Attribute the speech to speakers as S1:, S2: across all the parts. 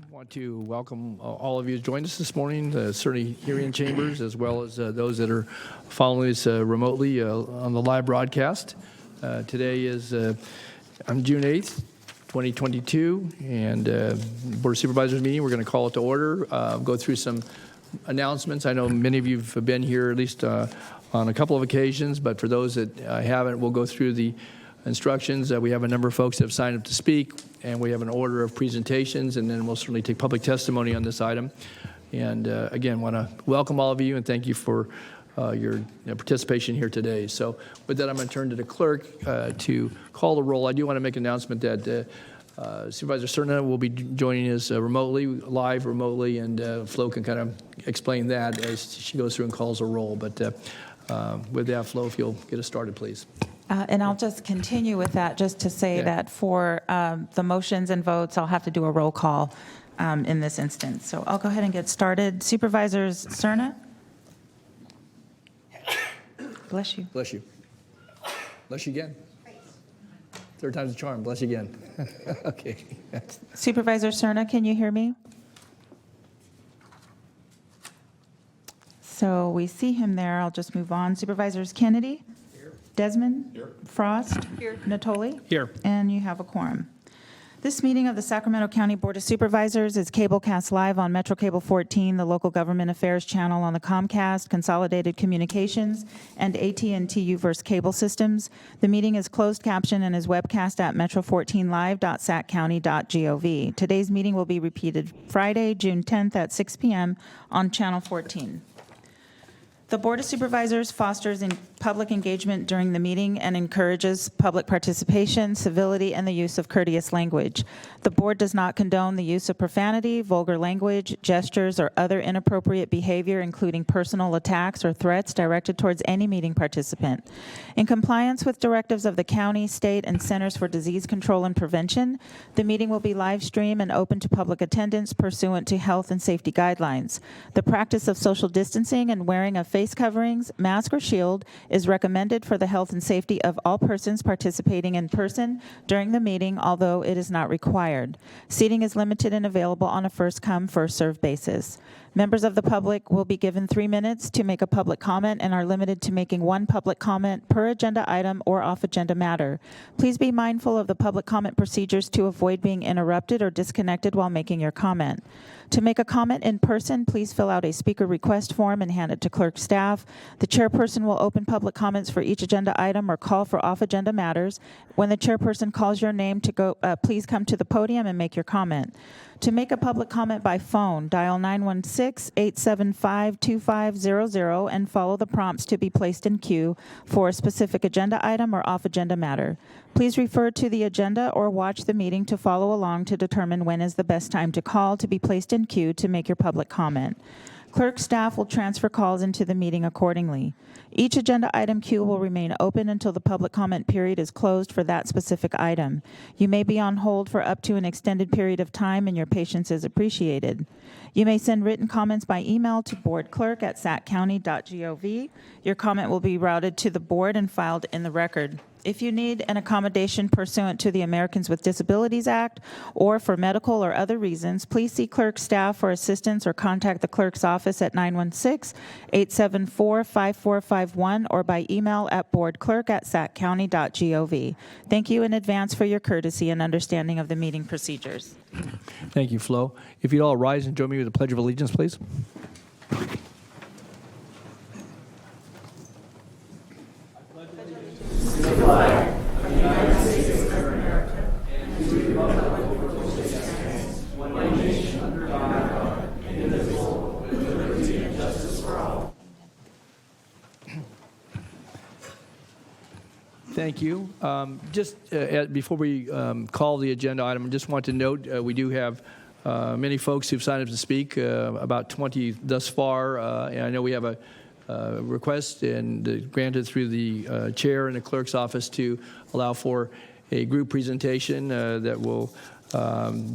S1: Want to welcome all of you who joined us this morning, certainly here in chambers, as well as those that are following us remotely on the live broadcast. Today is on June 8th, 2022, and Board of Supervisors meeting. We're going to call it to order, go through some announcements. I know many of you have been here at least on a couple of occasions, but for those that haven't, we'll go through the instructions. We have a number of folks that have signed up to speak, and we have an order of presentations, and then we'll certainly take public testimony on this item. And again, want to welcome all of you and thank you for your participation here today. So with that, I'm going to turn to the clerk to call the roll. I do want to make an announcement that Supervisor Cerna will be joining us live remotely, and Flo can kind of explain that as she goes through and calls a roll. But with that, Flo, if you'll get us started, please.
S2: And I'll just continue with that, just to say that for the motions and votes, I'll have to do a roll call in this instance. So I'll go ahead and get started. Supervisors Cerna? Bless you.
S1: Bless you. Bless you again. Third time's a charm. Bless you again. Okay.
S2: Supervisor Cerna, can you hear me? So we see him there. I'll just move on. Supervisors Kennedy? Desmond? Here. Frost? Here. Natoli?
S1: Here.
S2: And you have a quorum. This meeting of the Sacramento County Board of Supervisors is cablecast live on Metro Cable 14, the local government affairs channel on the Comcast, Consolidated Communications, and AT&T U-verse cable systems. The meeting is closed caption and is webcast at metro14live.saccounty.gov. Today's meeting will be repeated Friday, June 10th at 6 p.m. on Channel 14. The Board of Supervisors fosters public engagement during the meeting and encourages public participation, civility, and the use of courteous language. The Board does not condone the use of profanity, vulgar language, gestures, or other inappropriate behavior, including personal attacks or threats directed towards any meeting participant. In compliance with directives of the county, state, and Centers for Disease Control and Prevention, the meeting will be live streamed and open to public attendance pursuant to health and safety guidelines. The practice of social distancing and wearing of face coverings, mask, or shield is recommended for the health and safety of all persons participating in person during the meeting, although it is not required. Seating is limited and available on a first-come, first-served basis. Members of the public will be given 3 minutes to make a public comment and are limited to making one public comment per agenda item or off-agenda matter. Please be mindful of the public comment procedures to avoid being interrupted or disconnected while making your comment. To make a comment in person, please fill out a speaker request form and hand it to clerk staff. The chairperson will open public comments for each agenda item or call for off-agenda matters. When the chairperson calls your name, please come to the podium and make your comment. To make a public comment by phone, dial 916-875-2500 and follow the prompts to be placed in queue for a specific agenda item or off-agenda matter. Please refer to the agenda or watch the meeting to follow along to determine when is the best time to call to be placed in queue to make your public comment. Clerk staff will transfer calls into the meeting accordingly. Each agenda item queue will remain open until the public comment period is closed for that specific item. You may be on hold for up to an extended period of time, and your patience is appreciated. You may send written comments by email to boardclerk@saccounty.gov. Your comment will be routed to the board and filed in the record. If you need an accommodation pursuant to the Americans with Disabilities Act or for medical or other reasons, please see clerk staff for assistance or contact the clerk's office at 916-874-5451 or by email at boardclerk@saccounty.gov. Thank you in advance for your courtesy and understanding of the meeting procedures.
S1: Thank you, Flo. If you'd all rise and join me with the Pledge of Allegiance, please.
S3: Flag of the United States of America and to the republic for which it stands, one nation under God, indivisible, with liberty and justice for all.
S1: Thank you. Before we call the agenda item, I just want to note we do have many folks who've signed up to speak, about 20 thus far, and I know we have a request and granted through the chair and the clerk's office to allow for a group presentation that will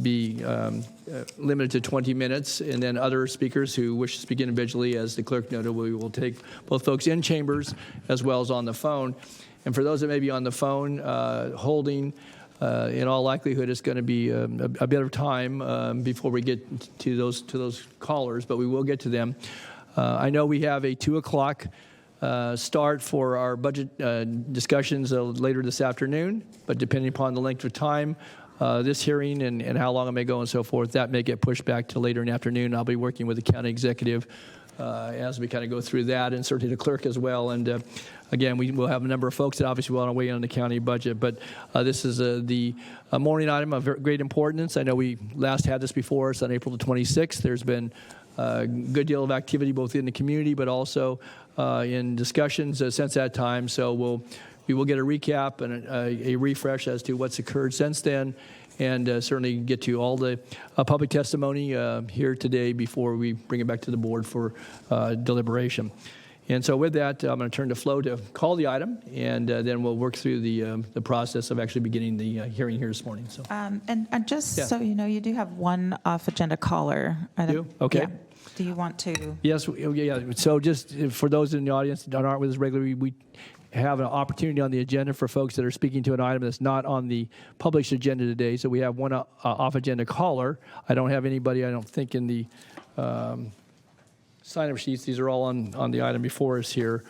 S1: be limited to 20 minutes, and then other speakers who wish to speak individually, as the clerk noted, we will take both folks in chambers as well as on the phone. And for those that may be on the phone holding in all likelihood, it's going to be a bit of time before we get to those callers, but we will get to them. I know we have a 2 o'clock start for our budget discussions later this afternoon, but depending upon the length of time, this hearing and how long it may go and so forth, that may get pushed back to later in the afternoon. I'll be working with the county executive as we kind of go through that, and certainly the clerk as well. And again, we will have a number of folks that obviously want to weigh in on the county budget, but this is the morning item of great importance. I know we last had this before us on April the 26th. There's been a good deal of activity both in the community, but also in discussions since that time. So we will get a recap and a refresh as to what's occurred since then, and certainly get to all the public testimony here today before we bring it back to the board for deliberation. And so with that, I'm going to turn to Flo to call the item, and then we'll work through the process of actually beginning the hearing here this morning. So,
S2: and just so you know, you do have one off-agenda caller.
S1: You? Okay.
S2: Yeah. Do you want to?
S1: Yes, yeah. So just for those in the audience that aren't with us regularly, we have an opportunity on the agenda for folks that are speaking to an item that's not on the published agenda today. So we have one off-agenda caller. I don't have anybody, I don't think, in the sign-up sheets. These are all on the item before us here,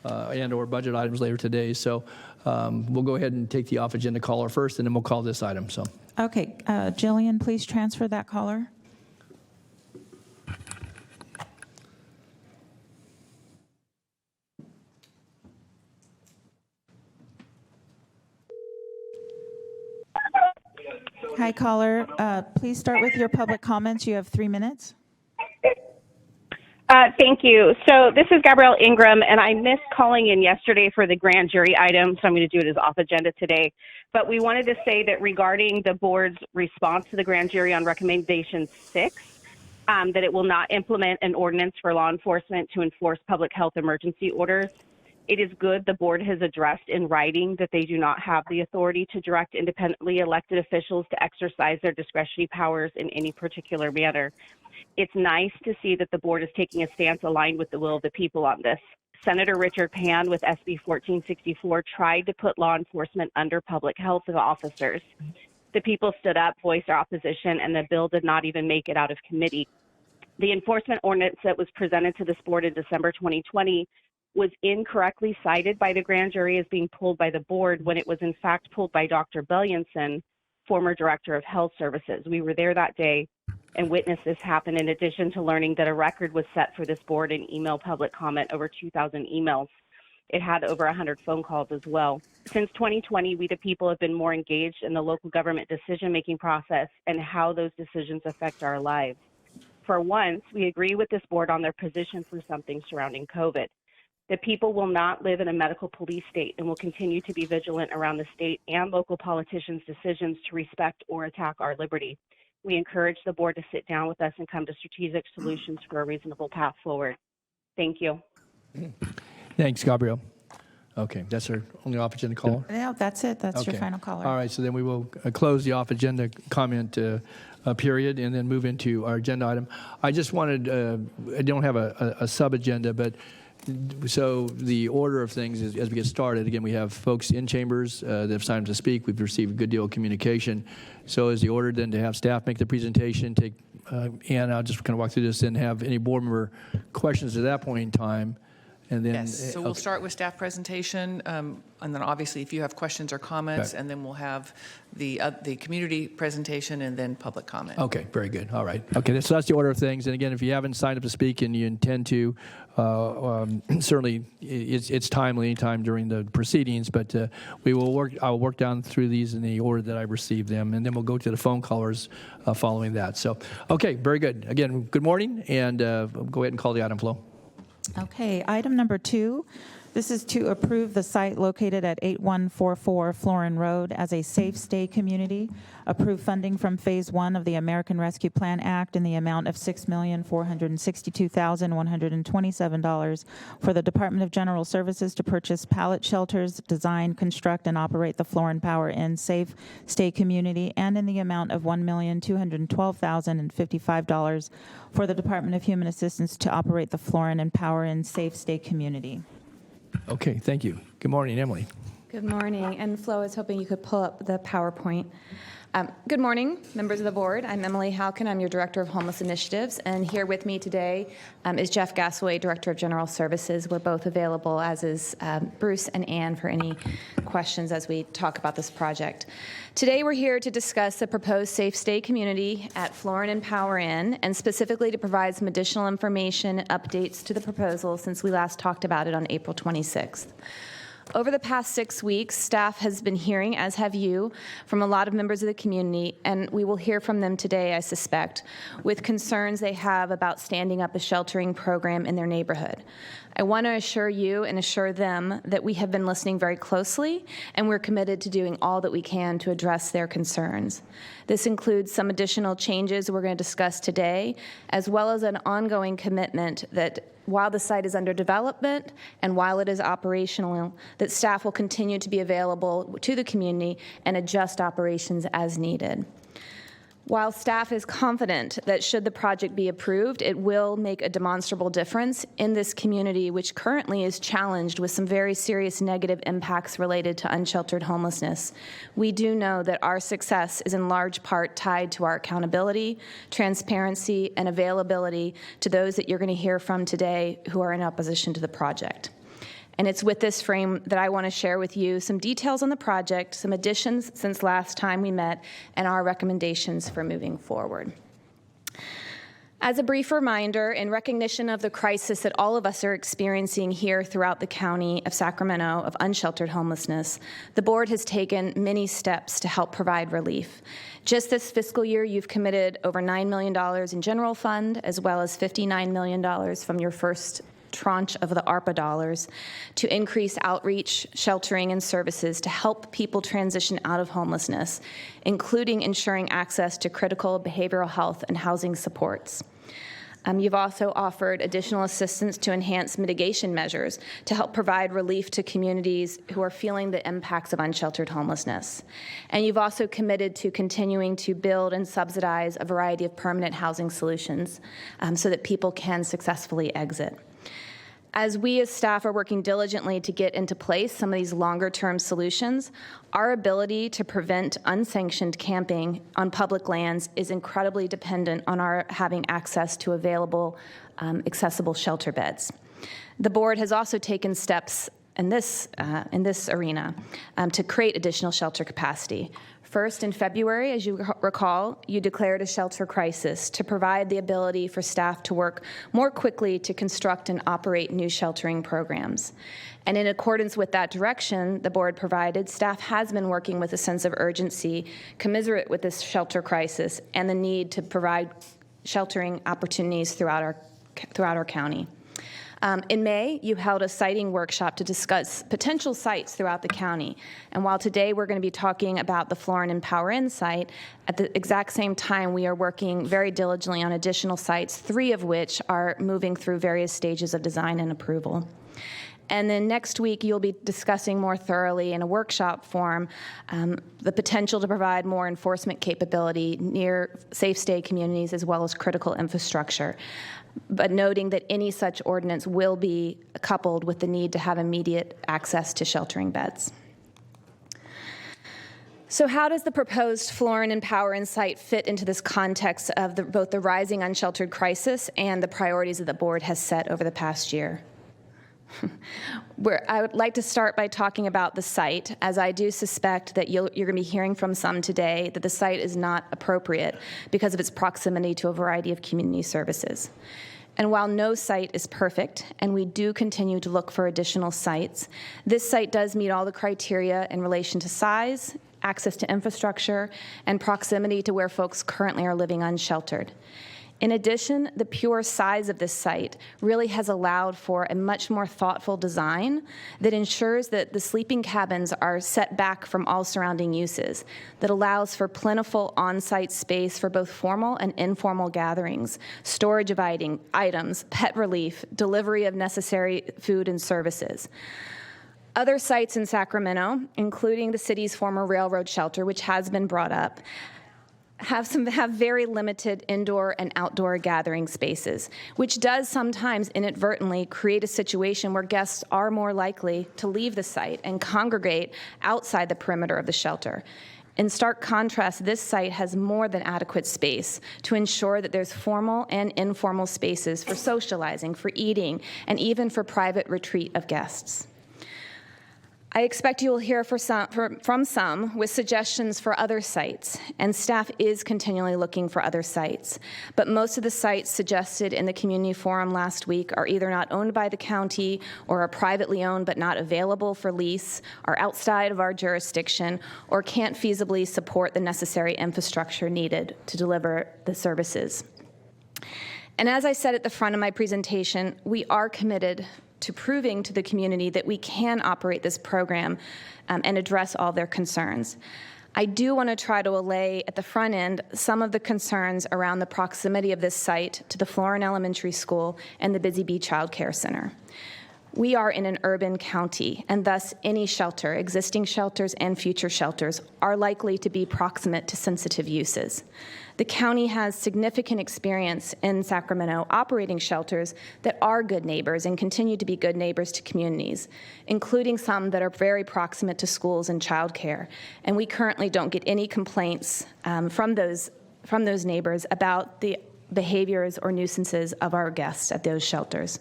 S1: and/or budget items later today. So we'll go ahead and take the off-agenda caller first, and then we'll call this item. So.
S2: Okay, Jillian, please transfer that caller. Hi, caller. Please start with your public comments. You have 3 minutes.
S4: Thank you. So this is Gabrielle Ingram, and I missed calling in yesterday for the grand jury item, so I'm going to do it as off agenda today. But we wanted to say that regarding the board's response to the grand jury on recommendation 6, that it will not implement an ordinance for law enforcement to enforce public health emergency orders. It is good the board has addressed in writing that they do not have the authority to direct independently elected officials to exercise their discretionary powers in any particular manner. It's nice to see that the board is taking a stance aligned with the will of the people on this. Senator Richard Pan with SB 1464 tried to put law enforcement under public health officers. The people stood up, voiced their opposition, and the bill did not even make it out of committee. The enforcement ordinance that was presented to this board in December 2020 was incorrectly cited by the grand jury as being pulled by the board when it was in fact pulled by Dr. Bellianson, former director of health services. We were there that day and witnessed this happen, in addition to learning that a record was set for this board in email public comment, over 2,000 emails. It had over 100 phone calls as well. Since 2020, we the people have been more engaged in the local government decision-making process and how those decisions affect our lives. For once, we agree with this board on their position for something surrounding COVID. The people will not live in a medical police state and will continue to be vigilant around the state and local politicians' decisions to respect or attack our liberty. We encourage the board to sit down with us and come to strategic solutions for a reasonable path forward. Thank you.
S1: Thanks, Gabrielle. Okay, that's our only off-agenda caller?
S2: No, that's it. That's your
S1: Okay.
S2: final caller.
S1: All right, so then we will close the off-agenda comment period and then move into our agenda item. I just wanted, I don't have a sub-agenda, but so the order of things is, as we get started, again, we have folks in chambers that have signed up to speak. We've received a good deal of communication. So is the order then to have staff make the presentation, take, and I'll just kind of walk through this and have any board member questions at that point in time. And then,
S5: Yes, so we'll start with staff presentation, and then obviously if you have questions or comments,
S1: Okay.
S5: and then we'll have the community presentation and then public comment.
S1: Okay, very good. All right. Okay, so that's the order of things. And again, if you haven't signed up to speak and you intend to, certainly it's timely anytime during the proceedings, but I will work down through these in the order that I received them, and then we'll go to the phone callers following that. So, okay, very good. Again, good morning, and go ahead and call the item, Flo.
S2: Okay, item number 2. This is to approve the site located at 8144 Florin Road as a safe stay community. Approve funding from Phase 1 of the American Rescue Plan Act in the amount of $6,462,127 for the Department of General Services to purchase pallet shelters, design, construct, and operate the Florin Power Inn Safe Stay Community, and in the amount of $1,212,055 for the Department of Human Assistance to operate the Florin and Power Inn Safe Stay Community.
S1: Okay, thank you. Good morning, Emily.
S6: Good morning. And Flo, I was hoping you could pull up the PowerPoint. Good morning, members of the board. I'm Emily Halkin. I'm your Director of Homeless Initiatives. And here with me today is Jeff Gasaway, Director of General Services. We're both available, as is Bruce and Ann, for any questions as we talk about this project. Today we're here to discuss the proposed Safe Stay community at Florin and Power Inn, and specifically to provide some additional information and updates to the proposal since we last talked about it on April 26th. Over the past 6 weeks, staff has been hearing, as have you, from a lot of members of the community, and we will hear from them today, I suspect, with concerns they have about standing up a sheltering program in their neighborhood. I want to assure you and assure them that we have been listening very closely, and we're committed to doing all that we can to address their concerns. This includes some additional changes we're going to discuss today, as well as an ongoing commitment that while the site is under development and while it is operational, that staff will continue to be available to the community and adjust operations as needed. While staff is confident that should the project be approved, it will make a demonstrable difference in this community, which currently is challenged with some very serious negative impacts related to unsheltered homelessness. We do know that our success is in large part tied to our accountability, transparency, and availability to those that you're going to hear from today who are in opposition to the project. And it's with this frame that I want to share with you some details on the project, some additions since last time we met, and our recommendations for moving forward. As a brief reminder, in recognition of the crisis that all of us are experiencing here throughout the county of Sacramento of unsheltered homelessness, the board has taken many steps to help provide relief. Just this fiscal year, you've committed over $9 million in general fund, as well as $59 million from your first tranche of the Arpa dollars to increase outreach, sheltering, and services to help people transition out of homelessness, including ensuring access to critical behavioral health and housing supports. You've also offered additional assistance to enhance mitigation measures to help provide relief to communities who are feeling the impacts of unsheltered homelessness. And you've also committed to continuing to build and subsidize a variety of permanent housing solutions so that people can successfully exit. As we as staff are working diligently to get into place some of these longer-term solutions, our ability to prevent unsanctioned camping on public lands is incredibly dependent on our having access to available, accessible shelter beds. The board has also taken steps in this arena to create additional shelter capacity. First, in February, as you recall, you declared a shelter crisis to provide the ability for staff to work more quickly to construct and operate new sheltering programs. And in accordance with that direction the board provided, staff has been working with a sense of urgency commensurate with this shelter crisis and the need to provide sheltering opportunities throughout our county. In May, you held a siting workshop to discuss potential sites throughout the county. And while today we're going to be talking about the Florin and Power Inn site, at the exact same time we are working very diligently on additional sites, 3 of which are moving through various stages of design and approval. And then next week, you'll be discussing more thoroughly in a workshop form the potential to provide more enforcement capability near safe stay communities as well as critical infrastructure, but noting that any such ordinance will be coupled with the need to have immediate access to sheltering beds. So how does the proposed Florin and Power Inn site fit into this context of both the rising unsheltered crisis and the priorities that the board has set over the past year? I would like to start by talking about the site, as I do suspect that you're going to be hearing from some today that the site is not appropriate because of its proximity to a variety of community services. And while no site is perfect, and we do continue to look for additional sites, this site does meet all the criteria in relation to size, access to infrastructure, and proximity to where folks currently are living unsheltered. In addition, the pure size of this site really has allowed for a much more thoughtful design that ensures that the sleeping cabins are set back from all surrounding uses, that allows for plentiful on-site space for both formal and informal gatherings, storage of items, pet relief, delivery of necessary food and services. Other sites in Sacramento, including the city's former railroad shelter, which has been brought up, have very limited indoor and outdoor gathering spaces, which does sometimes inadvertently create a situation where guests are more likely to leave the site and congregate outside the perimeter of the shelter. In stark contrast, this site has more than adequate space to ensure that there's formal and informal spaces for socializing, for eating, and even for private retreat of guests. I expect you will hear from some with suggestions for other sites, and staff is continually looking for other sites. But most of the sites suggested in the community forum last week are either not owned by the county or are privately owned but not available for lease, are outside of our jurisdiction, or can't feasibly support the necessary infrastructure needed to deliver the services. And as I said at the front of my presentation, we are committed to proving to the community that we can operate this program and address all their concerns. I do want to try to allay at the front end some of the concerns around the proximity of this site to the Florin Elementary School and the Busy Bee Child Care Center. We are in an urban county, and thus any shelter, existing shelters and future shelters, are likely to be proximate to sensitive uses. The county has significant experience in Sacramento operating shelters that are good neighbors and continue to be good neighbors to communities, including some that are very proximate to schools and childcare. And we currently don't get any complaints from those neighbors about the behaviors or nuisances of our guests at those shelters.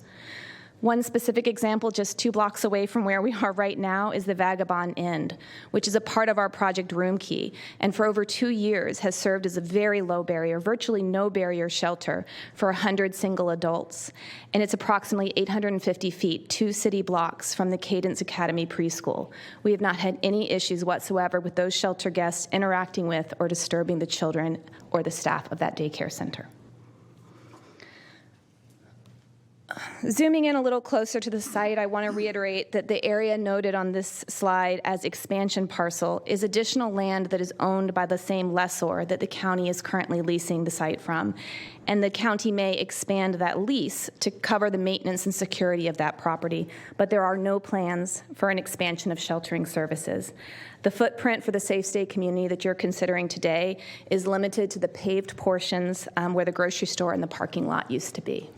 S6: One specific example just 2 blocks away from where we are right now is the Vagabond Inn, which is a part of our Project Room Key, and for over 2 years has served as a very low barrier, virtually no barrier shelter for 100 single adults. And it's approximately 850 feet, 2 city blocks from the Cadence Academy preschool. We have not had any issues whatsoever with those shelter guests interacting with or disturbing the children or the staff of that daycare center. Zooming in a little closer to the site, I want to reiterate that the area noted on this slide as expansion parcel is additional land that is owned by the same lessor that the county is currently leasing the site from. And the county may expand that lease to cover the maintenance and security of that property, but there are no plans for an expansion of sheltering services. The footprint for the Safe Stay community that you're considering today is limited to the paved portions where the grocery store and the parking lot used to be.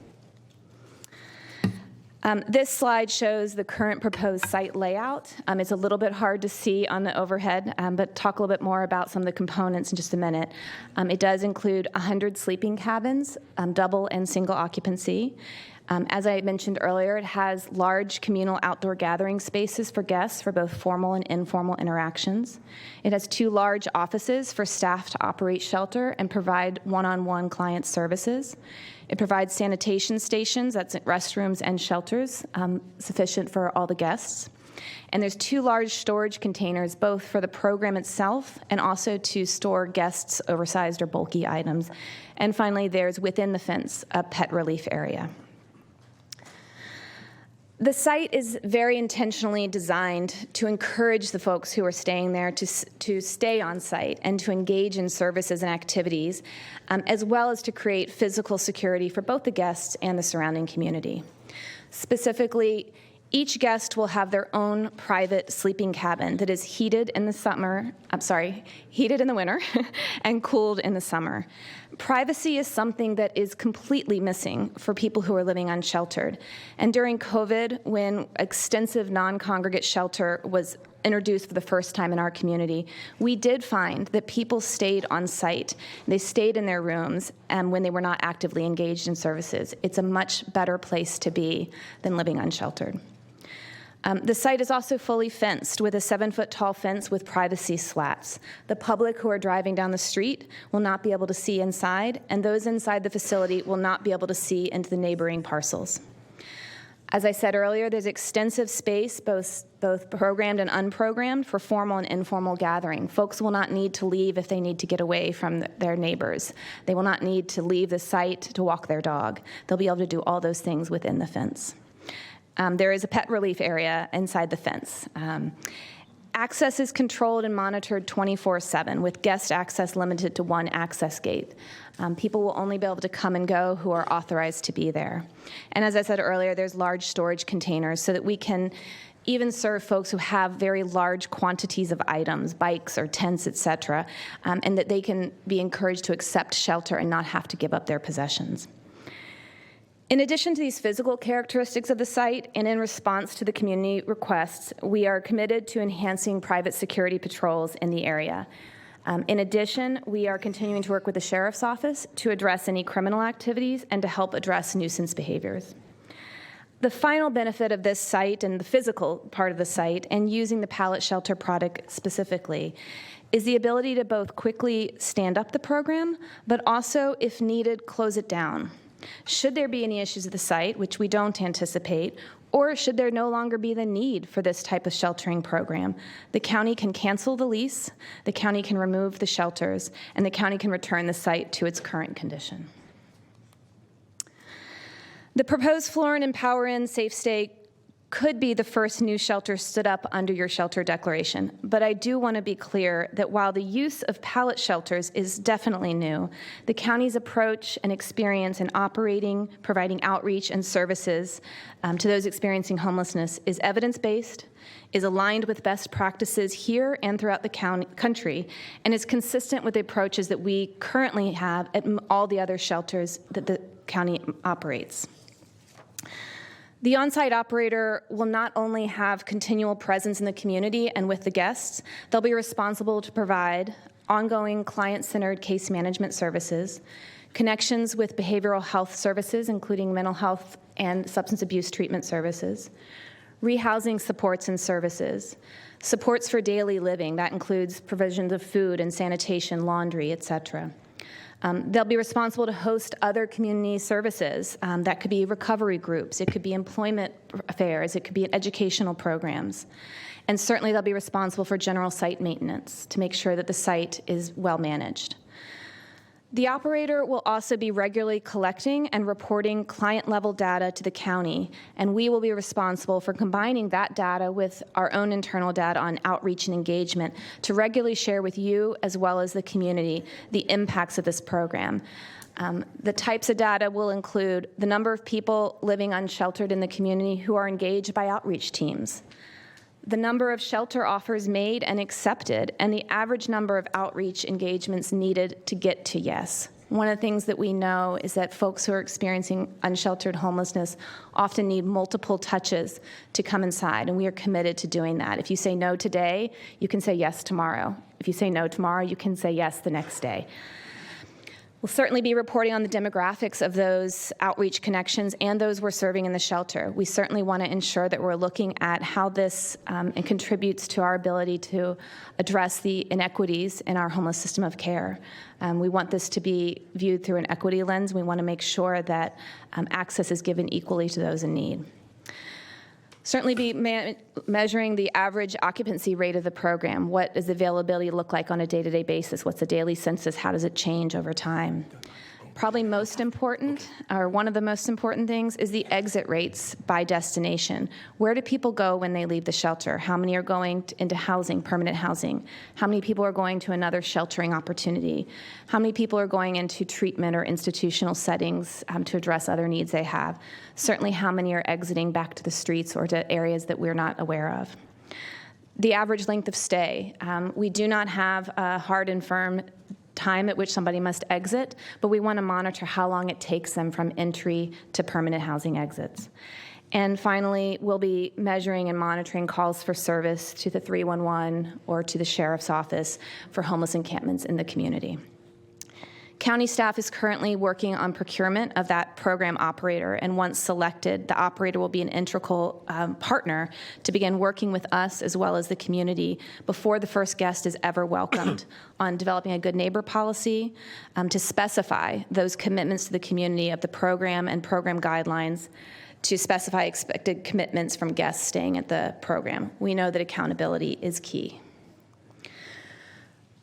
S6: This slide shows the current proposed site layout. It's a little bit hard to see on the overhead, but talk a little bit more about some of the components in just a minute. It does include 100 sleeping cabins, double and single occupancy. As I mentioned earlier, it has large communal outdoor gathering spaces for guests for both formal and informal interactions. It has 2 large offices for staff to operate shelter and provide one-on-one client services. It provides sanitation stations, that's restrooms and shelters, sufficient for all the guests. And there's 2 large storage containers, both for the program itself and also to store guests' oversized or bulky items. And finally, there's within the fence a pet relief area. The site is very intentionally designed to encourage the folks who are staying there to stay on site and to engage in services and activities, as well as to create physical security for both the guests and the surrounding community. Specifically, each guest will have their own private sleeping cabin that is heated in the winter and cooled in the summer. Privacy is something that is completely missing for people who are living unsheltered. And during COVID, when extensive non-congregate shelter was introduced for the first time in our community, we did find that people stayed on site. They stayed in their rooms when they were not actively engaged in services. It's a much better place to be than living unsheltered. The site is also fully fenced with a 7-foot-tall fence with privacy slats. The public who are driving down the street will not be able to see inside, and those inside the facility will not be able to see into the neighboring parcels. As I said earlier, there's extensive space, both programmed and unprogrammed, for formal and informal gathering. Folks will not need to leave if they need to get away from their neighbors. They will not need to leave the site to walk their dog. They'll be able to do all those things within the fence. There is a pet relief area inside the fence. Access is controlled and monitored 24/7, with guest access limited to 1 access gate. People will only be able to come and go who are authorized to be there. And as I said earlier, there's large storage containers so that we can even serve folks who have very large quantities of items, bikes or tents, et cetera, and that they can be encouraged to accept shelter and not have to give up their possessions. In addition to these physical characteristics of the site, and in response to the community requests, we are committed to enhancing private security patrols in the area. In addition, we are continuing to work with the Sheriff's Office to address any criminal activities and to help address nuisance behaviors. The final benefit of this site and the physical part of the site, and using the pallet shelter product specifically, is the ability to both quickly stand up the program, but also, if needed, close it down. Should there be any issues at the site, which we don't anticipate, or should there no longer be the need for this type of sheltering program, the county can cancel the lease, the county can remove the shelters, and the county can return the site to its current condition. The proposed Floor In and Power In Safe Stay could be the first new shelter stood up under your shelter declaration, but I do want to be clear that while the use of pallet shelters is definitely new, the county's approach and experience in operating, providing outreach and services to those experiencing homelessness is evidence-based, is aligned with best practices here and throughout the country, and is consistent with the approaches that we currently have at all the other shelters that the county operates. The on-site operator will not only have continual presence in the community and with the guests, they'll be responsible to provide ongoing client-centered case management services, connections with behavioral health services, including mental health and substance abuse treatment services, rehousing supports and services, supports for daily living, that includes provisions of food and sanitation, laundry, et cetera. They'll be responsible to host other community services. That could be recovery groups, it could be employment affairs, it could be educational programs. And certainly they'll be responsible for general site maintenance to make sure that the site is well managed. The operator will also be regularly collecting and reporting client-level data to the county, and we will be responsible for combining that data with our own internal data on outreach and engagement to regularly share with you, as well as the community, the impacts of this program. The types of data will include the number of people living unsheltered in the community who are engaged by outreach teams, the number of shelter offers made and accepted, and the average number of outreach engagements needed to get to yes. One of the things that we know is that folks who are experiencing unsheltered homelessness often need multiple touches to come inside, and we are committed to doing that. If you say no today, you can say yes tomorrow. If you say no tomorrow, you can say yes the next day. We'll certainly be reporting on the demographics of those outreach connections and those we're serving in the shelter. We certainly want to ensure that we're looking at how this contributes to our ability to address the inequities in our homeless system of care. We want this to be viewed through an equity lens. We want to make sure that access is given equally to those in need. Certainly be measuring the average occupancy rate of the program. What does availability look like on a day-to-day basis? What's the daily census? How does it change over time? Probably most important, or one of the most important things, is the exit rates by destination. Where do people go when they leave the shelter? How many are going into housing, permanent housing? How many people are going to another sheltering opportunity? How many people are going into treatment or institutional settings to address other needs they have? Certainly, how many are exiting back to the streets or to areas that we're not aware of? The average length of stay. We do not have a hard and firm time at which somebody must exit, but we want to monitor how long it takes them from entry to permanent housing exits. And finally, we'll be measuring and monitoring calls for service to the 311 or to the Sheriff's Office for homeless encampments in the community. County staff is currently working on procurement of that program operator, and once selected, the operator will be an integral partner to begin working with us as well as the community before the first guest is ever welcomed on developing a good neighbor policy, to specify those commitments to the community of the program and program guidelines, to specify expected commitments from guests staying at the program. We know that accountability is key.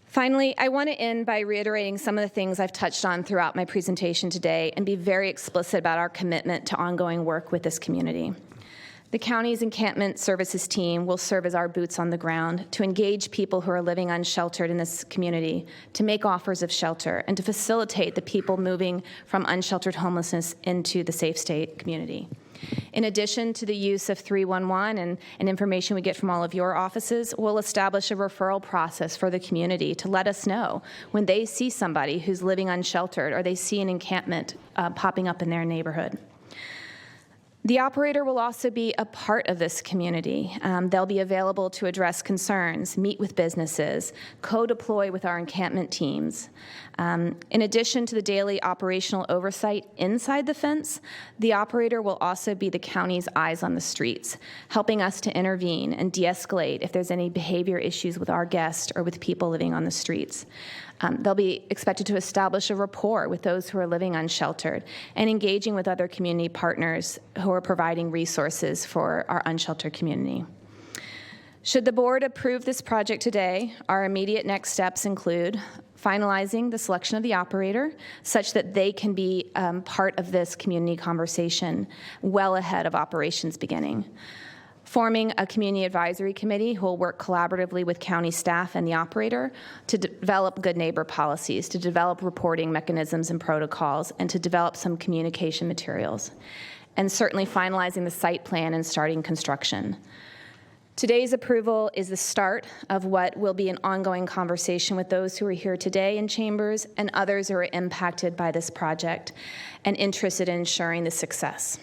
S6: Finally, I want to end by reiterating some of the things I've touched on throughout my presentation today and be very explicit about our commitment to ongoing work with this community. The county's encampment services team will serve as our boots on the ground to engage people who are living unsheltered in this community, to make offers of shelter, and to facilitate the people moving from unsheltered homelessness into the safe state community. In addition to the use of 311 and information we get from all of your offices, we'll establish a referral process for the community to let us know when they see somebody who's living unsheltered or they see an encampment popping up in their neighborhood. The operator will also be a part of this community. They'll be available to address concerns, meet with businesses, co-deploy with our encampment teams. In addition to the daily operational oversight inside the fence, the operator will also be the county's eyes on the streets, helping us to intervene and de-escalate if there's any behavior issues with our guests or with people living on the streets. They'll be expected to establish a rapport with those who are living unsheltered and engaging with other community partners who are providing resources for our unsheltered community. Should the board approve this project today, our immediate next steps include finalizing the selection of the operator such that they can be part of this community conversation well ahead of operations beginning. Forming a community advisory committee who will work collaboratively with county staff and the operator to develop good neighbor policies, to develop reporting mechanisms and protocols, and to develop some communication materials. And certainly finalizing the site plan and starting construction. Today's approval is the start of what will be an ongoing conversation with those who are here today in chambers and others who are impacted by this project and interested in ensuring the success.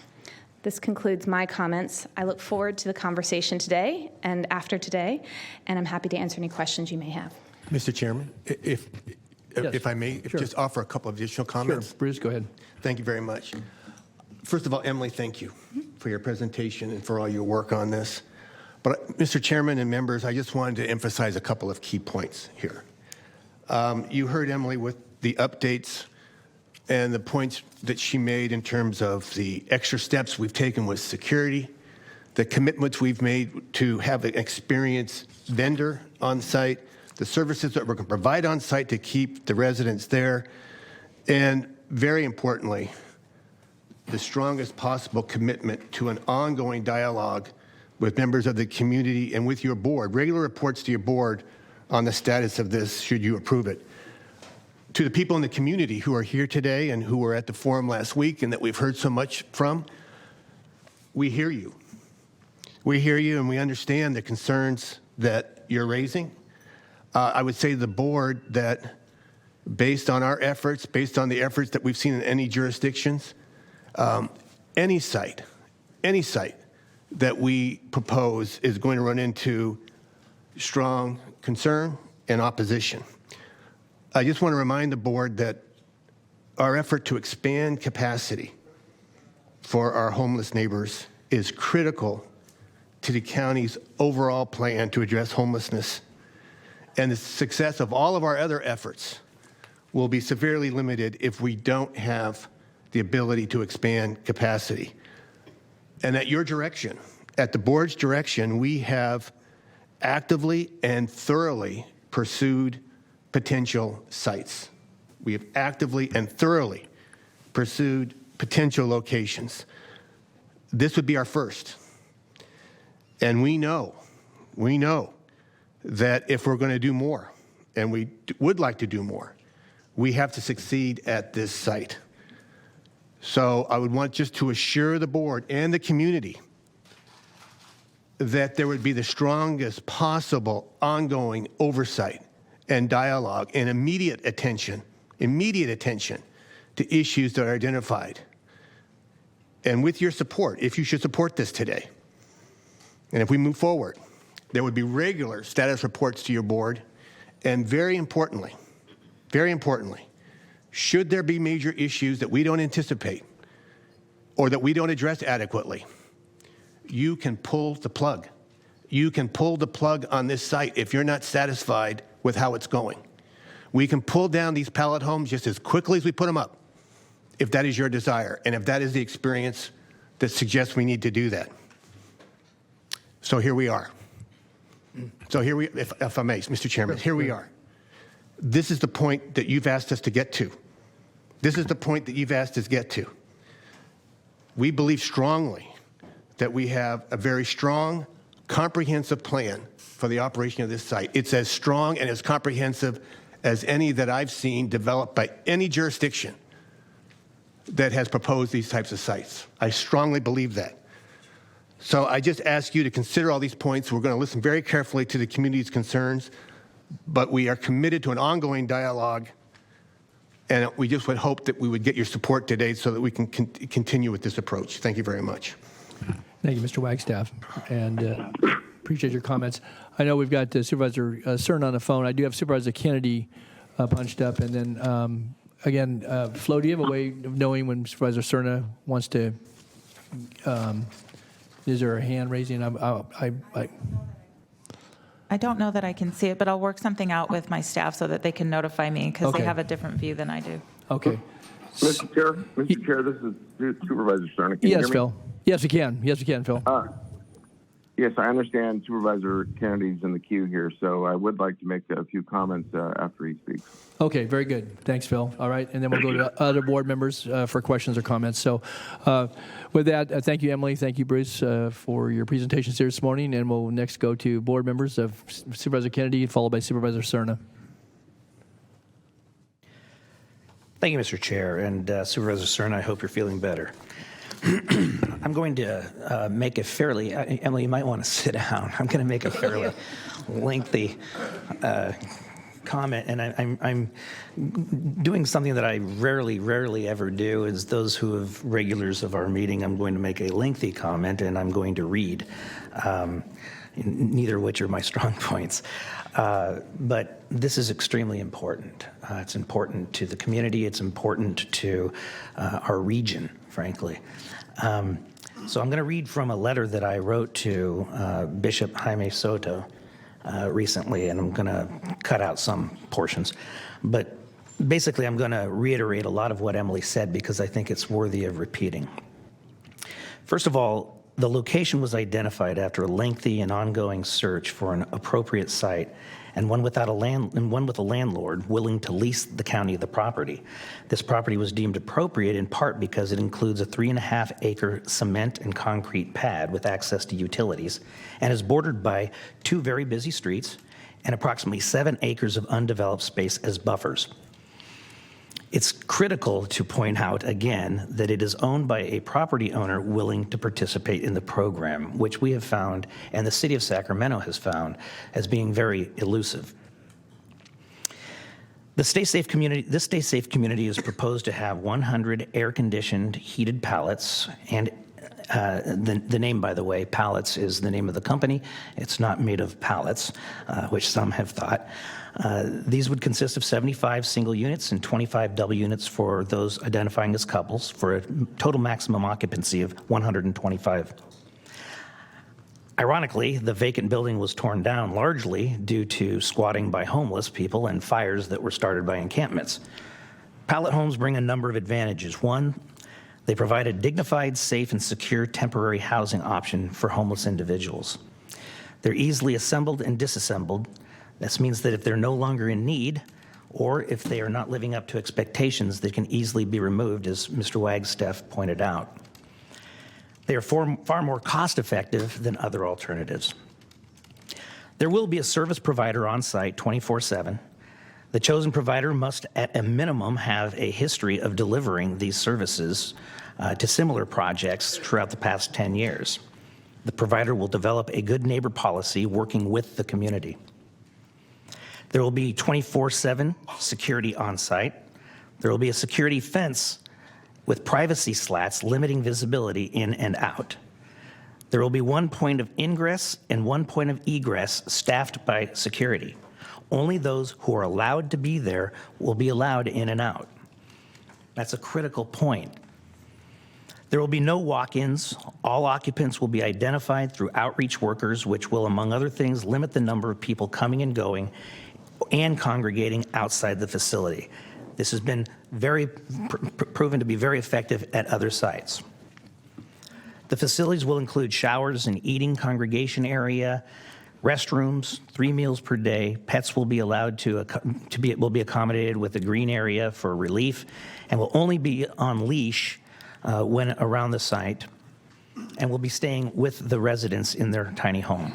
S6: This concludes my comments. I look forward to the conversation today and after today, and I'm happy to answer any questions you may have.
S7: Mr. Chairman, if I may, just offer a couple of additional comments.
S1: Sure, Bruce, go ahead.
S7: Thank you very much. First of all, Emily, thank you for your presentation and for all your work on this. But Mr. Chairman and members, I just wanted to emphasize a couple of key points here. You heard Emily with the updates and the points that she made in terms of the extra steps we've taken with security, the commitments we've made to have an experienced vendor on site, the services that we're going to provide on site to keep the residents there, and very importantly, the strongest possible commitment to an ongoing dialogue with members of the community and with your board, regular reports to your board on the status of this should you approve it. To the people in the community who are here today and who were at the forum last week and that we've heard so much from, we hear you. We hear you and we understand the concerns that you're raising. I would say to the board that based on our efforts, based on the efforts that we've seen in any jurisdictions, any site that we propose is going to run into strong concern and opposition. I just want to remind the board that our effort to expand capacity for our homeless neighbors is critical to the county's overall plan to address homelessness. And the success of all of our other efforts will be severely limited if we don't have the ability to expand capacity. And at your direction, at the board's direction, we have actively and thoroughly pursued potential sites. We have actively and thoroughly pursued potential locations. This would be our first. And we know that if we're going to do more, and we would like to do more, we have to succeed at this site. So I would want just to assure the board and the community that there would be the strongest possible ongoing oversight and dialogue and immediate attention to issues that are identified. And with your support, if you should support this today, and if we move forward, there would be regular status reports to your board, and very importantly, should there be major issues that we don't anticipate or that we don't address adequately, you can pull the plug. You can pull the plug on this site if you're not satisfied with how it's going. We can pull down these pallet homes just as quickly as we put them up, if that is your desire, and if that is the experience that suggests we need to do that. So here we are. If I may, Mr. Chairman, here we are. This is the point that you've asked us to get to. We believe strongly that we have a very strong, comprehensive plan for the operation of this site. It's as strong and as comprehensive as any that I've seen developed by any jurisdiction that has proposed these types of sites. I strongly believe that. So I just ask you to consider all these points. We're going to listen very carefully to the community's concerns, but we are committed to an ongoing dialogue, and we just would hope that we would get your support today so that we can continue with this approach. Thank you very much.
S1: Thank you, Mr. Wagstaff, and appreciate your comments. I know we've got Supervisor Cerna on the phone. I do have Supervisor Kennedy punched up, and then again, Flo, do you have a way of knowing when Supervisor Cerna wants to? Is there a hand raising?
S2: I don't know that I can see it, but I'll work something out with my staff so that they can notify me because
S1: Okay.
S2: they have a different view than I do.
S1: Okay.
S3: Mr. Chair, this is Supervisor Cerna. Can you
S1: Yes,
S3: hear me?
S1: Phil. Yes, we can. Yes, we can, Phil.
S3: Yes, I understand Supervisor Kennedy's in the queue here, so I would like to make a few comments after he speaks.
S1: Okay, very good. Thanks, Phil. All right, and then we'll go to other board members for questions or comments. So with that, thank you, Emily. Thank you, Bruce, for your presentations here this morning. And we'll next go to board members of Supervisor Kennedy, followed by Supervisor Cerna.
S8: Thank you, Mr. Chair. And Supervisor Cerna, I hope you're feeling better. I'm going to make a fairly, Emily, you might want to sit down. I'm going to make a fairly lengthy comment, and I'm doing something that I rarely ever do. As those who have regulars of our meeting, I'm going to make a lengthy comment, and I'm going to read, neither of which are my strong points. But this is extremely important. It's important to the community. It's important to our region, frankly. So I'm going to read from a letter that I wrote to Bishop Jaime Soto recently, and I'm going to cut out some portions. But basically, I'm going to reiterate a lot of what Emily said because I think it's worthy of repeating. First of all, the location was identified after a lengthy and ongoing search for an appropriate site and one with a landlord willing to lease the county the property. This property was deemed appropriate in part because it includes a 3.5-acre cement and concrete pad with access to utilities and is bordered by 2 very busy streets and approximately 7 acres of undeveloped space as buffers. It's critical to point out again that it is owned by a property owner willing to participate in the program, which we have found and the city of Sacramento has found as being very elusive. This Stay Safe community is proposed to have 100 air-conditioned heated pallets, and the name, by the way, pallets is the name of the company. It's not made of pallets, which some have thought. These would consist of 75 single units and 25 double units for those identifying as couples for a total maximum occupancy of 125. Ironically, the vacant building was torn down largely due to squatting by homeless people and fires that were started by encampments. Pallet homes bring a number of advantages. One, they provide a dignified, safe, and secure temporary housing option for homeless individuals. They're easily assembled and disassembled. This means that if they're no longer in need, or if they are not living up to expectations, they can easily be removed, as Mr. Wagstaff pointed out. They are far more cost-effective than other alternatives. There will be a service provider on site 24/7. The chosen provider must, at a minimum, have a history of delivering these services to similar projects throughout the past 10 years. The provider will develop a good neighbor policy working with the community. There will be 24/7 security on site. There will be a security fence with privacy slats limiting visibility in and out. There will be 1 point of ingress and 1 point of egress staffed by security. Only those who are allowed to be there will be allowed in and out. That's a critical point. There will be no walk-ins. All occupants will be identified through outreach workers, which will, among other things, limit the number of people coming and going and congregating outside the facility. This has been proven to be very effective at other sites. The facilities will include showers and eating congregation area, restrooms, 3 meals per day. Pets will be allowed will be accommodated with a green area for relief, and will only be on leash when around the site, and will be staying with the residents in their tiny home.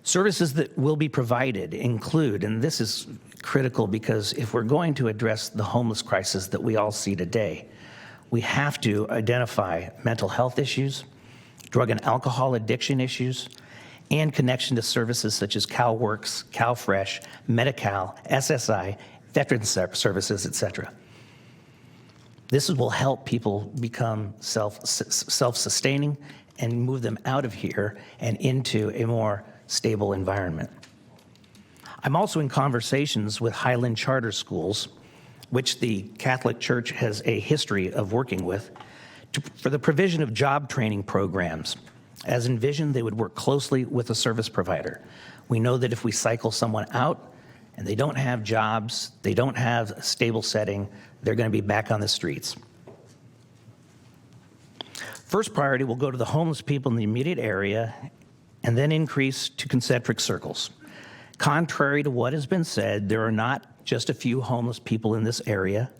S8: Services that will be provided include, and this is critical because if we're going to address the homeless crisis that we all see today, we have to identify mental health issues, drug and alcohol addiction issues, and connection to services such as CalWorks, CalFresh, Medi-Cal, SSI, Veterans Services, et cetera. This will help people become self-sustaining and move them out of here and into a more stable environment. I'm also in conversations with Highland Charter Schools, which the Catholic Church has a history of working with, for the provision of job training programs. As envisioned, they would work closely with a service provider. We know that if we cycle someone out and they don't have jobs, they don't have a stable setting, they're going to be back on the streets. First priority will go to the homeless people in the immediate area and then increase to concentric circles. Contrary to what has been said, there are not just a few homeless people in this area.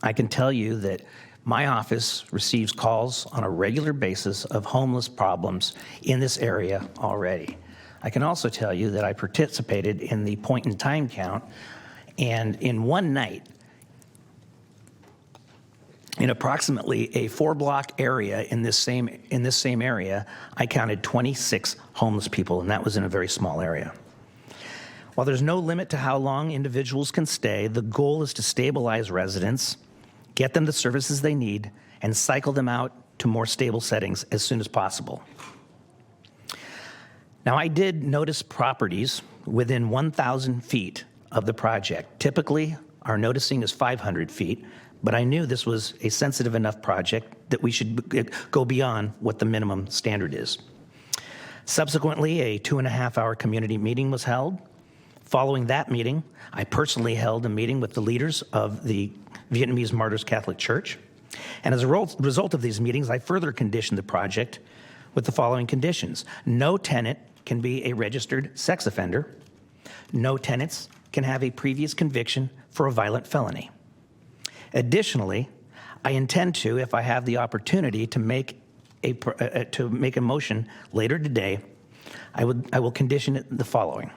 S8: I can tell you that my office receives calls on a regular basis of homeless problems in this area already. I can also tell you that I participated in the point in time count, and in one night, in approximately a 4-block area in this same area, I counted 26 homeless people, and that was in a very small area. While there's no limit to how long individuals can stay, the goal is to stabilize residents, get them the services they need, and cycle them out to more stable settings as soon as possible. Now, I did notice properties within 1,000 feet of the project. Typically, our noticing is 500 feet, but I knew this was a sensitive enough project that we should go beyond what the minimum standard is. Subsequently, a 2.5-hour community meeting was held. Following that meeting, I personally held a meeting with the leaders of the Vietnamese Martyrs Catholic Church. And as a result of these meetings, I further conditioned the project with the following conditions. No tenant can be a registered sex offender. No tenants can have a previous conviction for a violent felony. Additionally, I intend to, if I have the opportunity to make a motion later today, I will condition it the following.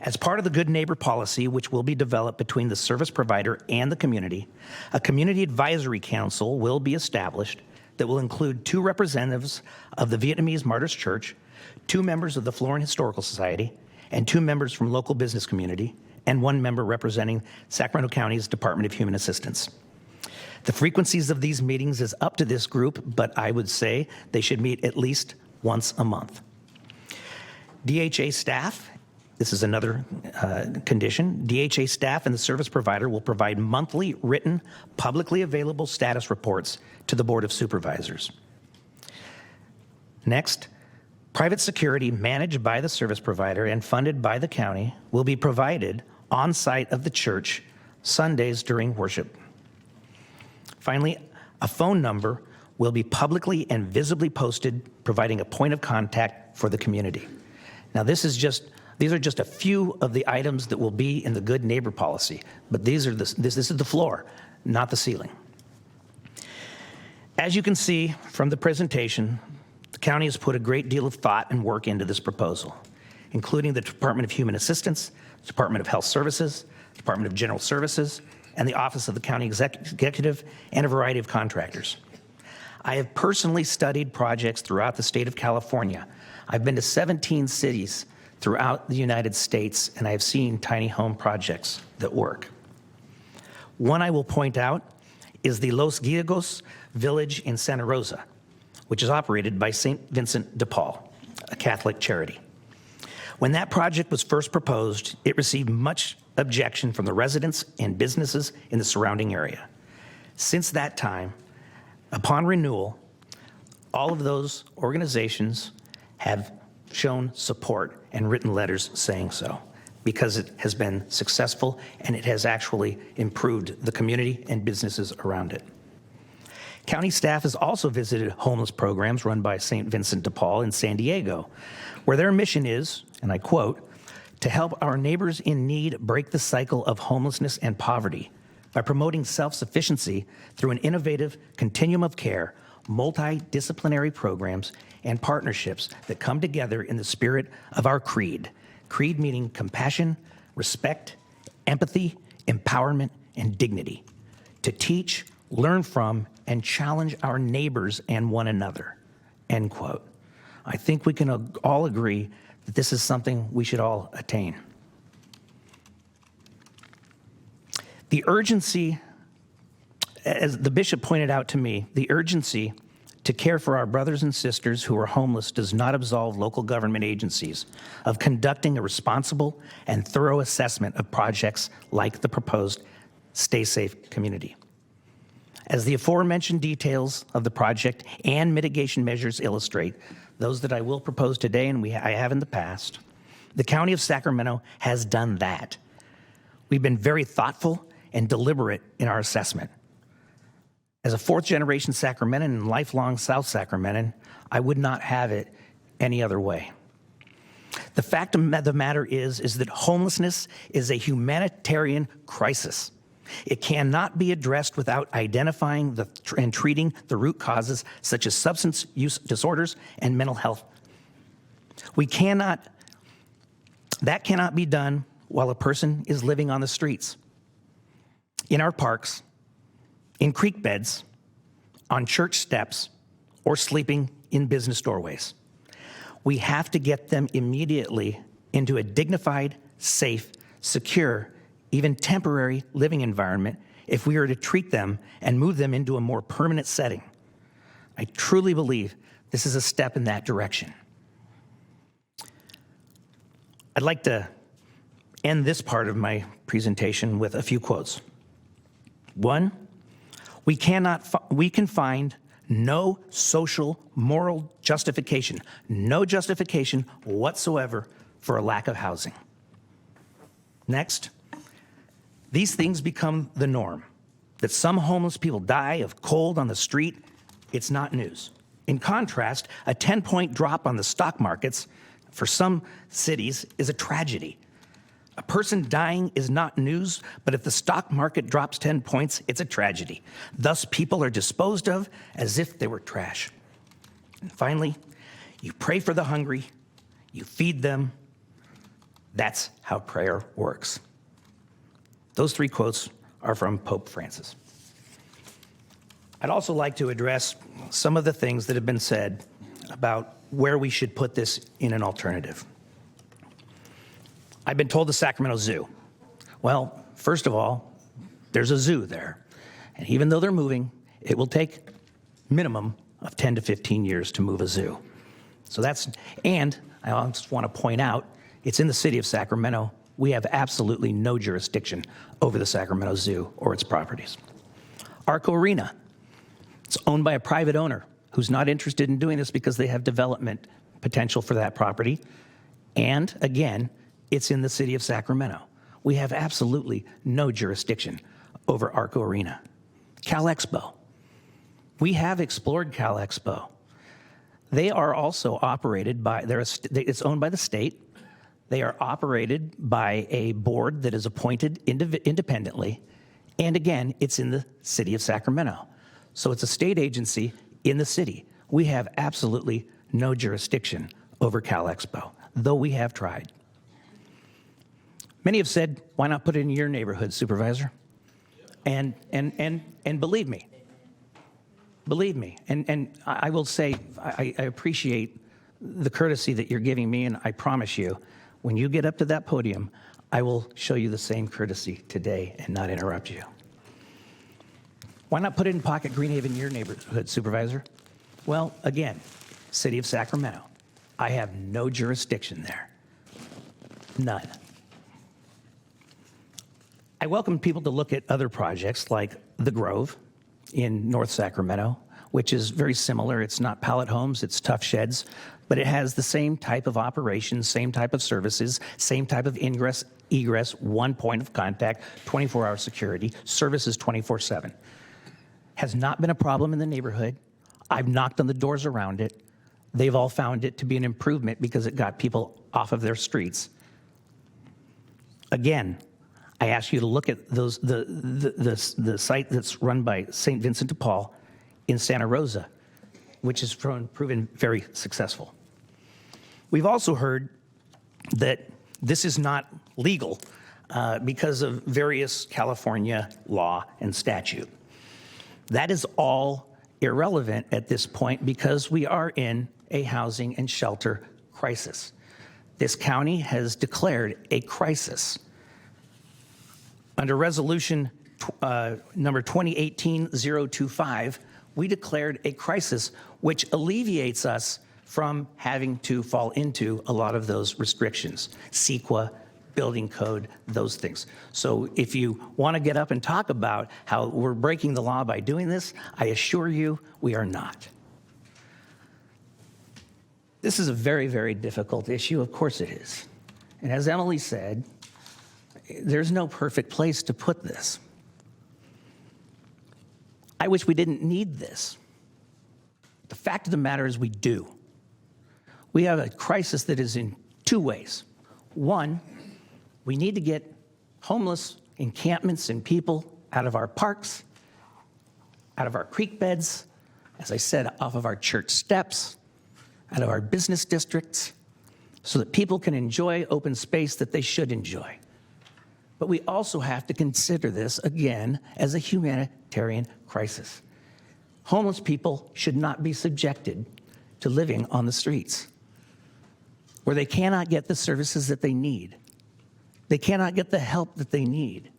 S8: As part of the Good Neighbor policy, which will be developed between the service provider and the community, a community advisory council will be established that will include 2 representatives of the Vietnamese Martyrs Church, 2 members of the Florin Historical Society, and 2 members from local business community, and 1 member representing Sacramento County's Department of Human Assistance. The frequencies of these meetings is up to this group, but I would say they should meet at least once a month. DHA staff, this is another condition, DHA staff and the service provider will provide monthly written, publicly available status reports to the Board of Supervisors. Next, private security managed by the service provider and funded by the county will be provided on site of the church Sundays during worship. Finally, a phone number will be publicly and visibly posted, providing a point of contact for the community. Now, these are just a few of the items that will be in the Good Neighbor policy, but this is the floor, not the ceiling. As you can see from the presentation, the county has put a great deal of thought and work into this proposal, including the Department of Human Assistance, Department of Health Services, Department of General Services, and the Office of the County Executive, and a variety of contractors. I have personally studied projects throughout the state of California. I've been to 17 cities throughout the United States, and I have seen tiny home projects that work. One I will point out is the Los Gallegos Village in Santa Rosa, which is operated by St. Vincent de Paul, a Catholic charity. When that project was first proposed, it received much objection from the residents and businesses in the surrounding area. Since that time, upon renewal, all of those organizations have shown support and written letters saying so, because it has been successful and it has actually improved the community and businesses around it. County staff has also visited homeless programs run by St. Vincent de Paul in San Diego, where their mission is, and I quote, to help our neighbors in need break the cycle of homelessness and poverty by promoting self-sufficiency through an innovative continuum of care, multidisciplinary programs, and partnerships that come together in the spirit of our creed. Creed meaning compassion, respect, empathy, empowerment, and dignity, to teach, learn from, and challenge our neighbors and one another, end quote. I think we can all agree that this is something we should all attain. The urgency, as the bishop pointed out to me, the urgency to care for our brothers and sisters who are homeless does not absolve local government agencies of conducting a responsible and thorough assessment of projects like the proposed Stay Safe community. As the aforementioned details of the project and mitigation measures illustrate, those that I will propose today and I have in the past, the County of Sacramento has done that. We've been very thoughtful and deliberate in our assessment. As a fourth-generation Sacramentan and lifelong South Sacramentan, I would not have it any other way. The fact of the matter is that homelessness is a humanitarian crisis. It cannot be addressed without identifying and treating the root causes, such as substance use disorders and mental health. That cannot be done while a person is living on the streets, in our parks, in creek beds, on church steps, or sleeping in business doorways. We have to get them immediately into a dignified, safe, secure, even temporary living environment if we are to treat them and move them into a more permanent setting. I truly believe this is a step in that direction. I'd like to end this part of my presentation with a few quotes. One, we can find no social, moral justification, no justification whatsoever for a lack of housing. Next, these things become the norm. That some homeless people die of cold on the street, it's not news. In contrast, a 10-point drop on the stock markets for some cities is a tragedy. A person dying is not news, but if the stock market drops 10 points, it's a tragedy. Thus, people are disposed of as if they were trash. And finally, you pray for the hungry, you feed them. That's how prayer works. Those three quotes are from Pope Francis. I'd also like to address some of the things that have been said about where we should put this in an alternative. I've been told the Sacramento Zoo. Well, first of all, there's a zoo there. And even though they're moving, it will take minimum of 10 to 15 years to move a zoo. And I just want to point out, it's in the city of Sacramento. We have absolutely no jurisdiction over the Sacramento Zoo or its properties. Arpa Arena, it's owned by a private owner who's not interested in doing this because they have development potential for that property. And again, it's in the city of Sacramento. We have absolutely no jurisdiction over Arpa Arena. Cal Expo. We have explored Cal Expo. They are also operated by, it's owned by the state. They are operated by a board that is appointed independently. And again, it's in the city of Sacramento. So it's a state agency in the city. We have absolutely no jurisdiction over Cal Expo, though we have tried. Many have said, why not put it in your neighborhood, Supervisor? And believe me, and I will say, I appreciate the courtesy that you're giving me, and I promise you, when you get up to that podium, I will show you the same courtesy today and not interrupt you. Why not put it in Pocket Greenhaven in your neighborhood, Supervisor? Well, again, city of Sacramento. I have no jurisdiction there. None. I welcome people to look at other projects like The Grove in North Sacramento, which is very similar. It's not pallet homes, it's tough sheds, but it has the same type of operations, same type of services, same type of ingress, egress, one point of contact, 24-hour security, services 24/7. Has not been a problem in the neighborhood. I've knocked on the doors around it. They've all found it to be an improvement because it got people off of their streets. Again, I ask you to look at the site that's run by St. Vincent de Paul in Santa Rosa, which has proven very successful. We've also heard that this is not legal because of various California law and statute. That is all irrelevant at this point because we are in a housing and shelter crisis. This county has declared a crisis. Under resolution number 2018-025, we declared a crisis which alleviates us from having to fall into a lot of those restrictions, CEQA, building code, those things. So if you want to get up and talk about how we're breaking the law by doing this, I assure you we are not. This is a very, very difficult issue. Of course it is. And as Emily said, there's no perfect place to put this. I wish we didn't need this. The fact of the matter is we do. We have a crisis that is in two ways. One, we need to get homeless encampments and people out of our parks, out of our creek beds, as I said, off of our church steps, out of our business districts, so that people can enjoy open space that they should enjoy. But we also have to consider this, again, as a humanitarian crisis. Homeless people should not be subjected to living on the streets, where they cannot get the services that they need. They cannot get the help that they need.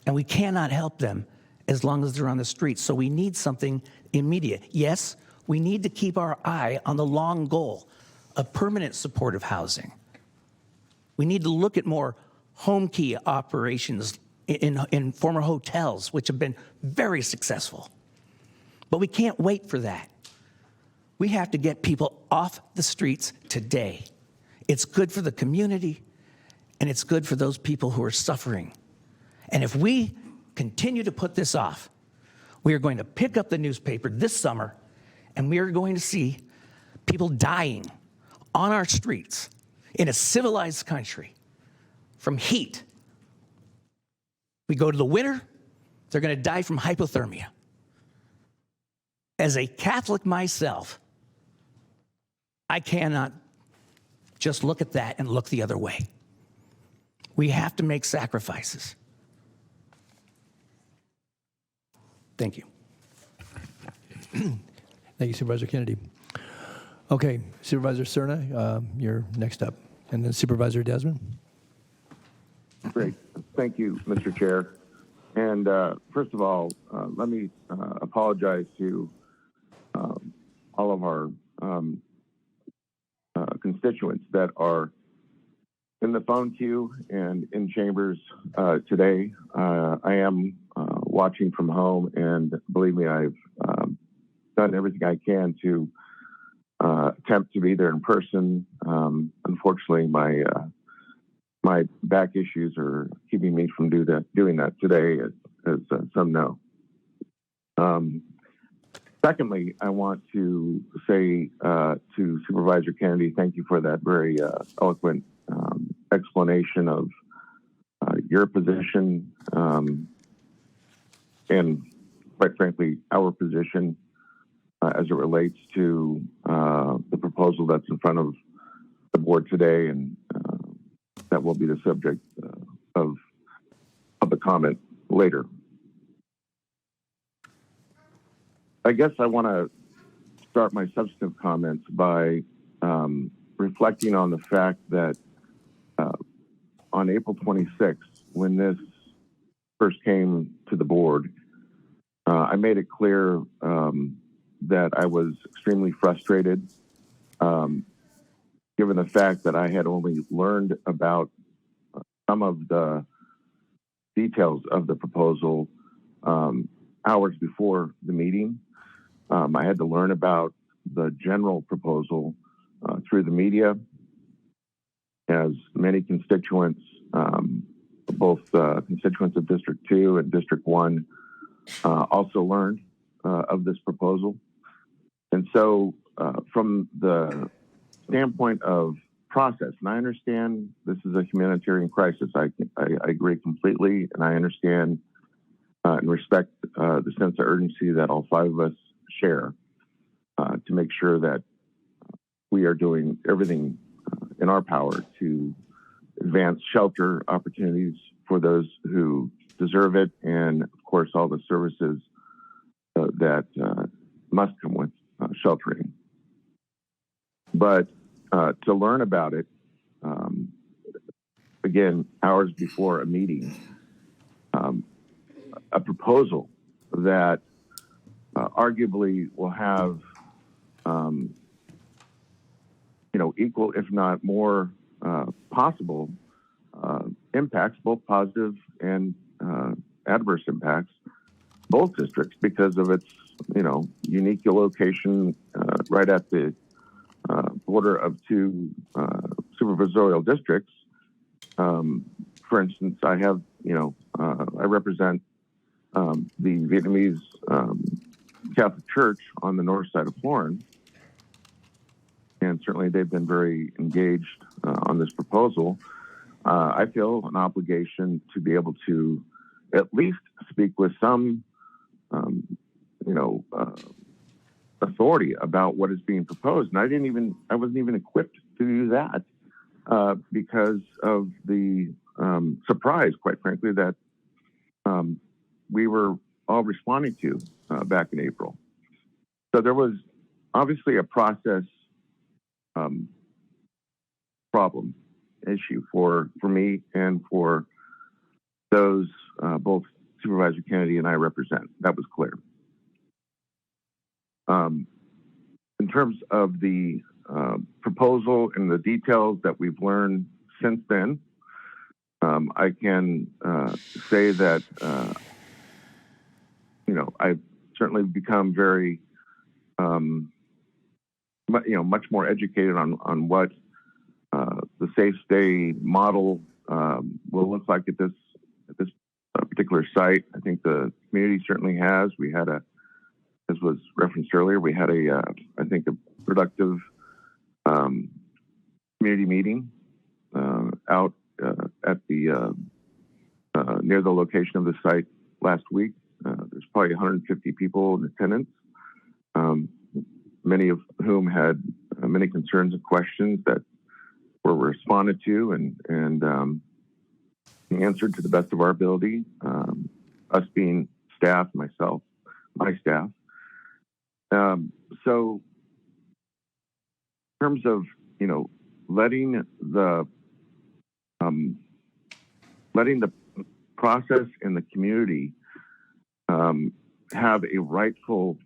S8: And we cannot help them as long as they're on the streets. So we need something immediate. Yes, we need to keep our eye on the long goal of permanent supportive housing. We need to look at more home key operations in former hotels, which have been very successful. But we can't wait for that. We have to get people off the streets today. It's good for the community, and it's good for those people who are suffering. And if we continue to put this off, we are going to pick up the newspaper this summer, and we are going to see people dying on our streets in a civilized country from heat. We go to the winter, they're going to die from hypothermia. As a Catholic myself, I cannot just look at that and look the other way. We have to make sacrifices. Thank you.
S1: Thank you, Supervisor Kennedy. Okay, Supervisor Cerna, you're next up. And then Supervisor Desmond.
S9: Great. Thank you, Mr. Chair. And first of all, let me apologize to all of our constituents that are in the phone queue and in chambers today. I am watching from home, and believe me, I've done everything I can to attempt to be there in person. Unfortunately, my back issues are keeping me from doing that today, as some know. Secondly, I want to say to Supervisor Kennedy, thank you for that very eloquent explanation of your position and, quite frankly, our position as it relates to the proposal that's in front of the board today, and that will be the subject of the comment later. I guess I want to start my substantive comments by reflecting on the fact that on April 26th, when this first came to the board, I made it clear that I was extremely frustrated, given the fact that I had only learned about some of the details of the proposal hours before the meeting. I had to learn about the general proposal through the media, as many constituents, both constituents of District 2 and District 1, also learned of this proposal. And so from the standpoint of process, and I understand this is a humanitarian crisis, I agree completely, and I understand and respect the sense of urgency that all five of us share to make sure that we are doing everything in our power to advanced shelter opportunities for those who deserve it, and of course all the services that must come with sheltering. But to learn about it, again, hours before a meeting, a proposal that arguably will have equal, if not more, possible impacts, both positive and adverse impacts, both districts, because of its unique location right at the border of two supervisorial districts. For instance, I have I represent the Vietnamese Catholic Church on the north side of Florence, and certainly they've been very engaged on this proposal. I feel an obligation to be able to at least speak with some, authority about what is being proposed. And I wasn't even equipped to do that because of the surprise, quite frankly, that we were all responding to back in April. So there was obviously a process problem issue for me and for those both Supervisor Kennedy and I represent. That was clear. In terms of the proposal and the details that we've learned since then, I can say that I've certainly become very much more educated on what the safe stay model will look like at this particular site. I think the community certainly has. We had as was referenced earlier, we had I think a productive community meeting out at the near the location of the site last week. There's probably 150 people in attendance, many of whom had many concerns and questions that were responded to and answered to the best of our ability. Us being staff, my staff. So, in terms of letting the process in the community have a rightful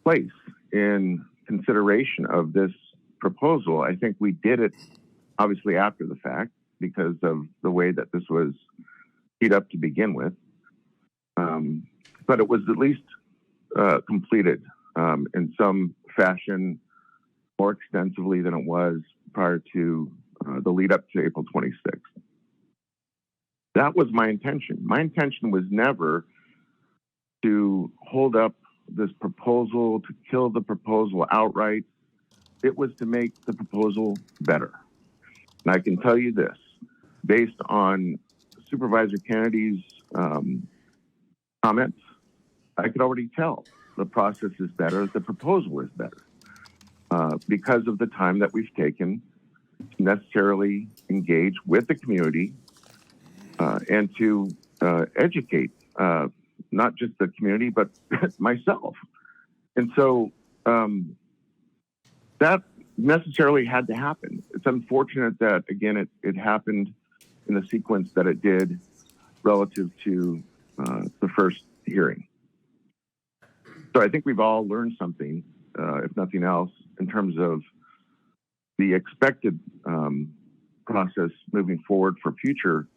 S9: place in consideration of this proposal, I think we did it obviously after the fact because of the way that this was teed up to begin with. But it was at least completed in some fashion more extensively than it was prior to the lead up to April 26th. That was my intention. My intention was never to hold up this proposal, to kill the proposal outright. It was to make the proposal better. And I can tell you this, based on Supervisor Kennedy's comments, I could already tell the process is better, the proposal is better, because of the time that we've taken to necessarily engage with the community and to educate not just the community, but myself. And so that necessarily had to happen. It's unfortunate that, again, it happened in the sequence that it did relative to the first hearing. So I think we've all learned something, if nothing else, in terms of the expected process moving forward for future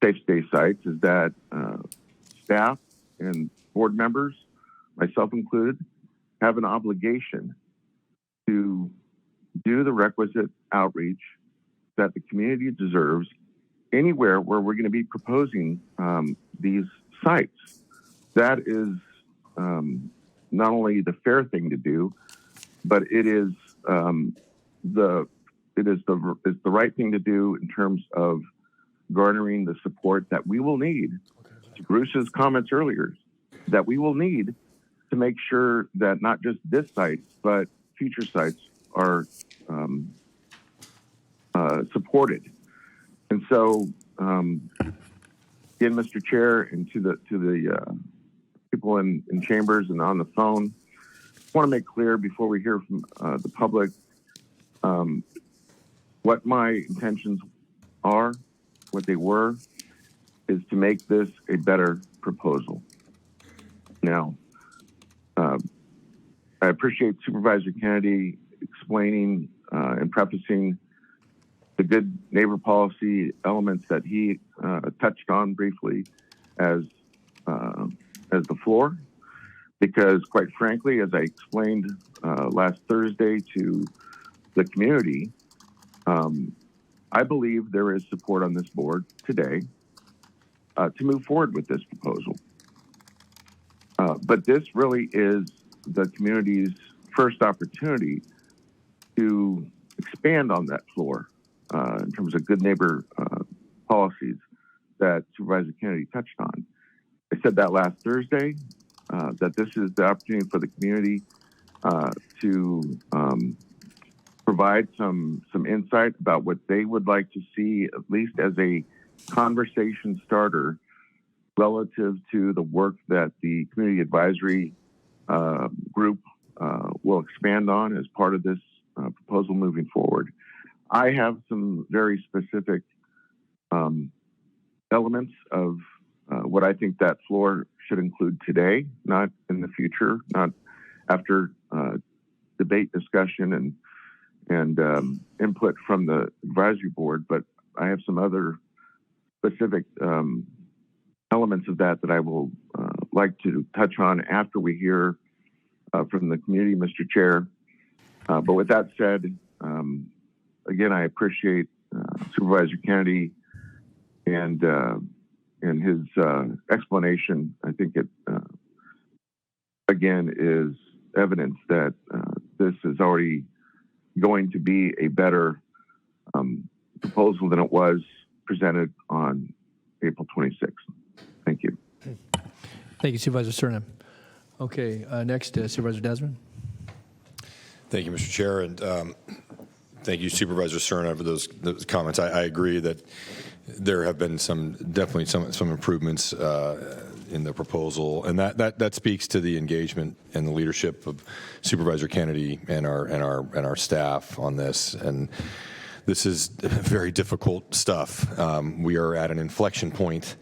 S9: safe stay sites is that staff and board members, myself included, have an obligation to do the requisite outreach that the community deserves anywhere where we're going to be proposing these sites. That is not only the fair thing to do, but it is the right thing to do in terms of garnering the support that we will need. To Bruce's comments earlier, that we will need to make sure that not just this site, but future sites are supported. And so, again, Mr. Chair, and to the people in chambers and on the phone, I want to make clear before we hear from the public what my intentions are, what they were, is to make this a better proposal. Now, I appreciate Supervisor Kennedy explaining and prefacing the good neighbor policy elements that he touched on briefly as the floor, because quite frankly, as I explained last Thursday to the community, I believe there is support on this board today to move forward with this proposal. But this really is the community's first opportunity to expand on that floor in terms of good neighbor policies that Supervisor Kennedy touched on. I said that last Thursday, that this is the opportunity for the community to provide some insight about what they would like to see, at least as a conversation starter relative to the work that the Community Advisory Group will expand on as part of this proposal moving forward. I have some very specific elements of what I think that floor should include today, not in the future, not after debate, discussion, and input from the advisory board, but I have some other specific elements of that I will like to touch on after we hear from the community, Mr. Chair. But with that said, again, I appreciate Supervisor Kennedy and his explanation. I think it, again, is evidence that this is already going to be a better proposal than it was presented on April 26th. Thank you.
S1: Thank you, Supervisor Cernan. Okay, next, Supervisor Desmond.
S10: Thank you, Mr. Chair, and thank you, Supervisor Cernan, for those comments. I agree that there have been definitely some improvements in the proposal, and that speaks to the engagement and the leadership of Supervisor Kennedy and our staff on this. And this is very difficult stuff. We are at an inflection point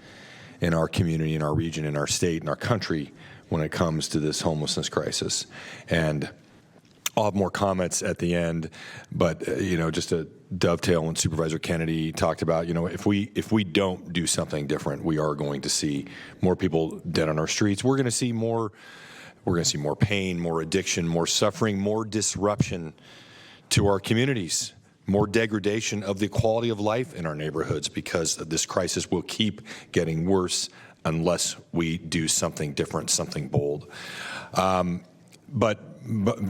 S10: in our community, in our region, in our state, in our country when it comes to this homelessness crisis. And I'll have more comments at the end, but just to dovetail when Supervisor Kennedy talked about, if we don't do something different, we are going to see more people dead on our streets. We're going to see more pain, more addiction, more suffering, more disruption to our communities, more degradation of the quality of life in our neighborhoods, because this crisis will keep getting worse unless we do something different, something bold. But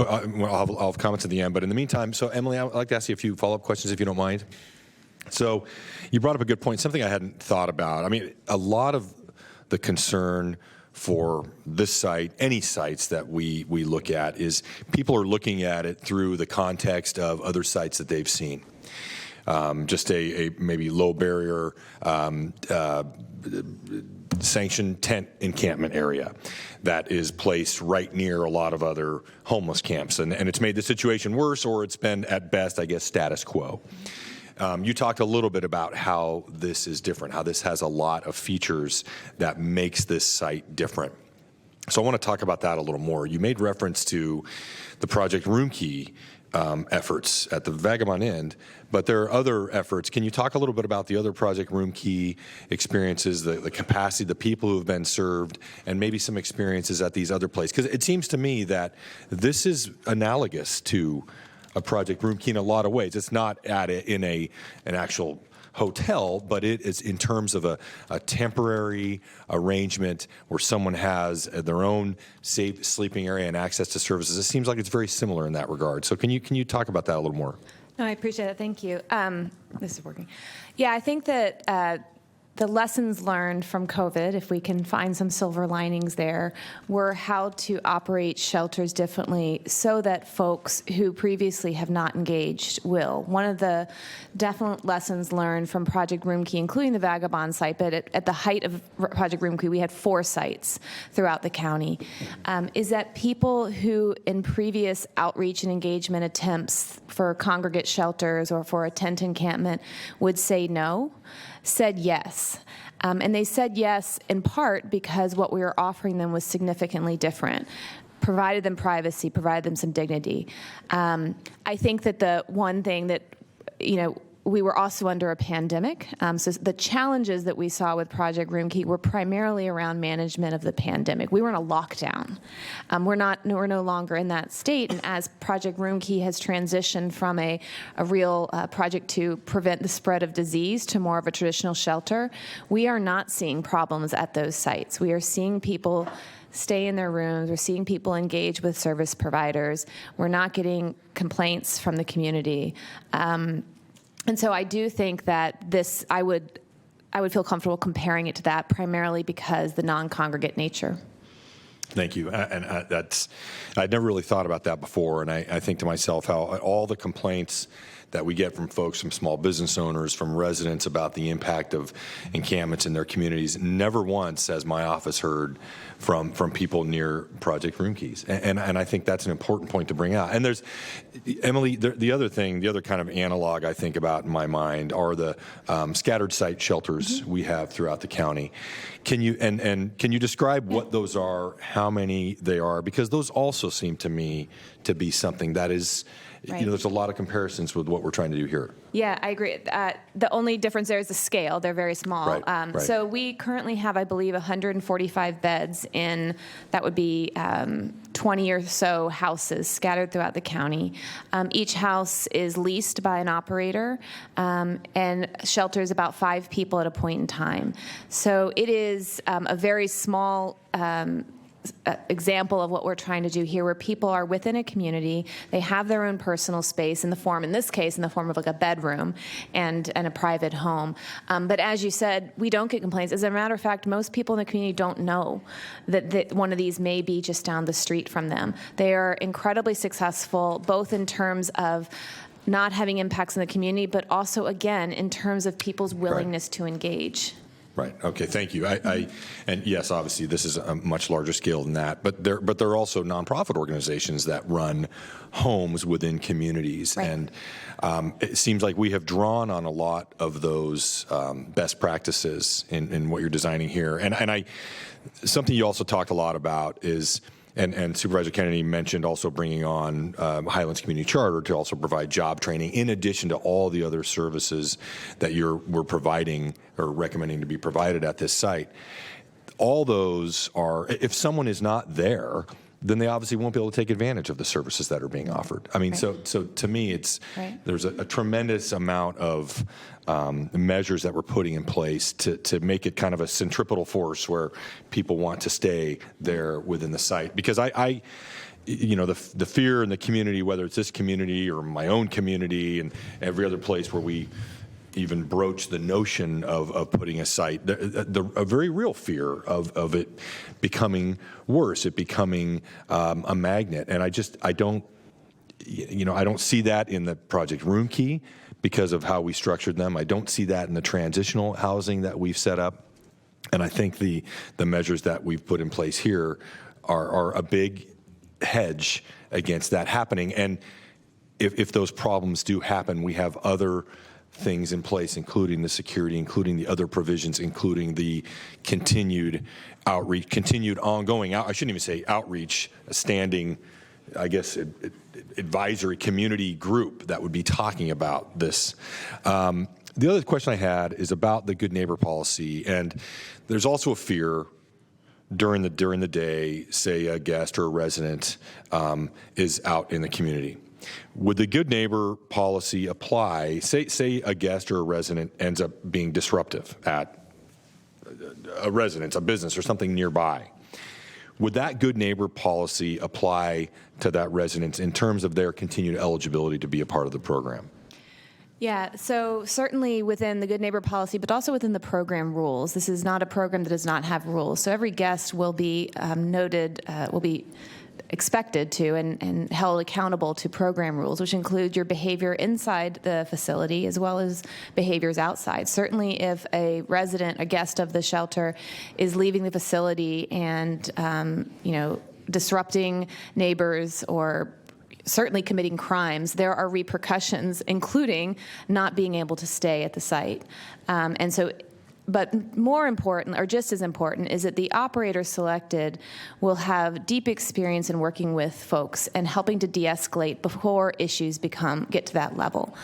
S10: I'll have comments at the end. But in the meantime, so Emily, I'd like to ask you a few follow-up questions, if you don't mind. So you brought up a good point, something I hadn't thought about. I mean, a lot of the concern for this site, any sites that we look at, is people are looking at it through the context of other sites that they've seen. Just a maybe low barrier sanctioned tent encampment area that is placed right near a lot of other homeless camps. And it's made the situation worse, or it's been, at best, I guess, status quo. You talked a little bit about how this is different, how this has a lot of features that makes this site different. So I want to talk about that a little more. You made reference to the Project Room Key efforts at the Vagabond Inn, but there are other efforts. Can you talk a little bit about the other Project Room Key experiences, the capacity, the people who have been served, and maybe some experiences at these other places? Because it seems to me that this is analogous to a Project Room Key in a lot of ways. It's not in an actual hotel, but it is in terms of a temporary arrangement where someone has their own safe sleeping area and access to services. It seems like it's very similar in that regard. So can you talk about that a little more?
S6: No, I appreciate it. Thank you. This is working. Yeah, I think that the lessons learned from COVID, if we can find some silver linings there, were how to operate shelters differently so that folks who previously have not engaged will. One of the definite lessons learned from Project Roomkey, including the Vagabond site, but at the height of Project Roomkey, we had 4 sites throughout the county, is that people who in previous outreach and engagement attempts for congregate shelters or for a tent encampment would say no, said yes. And they said yes in part because what we were offering them was significantly different, provided them privacy, provided them some dignity. I think that the one thing that, we were also under a pandemic. So the challenges that we saw with Project Roomkey were primarily around management of the pandemic. We were in a lockdown. We're no longer in that state. And as Project Roomkey has transitioned from a real project to prevent the spread of disease to more of a traditional shelter, we are not seeing problems at those sites. We are seeing people stay in their rooms. We're seeing people engage with service providers. We're not getting complaints from the community. And so I do think that this, I would feel comfortable comparing it to that, primarily because the non-congregate nature.
S10: Thank you. I'd never really thought about that before, and I think to myself how all the complaints that we get from folks, from small business owners, from residents about the impact of encampments in their communities, never once has my office heard from people near Project Roomkeys. And I think that's an important point to bring out. And there's, Emily, the other kind of analog I think about in my mind are the scattered site shelters we have throughout the county. Can you describe what those are, how many they are? Because those also seem to me to be something that is,
S6: right.
S10: There's a lot of comparisons with what we're trying to do here.
S6: Yeah, I agree. The only difference there is the scale. They're very small.
S10: Right.
S6: So we currently have, I believe, 145 beds in, that would be 20 or so houses scattered throughout the county. Each house is leased by an operator and shelters about 5 people at a point in time. So it is a very small example of what we're trying to do here, where people are within a community, they have their own personal space in this case, in the form of like a bedroom and a private home. But as you said, we don't get complaints. As a matter of fact, most people in the community don't know that one of these may be just down the street from them. They are incredibly successful, both in terms of not having impacts in the community, but also, again, in terms of people's willingness to engage.
S10: Right. Okay. Thank you. And yes, obviously, this is a much larger scale than that. But there are also nonprofit organizations that run homes within communities,
S6: right.
S10: And it seems like we have drawn on a lot of those best practices in what you're designing here. And something you also talked a lot about is. And Supervisor Kennedy mentioned also bringing on Highlands Community Charter to also provide job training in addition to all the other services that we're providing or recommending to be provided at this site. All those are, if someone is not there, then they obviously won't be able to take advantage of the services that are being offered. I mean,
S6: right.
S10: so to me, it's
S6: right.
S10: There's a tremendous amount of measures that we're putting in place to make it kind of a centripetal force where people want to stay there within the site. Because the fear in the community, whether it's this community or my own community and every other place where we even broach the notion of putting a site, a very real fear of it becoming worse, it becoming a magnet. And I don't see that in the Project Roomkey because of how we structured them. I don't see that in the transitional housing that we've set up. And I think the measures that we've put in place here are a big hedge against that happening. And if those problems do happen, we have other things in place, including the security, including the other provisions, including the continued outreach, continued ongoing I shouldn't even say outreach, a standing, I guess, advisory community group that would be talking about this. The other question I had is about the good neighbor policy, and there's also a fear during the day, say a guest or a resident is out in the community. Would the good neighbor policy apply, say a guest or a resident ends up being disruptive at a residence, a business, or something nearby? Would that good neighbor policy apply to that residence in terms of their continued eligibility to be a part of the program?
S6: Yeah, so certainly within the Good Neighbor policy, but also within the program rules. This is not a program that does not have rules. So every guest will be will be expected to and held accountable to program rules, which include your behavior inside the facility as well as behaviors outside. Certainly if a resident, a guest of the shelter is leaving the facility and, disrupting neighbors or certainly committing crimes, there are repercussions, including not being able to stay at the site. But more important, or just as important, is that the operator selected will have deep experience in working with folks and helping to de-escalate before issues get to that level.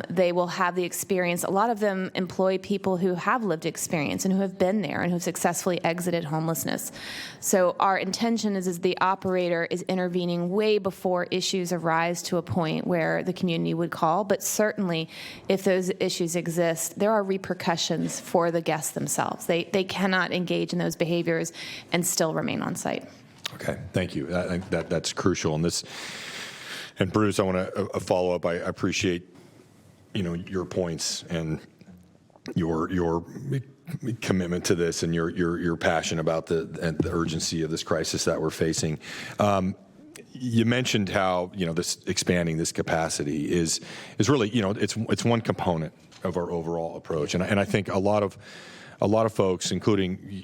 S6: They will have the experience. A lot of them employ people who have lived experience and who have been there and who have successfully exited homelessness. So our intention is the operator is intervening way before issues arise to a point where the community would call. But certainly, if those issues exist, there are repercussions for the guests themselves. They cannot engage in those behaviors and still remain on site.
S10: Okay, thank you. I think that's crucial. And Bruce, I want to follow up. I appreciate your points and your commitment to this and your passion about the urgency of this crisis that we're facing. You mentioned how this expanding this capacity is really it's one component of our overall approach, and I think a lot of folks, including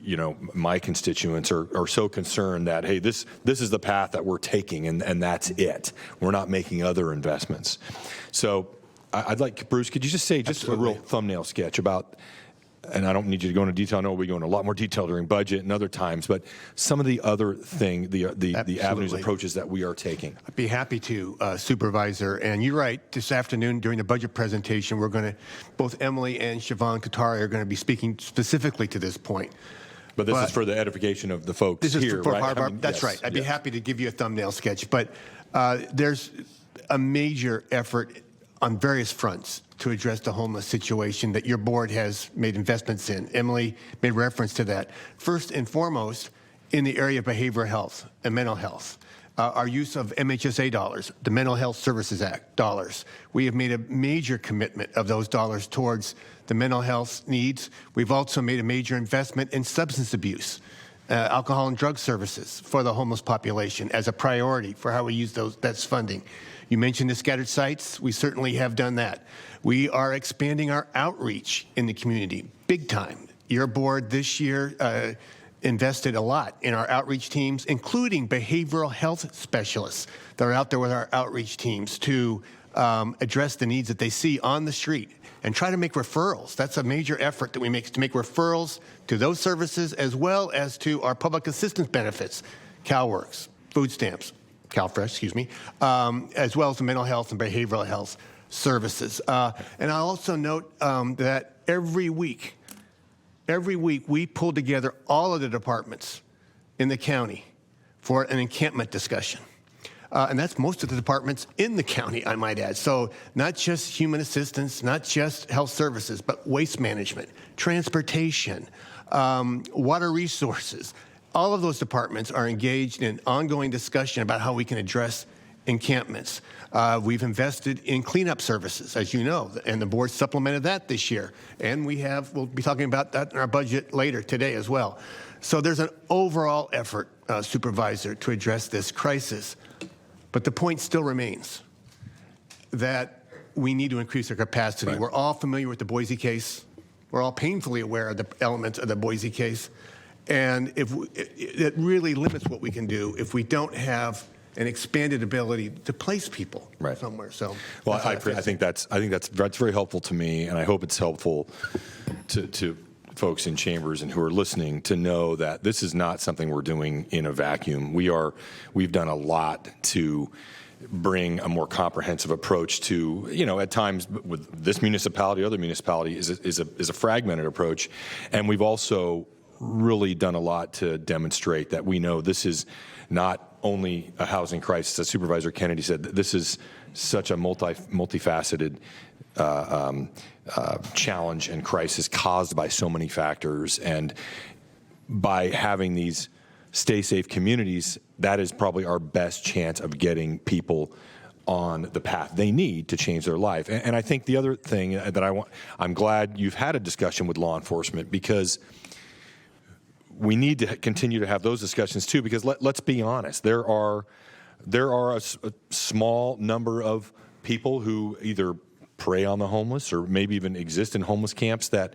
S10: my constituents, are so concerned that hey, this is the path that we're taking, and that's it. We're not making other investments. So I'd like, Bruce, could you just say a real thumbnail sketch about, and I don't need you to go into detail. I know we go into a lot more detail during budget and other times, but some of the other the avenues, approaches that we are taking.
S7: I'd be happy to, Supervisor. And you're right. This afternoon during the budget presentation, both Emily and Siobhan Katari are going to be speaking specifically to this point.
S10: But this is for the edification of the folks
S7: this
S10: here,
S7: is for
S10: right?
S7: That's right. I'd be happy to give you a thumbnail sketch. But there's a major effort on various fronts to address the homeless situation that your board has made investments in. Emily made reference to that. First and foremost, in the area of behavioral health and mental health. Our use of MHSA dollars, the Mental Health Services Act dollars. We have made a major commitment of those dollars towards the mental health needs. We've also made a major investment in substance abuse, alcohol and drug services for the homeless population as a priority for how we use that's funding. You mentioned the scattered sites. We certainly have done that. We are expanding our outreach in the community big time. Your board this year invested a lot in our outreach teams, including behavioral health specialists that are out there with our outreach teams to address the needs that they see on the street and try to make referrals. That's a major effort that we make, to make referrals to those services as well as to our public assistance benefits, CalWorks, food stamps, CalFresh, excuse me, as well as the mental health and behavioral health services. And I'll also note that every week we pull together all of the departments in the county for an encampment discussion. And that's most of the departments in the county, I might add. So not just human assistance, not just health services, but waste management, transportation, water resources. All of those departments are engaged in ongoing discussion about how we can address encampments. We've invested in cleanup services, as you know, and the board supplemented that this year. And we'll be talking about that in our budget later today as well. So there's an overall effort, Supervisor, to address this crisis. But the point still remains that we need to increase our capacity. Right. We're all familiar with the Boise case. We're all painfully aware of the elements of the Boise case. And it really limits what we can do if we don't have an expanded ability to place people somewhere. So,
S10: well, I think that's very helpful to me, and I hope it's helpful to folks in chambers and who are listening to know that this is not something we're doing in a vacuum. We've done a lot to bring a more comprehensive approach to, at times with this municipality, other municipality is a fragmented approach, and we've also really done a lot to demonstrate that we know this is not only a housing crisis, as Supervisor Kennedy said. This is such a multifaceted challenge and crisis caused by so many factors, and by having these stay safe communities, that is probably our best chance of getting people on the path they need to change their life. And I think the other thing that I'm glad you've had a discussion with law enforcement, because we need to continue to have those discussions too, because let's be honest, there are a small number of people who either prey on the homeless or maybe even exist in homeless camps that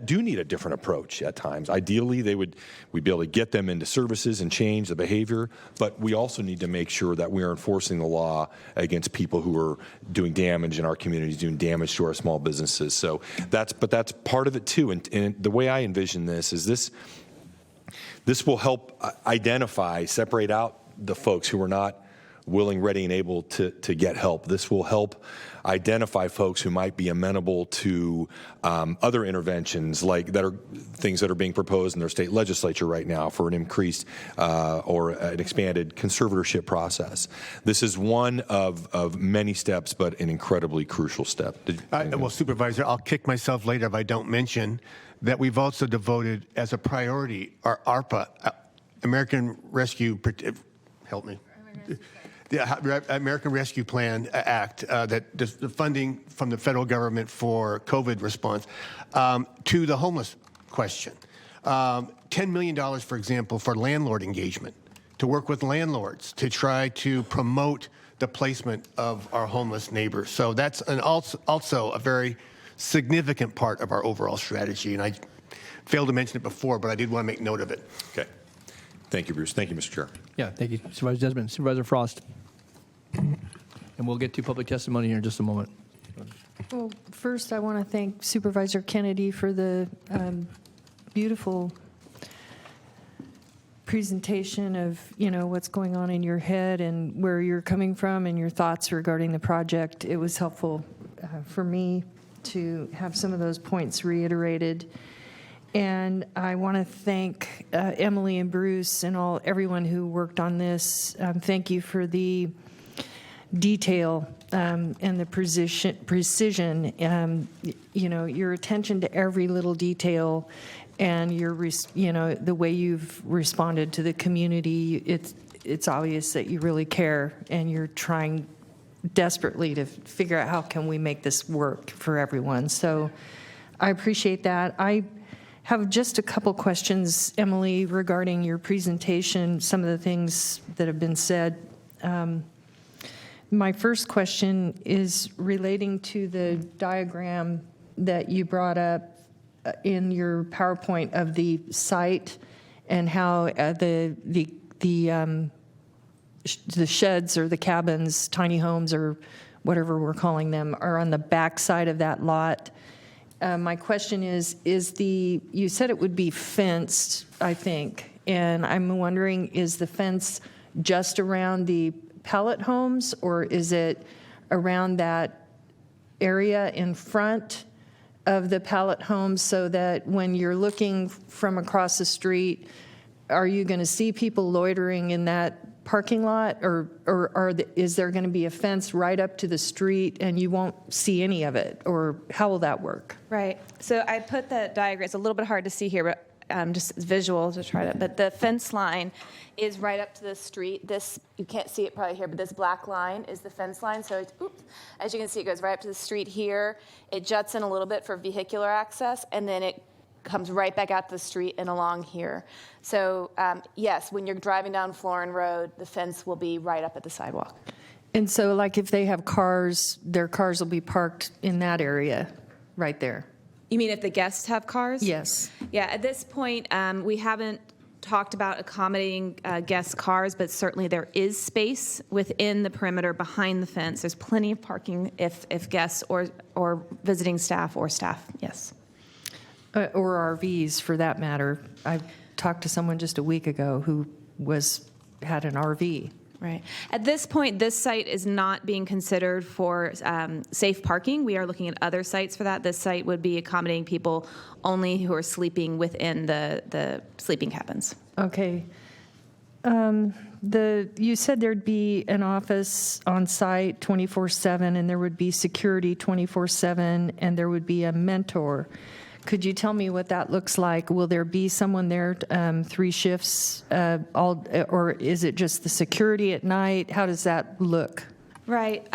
S10: do need a different approach at times. Ideally, we'd be able to get them into services and change the behavior, but we also need to make sure that we are enforcing the law against people who are doing damage in our communities, doing damage to our small businesses. So that's part of it too. And the way I envision this is this will help identify, separate out the folks who are not willing, ready, and able to get help. This will help identify folks who might be amenable to other interventions, like that are things that are being proposed in their state legislature right now for an increased or an expanded conservatorship process. This is one of many steps, but an incredibly crucial step.
S7: Well, Supervisor, I'll kick myself later if I don't mention that we've also devoted as a priority our ARPA, American Rescue, help me. The American Rescue Plan Act, that the funding from the federal government for COVID response to the homeless question. $10 million, for example, for landlord engagement, to work with landlords to try to promote the placement of our homeless neighbors. So that's also a very significant part of our overall strategy. And I failed to mention it before, but I did want to make note of it.
S10: Okay. Thank you, Bruce. Thank you, Mr. Chair.
S1: Yeah, thank you, Supervisor Desmond. Supervisor Frost. And we'll get to public testimony here in just a moment.
S11: Well, first, I want to thank Supervisor Kennedy for the beautiful presentation of, what's going on in your head and where you're coming from and your thoughts regarding the project. It was helpful for me to have some of those points reiterated. And I want to thank Emily and Bruce and everyone who worked on this. Thank you for the detail and the precision. Your attention to every little detail, and the way you've responded to the community. It's obvious that you really care, and you're trying desperately to figure out how can we make this work for everyone. So I appreciate that. I have just a couple questions, Emily, regarding your presentation, some of the things that have been said. My first question is relating to the diagram that you brought up in your PowerPoint of the site and how the sheds or the cabins, tiny homes or whatever we're calling them, are on the back side of that lot. My question is you said it would be fenced, I think, and I'm wondering, is the fence just around the pallet homes, or is it around that area in front of the pallet homes, so that when you're looking from across the street, are you going to see people loitering in that parking lot, or is there going to be a fence right up to the street and you won't see any of it, or how will that work?
S6: Right. So I put the diagram. It's a little bit hard to see here, but just visual to try to. But the fence line is right up to the street. This, you can't see it probably here, but this black line is the fence line. So as you can see, it goes right up to the street here. It juts in a little bit for vehicular access, and then it comes right back out to the street and along here. So yes, when you're driving down Florin Road, the fence will be right up at the sidewalk.
S11: And so, like, if they have cars, their cars will be parked in that area right there?
S6: You mean if the guests have cars?
S11: Yes.
S6: Yeah, at this point, we haven't talked about accommodating guest cars, but certainly there is space within the perimeter behind the fence. There's plenty of parking if guests or visiting staff or staff, yes.
S11: Or RVs, for that matter. I talked to someone just a week ago who had an RV.
S6: Right. At this point, this site is not being considered for safe parking. We are looking at other sites for that. This site would be accommodating people only who are sleeping within the sleeping cabins.
S11: Okay. You said there'd be an office on site 24/7, and there would be security 24/7, and there would be a mentor. Could you tell me what that looks like? Will there be someone there 3 shifts, or is it just the security at night? How does that look?
S6: Right.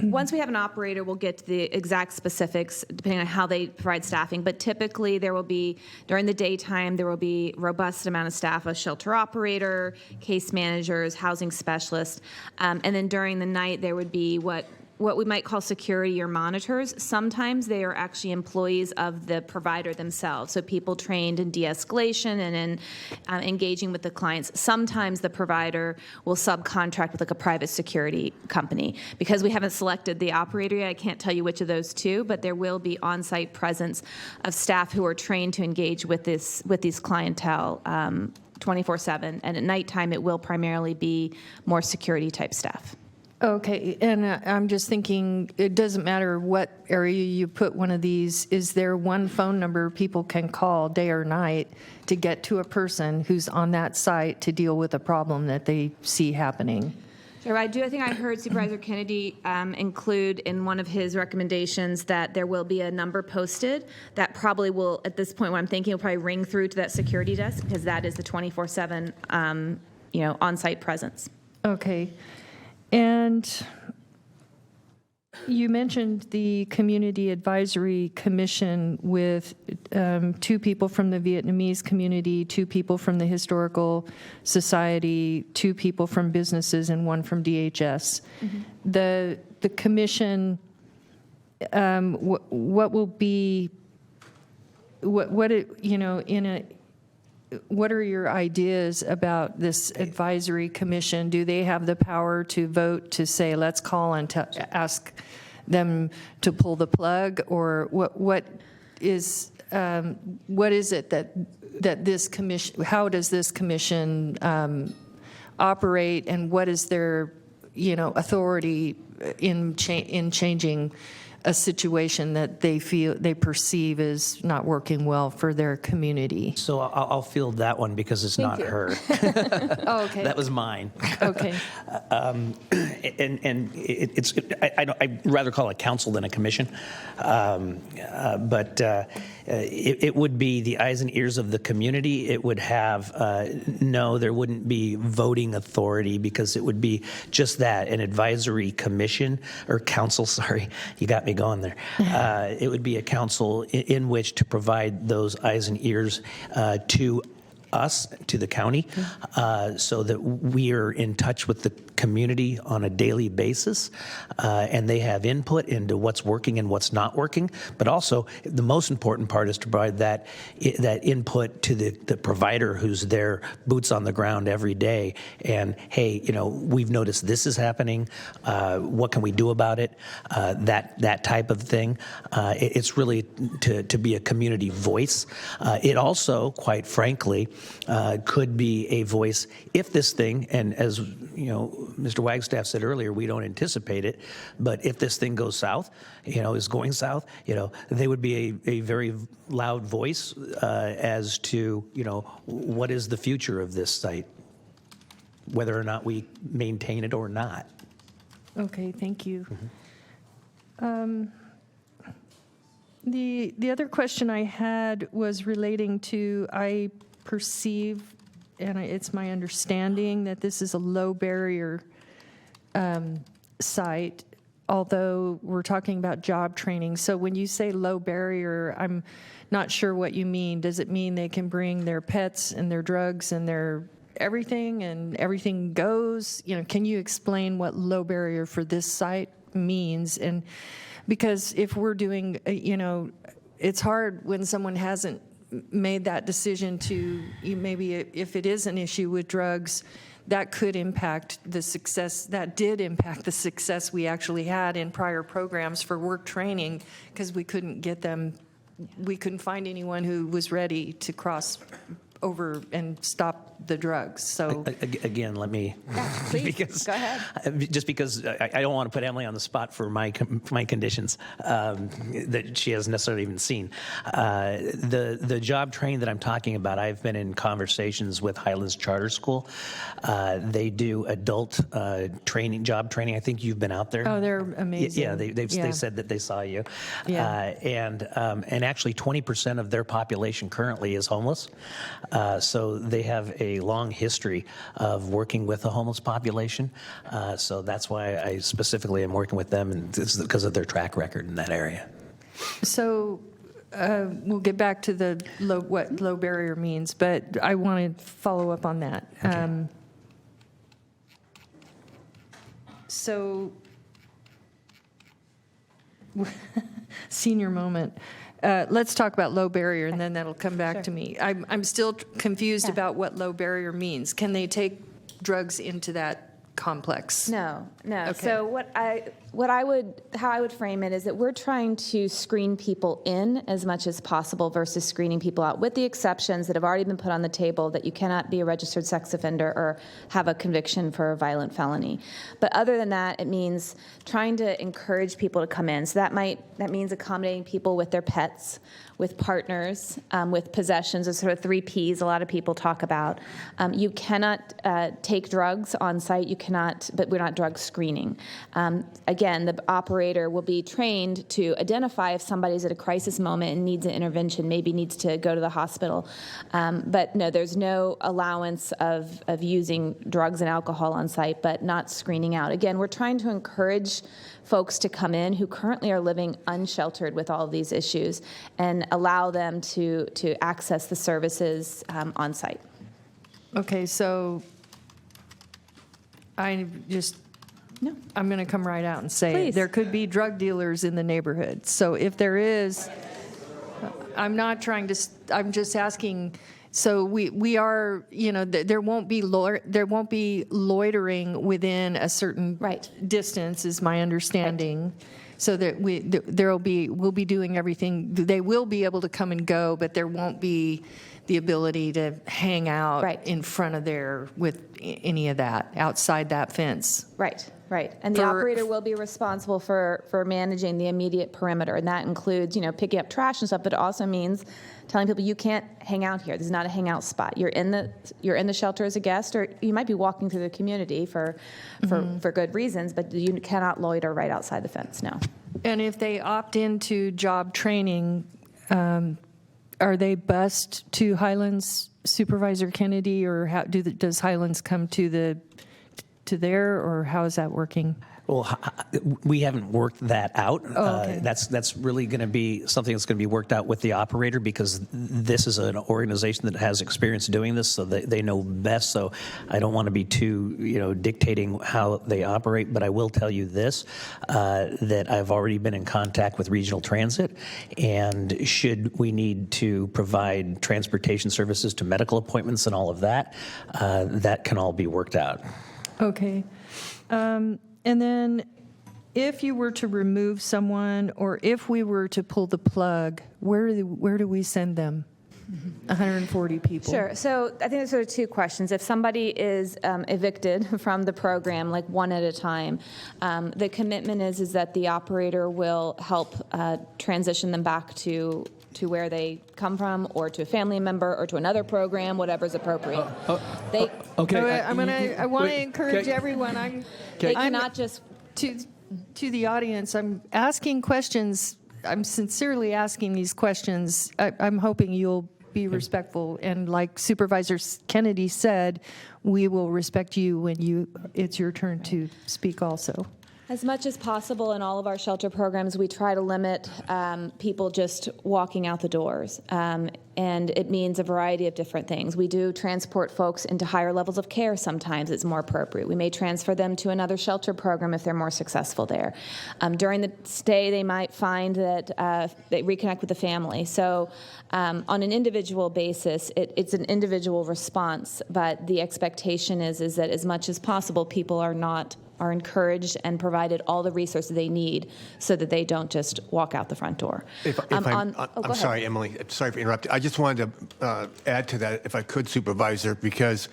S6: Once we have an operator, we'll get to the exact specifics depending on how they provide staffing. But typically, there will be during the daytime there will be robust amount of staff: a shelter operator, case managers, housing specialists, and then during the night there would be what we might call security or monitors. Sometimes they are actually employees of the provider themselves, so people trained in de-escalation and in engaging with the clients. Sometimes the provider will subcontract with like a private security company. Because we haven't selected the operator yet, I can't tell you which of those two, but there will be on-site presence of staff who are trained to engage with these clientele 24/7. And at nighttime, it will primarily be more security-type staff.
S11: Okay, and I'm just thinking, it doesn't matter what area you put one of these, is there one phone number people can call day or night to get to a person who's on that site to deal with a problem that they see happening?
S6: Sure, I think I heard Supervisor Kennedy include in one of his recommendations that there will be a number posted that probably will, at this point, what I'm thinking, will probably ring through to that security desk, because that is the 24/7, on-site presence.
S11: Okay. And you mentioned the Community Advisory Commission with 2 people from the Vietnamese community, 2 people from the Historical Society, 2 people from businesses, and 1 from DHS. Mm-hmm. The commission, what will be, what are your ideas about this advisory commission? Do they have the power to vote to say, let's call and ask them to pull the plug? Or what is it that this commission, how does this commission operate, and what is their authority in changing a situation that they perceive is not working well for their community?
S8: So I'll field that one because it's not her.
S11: Oh, okay.
S8: That was mine.
S11: Okay.
S8: I'd rather call it council than a commission. But it would be the eyes and ears of the community. It would have, there wouldn't be voting authority, because it would be just that, an advisory commission, or council, sorry, you got me going there. It would be a council in which to provide those eyes and ears to us, to the county, so that we are in touch with the community on a daily basis, and they have input into what's working and what's not working. But also, the most important part is to provide that input to the provider who's there, boots on the ground every day. And hey, we've noticed this is happening. What can we do about it? That type of thing. It's really to be a community voice. It also, quite frankly, could be a voice if this thing, and as Mr. Wagstaff said earlier, we don't anticipate it, but if this thing goes south, is going south, they would be a very loud voice as to, what is the future of this site, whether or not we maintain it or not.
S11: Okay, thank you.
S8: Mm-hmm.
S11: The other question I had was relating to, I perceive, and it's my understanding, that this is a low barrier site, although we're talking about job training. So when you say low barrier, I'm not sure what you mean. Does it mean they can bring their pets and their drugs and their everything and everything goes? Can you explain what low barrier for this site means? And because if we're doing, it's hard when someone hasn't made that decision to, maybe if it is an issue with drugs, that could impact the success, that did impact the success we actually had in prior programs for work training, because we couldn't get them, we couldn't find anyone who was ready to cross over and stop the drugs. So
S8: again, let me,
S6: please, go ahead.
S8: Just because I don't want to put Emily on the spot for my conditions that she hasn't necessarily even seen. The job training that I'm talking about, I've been in conversations with Highlands Charter School. They do adult training, job training. I think you've been out there.
S11: Oh, they're amazing.
S8: Yeah, they said that they saw you.
S11: Yeah.
S8: And actually 20% of their population currently is homeless. So they have a long history of working with the homeless population. So that's why I specifically am working with them, and this is because of their track record in that area.
S11: So we'll get back to the what low barrier means, but I want to follow up on that.
S8: Okay.
S11: So, senior moment. Let's talk about low barrier, and then that'll come back to me. I'm still confused about what low barrier means. Can they take drugs into that complex?
S6: No.
S11: Okay.
S6: So how I would frame it is that we're trying to screen people in as much as possible versus screening people out, with the exceptions that have already been put on the table, that you cannot be a registered sex offender or have a conviction for a violent felony. But other than that, it means trying to encourage people to come in. So that means accommodating people with their pets, with partners, with possessions, of sort of 3 Ps a lot of people talk about. You cannot take drugs on site. You cannot, but we're not drug screening. Again, the operator will be trained to identify if somebody's at a crisis moment and needs an intervention, maybe needs to go to the hospital. But no, there's no allowance of using drugs and alcohol on site, but not screening out. Again, we're trying to encourage folks to come in who currently are living unsheltered with all of these issues and allow them to access the services on site.
S11: Okay, so I'm going to come right out and say
S6: Please.
S11: there could be drug dealers in the neighborhood. So if there is, I'm not trying to, I'm just asking, so we are, there won't be loitering within a certain distance, is my understanding. Right. So that we'll be doing everything. They will be able to come and go, but there won't be the ability to hang out in front of there with any of that, outside that fence.
S6: Right. And the operator will be responsible for managing the immediate perimeter, and that includes, picking up trash and stuff, but it also means telling people you can't hang out here. This is not a hangout spot. You're in the shelter as a guest, or you might be walking through the community for good reasons, but you cannot loiter right outside the fence, no.
S11: And if they opt into job training, are they bused to Highlands, Supervisor Kennedy, or does Highlands come to there, or how is that working?
S8: Well, we haven't worked that out.
S11: Oh, okay.
S8: That's really going to be something that's going to be worked out with the operator, because this is an organization that has experience doing this, so they know best. So I don't want to be too, dictating how they operate. But I will tell you this, that I've already been in contact with Regional Transit, and should we need to provide transportation services to medical appointments and all of that, that can all be worked out.
S11: Okay. And then if you were to remove someone, or if we were to pull the plug, where do we send them? 140 people.
S6: Sure. So I think there's sort of 2 questions. If somebody is evicted from the program, like one at a time, the commitment is that the operator will help transition them back to where they come from, or to a family member, or to another program, whatever's appropriate.
S1: Okay.
S11: I want to encourage everyone.
S6: They cannot just
S11: to the audience. I'm asking questions. I'm sincerely asking these questions. I'm hoping you'll be respectful, and like Supervisor Kennedy said, we will respect you when it's your turn to speak also.
S6: As much as possible in all of our shelter programs, we try to limit people just walking out the doors. And it means a variety of different things. We do transport folks into higher levels of care sometimes. It's more appropriate. We may transfer them to another shelter program if they're more successful there. During the stay, they might find that they reconnect with the family. So on an individual basis, it's an individual response, but the expectation is that as much as possible, people are encouraged and provided all the resources they need so that they don't just walk out the front door.
S7: I'm sorry, Emily. Sorry for interrupting. I just wanted to add to that, if I could, Supervisor, because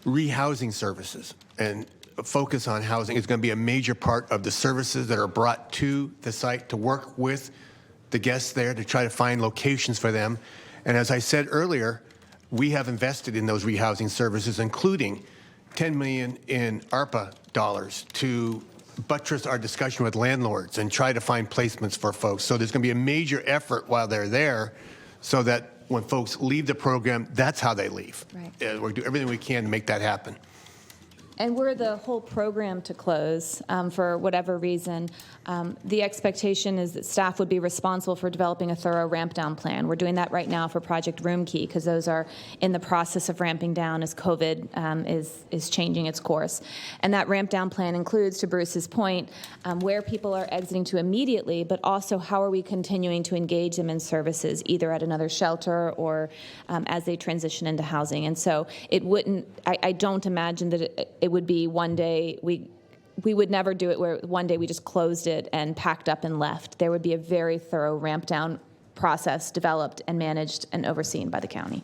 S7: rehousing services and focus on housing is going to be a major part of the services that are brought to the site, to work with the guests there to try to find locations for them. And as I said earlier, we have invested in those rehousing services, including $10 million in Arpa dollars to buttress our discussion with landlords and try to find placements for folks. So there's going to be a major effort while they're there so that when folks leave the program, that's how they leave.
S6: Right.
S7: We'll do everything we can to make that happen.
S6: And were the whole program to close for whatever reason, the expectation is that staff would be responsible for developing a thorough ramp down plan. We're doing that right now for Project Room Key because those are in the process of ramping down as COVID is changing its course. And that ramp down plan includes, to Bruce's point, where people are exiting to immediately, but also how are we continuing to engage them in services, either at another shelter or as they transition into housing. And so it wouldn't, I don't imagine that it would be one day we would never do it where one day we just closed it and packed up and left. There would be a very thorough ramp down process developed and managed and overseen by the county.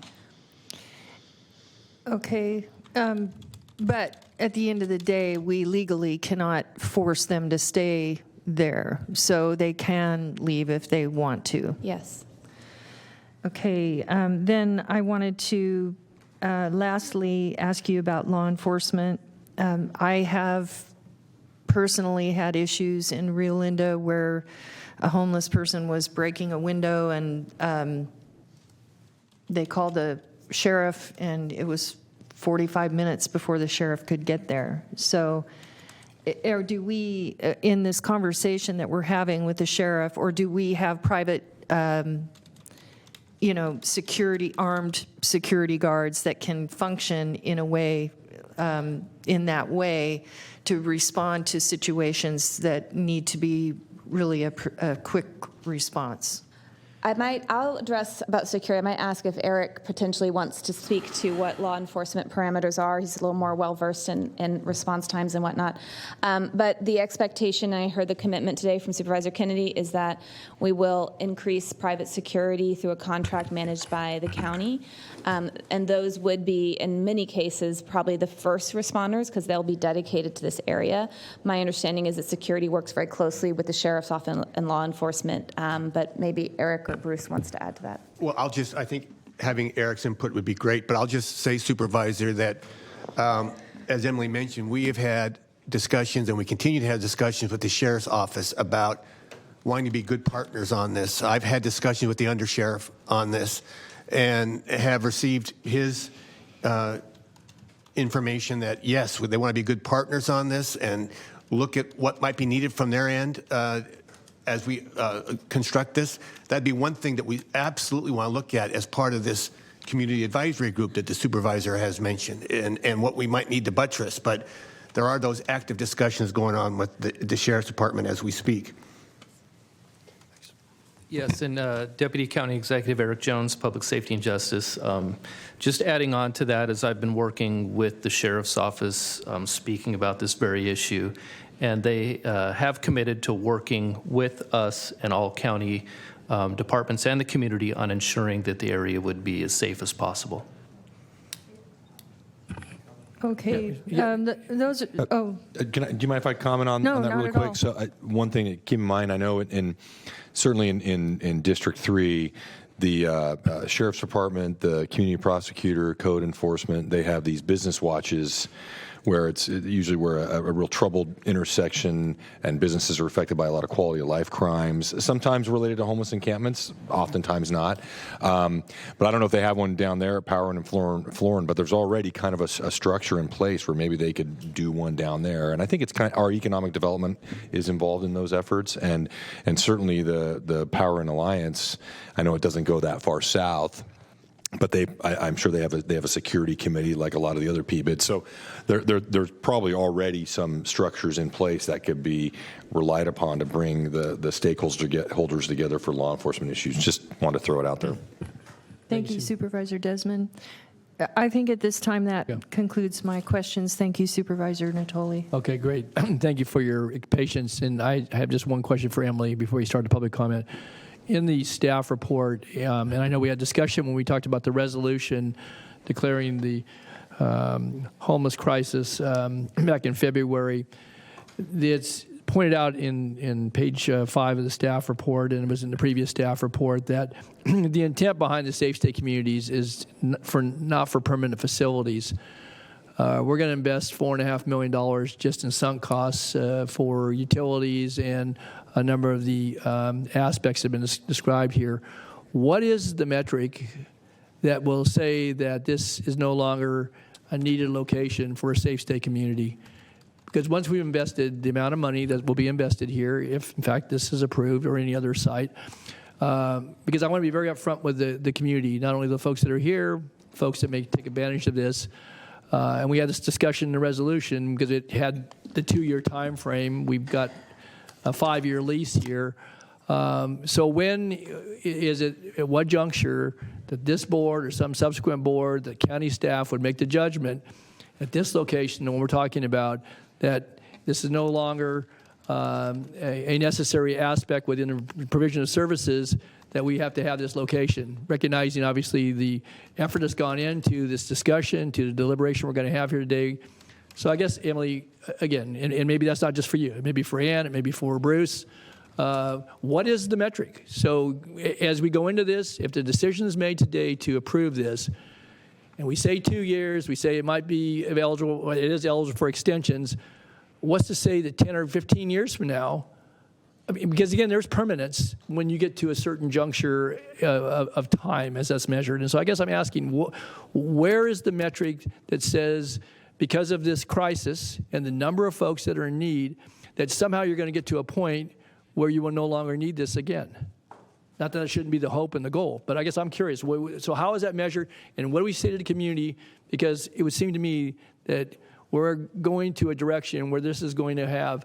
S11: Okay, but at the end of the day, we legally cannot force them to stay there, so they can leave if they want to.
S6: Yes.
S11: Okay, then I wanted to lastly ask you about law enforcement. I have personally had issues in Rio Linda where a homeless person was breaking a window and they called the sheriff and it was 45 minutes before the sheriff could get there. So or do we, in this conversation that we're having with the sheriff, or do we have private armed security guards that can function in a way, in that way, to respond to situations that need to be really a quick response?
S6: I'll address about security. I might ask if Eric potentially wants to speak to what law enforcement parameters are. He's a little more well-versed in response times and whatnot. But the expectation, and I heard the commitment today from Supervisor Kennedy, is that we will increase private security through a contract managed by the county. And those would be, in many cases, probably the first responders because they'll be dedicated to this area. My understanding is that security works very closely with the sheriff's office and law enforcement, but maybe Eric or Bruce wants to add to that.
S7: Well, I think having Eric's input would be great, but I'll just say, Supervisor, that as Emily mentioned, we have had discussions and we continue to have discussions with the sheriff's office about wanting to be good partners on this. I've had discussions with the undersheriff on this and have received his information that, yes, they want to be good partners on this and look at what might be needed from their end as we construct this. That'd be one thing that we absolutely want to look at as part of this community advisory group that the supervisor has mentioned and what we might need to buttress. But there are those active discussions going on with the Sheriff's Department as we speak.
S1: Yes, and Deputy County Executive Eric Jones, Public Safety and Justice. Just adding on to that, as I've been working with the Sheriff's Office speaking about this very issue, and they have committed to working with us and all county departments and the community on ensuring that the area would be as safe as possible.
S11: Okay, those are,
S10: Do you mind if I comment on
S11: No,
S10: that
S11: not
S10: really
S11: at
S10: quick?
S11: all.
S10: So one thing to keep in mind, I know certainly in District 3, the Sheriff's Department, the community prosecutor, code enforcement, they have these business watches where it's usually where a real troubled intersection and businesses are affected by a lot of quality of life crimes, sometimes related to homeless encampments, oftentimes not. But I don't know if they have one down there at Power and Florin, but there's already kind of a structure in place where maybe they could do one down there. And I think it's kind of our economic development is involved in those efforts, and certainly the Power and Alliance, I know it doesn't go that far south, but I'm sure they have a security committee like a lot of the other PBIDs. So there's probably already some structures in place that could be relied upon to bring the stakeholders together for law enforcement issues. Just want to throw it out there.
S11: thank you, Supervisor Desmond. I think at this time that concludes my questions. Thank you, Supervisor Natoli.
S1: Okay, great. Thank you for your patience. And I have just one question for Emily before you start the public comment. In the staff report, and I know we had discussion when we talked about the resolution declaring the homeless crisis back in February. It's pointed out in page 5 of the staff report, and it was in the previous staff report, that the intent behind the Safe State Communities is not for permanent facilities. We're going to invest $4.5 million just in sunk costs for utilities and a number of the aspects that have been described here. what is the metric that will say that this is no longer a needed location for a safe stay community? Because once we've invested the amount of money that will be invested here, if in fact this is approved or any other site, because I want to be very upfront with the community, not only the folks that are here, folks that may take advantage of this. And we had this discussion in the resolution because it had the 2-year time frame. We've got a 5-year lease here. So when is it, at what juncture, that this board or some subsequent board, the county staff would make the judgment at this location, when we're talking about that this is no longer a necessary aspect within the provision of services, that we have to have this location, recognizing obviously the effort that's gone into this discussion, to the deliberation we're going to have here today. So I guess, Emily, again, and maybe that's not just for you, it may be for Ann, it may be for Bruce, what is the metric? So as we go into this, if the decision is made today to approve this, and we say 2 years, we say it might be eligible, it is eligible for extensions, what's to say that 10 or 15 years from now, I mean, because again, there's permanence when you get to a certain juncture of time as that's measured. And so I guess I'm asking, where is the metric that says, because of this crisis and the number of folks that are in need, that somehow you're going to get to a point where you will no longer need this again? Not that it shouldn't be the hope and the goal, but I guess I'm curious. So how is that measured, and what do we say to the community? Because it would seem to me that we're going to a direction where this is going to have,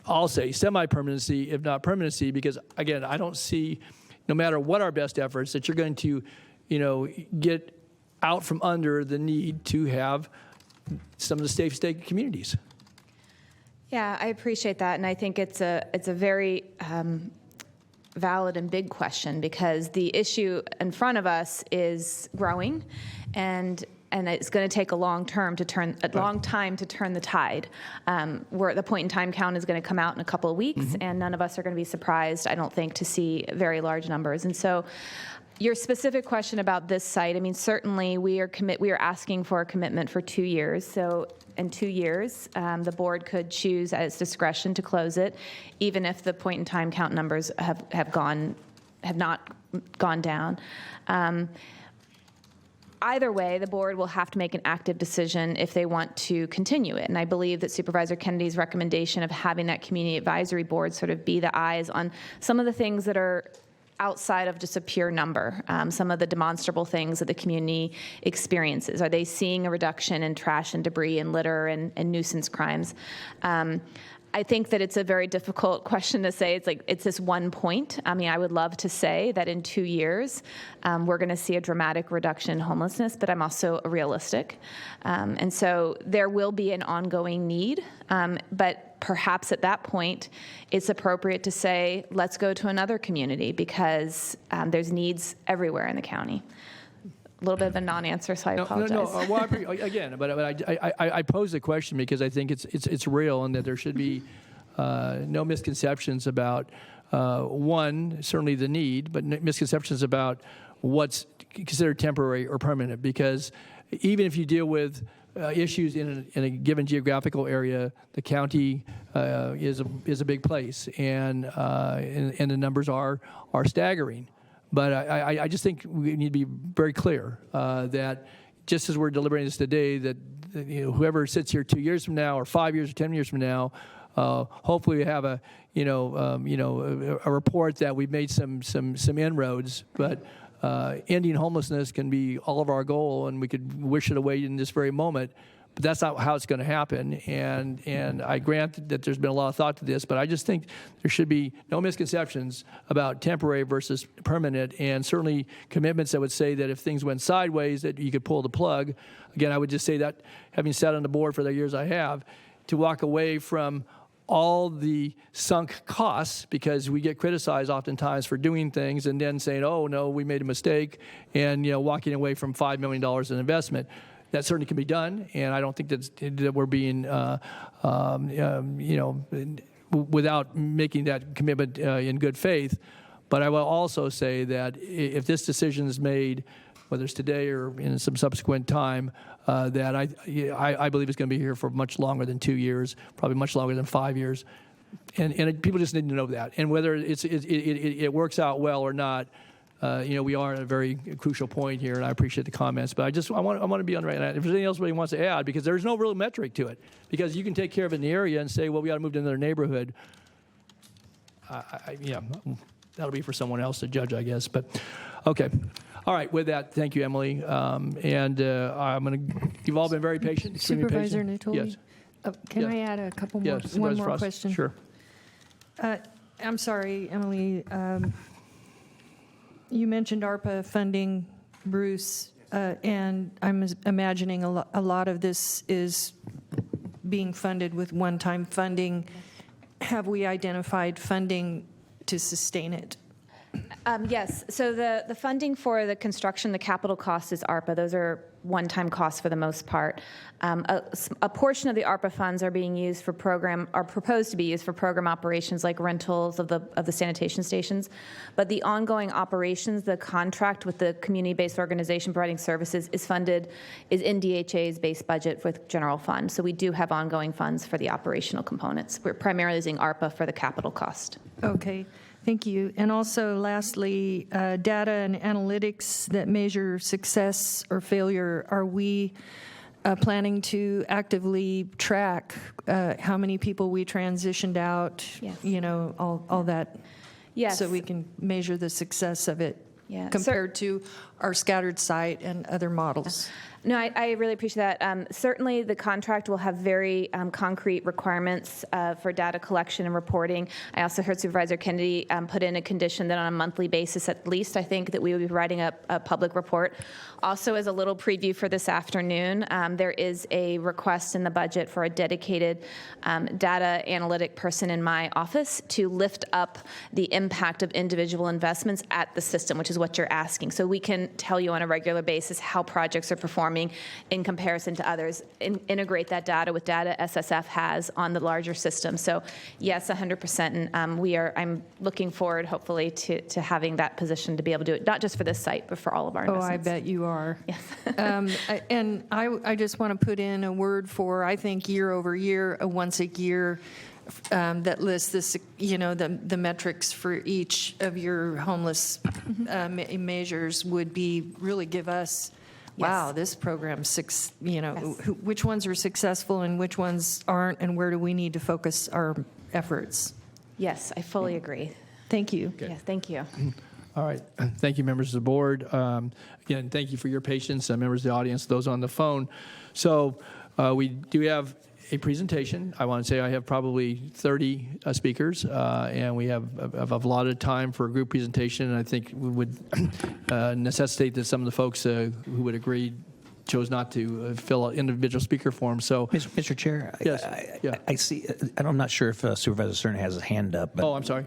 S1: I'll say, semi-permanency, if not permanency, because, again, I don't see, no matter what our best efforts, that you're going to, get out from under the need to have some of the safe state communities.
S6: Yeah, I appreciate that, and I think it's a very valid and big question, because the issue in front of us is growing, and it's going to take a long time to turn the tide. Where the point in time count is going to come out in a couple of weeks, and none of us are going to be surprised, I don't think, to see very large numbers. And so, your specific question about this site, I mean, certainly we are asking for a commitment for 2 years. So in 2 years, the board could choose at its discretion to close it, even if the point in time count numbers have not gone down. Either way, the board will have to make an active decision if they want to continue it. And I believe that Supervisor Kennedy's recommendation of having that community advisory board sort of be the eyes on some of the things that are outside of just a pure number, some of the demonstrable things that the community experiences. Are they seeing a reduction in trash and debris and litter and nuisance crimes? I think that it's a very difficult question to say. It's like, it's this one point. I mean, I would love to say that in 2 years, we're going to see a dramatic reduction in homelessness, but I'm also realistic. And so there will be an ongoing need, but perhaps at that point, it's appropriate to say, let's go to another community, because there's needs everywhere in the county. A little bit of a non-answer, so I apologize.
S1: No. Well, again, but I pose the question because I think it's real, and that there should be no misconceptions about one, certainly the need, but misconceptions about what's considered temporary or permanent. Because even if you deal with issues in a given geographical area, the county is a big place, and the numbers are staggering. But I just think we need to be very clear that just as we're deliberating this today, that whoever sits here 2 years from now, or 5 years, or 10 years from now, hopefully we have a report that we've made some inroads. But ending homelessness can be all of our goal, and we could wish it away in this very moment. But that's not how it's going to happen, and I grant that there's been a lot of thought to this, but I just think there should be no misconceptions about temporary versus permanent, and certainly commitments that would say that if things went sideways, that you could pull the plug. Again, I would just say that, having sat on the board for the years I have, to walk away from all the sunk costs, because we get criticized oftentimes for doing things and then saying, oh, no, we made a mistake, and walking away from $5 million in investment. That certainly can be done, and I don't think that we're being, without making that commitment in good faith. But I will also say that if this decision is made, whether it's today or in some subsequent time, that I believe it's going to be here for much longer than 2 years, probably much longer than 5 years. people just need to know that. And whether it works out well or not, we are at a very crucial point here, and I appreciate the comments. But I want to be on the right. If there's anything else anybody wants to add, because there's no real metric to it, because you can take care of it in the area and say, well, we got to move to another neighborhood. That'll be for someone else to judge, I guess. But okay. All right, with that, thank you, Emily. You've all been very patient. extremely
S11: Supervisor
S1: patient.
S11: Natoli?
S1: Yes.
S11: Can
S1: Yes.
S11: I add a couple more,
S1: Yeah,
S11: one
S1: Supervisor
S11: more
S1: Frost.
S11: question?
S1: Sure.
S11: I'm sorry, Emily. You mentioned ARPA funding, Bruce, and I'm imagining a lot of this is being funded with one-time funding. Have we identified funding to sustain it?
S6: Yes, so the funding for the construction, the capital cost is ARPA. Those are one-time costs for the most part. A portion of the ARPA funds are being used for are proposed to be used for program operations like rentals of the sanitation stations. But the ongoing operations, the contract with the community-based organization providing services is in DHA's base budget with general fund. So we do have ongoing funds for the operational components. We're primarily using ARPA for the capital cost.
S11: Okay. Thank you. And also, lastly, data and analytics that measure success or failure. Are we planning to actively track how many people we transitioned out?
S6: Yes.
S11: All that.
S6: Yes.
S11: So we can measure the success of it compared to our scattered site and other models.
S6: No, I really appreciate that. Certainly, the contract will have very concrete requirements for data collection and reporting. I also heard Supervisor Kennedy put in a condition that on a monthly basis, at least, I think that we would be writing up a public report. Also, as a little preview for this afternoon, there is a request in the budget for a dedicated data analytic person in my office to lift up the impact of individual investments at the system, which is what you're asking. So we can tell you on a regular basis how projects are performing in comparison to others, integrate that data with data SSF has on the larger system. So yes, 100%, and I'm looking forward, hopefully, to having that position to be able to do it, not just for this site, but for all of our investments.
S11: Oh, I bet you are.
S6: Yes.
S11: And I just want to put in a word for, I think, year over year, a once a year that lists this, the metrics for each of your homeless measures would be really give us, wow, this program, which ones are successful and which ones aren't, and where do we need to focus our efforts?
S6: Yes, I fully agree.
S11: Thank you.
S1: Okay.
S6: Yes, thank you.
S1: All right. Thank you, members of the board. Again, thank you for your patience, members of the audience, those on the phone. So we do have a presentation. I want to say I have probably 30 speakers, and we have a lot of time for a group presentation, and I think we would necessitate that some of the folks who would agree chose not to fill out individual speaker forms. So,
S8: Mr. Chair,
S1: yes,
S8: I see, and I'm not sure if Supervisor Stern has his hand up. But
S1: I'm sorry.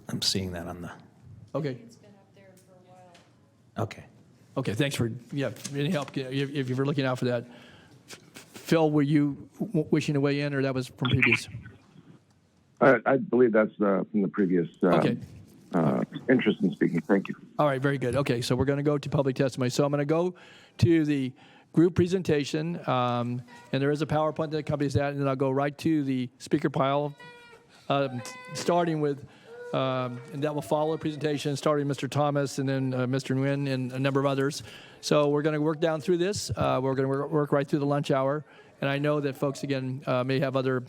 S8: I'm seeing that on the.
S1: Okay.
S11: It's been up there for a while.
S8: Okay.
S1: Thanks for any help if you were looking out for that. Phil, were you wishing to weigh in, or that was from previous?
S9: I believe that's from the previous
S1: Okay.
S9: interest in speaking. Thank you.
S1: All right, very good. Okay, so we're going to go to public testimony. So I'm going to go to the group presentation, and there is a PowerPoint that accompanies that, and then I'll go right to the speaker pile, starting with, and that will follow a presentation, starting with Mr. Thomas and then Mr. Nguyen and a number of others. So we're going to work down through this. We're going to work right through the lunch hour. And I know that folks, again, may have other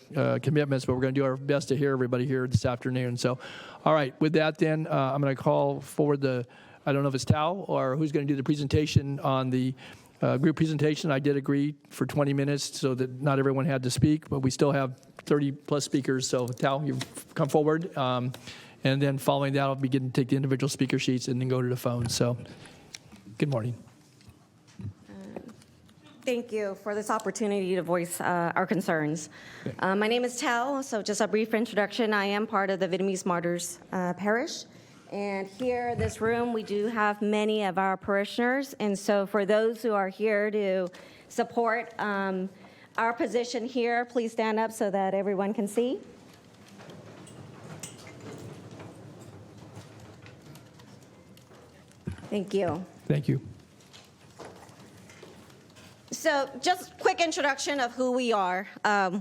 S1: commitments, but we're going to do our best to hear everybody here this afternoon. So, all right, with that then, I'm going to call forward I don't know if it's Tao or who's going to do the presentation on the group presentation. I did agree for 20 minutes so that not everyone had to speak, but we still have 30-plus speakers. So, Tao, you've come forward. And then following that, I'll begin to take the individual speaker sheets and then go to the phone. So, good morning.
S12: Thank you for this opportunity to voice our concerns. My name is Tao, so just a brief introduction. I am part of the Vietnamese Martyrs Parish, and here in this room we do have many of our parishioners, and so for those who are here to support our position here, please stand up so that everyone can see. Thank you.
S1: Thank you.
S12: So just quick introduction of who we are.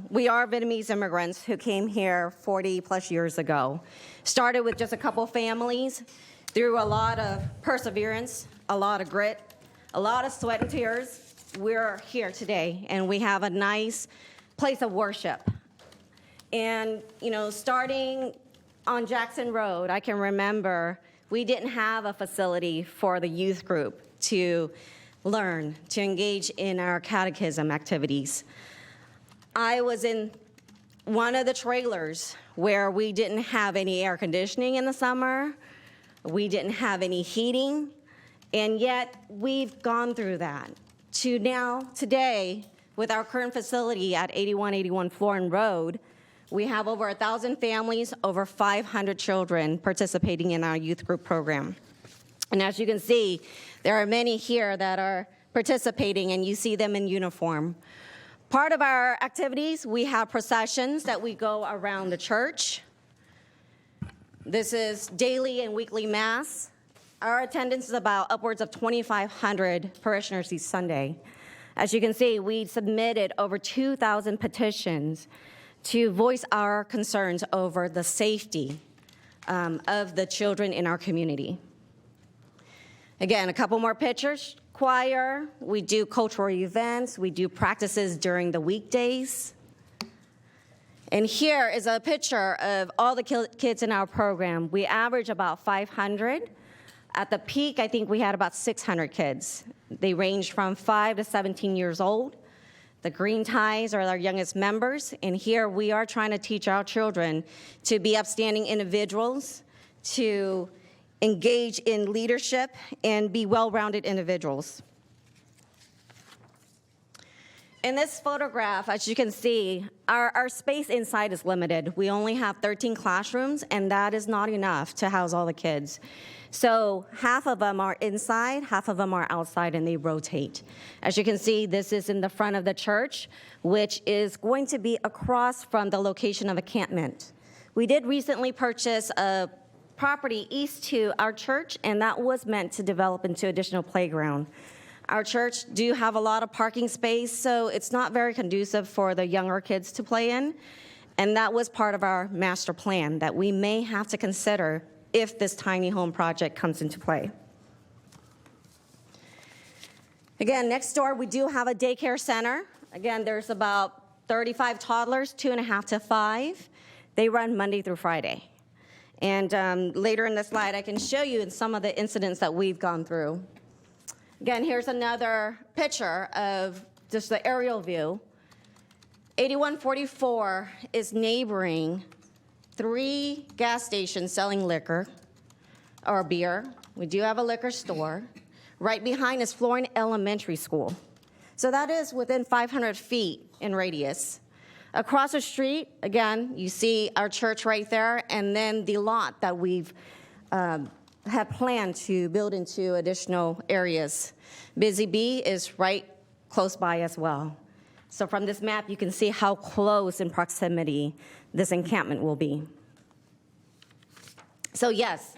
S12: We are Vietnamese immigrants who came here 40 plus years ago. Started with just a couple families, through a lot of perseverance, a lot of grit, a lot of sweat and tears. We're here today, and we have a nice place of worship. And, you know, starting on Jackson Road, I can remember we didn't have a facility for the youth group to learn, to engage in our catechism activities. I was in one of the trailers where we didn't have any air conditioning in the summer, we didn't have any heating, and yet we've gone through that. To now, today, with our current facility at 8181 Florin Road, we have over 1,000 families, over 500 children participating in our youth group program. And as you can see, there are many here that are participating, and you see them in uniform. Part of our activities, we have processions that we go around the church. This is daily and weekly mass. Our attendance is about upwards of 2,500 parishioners each Sunday. As you can see, we submitted over 2,000 petitions to voice our concerns over the safety of the children in our community. Again, a couple more pictures. Choir, we do cultural events, we do practices during the weekdays. And here is a picture of all the kids in our program. We average about 500. At the peak, I think we had about 600 kids. They range from 5 to 17 years old. The green ties are our youngest members, and here we are trying to teach our children to be upstanding individuals, to engage in leadership, and be well-rounded individuals. In this photograph, as you can see, our space inside is limited. We only have 13 classrooms, and that is not enough to house all the kids. So half of them are inside, half of them are outside, and they rotate. As you can see, this is in the front of the church, which is going to be across from the location of encampment. We did recently purchase a property east to our church, and that was meant to develop into additional playground. Our church do have a lot of parking space, so it's not very conducive for the younger kids to play in, and that was part of our master plan that we may have to consider if this tiny home project comes into play. Again, next door we do have a daycare center. Again, there's about 35 toddlers, 2.5 to 5. They run Monday through Friday. And later in the slide, I can show you in some of the incidents that we've gone through. Again, here's another picture of just the aerial view. 8144 is neighboring 3 gas stations selling liquor or beer. We do have a liquor store. Right behind is Florin Elementary School. So that is within 500 feet in radius. Across the street, again, you see our church right there, and then the lot that we've had planned to build into additional areas. Busy Bee is right close by as well. So from this map, you can see how close in proximity this encampment will be. So yes,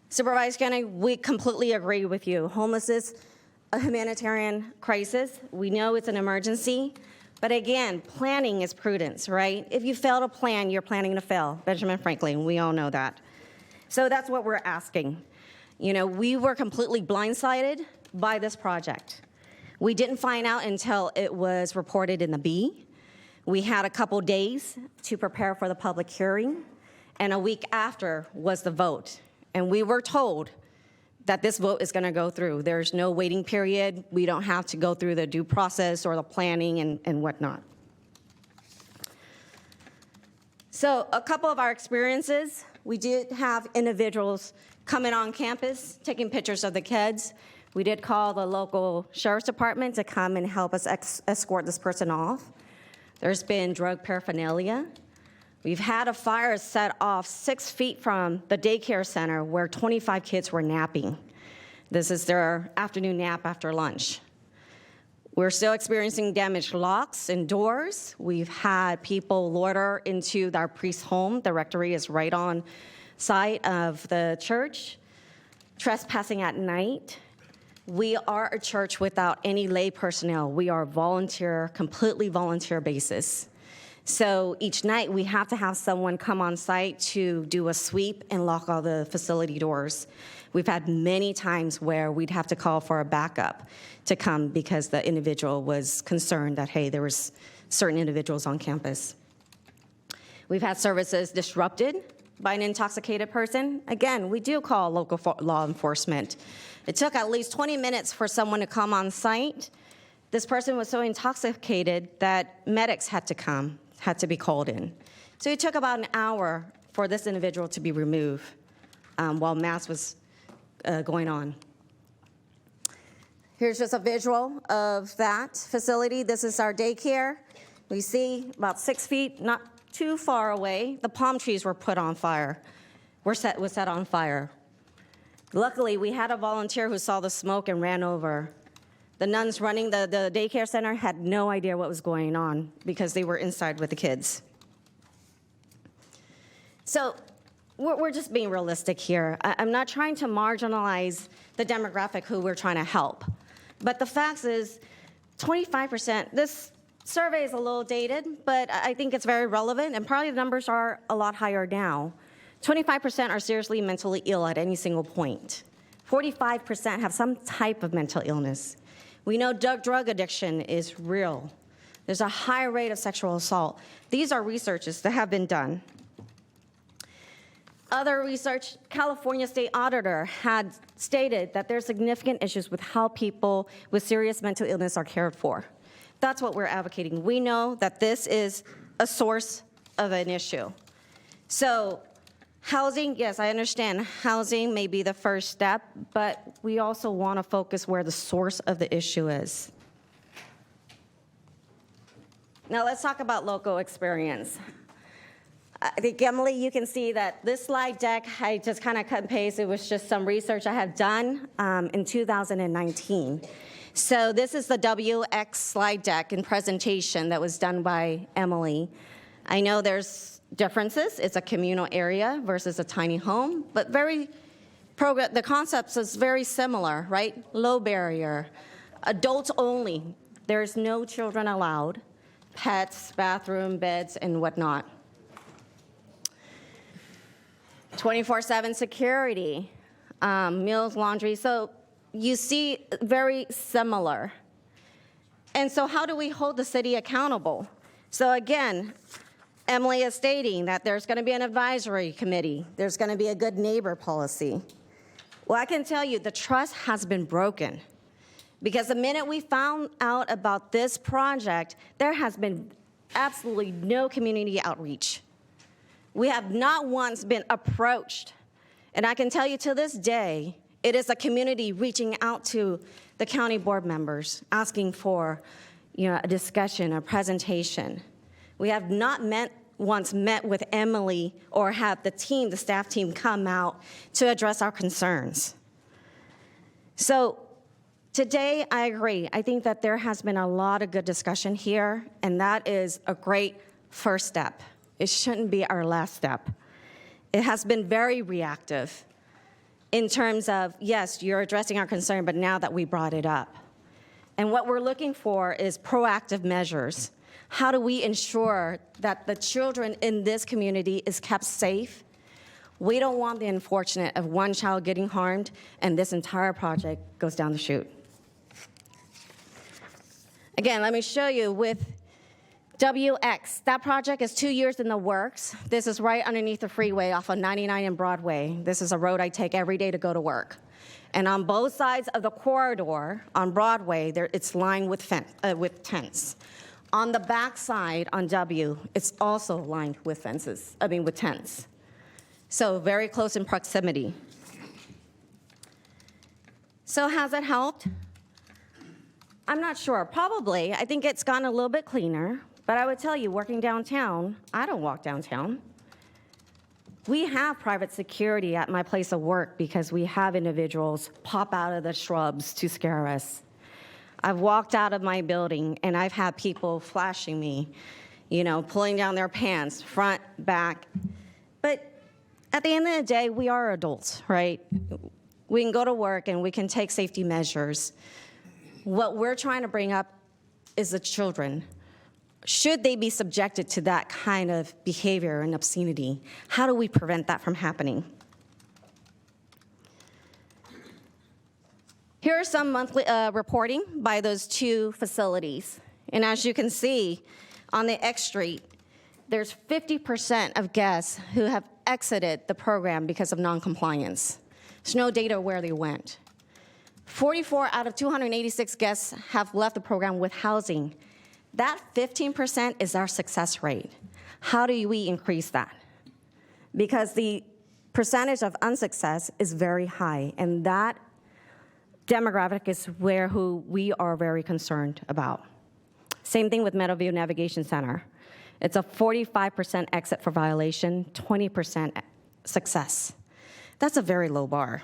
S12: Supervisor Kennedy, we completely agree with you. Homeless is a humanitarian crisis. We know it's an emergency. But again, planning is prudence, right? If you fail to plan, you're planning to fail. Benjamin Franklin, we all know that. So that's what we're asking. You know, we were completely blindsided by this project. We didn't find out until it was reported in the Bee. We had a couple days to prepare for the public hearing, and a week after was the vote. And we were told that this vote is going to go through. There's no waiting period. We don't have to go through the due process or the planning and whatnot. So a couple of our experiences, we did have individuals coming on campus, taking pictures of the kids. We did call the local sheriff's department to come and help us escort this person off. There's been drug paraphernalia. We've had a fire set off 6 feet from the daycare center where 25 kids were napping. This is their afternoon nap after lunch. We're still experiencing damaged locks and doors. We've had people loiter into our priest's home. The rectory is right on site of the church. Trespassing at night. We are a church without any lay personnel. We are volunteer, completely volunteer basis. So each night we have to have someone come on site to do a sweep and lock all the facility doors. We've had many times where we'd have to call for a backup to come because the individual was concerned that, hey, there was certain individuals on campus. We've had services disrupted by an intoxicated person. Again, we do call local law enforcement. It took at least 20 minutes for someone to come on site. This person was so intoxicated that medics had to come, had to be called in. So it took about an hour for this individual to be removed while mass was going on. Here's just a visual of that facility. This is our daycare. We see about 6 feet, not too far away, the palm trees were put on fire, was set on fire. Luckily, we had a volunteer who saw the smoke and ran over. The nuns running the daycare center had no idea what was going on because they were inside with the kids. So we're just being realistic here. I'm not trying to marginalize the demographic who we're trying to help. But the fact is, 25%, this survey is a little dated, but I think it's very relevant, and probably the numbers are a lot higher now. 25% are seriously mentally ill at any single point. 45% have some type of mental illness. We know drug addiction is real. There's a high rate of sexual assault. These are researches that have been done. Other research, California State Auditor had stated that there's significant issues with how people with serious mental illness are cared for. That's what we're advocating. We know that this is a source of an issue. So housing, yes, I understand housing may be the first step, but we also want to focus where the source of the issue is. Now let's talk about local experience. I think, Emily, you can see that this slide deck, I just kind of cut and paste. It was just some research I have done in 2019. So this is the WX slide deck and presentation that was done by Emily. I know there's differences. It's a communal area versus a tiny home, but the concepts is very similar, right? Low barrier, adults only. There's no children allowed, pets, bathroom, beds, and whatnot. 24/7 security, meals, laundry. So you see very similar. And so how do we hold the city accountable? So again, Emily is stating that there's going to be an advisory committee. There's going to be a good neighbor policy. Well, I can tell you the trust has been broken because the minute we found out about this project, there has been absolutely no community outreach. We have not once been approached. And I can tell you to this day, it is a community reaching out to the county board members, asking for a discussion, a presentation. We have not once met with Emily or have the staff team come out to address our concerns. So today, I agree. I think that there has been a lot of good discussion here, and that is a great first step. It shouldn't be our last step. It has been very reactive in terms of, yes, you're addressing our concern, but now that we brought it up. And what we're looking for is proactive measures. How do we ensure that the children in this community is kept safe? We don't want the unfortunate of one child getting harmed and this entire project goes down the chute. Again, let me show you with WX, that project is 2 years in the works. This is right underneath the freeway off of 99 and Broadway. This is a road I take every day to go to work. And on both sides of the corridor on Broadway, it's lined with tents. On the back side on W, it's also lined with with tents. So very close in proximity. So has it helped? I'm not sure. Probably. I think it's gotten a little bit cleaner. But I would tell you, working downtown, I don't walk downtown. We have private security at my place of work because we have individuals pop out of the shrubs to scare us. I've walked out of my building and I've had people flashing me, pulling down their pants, front, back. But at the end of the day, we are adults, right? We can go to work and we can take safety measures. What we're trying to bring up is the children. Should they be subjected to that kind of behavior and obscenity? How do we prevent that from happening? Here are some monthly reporting by those two facilities. And as you can see, on the X Street, there's 50% of guests who have exited the program because of noncompliance. There's no data where they went. 44 out of 286 guests have left the program with housing. That 15% is our success rate. How do we increase that? Because the percentage of unsuccess is very high, and that demographic is who we are very concerned about. Same thing with Meadowview Navigation Center. It's a 45% exit for violation, 20% success. That's a very low bar.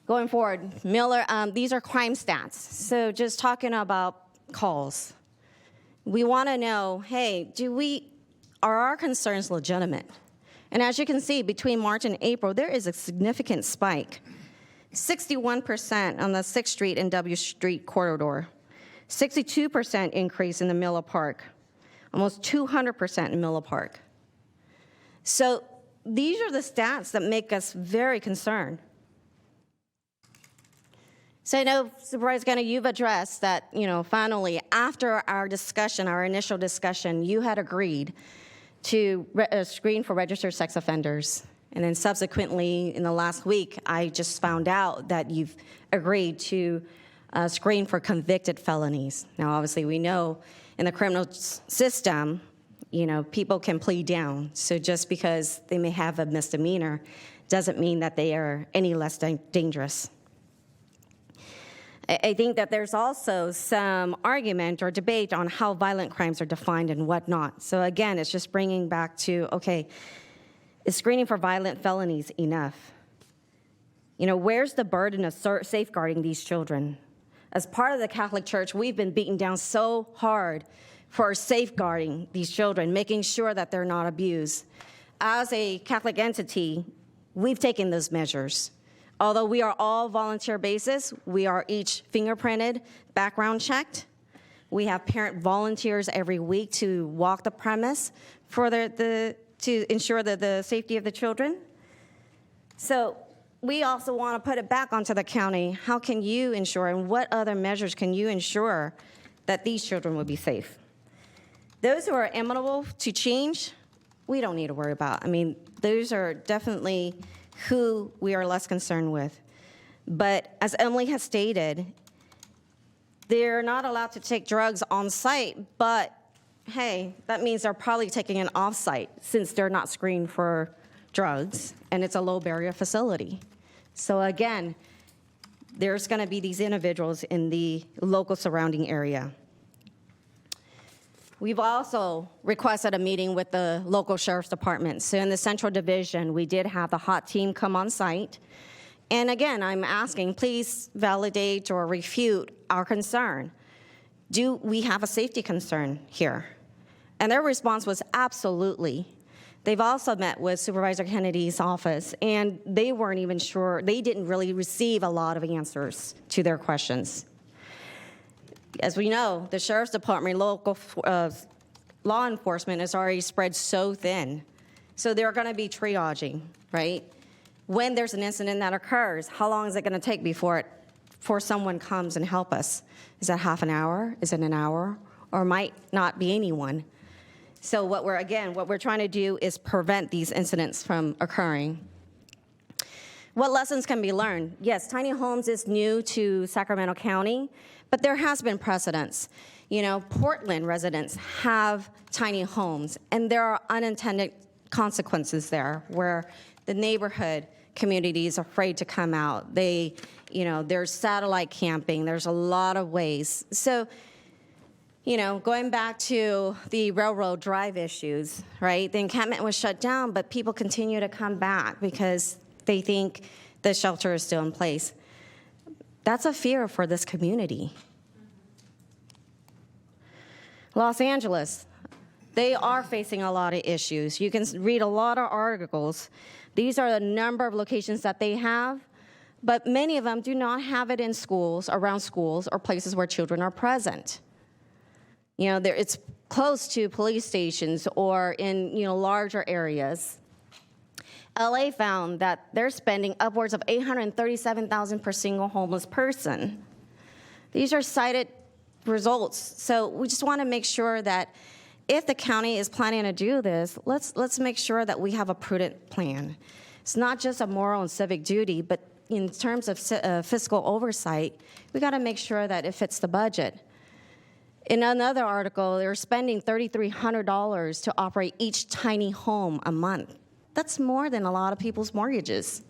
S12: Going forward, Miller, these are crime stats. So just talking about calls. We want to know, hey, are our concerns legitimate? And as you can see, between March and April, there is a significant spike. 61% on the 6th Street and W Street corridor. 62% increase in the Miller Park. Almost 200% in Miller Park. So these are the stats that make us very concerned. So I know, Supervisor Gunner, you've addressed that, finally, after our discussion, our initial discussion, you had agreed to screen for registered sex offenders. And then subsequently, in the last week, I just found out that you've agreed to screen for convicted felonies. Now, obviously, we know in the criminal system, people can plead down. So just because they may have a misdemeanor doesn't mean that they are any less dangerous. I think that there's also some argument or debate on how violent crimes are defined and whatnot. So again, it's just bringing back to, okay, is screening for violent felonies enough? Where's the burden of safeguarding these children? As part of the Catholic Church, we've been beaten down so hard for safeguarding these children, making sure that they're not abused. As a Catholic entity, we've taken those measures. Although we are all volunteer basis, we are each fingerprinted, background checked. We have parent volunteers every week to walk the premise to ensure the safety of the children. So we also want to put it back onto the county. How can you ensure, and what other measures can you ensure that these children will be safe? Those who are amenable to change, we don't need to worry about. Those are definitely who we are less concerned with. But as Emily has stated, they're not allowed to take drugs on site, but hey, that means they're probably taking it off site since they're not screened for drugs and it's a low barrier facility. So again, there's going to be these individuals in the local surrounding area. We've also requested a meeting with the local sheriff's department. So in the Central Division, we did have the HOT team come on site. And again, I'm asking, please validate or refute our concern. Do we have a safety concern here? And their response was absolutely. They've also met with Supervisor Kennedy's office, and they weren't even sure. They didn't really receive a lot of answers to their questions. As we know, the Sheriff's Department, local law enforcement is already spread so thin. So they're going to be triaging, right? When there's an incident that occurs, how long is it going to take before someone comes and help us? Is that half an hour? Is it an hour? Or might not be anyone? So what we're trying to do is prevent these incidents from occurring. What lessons can be learned? Yes, tiny homes is new to Sacramento County, but there has been precedents. Portland residents have tiny homes, and there are unintended consequences there where the neighborhood community is afraid to come out. There's satellite camping. There's a lot of ways. So, going back to the Railroad Drive issues, right? The encampment was shut down, but people continue to come back because they think the shelter is still in place. That's a fear for this community. Los Angeles, They are facing a lot of issues. You can read a lot of articles. These are the number of locations that they have, but many of them do not have it in schools, around schools, or places where children are present. It's close to police stations or in larger areas. LA found that they're spending upwards of $837,000 per single homeless person. These are cited results. So we just want to make sure that if the county is planning to do this, let's make sure that we have a prudent plan. It's not just a moral and civic duty, but in terms of fiscal oversight, we got to make sure that it fits the budget. In another article, they're spending $3,300 to operate each tiny home a month. That's more than a lot of people's mortgages.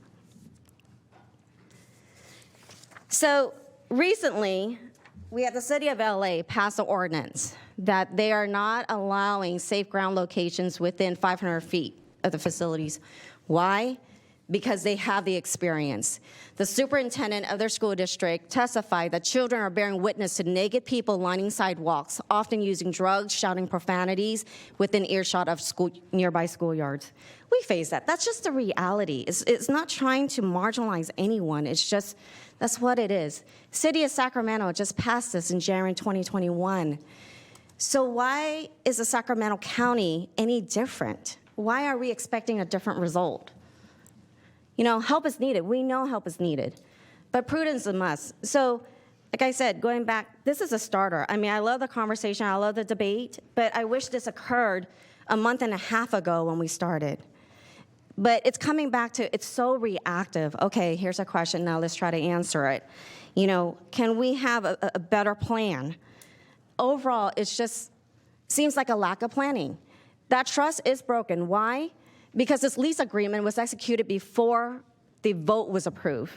S12: So recently, we had the city of LA pass an ordinance that they are not allowing safe ground locations within 500 feet of the facilities. Why? Because they have the experience. The superintendent of their school district testified that children are bearing witness to naked people lining sidewalks, often using drugs, shouting profanities within earshot of nearby schoolyards. We face that. That's just the reality. It's not trying to marginalize anyone. It's just, that's what it is. City of Sacramento just passed this in January 2021. So why is the Sacramento County any different? Why are we expecting a different result? Help is needed. We know help is needed, but prudence is a must. So, like I said, going back, this is a starter. I mean, I love the conversation, I love the debate, but I wish this occurred a month and a half ago when we started. But it's coming back to, it's so reactive. Okay, here's a question, now let's try to answer it. Can we have a better plan? Overall, it's just seems like a lack of planning. That trust is broken. Why? Because this lease agreement was executed before the vote was approved.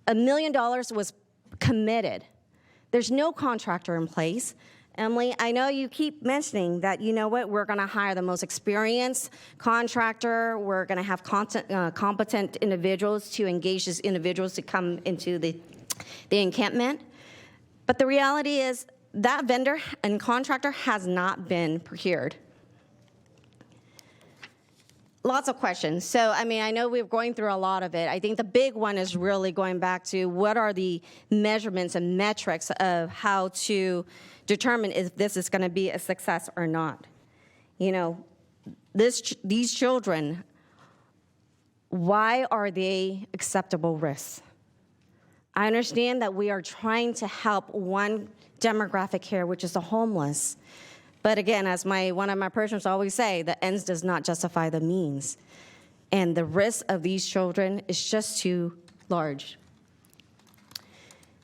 S12: $1 million was committed. There's no contractor in place. Emily, I know you keep mentioning that, we're going to hire the most experienced contractor. We're going to have competent individuals to engage these individuals to come into the encampment. But the reality is that vendor and contractor has not been procured. Lots of questions. So, I know we're going through a lot of it. I think the big one is really going back to what are the measurements and metrics of how to determine if this is going to be a success or not. These children, why are they acceptable risks? I understand that we are trying to help one demographic here, which is the homeless. But again, as one of my parishioners always say, the ends does not justify the means. And the risk of these children is just too large.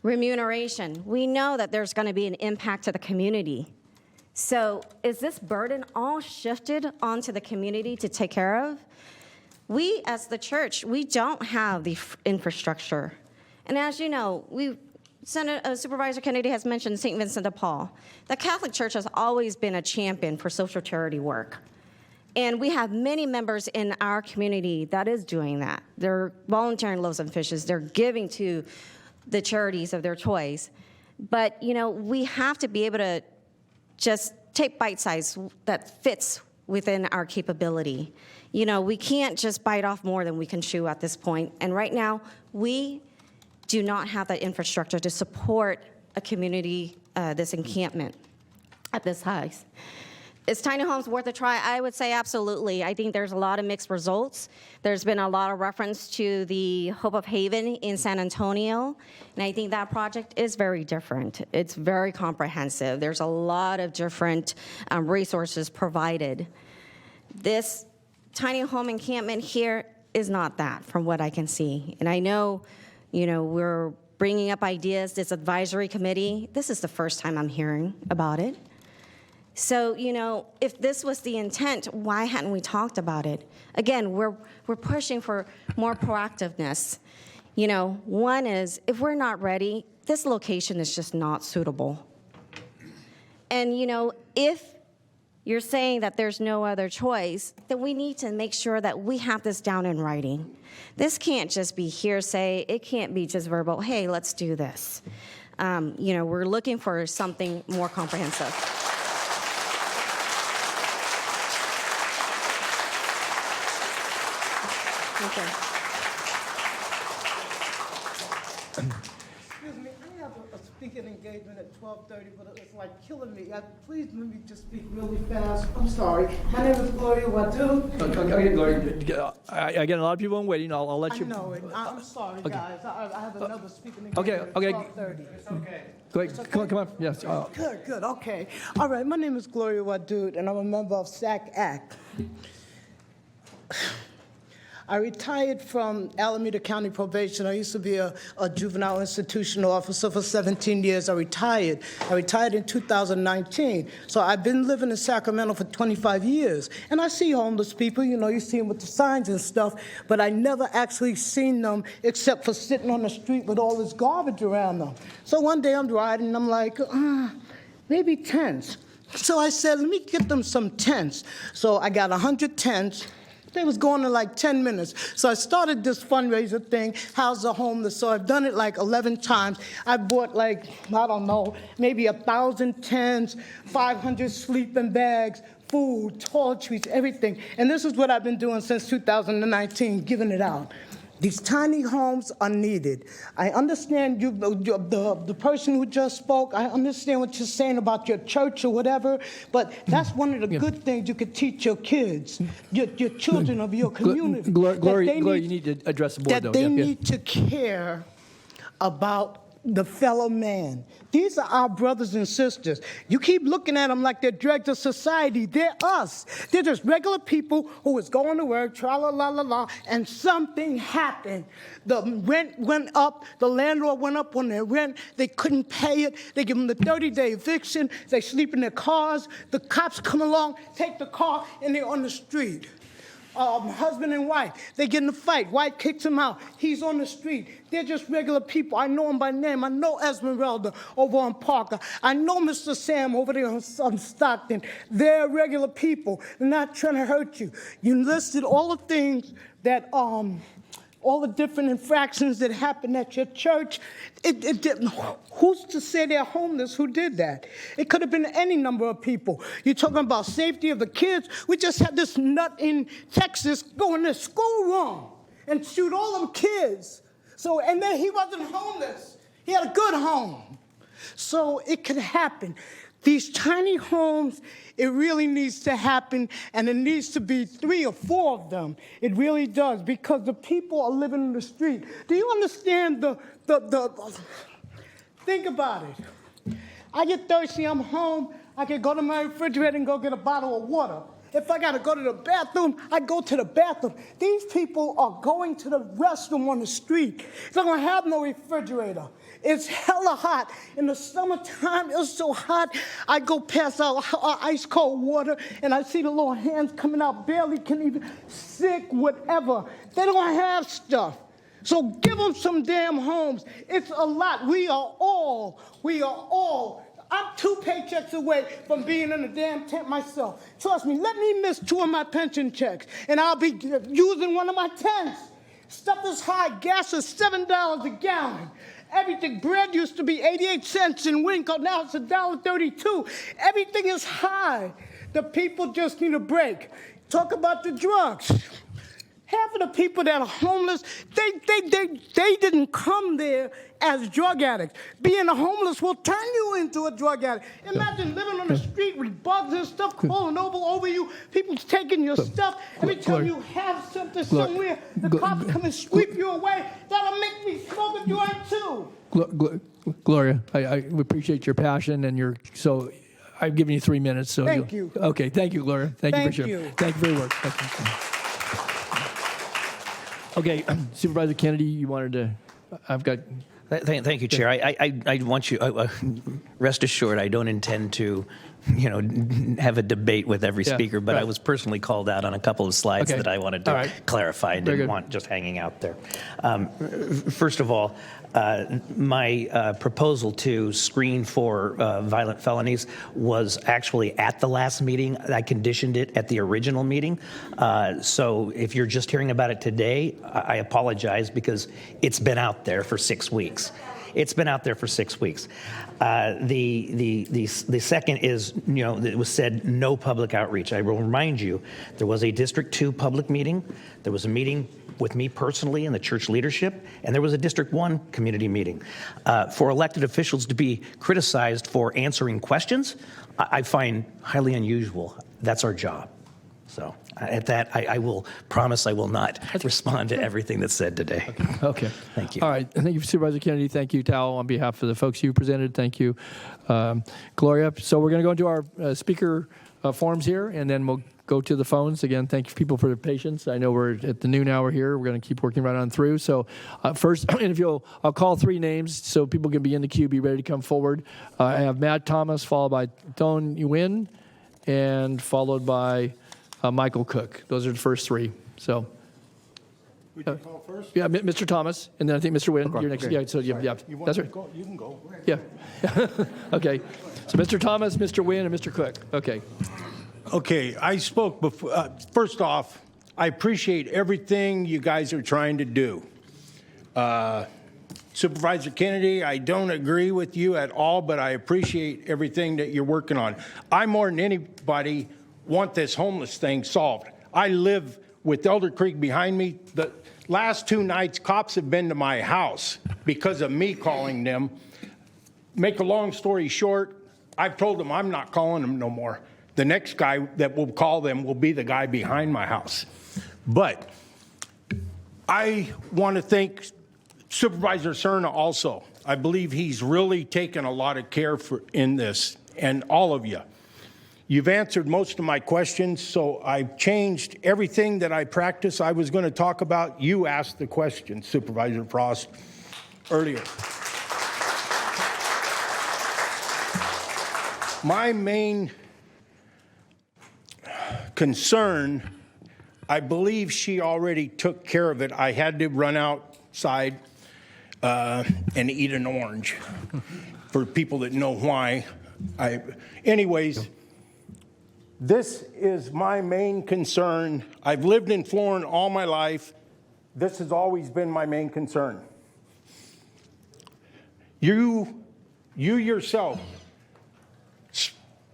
S12: Remuneration. We know that there's going to be an impact to the community. So is this burden all shifted onto the community to take care of? We, as the church, we don't have the infrastructure. And as you know, Supervisor Kennedy has mentioned St. Vincent de Paul. The Catholic Church has always been a champion for social charity work. And we have many members in our community that is doing that. They're volunteering loaves and fishes. They're giving to the charities of their choice. But, we have to be able to just take bite size that fits within our capability. We can't just bite off more than we can chew at this point. And right now, we do not have that infrastructure to support a community, this encampment at this size. Is tiny homes worth a try? I would say absolutely. I think there's a lot of mixed results. There's been a lot of reference to the Hope of Haven in San Antonio, and I think that project is very different. It's very comprehensive. There's a lot of different resources provided. This tiny home encampment here is not that, from what I can see. And I know, we're bringing up ideas, this advisory committee. This is the first time I'm hearing about it. So, if this was the intent, why hadn't we talked about it? Again, we're pushing for more proactiveness. One is, if we're not ready, this location is just not suitable. And, if you're saying that there's no other choice, then we need to make sure that we have this down in writing. This can't just be hearsay. It can't be just verbal, hey, let's do this. We're looking for something more comprehensive. Okay.
S3: Excuse me, I have a speaking engagement at 12:30, but it's like killing me. Please let me just speak really fast. I'm sorry. My name is Gloria Wadu.
S1: Okay, Gloria, I get a lot of people waiting. I'll let
S3: I
S1: you.
S3: know it. I'm sorry, guys. I have another speaking
S1: Okay,
S3: engagement
S1: okay.
S3: at 12:30. It's okay.
S1: Go ahead, come on. Yes.
S3: Good, okay. All right, my name is Gloria Wadud, and I'm a member of SAC-ACT. I retired from Alameda County Probation. I used to be a juvenile institutional officer for 17 years. I retired in 2019. So I've been living in Sacramento for 25 years. And I see homeless people, you see them with the signs and stuff, but I never actually seen them except for sitting on the street with all this garbage around them. So one day I'm riding, and I'm like, maybe tents. So I said, let me get them some tents. So I got 100 tents. They was going in like 10 minutes. So I started this fundraiser thing, House the Homeless. So I've done it like 11 times. I bought like, I don't know, maybe 1,000 tents, 500 sleeping bags, food, toiletries, everything. And this is what I've been doing since 2019, giving it out. These tiny homes are needed. I understand you, the person who just spoke, I understand what you're saying about your church or whatever, but that's one of the good things you could teach your kids, your children of your community.
S1: Gloria, you need to address the board, though.
S3: That they need to care about the fellow man. These are our brothers and sisters. You keep looking at them like they're dregs of society. They're us. They're just regular people who was going to work, tra-la-la-la-la, and something happened. The rent went up. The landlord went up on their rent. They couldn't pay it. They give them the 30-day eviction. They sleep in their cars. The cops come along, take the car, and they're on the street. Husband and wife, they get in a fight. Wife kicks him out. He's on the street. They're just regular people. I know him by name. I know Esmeralda over on Parker. I know Mr. Sam over there on Stockton. They're regular people. They're not trying to hurt you. You listed all the things that, all the different infractions that happened at your church. It didn't. Who's to say they're homeless? Who did that? It could have been any number of people. You're talking about safety of the kids. We just had this nut in Texas go in the schoolroom and shoot all them kids. So, and then he wasn't homeless. He had a good home. So it could happen. These tiny homes, it really needs to happen, and it needs to be 3 or 4 of them. It really does, because the people are living in the street. Do you understand think about it. I get thirsty, I'm home, I can go to my refrigerator and go get a bottle of water. If I gotta go to the bathroom, I go to the bathroom. These people are going to the restroom on the street. They don't have no refrigerator. It's hella hot. In the summertime, it's so hot, I go past our ice cold water and I see the little hands coming out, barely can even, sick, whatever. They don't have stuff. So give them some damn homes. It's a lot. We are all, I'm 2 paychecks away from being in a damn tent myself. Trust me, let me miss 2 of my pension checks, and I'll be using one of my tents. Stuff is high. Gas is $7 a gallon. Everything, bread used to be 88 cents in Winco, now it's $1.32. Everything is high. The people just need a break. Talk about the drugs. Half of the people that are homeless, they didn't come there as drug addicts. Being a homeless will turn you into a drug addict. Imagine living on the street with bugs and stuff crawling over you, people's taking your stuff. Every time you have something somewhere, the cops come and sweep you away. That'll make me smoke a joint too.
S1: Gloria, we appreciate your passion and so I've given you 3 minutes. So
S3: Thank you.
S1: Okay, thank you, Gloria. Thank you for sharing. Thank you for your work. Okay, Supervisor Kennedy, you wanted to, I've got.
S8: Thank you, Chair. I want you, rest assured, I don't intend to, have a debate with every speaker, but I was personally called out on a couple of slides that I wanted to clarify and didn't want just hanging out there. First of all, my proposal to screen for violent felonies was actually at the last meeting. I conditioned it at the original meeting. So if you're just hearing about it today, I apologize because it's been out there for 6 weeks. It's been out there for 6 weeks. The second is, it was said no public outreach. I will remind you, there was a District 2 public meeting. There was a meeting with me personally and the church leadership, and there was a District 1 community meeting. For elected officials to be criticized for answering questions, I find highly unusual. That's our job. So at that, I will promise I will not respond to everything that's said today.
S1: Okay.
S8: Thank you.
S1: All right. Thank you, Supervisor Kennedy. Thank you, Tal, on behalf of the folks you presented. Thank you, Gloria. So we're going to go into our speaker forms here, and then we'll go to the phones. Again, thank you people for their patience. I know we're at the noon hour here. We're going to keep working right on through. So first, and if I'll call 3 names so people can be in the queue, be ready to come forward. I have Matt Thomas, followed by Thon Nguyen, and followed by Michael Cook. Those are the first 3. So.
S3: Would you call first?
S1: Yeah, Mr. Thomas, and then I think Mr. Nguyen.
S3: Okay.
S1: You're next.
S3: Okay.
S1: Yeah, so yeah,
S3: You want
S1: that's
S3: to
S1: right.
S3: go? You can go.
S1: Yeah. Okay. So Mr. Thomas, Mr. Nguyen, and Mr. Cook. Okay.
S3: Okay, I spoke before. First off, I appreciate everything you guys are trying to do. Supervisor Kennedy, I don't agree with you at all, but I appreciate everything that you're working on. I, more than anybody, want this homeless thing solved. I live with Elder Creek behind me. The last 2 nights, cops have been to my house because of me calling them. Make a long story short, I've told them I'm not calling them no more. The next guy that will call them will be the guy behind my house. But I want to thank Supervisor Cerna also. I believe he's really taken a lot of care in this, and all of you. You've answered most of my questions, so I've changed everything that I practice. I was going to talk about. You asked the question, Supervisor Frost, earlier. My main concern, I believe she already took care of it. I had to run outside and eat an orange. For people that know why. Anyways, this is my main concern. I've lived in Florin all my life. This has always been my main concern. You yourself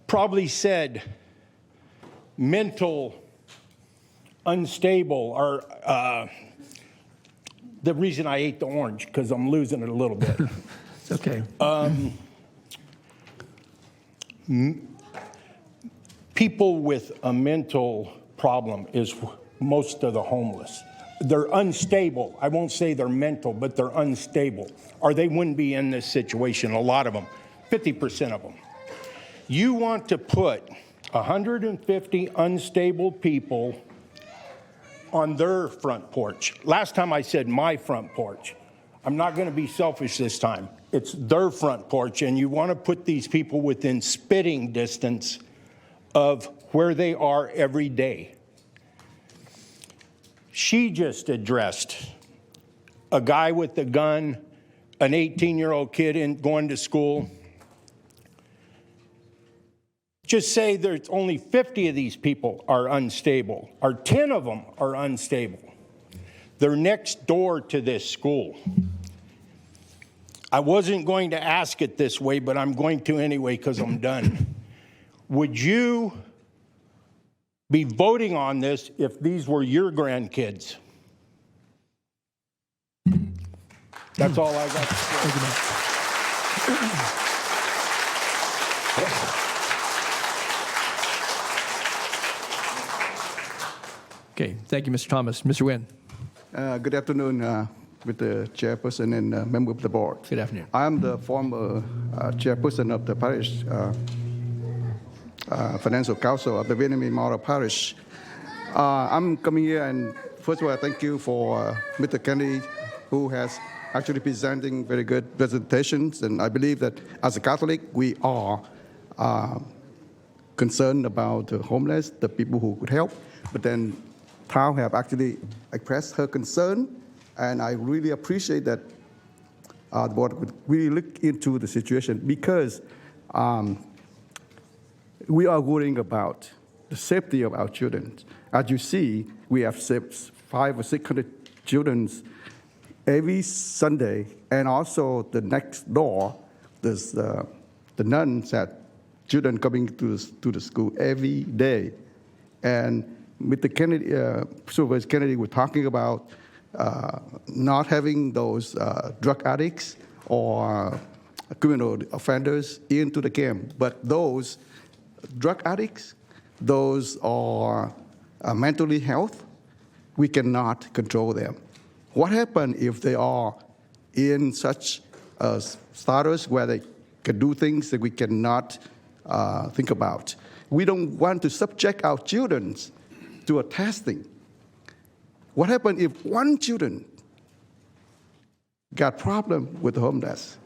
S3: probably said mental, unstable, or the reason I ate the orange, because I'm losing it a little bit.
S1: It's okay.
S3: People with a mental problem is most of the homeless. They're unstable. I won't say they're mental, but they're unstable, or they wouldn't be in this situation, a lot of them, 50% of them. You want to put 150 unstable people on their front porch. Last time I said my front porch. I'm not going to be selfish this time. It's their front porch, and you want to put these people within spitting distance of where they are every day. She just addressed a guy with a gun, an 18-year-old kid going to school. Just say there's only 50 of these people are unstable, or 10 of them are unstable. They're next door to this school. I wasn't going to ask it this way, but I'm going to anyway because I'm done. Would you be voting on this if these were your grandkids? That's all I got to say.
S1: Okay, thank you, Mr. Thomas. Mr. Nguyen.
S13: Good afternoon, with the chairperson and member of the board.
S1: Good afternoon.
S13: I am the former chairperson of the parish financial council of the Vietnamese Model Parish. I'm coming here, and first of all, thank you for Mr. Kennedy, who has actually presenting very good presentations. And I believe that as a Catholic, we are concerned about the homeless, the people who could help. But then Thao have actually expressed her concern, and I really appreciate that the board would really look into the situation, because we are worrying about the safety of our children. As you see, we have 500 or 600 children every Sunday, and also the next door, there's the nuns that children coming to the school every day. And Mr. Kennedy, Supervisor Kennedy was talking about not having those drug addicts or criminal offenders into the camp. But those drug addicts, those are mentally health, we cannot control them. What happens if they are in such status where they can do things that we cannot think about? We don't want to subject our children to a testing. What happens if one student got problem with homeless?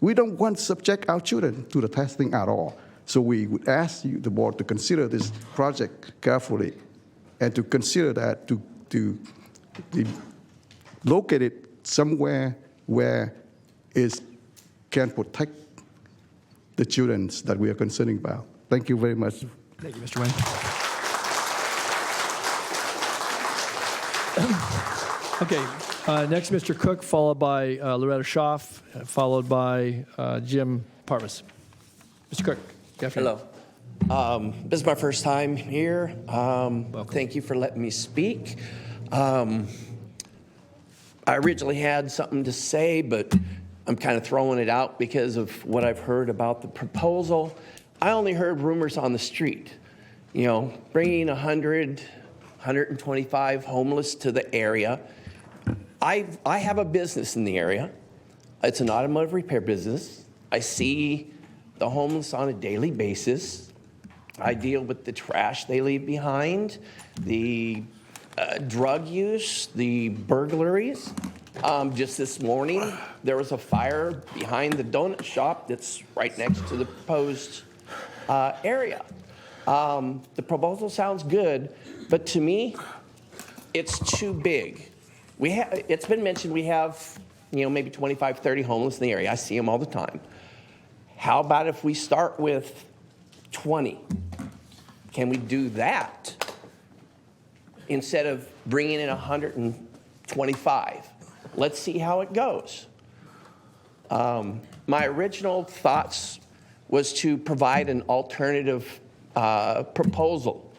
S13: We don't want to subject our children to the testing at all. So we would ask you, the board, to consider this project carefully and to consider that to locate it somewhere where it can protect the children that we are concerned about. Thank you very much.
S1: Thank you, Mr. Wayne. Okay, next, Mr. Cook, followed by Loretta Schaaf, followed by Jim Parvis. Mr. Cook, good afternoon.
S14: Hello. This is my first time here. Thank you for letting me speak. I originally had something to say, but I'm kind of throwing it out because of what I've heard about the proposal. I only heard rumors on the street, you know, bringing 125 homeless to the area. I have a business in the area. It's an automotive repair business. I see the homeless on a daily basis. I deal with the trash they leave behind, the drug use, the burglaries. Just this morning, there was a fire behind the donut shop that's right next to the proposed area. The proposal sounds good, but to me, it's too big. It's been mentioned we have, you know, maybe 25, 30 homeless in the area. I see them all the time. How about if we start with 20? Can we do that instead of bringing in 125? Let's see how it goes. My original thoughts was to provide an alternative proposal.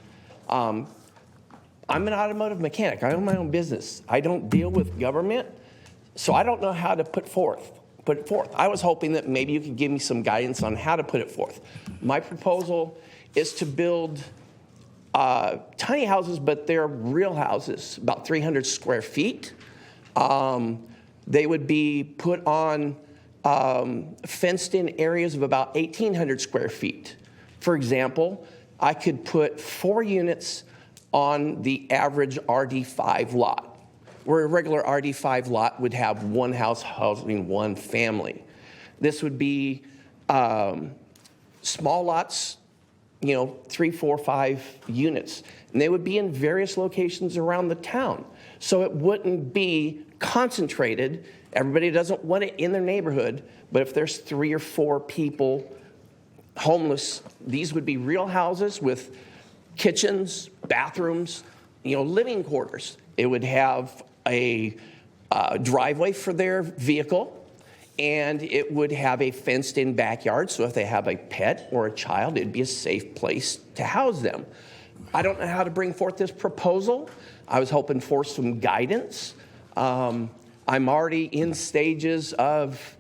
S14: I'm an automotive mechanic. I own my own business. I don't deal with government, so I don't know how to put it forth. I was hoping that maybe you could give me some guidance on how to put it forth. My proposal is to build tiny houses, but they're real houses, about 300 square feet. They would be put on fenced-in areas of about 1,800 square feet. For example, I could put 4 units on the average RD5 lot, where a regular RD5 lot would have one house housing one family. This would be small lots, you know, 3, 4, 5 units. And they would be in various locations around the town. So it wouldn't be concentrated. Everybody doesn't want it in their neighborhood, but if there's 3 or 4 people homeless, these would be real houses with kitchens, bathrooms, you know, living quarters. It would have a driveway for their vehicle, and it would have a fenced-in backyard, so if they have a pet or a child, it'd be a safe place to house them. I don't know how to bring forth this proposal. I was hoping for some guidance. I'm already in stages of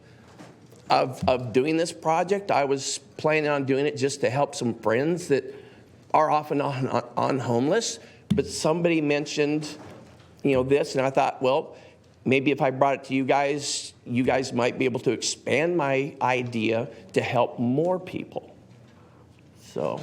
S14: doing this project. I was planning on doing it just to help some friends that are often on homeless, but somebody mentioned, you know, this, and I thought, well, maybe if I brought it to you guys might be able to expand my idea to help more people. So.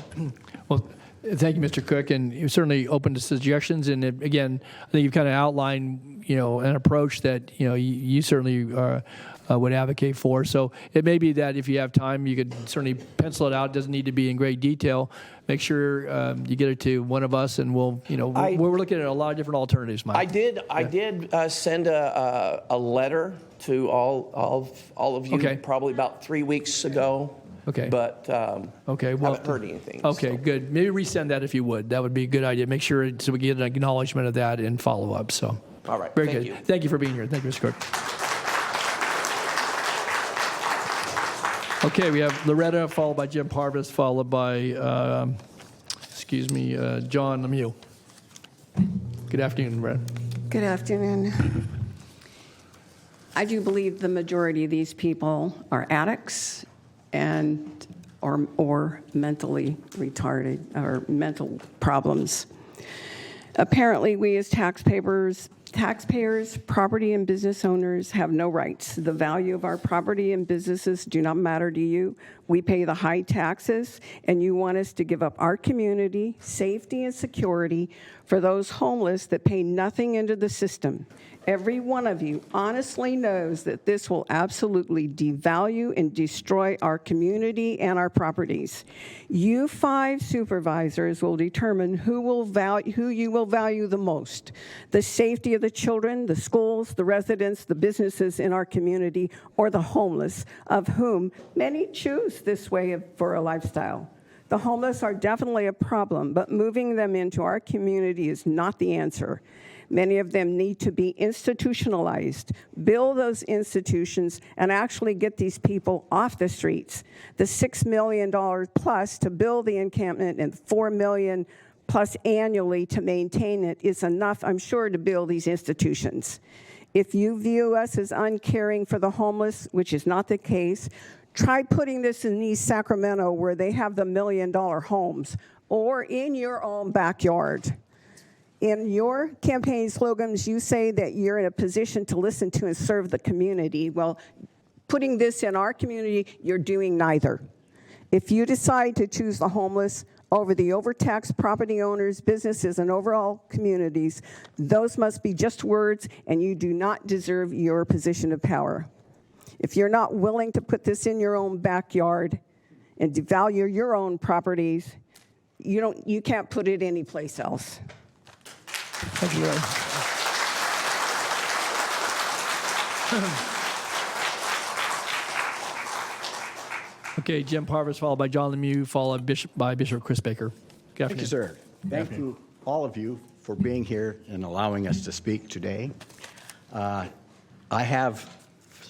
S1: Well, thank you, Mr. Cook, and you're certainly open to suggestions. And again, I think you've kind of outlined, you know, an approach that, you know, you certainly would advocate for. So it may be that if you have time, you could certainly pencil it out. It doesn't need to be in great detail. Make sure you get it to one of us, and we'll, you know, we're looking at a lot of different alternatives, Mike.
S14: I did send a letter to all of you probably about 3 weeks ago.
S1: Okay.
S14: But
S1: okay, well,
S14: haven't heard anything.
S1: Okay,
S14: so.
S1: Good. Maybe resend that if you would. That would be a good idea. Make sure so we get an acknowledgement of that and follow up. So.
S14: All right.
S1: Very
S14: Thank
S1: good.
S14: you.
S1: Thank you for being here. Thank you, Mr. Cook. Okay, we have Loretta, followed by Jim Parvis, followed by, John Lemieux. Good afternoon, Loretta.
S15: Good afternoon. I do believe the majority of these people are addicts and or mentally retarded or mental problems. Apparently, we as taxpayers, property and business owners have no rights. The value of our property and businesses do not matter to you. We pay the high taxes, and you want us to give up our community, safety and security for those homeless that pay nothing into the system. Every one of you honestly knows that this will absolutely devalue and destroy our community and our properties. You 5 supervisors will determine who you will value the most: the safety of the children, the schools, the residents, the businesses in our community, or the homeless, of whom many choose this way for a lifestyle. The homeless are definitely a problem, but moving them into our community is not the answer. Many of them need to be institutionalized, build those institutions, and actually get these people off the streets. The $6 million plus to build the encampment and $4 million plus annually to maintain it is enough, I'm sure, to build these institutions. If you view us as uncaring for the homeless, which is not the case, try putting this in East Sacramento where they have the $1 million homes, or in your own backyard. In your campaign slogans, you say that you're in a position to listen to and serve the community. Well, putting this in our community, you're doing neither. If you decide to choose the homeless over the overtaxed property owners, businesses, and overall communities, those must be just words, and you do not deserve your position of power. If you're not willing to put this in your own backyard and devalue your own properties, you can't put it anyplace else.
S1: Thank you, Larry. Okay, Jim Parvis, followed by John Lemieux, followed by Bishop Chris Baker. Good afternoon.
S16: Thank you, sir. Thank you, all of you, for being here and allowing us to speak today. I have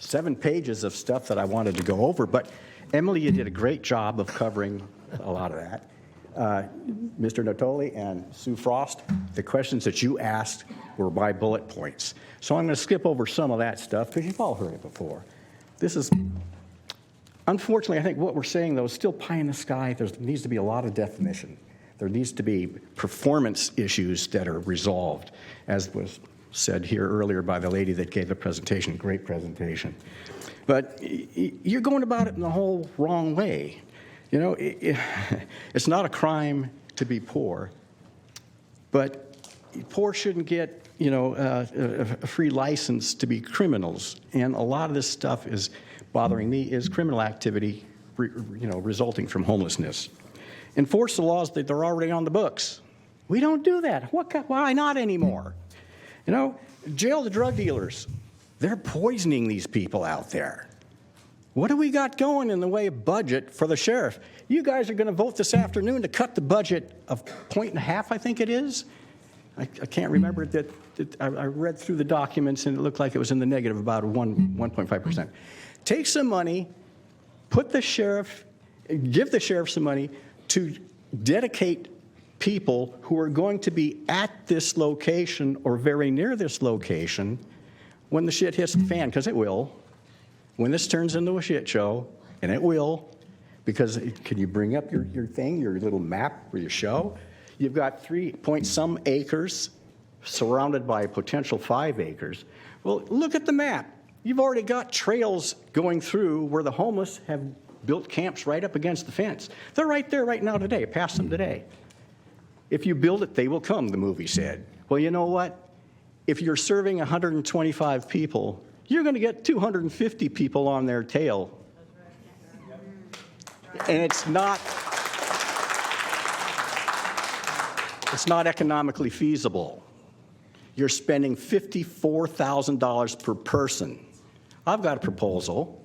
S16: 7 pages of stuff that I wanted to go over, but Emily, you did a great job of covering a lot of that. Mr. Natoli and Sue Frost, the questions that you asked were my bullet points. So I'm going to skip over some of that stuff because you've all heard it before. This is, unfortunately, I think what we're saying, though, is still pie in the sky. There needs to be a lot of definition. There needs to be performance issues that are resolved, as was said here earlier by the lady that gave the presentation, great presentation. But you're going about it in the whole wrong way. You know, it's not a crime to be poor, but poor shouldn't get, a free license to be criminals. And a lot of this stuff is bothering me, is criminal activity, resulting from homelessness. Enforce the laws that they're already on the books. We don't do that. Why not anymore? Jail the drug dealers. They're poisoning these people out there. What do we got going in the way of budget for the sheriff? You guys are going to vote this afternoon to cut the budget of 1.5, I think it is. I can't remember that. I read through the documents and it looked like it was in the negative, about 1.5%. Take some money, give the sheriff some money to dedicate people who are going to be at this location or very near this location when the shit hits the fan, because it will. When this turns into a shit show, and it will, because can you bring up your thing, your little map where you show? You've got 3-point-some acres surrounded by a potential 5 acres. Well, look at the map. You've already got trails going through where the homeless have built camps right up against the fence. They're right there right now today. Pass them today. If you build it, they will come, the movie said. Well, you know what? If you're serving 125 people, you're going to get 250 people on their tail. And it's not economically feasible. You're spending $54,000 per person. I've got a proposal.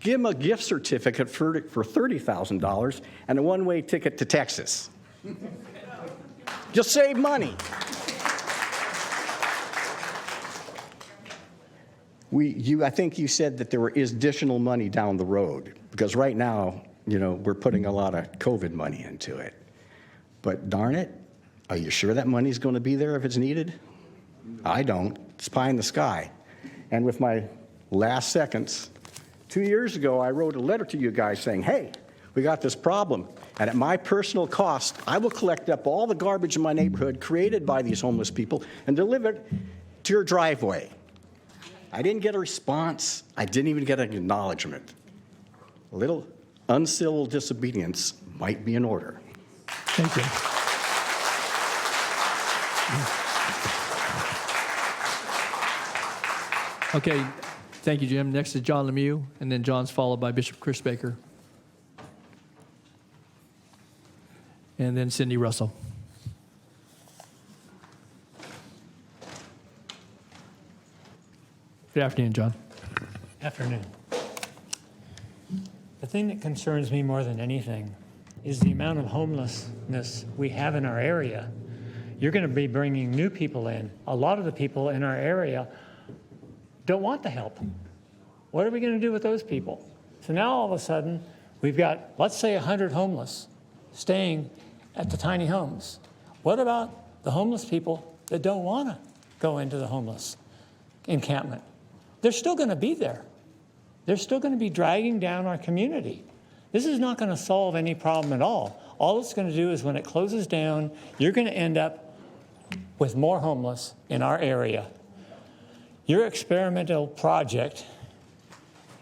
S16: Give them a gift certificate for $30,000 and a one-way ticket to Texas. Just save money. I think you said that there is additional money down the road, because right now, we're putting a lot of COVID money into it. But darn it, are you sure that money's going to be there if it's needed? I don't. It's pie in the sky. And with my last seconds, 2 years ago, I wrote a letter to you guys saying, hey, we got this problem. And at my personal cost, I will collect up all the garbage in my neighborhood created by these homeless people and deliver it to your driveway. I didn't get a response. I didn't even get an acknowledgement. A little uncivil disobedience might be in order.
S1: Thank you. Okay, thank you, Jim. Next is John Lemieux, and then John's followed by Bishop Chris Baker. And then Cindy Russell. Good afternoon, John.
S17: Afternoon. The thing that concerns me more than anything is the amount of homelessness we have in our area. You're going to be bringing new people in. A lot of the people in our area don't want the help. What are we going to do with those people? So now all of a sudden, we've got, let's say, 100 homeless staying at the tiny homes. What about the homeless people that don't want to go into the homeless encampment? They're still going to be there. They're still going to be dragging down our community. This is not going to solve any problem at all. All it's going to do is when it closes down, you're going to end up with more homeless in our area. Your experimental project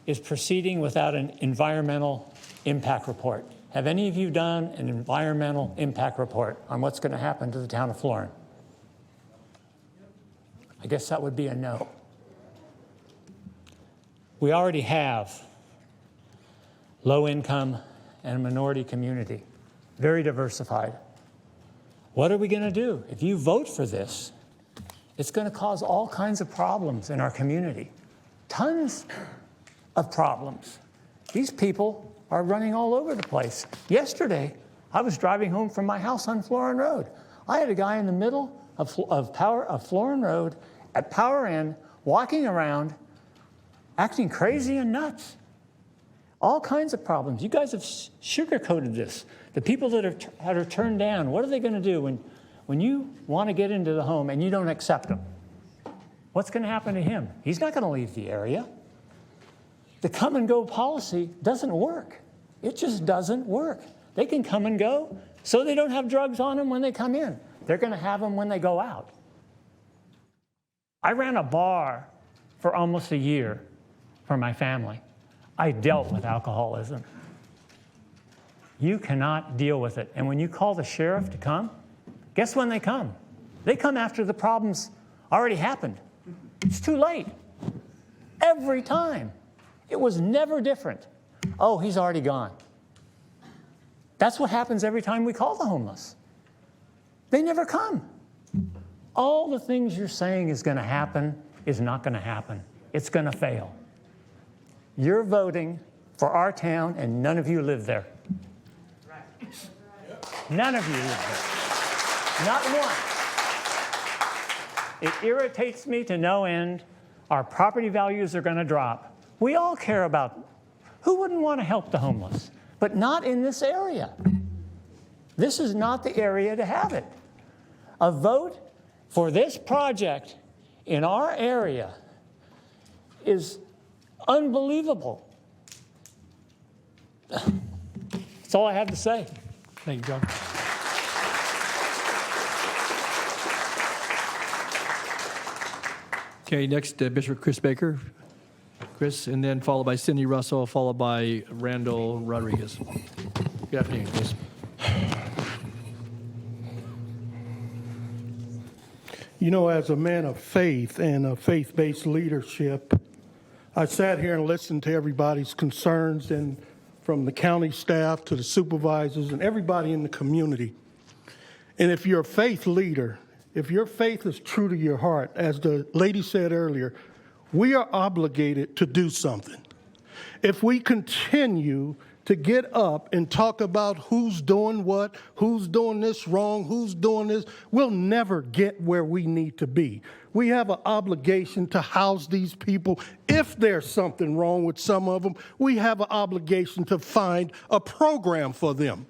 S17: is proceeding without an environmental impact report. Have any of you done an environmental impact report on what's going to happen to the town of Florin? I guess that would be a no. We already have low income and a minority community, very diversified. What are we going to do? If you vote for this, it's going to cause all kinds of problems in our community. Tons of problems. These people are running all over the place. Yesterday, I was driving home from my house on Florin Road. I had a guy in the middle of Florin Road at Power End walking around acting crazy and nuts. All kinds of problems. You guys have sugarcoated this. The people that are turned down, what are they going to do when you want to get into the home and you don't accept them? What's going to happen to him? He's not going to leave the area. The come and go policy doesn't work. It just doesn't work. They can come and go so they don't have drugs on them when they come in. They're going to have them when they go out. I ran a bar for almost a year for my family. I dealt with alcoholism. You cannot deal with it. And when you call the sheriff to come, guess when they come? They come after the problems already happened. It's too late. Every time. It was never different. Oh, he's already gone. That's what happens every time we call the homeless. They never come. All the things you're saying is going to happen is not going to happen. It's going to fail. You're voting for our town, and none of you live there. None of you live there. Not one. It irritates me to no end. Our property values are going to drop. We all care about who wouldn't want to help the homeless, but not in this area. This is not the area to have it. A vote for this project in our area is unbelievable. That's all I have to say.
S1: Thank you, John. Okay, next, Bishop Chris Baker. Chris, and then followed by Cindy Russell, followed by Randall Rodriguez. Good afternoon, Chris.
S18: You know, as a man of faith and a faith-based leadership, I sat here and listened to everybody's concerns, and from the county staff to the supervisors and everybody in the community. And if you're a faith leader, if your faith is true to your heart, as the lady said earlier, we are obligated to do something. If we continue to get up and talk about who's doing what, who's doing this wrong, who's doing this, we'll never get where we need to be. We have an obligation to house these people. If there's something wrong with some of them, we have an obligation to find a program for them.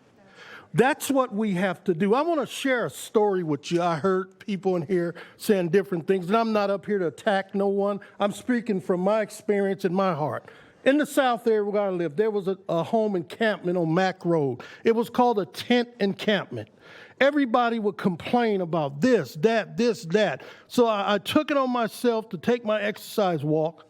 S18: That's what we have to do. I want to share a story with you. I heard people in here saying different things, and I'm not up here to attack no one. I'm speaking from my experience and my heart. In the South area where I live, there was a home encampment on Mack Road. It was called a tent encampment. Everybody would complain about this, that. So I took it on myself to take my exercise walk,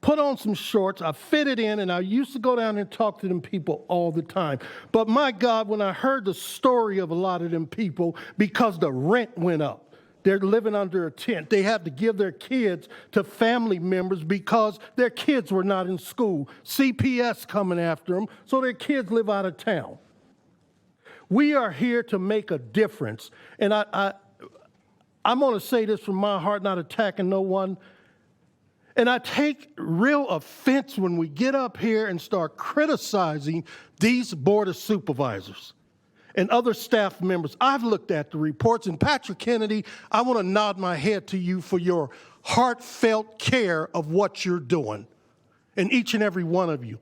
S18: put on some shorts, I fitted in, and I used to go down and talk to them people all the time. But my God, when I heard the story of a lot of them people, because the rent went up, they're living under a tent. They had to give their kids to family members because their kids were not in school. CPS coming after them, so their kids live out of town. We are here to make a difference. And I'm going to say this from my heart, not attacking no one. And I take real offense when we get up here and start criticizing these Board of Supervisors and other staff members. I've looked at the reports, and Patrick Kennedy, I want to nod my head to you for your heartfelt care of what you're doing, and each and every one of you.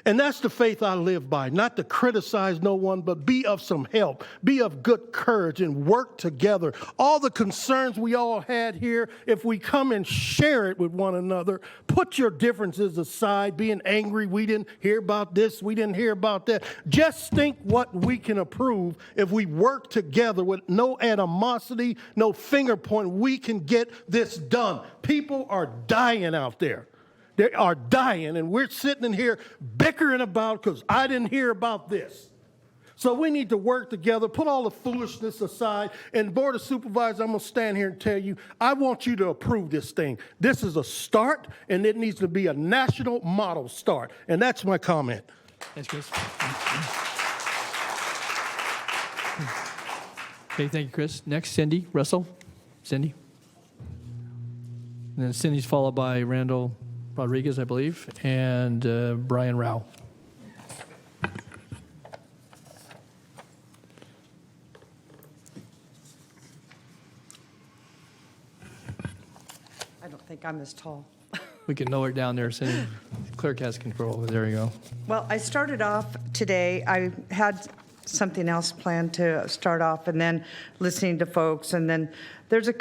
S18: And that's the faith I live by, not to criticize no one, but be of some help, be of good courage, and work together. All the concerns we all had here, if we come and share it with one another, put your differences aside, being angry, we didn't hear about this, we didn't hear about that. Just think what we can improve if we work together with no animosity, no finger pointing. We can get this done. People are dying out there. They are dying, and we're sitting in here bickering about because I didn't hear about this. So we need to work together, put all the foolishness aside, and Board of Supervisors, I'm going to stand here and tell you, I want you to approve this thing. This is a start, and it needs to be a national model start, and that's my comment.
S1: Thanks, Chris. Okay, thank you, Chris. Next, Cindy Russell. Cindy. And then Cindy's followed by Randall Rodriguez, I believe, and Brian Rao.
S19: I don't think I'm as tall.
S1: We can lower it down there, Cindy. Clerk has control. There you go.
S19: Well, I started off today, I had something else planned to start off, and then listening to folks, and then there's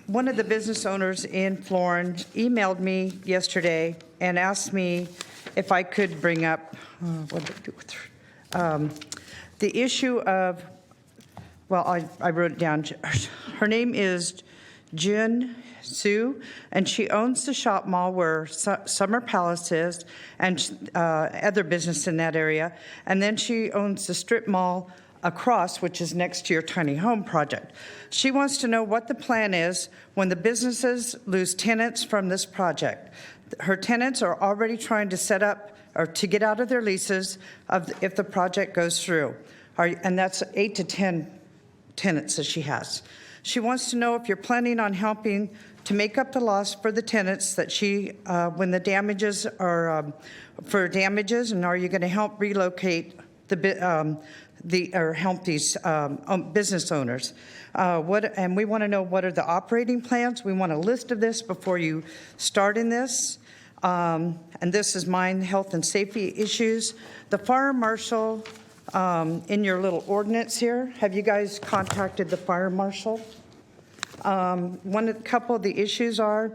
S19: one of the business owners in Florin emailed me yesterday and asked me if I could bring up the issue of, well, I wrote it down. Her name is Jun Sue, and she owns the shop mall where Summer Palace is and other business in that area. And then she owns the strip mall across, which is next to your tiny home project. She wants to know what the plan is when the businesses lose tenants from this project. Her tenants are already trying to set up or to get out of their leases if the project goes through. And that's 8 to 10 tenants that she has. She wants to know if you're planning on helping to make up the loss for the tenants that when the damages are for damages, and are you going to help relocate or help these business owners. And we want to know what are the operating plans. We want a list of this before you start in this. And this is mine, health and safety issues. The fire marshal, in your little ordinance here, have you guys contacted the fire marshal? Couple of the issues are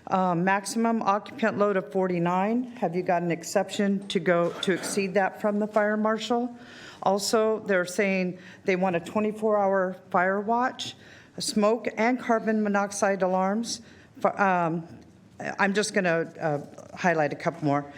S19: maximum occupant load of 49. Have you got an exception to exceed that from the fire marshal? Also, they're saying they want a 24-hour fire watch, smoke and carbon monoxide alarms. I'm just going to highlight a couple more.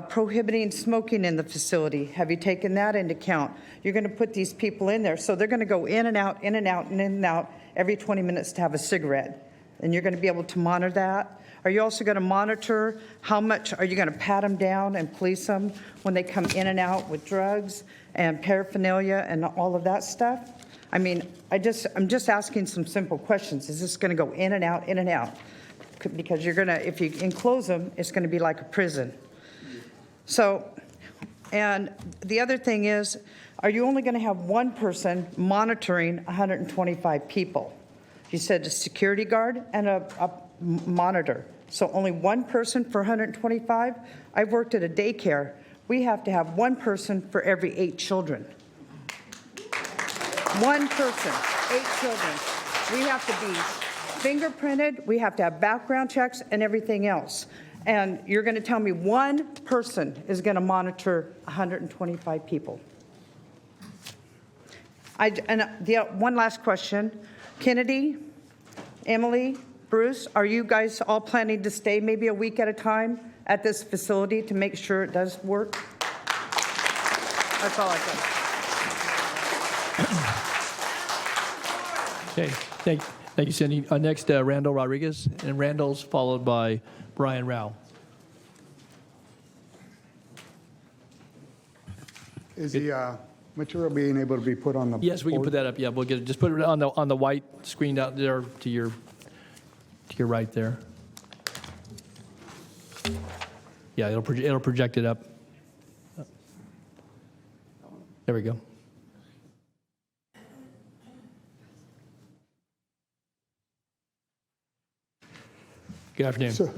S19: Prohibiting smoking in the facility. Have you taken that into account? You're going to put these people in there, so they're going to go in and out, in and out, and in and out every 20 minutes to have a cigarette. And you're going to be able to monitor that. Are you also going to monitor how much, are you going to pat them down and police them when they come in and out with drugs and paraphernalia and all of that stuff? I mean, I'm just asking some simple questions. Is this going to go in and out, in and out? Because you're going to, if you enclose them, it's going to be like a prison. So And the other thing is, are you only going to have one person monitoring 125 people? You said a security guard and a monitor. So only one person for 125? I've worked at a daycare. We have to have one person for every 8 children. One person, 8 children. We have to be fingerprinted, we have to have background checks and everything else. And you're going to tell me one person is going to monitor 125 people. One last question. Kennedy, Emily, Bruce, are you guys all planning to stay maybe a week at a time at this facility to make sure it does work? That's all I've got.
S1: Okay, thank you, Cindy. Next, Randall Rodriguez, and Randall's followed by Brian Rao.
S20: Is the material being able to be put on the
S1: Yes, we can put that up. Yeah, we'll get it. Just put it on the white screen out there to your right there. Yeah, it'll project it up. There we go. Good afternoon.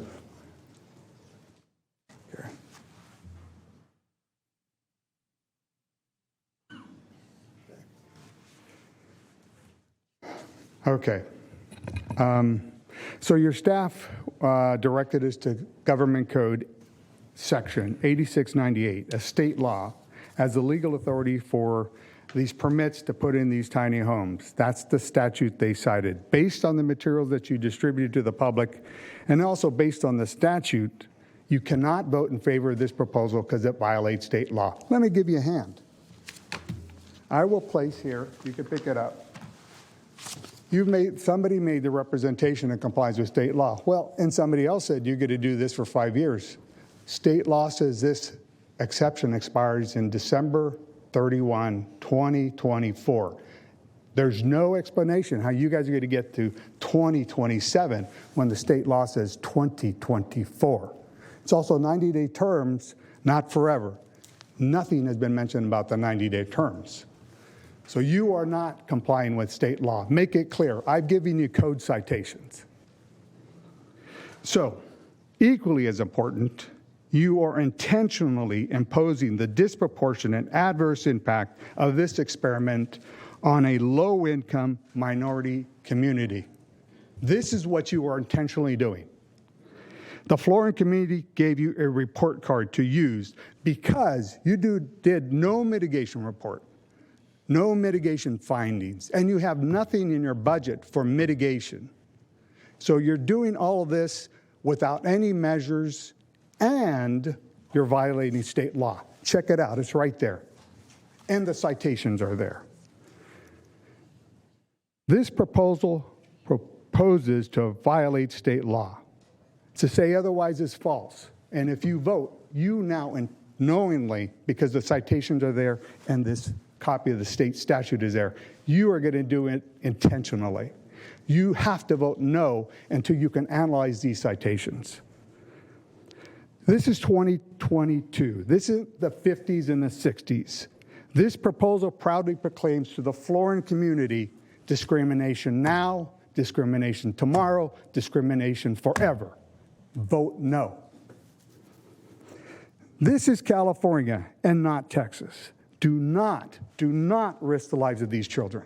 S20: Okay. So your staff directed us to Government Code Section 8698, a state law, as the legal authority for these permits to put in these tiny homes. That's the statute they cited. Based on the materials that you distributed to the public, and also based on the statute, you cannot vote in favor of this proposal because it violates state law. Let me give you a hand. I will place here, you can pick it up. Somebody made the representation that complies with state law. Well, and somebody else said you get to do this for 5 years. State law says this exception expires in December 31, 2024. There's no explanation how you guys are going to get to 2027 when the state law says 2024. It's also 90-day terms, not forever. Nothing has been mentioned about the 90-day terms. So you are not complying with state law. Make it clear. I've given you code citations. So, equally as important, you are intentionally imposing the disproportionate adverse impact of this experiment on a low-income minority community. This is what you are intentionally doing. The Florida community gave you a report card to use because you did no mitigation report, no mitigation findings, and you have nothing in your budget for mitigation. So you're doing all of this without any measures, and you're violating state law. Check it out, it's right there. And the citations are there. This proposal proposes to violate state law. To say otherwise is false. And if you vote, you now knowingly, because the citations are there and this copy of the state statute is there, you are going to do it intentionally. You have to vote no until you can analyze these citations. This is 2022. This is the 50s and the 60s. This proposal proudly proclaims to the Florida community discrimination now, discrimination tomorrow, discrimination forever. Vote no. This is California and not Texas. Do not risk the lives of these children.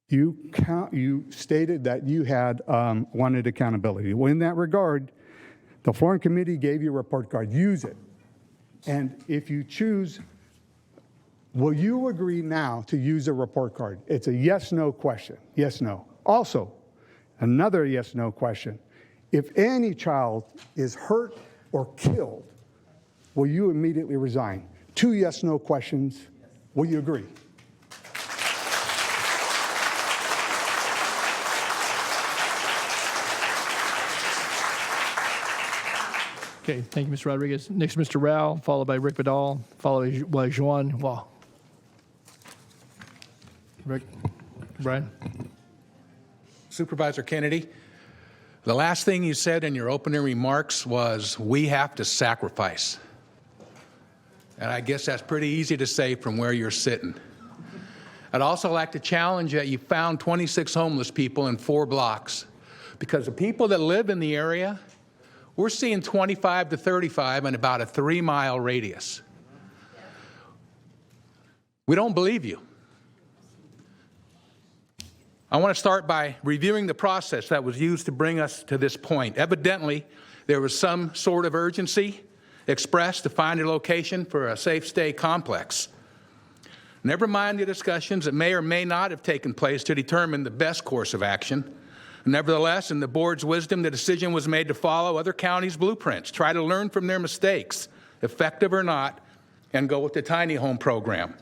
S20: You stated that you had wanted accountability. Well, in that regard, the Florida Committee gave you a report card. Use it. And if you choose, will you agree now to use a report card? It's a yes-no question. Yes, no. Also, another yes-no question. If any child is hurt or killed, will you immediately resign? 2 yes-no questions. Will you agree?
S1: Okay, thank you, Mr. Rodriguez. Next, Mr. Rao, followed by Rick Vidal, followed by Juan Wah. Rick, Brian.
S21: Supervisor Kennedy, the last thing you said in your opening remarks was, we have to sacrifice. And I guess that's pretty easy to say from where you're sitting. I'd also like to challenge that you found 26 homeless people in 4 blocks, because the people that live in the area, we're seeing 25 to 35 in about a 3-mile radius. We don't believe you. I want to start by reviewing the process that was used to bring us to this point. Evidently, there was some sort of urgency expressed to find a location for a safe stay complex. Never mind the discussions that may or may not have taken place to determine the best course of action. Nevertheless, in the board's wisdom, the decision was made to follow other counties' blueprints, try to learn from their mistakes, effective or not, and go with the tiny home program.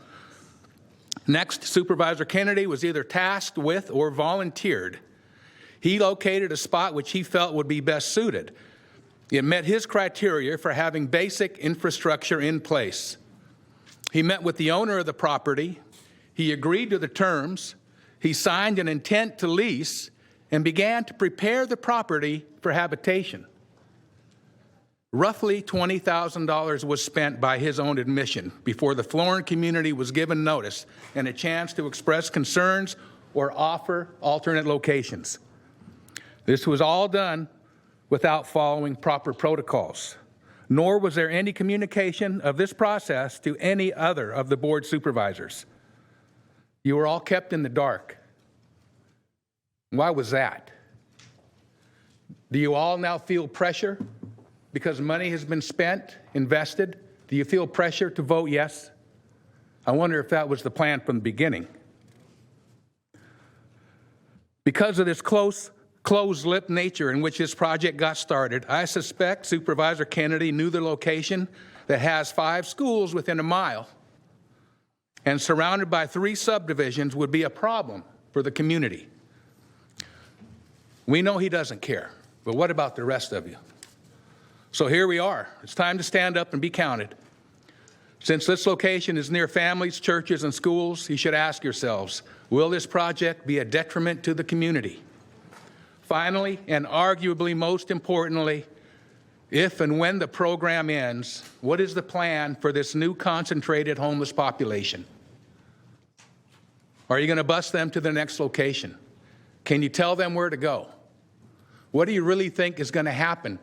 S21: Next, Supervisor Kennedy was either tasked with or volunteered. He located a spot which he felt would be best suited. It met his criteria for having basic infrastructure in place. He met with the owner of the property. He agreed to the terms. He signed an intent to lease and began to prepare the property for habitation. Roughly $20,000 was spent by his own admission before the Florin community was given notice and a chance to express concerns or offer alternate locations. This was all done without following proper protocols, nor was there any communication of this process to any other of the board supervisors. You were all kept in the dark. Why was that? Do you all now feel pressure because money has been spent, invested? Do you feel pressure to vote yes? I wonder if that was the plan from the beginning. Because of this closed-lip nature in which this project got started, I suspect Supervisor Kennedy knew the location that has 5 schools within a mile and surrounded by 3 subdivisions would be a problem for the community. We know he doesn't care, but what about the rest of you? So here we are. It's time to stand up and be counted. Since this location is near families, churches, and schools, you should ask yourselves, will this project be a detriment to the community? Finally, and arguably most importantly, if and when the program ends, what is the plan for this new concentrated homeless population? Are you going to bus them to the next location? Can you tell them where to go? What do you really think is going to happen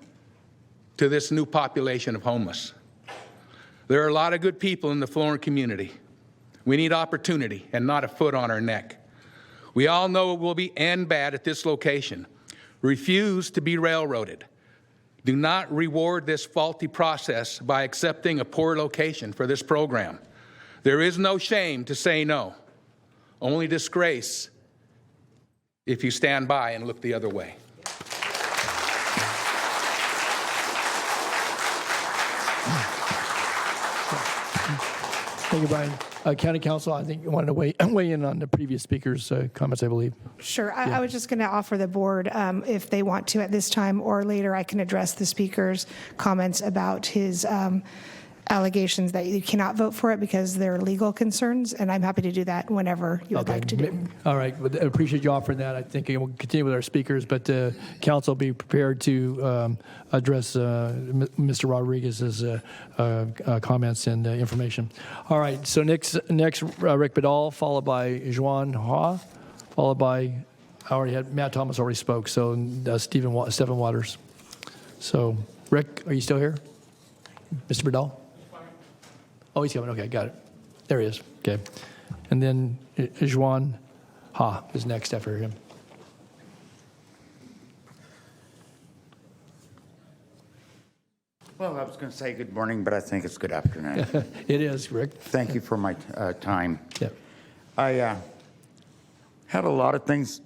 S21: to this new population of homeless? There are a lot of good people in the Florin community. We need opportunity and not a foot on our neck. We all know it will end bad at this location. Refuse to be railroaded. Do not reward this faulty process by accepting a poor location for this program. There is no shame to say no, only disgrace if you stand by and look the other way.
S1: Thank you, Brian. County Council, I think you wanted to weigh in on the previous speaker's comments, I believe.
S4: Sure. I was just going to offer the board, if they want to at this time or later, I can address the speaker's comments about his allegations that you cannot vote for it because they're legal concerns, and I'm happy to do that whenever you would like to do.
S1: All right. Well, I appreciate you offering that. I think we'll continue with our speakers, but council be prepared to address Mr. Rodriguez's comments and information. All right. So next Rick Badal, followed by Juan Ha, followed by, I already had, Matt Thomas already spoke, so Stephen Waters. So, Rick, are you still here? Mr. Badal? Oh, he's coming. Okay, got it. There he is. Okay. And then Juan Ha is next after him.
S22: Well, I was going to say good morning, but I think it's good afternoon.
S1: It is, Rick.
S22: Thank you for my time.
S1: Yeah.
S22: I had a lot of things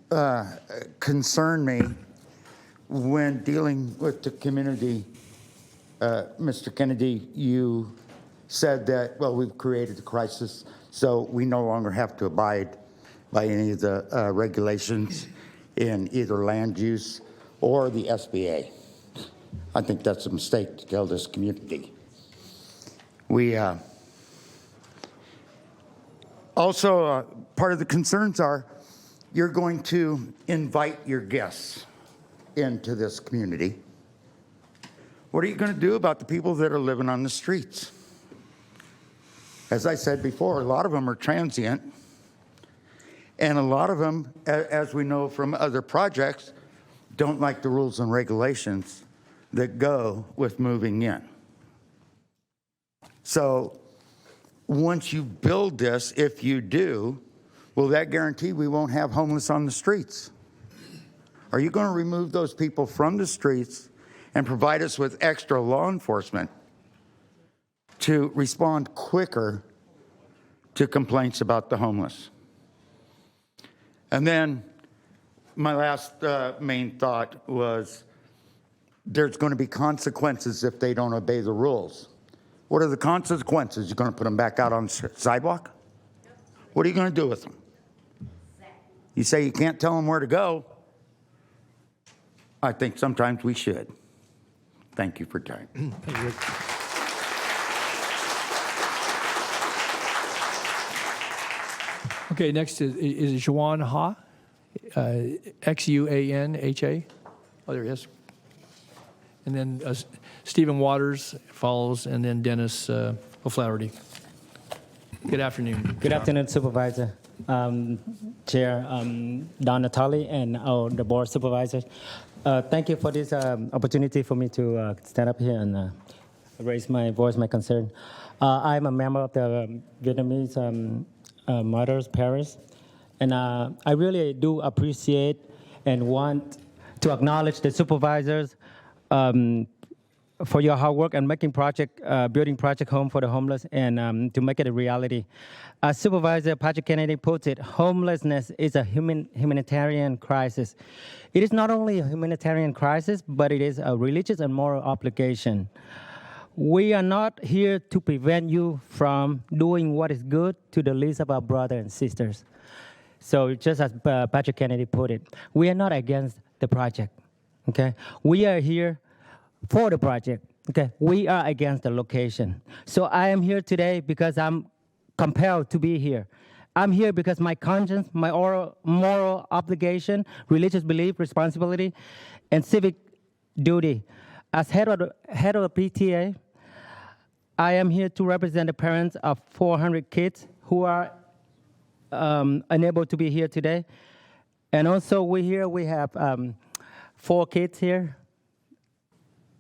S22: concern me when dealing with the community. Mr. Kennedy, you said that, well, we've created a crisis, so we no longer have to abide by any of the regulations in either land use or the SBA. I think that's a mistake to tell this community. We also, part of the concerns are you're going to invite your guests into this community. What are you going to do about the people that are living on the streets? As I said before, a lot of them are transient. And a lot of them, as we know from other projects, don't like the rules and regulations that go with moving in. So once you build this, if you do, will that guarantee we won't have homeless on the streets? Are you going to remove those people from the streets and provide us with extra law enforcement to respond quicker to complaints about the homeless? And then my last main thought was there's going to be consequences if they don't obey the rules. What are the consequences? You're going to put them back out on the sidewalk? What are you going to do with them? You say you can't tell them where to go. I think sometimes we should. Thank you for your time.
S1: Thank you. Okay, next is Juan Ha, Xuanha. Oh, there he is. And then Stephen Waters follows, and then Dennis O'Flaherty. Good afternoon.
S2: Good afternoon, Supervisor, Chair Don Natali, and the board supervisors. Thank you for this opportunity for me to stand up here and raise my voice, my concern. I'm a member of the Vietnamese Martyrs Parish, and I really do appreciate and want to acknowledge the supervisors for your hard work and making building project home for the homeless and to make it a reality. As Supervisor Patrick Kennedy puts it, homelessness is a humanitarian crisis. It is not only a humanitarian crisis, but it is a religious and moral obligation. We are not here to prevent you from doing what is good to the least of our brothers and sisters. So just as Patrick Kennedy put it, we are not against the project, okay? We are here for the project, okay? We are against the location. So I am here today because I'm compelled to be here. I'm here because my conscience, my moral obligation, religious belief, responsibility, and civic duty. As head of the PTA, I am here to represent the parents of 400 kids who are unable to be here today. And also we have 4 kids here.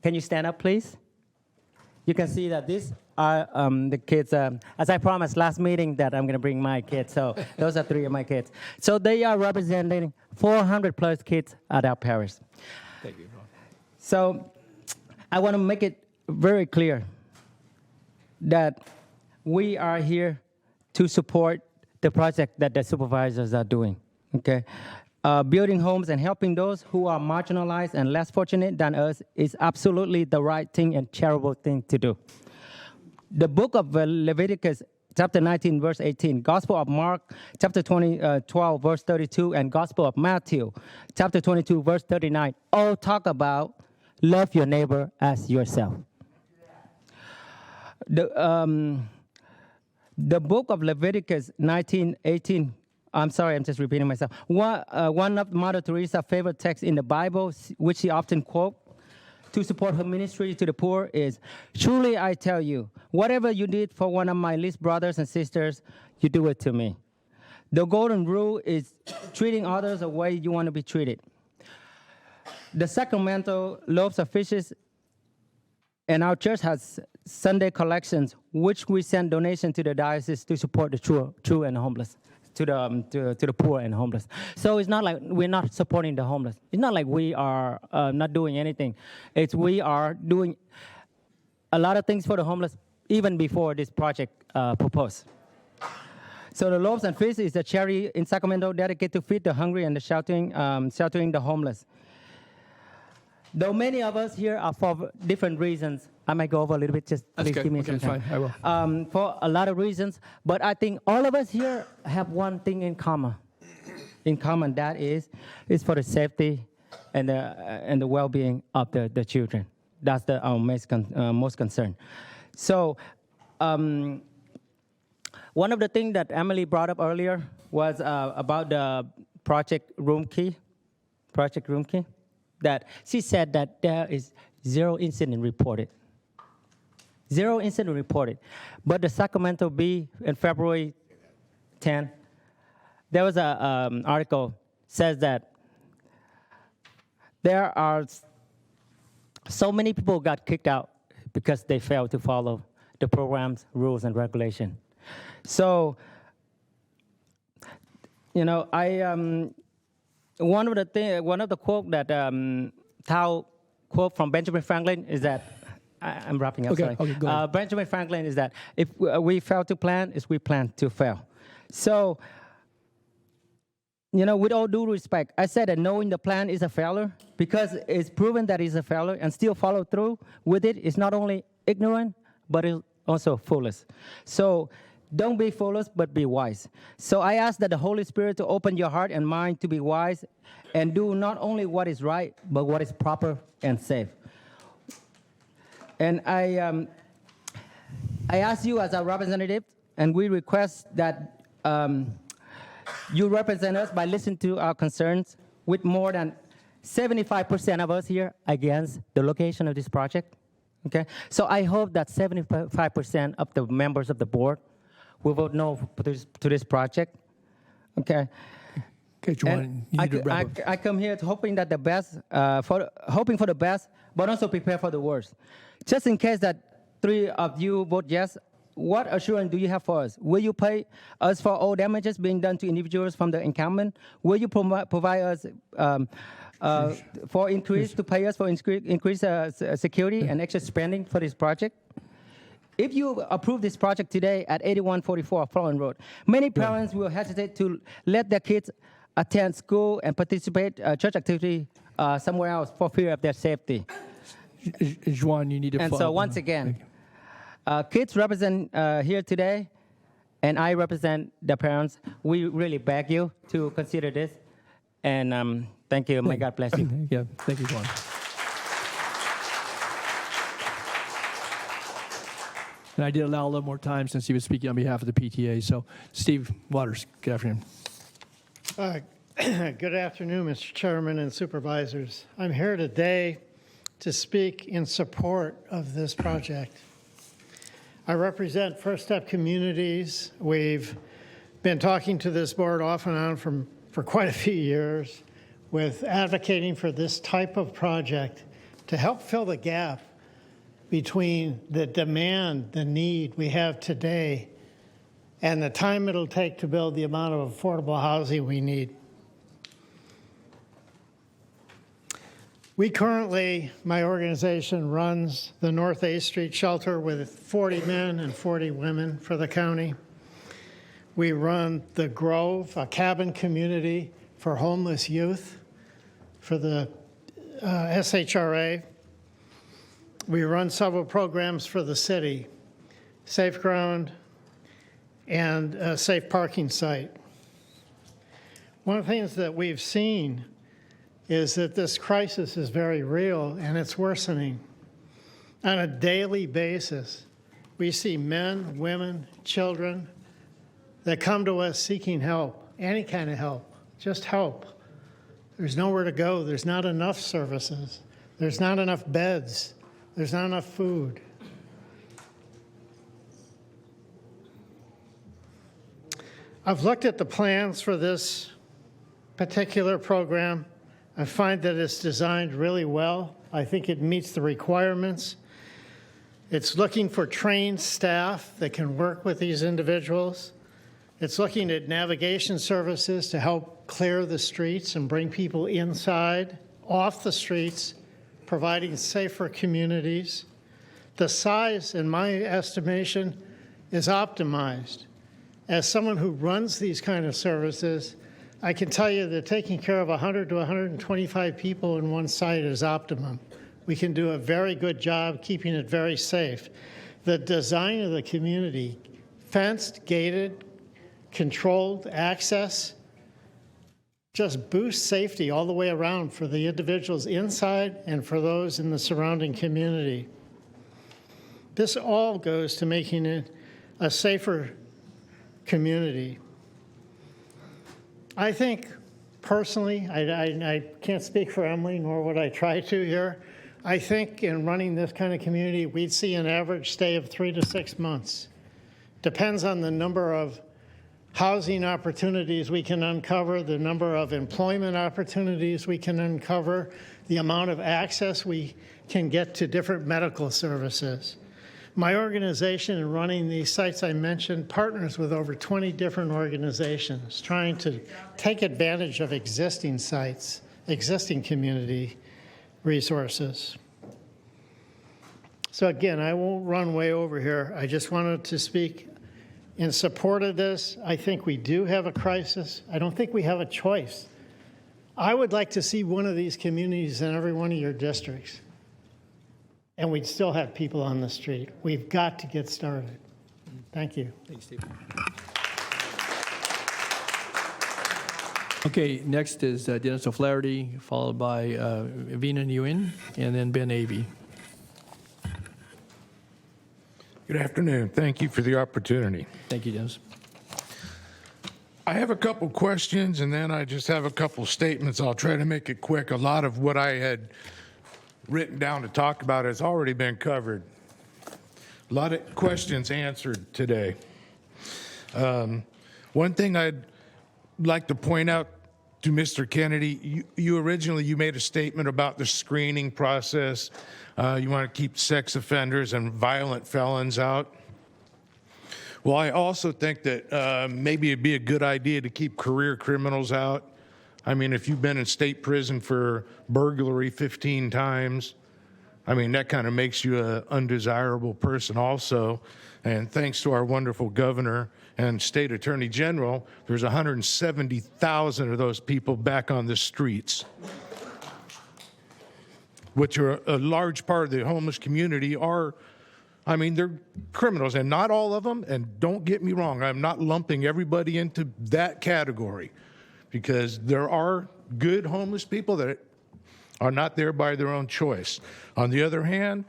S2: Can you stand up, please? You can see that these are the kids, as I promised last meeting that I'm gonna bring my kids, so those are 3 of my kids. So they are representing 400 plus kids at our parish.
S1: Thank you.
S2: So I wanna make it very clear that we are here to support the project that the supervisors are doing, okay? Building homes and helping those who are marginalized and less fortunate than us is absolutely the right thing and charitable thing to do. The book of Leviticus, chapter 19, verse 18, Gospel of Mark, chapter 12, verse 32, and Gospel of Matthew, chapter 22, verse 39, all talk about love your neighbor as yourself. The book of Leviticus 19:18. I'm sorry, I'm just repeating myself. One of Mother Teresa's favorite texts in the Bible, which she often quotes to support her ministry to the poor, is, "Truly I tell you, whatever you did for one of my least brothers and sisters, you do it to me." The golden rule is treating others the way you want to be treated. The Sacramento loaves of fishes, and our church has Sunday collections, which we send donations to the diocese to support the true and homeless, to the poor and homeless. So it's not like we're not supporting the homeless. It's not like we are not doing anything. It's we are doing a lot of things for the homeless even before this project proposed. So the loaves and fish is a charity in Sacramento dedicated to feed the hungry and the sheltering the homeless. Though many of us here are for different reasons, I might go over a little bit, just
S1: That's
S2: please
S1: good.
S2: give me
S1: Okay,
S2: some time.
S1: fine, I will.
S2: For a lot of reasons, but I think all of us here have one thing in common. That is for the safety and the well-being of the children. That's our most concern. So one of the things that Emily brought up earlier was about the Project Room Key, that she said that there is 0 incident reported. 0 incident reported. But the Sacramento Bee in February 10, there was an article says that there are so many people got kicked out because they failed to follow the program's rules and regulation. So, you know, one of the quote that Tao quote from Benjamin Franklin is that, I'm wrapping up,
S1: Okay,
S2: sorry.
S1: okay, go ahead.
S2: Benjamin Franklin is that if we fail to plan, we plan to fail. So, you know, with all due respect, I said that knowing the plan is a failure because it's proven that it's a failure and still follow through with it is not only ignorant, but it's also foolish. So don't be foolish, but be wise. So I ask that the Holy Spirit to open your heart and mind to be wise and do not only what is right, but what is proper and safe. And I ask you as a representative, and we request that you represent us by listening to our concerns with more than 75% of us here against the location of this project. Okay, so I hope that 75% of the members of the board will vote no to this project. Okay.
S1: Okay, Juan, you need to wrap up.
S2: I come here hoping that the best, hoping for the best, but also prepare for the worst. Just in case that 3 of you vote yes, what assurance do you have for us? Will you pay us for all damages being done to individuals from the encampment? Will you provide us for increase to pay us for increased security and extra spending for this project? If you approve this project today at 8144 Florence Road, many parents will hesitate to let their kids attend school and participate church activity somewhere else for fear of their safety.
S1: Juan, you need to
S2: And
S1: follow.
S2: so once again, kids represent here today, and I represent the parents. We really beg you to consider this, and thank you. May God bless you.
S1: Yeah, thank you, Juan. And I did allow a little more time since he was speaking on behalf of the PTA. So, Steve Waters, good afternoon.
S5: Good afternoon, Mr. Chairman and Supervisors. I'm here today to speak in support of this project. I represent First Step Communities. We've been talking to this board off and on for quite a few years with advocating for this type of project to help fill the gap between the demand, the need we have today, and the time it'll take to build the amount of affordable housing we need. We currently, my organization runs the North A Street shelter with 40 men and 40 women for the county. We run the Grove, a cabin community for homeless youth for the SHRA. We run several programs for the city, Safe Ground and a safe parking site. One of the things that we've seen is that this crisis is very real and it's worsening. On a daily basis, we see men, women, children that come to us seeking help, any kind of help, just help. There's nowhere to go. There's not enough services. There's not enough beds. There's not enough food. I've looked at the plans for this particular program. I find that it's designed really well. I think it meets the requirements. It's looking for trained staff that can work with these individuals. It's looking at navigation services to help clear the streets and bring people inside, off the streets, providing safer communities. The size, in my estimation, is optimized. As someone who runs these kind of services, I can tell you that taking care of 100 to 125 people in one site is optimum. We can do a very good job keeping it very safe. The design of the community, fenced, gated, controlled access, just boosts safety all the way around for the individuals inside and for those in the surrounding community. This all goes to making it a safer community. I think personally, I can't speak for Emily, nor would I try to here. I think in running this kind of community, we'd see an average stay of 3 to 6 months. Depends on the number of housing opportunities we can uncover, the number of employment opportunities we can uncover, the amount of access we can get to different medical services. My organization in running these sites I mentioned partners with over 20 different organizations trying to take advantage of existing sites, existing community resources. So again, I won't run way over here. I just wanted to speak in support of this. I think we do have a crisis. I don't think we have a choice. I would like to see one of these communities in every one of your districts, and we'd still have people on the street. We've got to get started. Thank you.
S1: Thanks, Steve. Okay, next is Dennis O'Flaherty, followed by Vina Nguyen, and then Ben Avey.
S7: Good afternoon. Thank you for the opportunity.
S1: Thank you, Dennis.
S7: I have a couple questions, and then I just have a couple statements. I'll try to make it quick. A lot of what I had written down to talk about has already been covered. A lot of questions answered today. One thing I'd like to point out to Mr. Kennedy, you originally made a statement about the screening process. You want to keep sex offenders and violent felons out. Well, I also think that maybe it'd be a good idea to keep career criminals out. I mean, if you've been in state prison for burglary 15 times, I mean, that kind of makes you an undesirable person also. And thanks to our wonderful governor and state attorney general, there's 170,000 of those people back on the streets, which are a large part of the homeless community are, I mean, they're criminals, and not all of them, and don't get me wrong, I'm not lumping everybody into that category, because there are good homeless people that are not there by their own choice. On the other hand,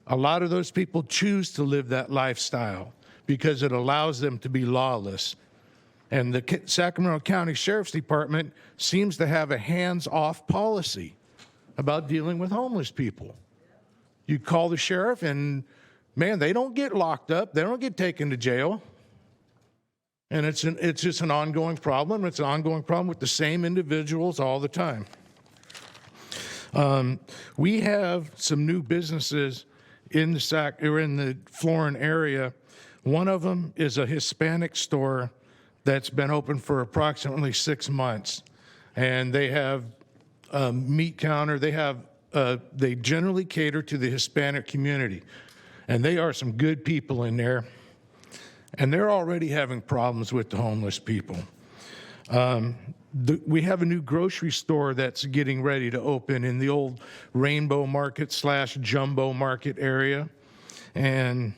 S7: a lot of those people choose to live that lifestyle because it allows them to be lawless. And the Sacramento County Sheriff's Department seems to have a hands-off policy about dealing with homeless people. You call the sheriff and, man, they don't get locked up. They don't get taken to jail. And it's just an ongoing problem. It's an ongoing problem with the same individuals all the time. We have some new businesses in the Florin area. One of them is a Hispanic store that's been open for approximately 6 months. And they have a meat counter. They generally cater to the Hispanic community. And they are some good people in there. And they're already having problems with the homeless people. We have a new grocery store that's getting ready to open in the old Rainbow Market / Jumbo Market area. And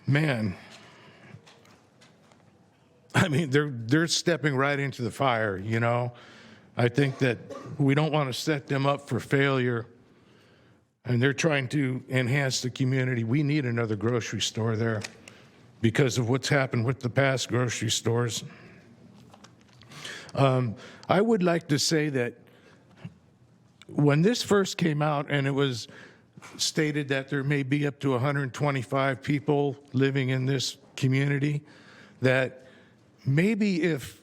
S7: man, I mean, they're stepping right into the fire, you know. I think that we don't want to set them up for failure. And they're trying to enhance the community. We need another grocery store there because of what's happened with the past grocery stores. I would like to say that when this first came out and it was stated that there may be up to 125 people living in this community, that maybe if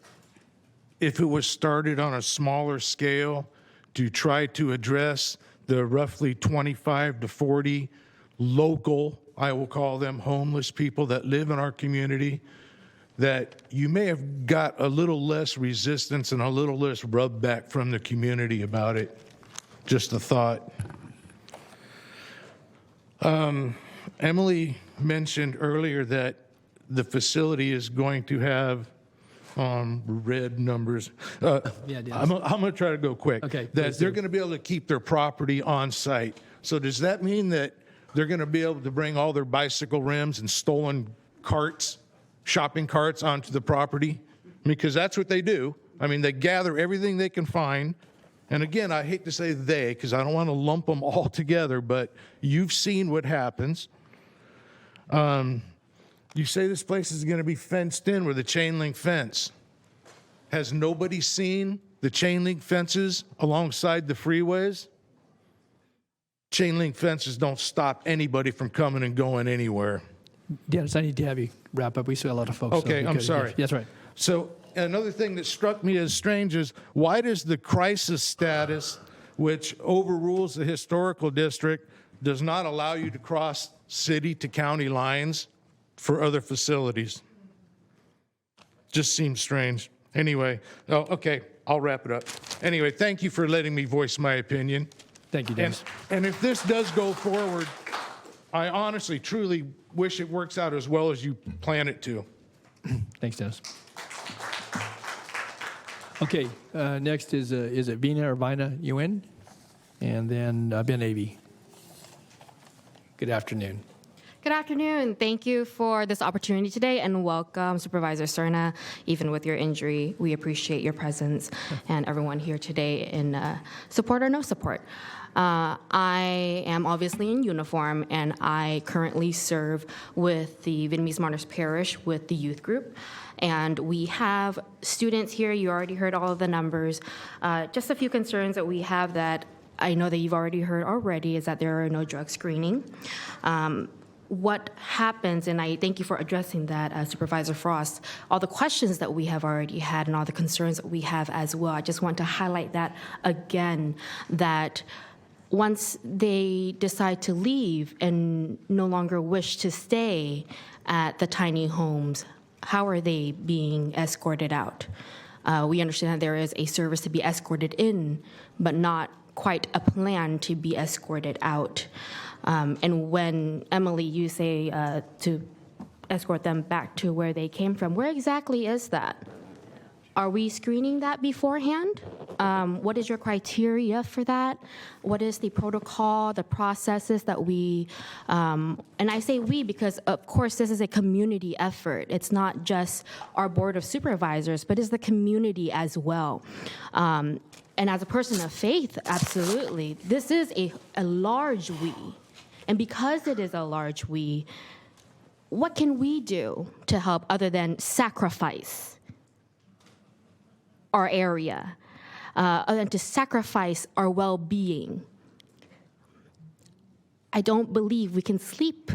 S7: it was started on a smaller scale to try to address the roughly 25 to 40 local, I will call them, homeless people that live in our community, that you may have got a little less resistance and a little less rub back from the community about it. Just a thought. Emily mentioned earlier that the facility is going to have red numbers. I'm going to try to go quick.
S1: Okay,
S7: that they're going to be able to keep their property on site. So does that mean that they're going to be able to bring all their bicycle rims and stolen carts, shopping carts onto the property? Because that's what they do. I mean, they gather everything they can find. And again, I hate to say they, because I don't want to lump them all together, but you've seen what happens. You say this place is going to be fenced in with a chain link fence. Has nobody seen the chain link fences alongside the freeways? chain link fences don't stop anybody from coming and going anywhere.
S1: Dennis, I need to have you wrap up. We still have a lot of folks.
S7: Okay, I'm sorry.
S1: That's right.
S7: So another thing that struck me as strange is why does the crisis status, which overrules the historical district, does not allow you to cross city to county lines for other facilities? Just seems strange. Anyway, okay, I'll wrap it up. Anyway, thank you for letting me voice my opinion.
S1: Thank you, Dennis.
S7: And if this does go forward, I honestly, truly wish it works out as well as you plan it to.
S1: Thanks, Dennis. Okay, next is it Vina or Vina Yuen? And then Ben Avey. Good afternoon.
S6: Good afternoon. Thank you for this opportunity today, and welcome, Supervisor Cerna. Even with your injury, we appreciate your presence and everyone here today in support or no support. I am obviously in uniform, and I currently serve with the Vietnamese Martyrs Parish with the youth group. And we have students here. You already heard all of the numbers. Just a few concerns that we have that I know that you've already heard already is that there are no drug screening. What happens, and I thank you for addressing that, Supervisor Frost, all the questions that we have already had and all the concerns that we have as well. I just want to highlight that again, that once they decide to leave and no longer wish to stay at the tiny homes, how are they being escorted out? We understand that there is a service to be escorted in, but not quite a plan to be escorted out. And when, Emily, you say to escort them back to where they came from, where exactly is that? Are we screening that beforehand? What is your criteria for that? What is the protocol, the processes that we, and I say we because, of course, this is a community effort. It's not just our Board of Supervisors, but it's the community as well. And as a person of faith, absolutely, this is a large we. And because it is a large we, what can we do to help other than sacrifice our area, other than to sacrifice our well-being? I don't believe we can sleep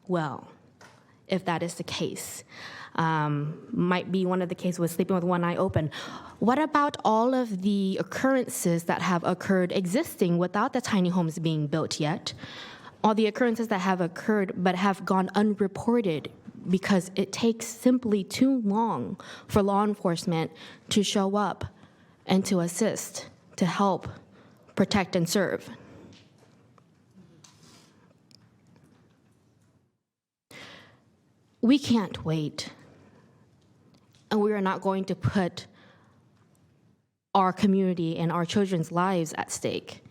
S6: well if that is the case. Might be one of the cases with sleeping with one eye open. What about all of the occurrences that have occurred existing without the tiny homes being built yet? All the occurrences that have occurred but have gone unreported because it takes simply too long for law enforcement to show up and to assist, to help, protect, and serve. We can't wait, and we are not going to put our community and our children's lives at stake.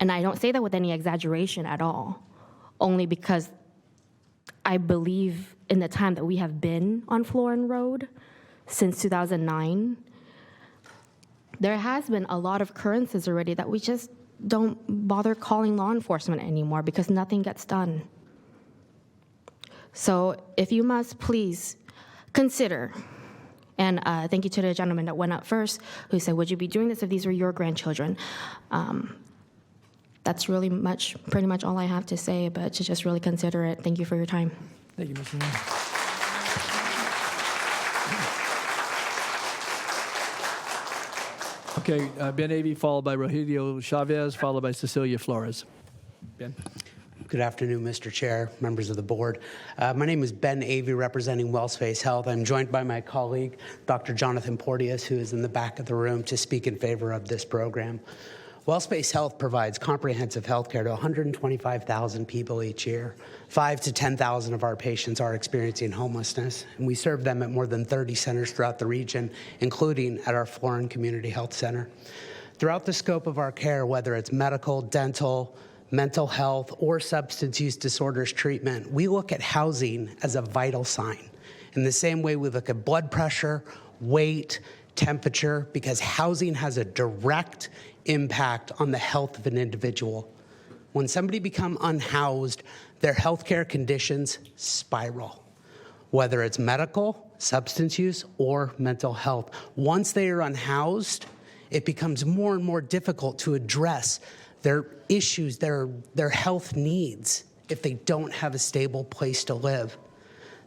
S6: And I don't say that with any exaggeration at all, only because I believe in the time that we have been on Florin Road since 2009, there has been a lot of occurrences already that we just don't bother calling law enforcement anymore because nothing gets done. So if you must, please consider, and thank you to the gentleman that went up first who said, would you be doing this if these were your grandchildren? That's really pretty much all I have to say, but to just really consider it. Thank you for your time.
S1: Thank you, Mr. Nguyen. Okay, Ben Avey, followed by Rogelio Chavez, followed by Cecilia Flores. Ben.
S10: Good afternoon, Mr. Chair, members of the board. My name is Ben Avey, representing WellSpace Health. I'm joined by my colleague, Dr. Jonathan Porteous, who is in the back of the room to speak in favor of this program. WellSpace Health provides comprehensive health care to 125,000 people each year. 5,000 to 10,000 of our patients are experiencing homelessness, and we serve them at more than 30 centers throughout the region, including at our Florin Community Health Center. Throughout the scope of our care, whether it's medical, dental, mental health, or substance use disorders treatment, we look at housing as a vital sign. In the same way we look at blood pressure, weight, temperature, because housing has a direct impact on the health of an individual. When somebody becomes unhoused, their healthcare conditions spiral, whether it's medical, substance use, or mental health. Once they are unhoused, it becomes more and more difficult to address their issues, their health needs if they don't have a stable place to live.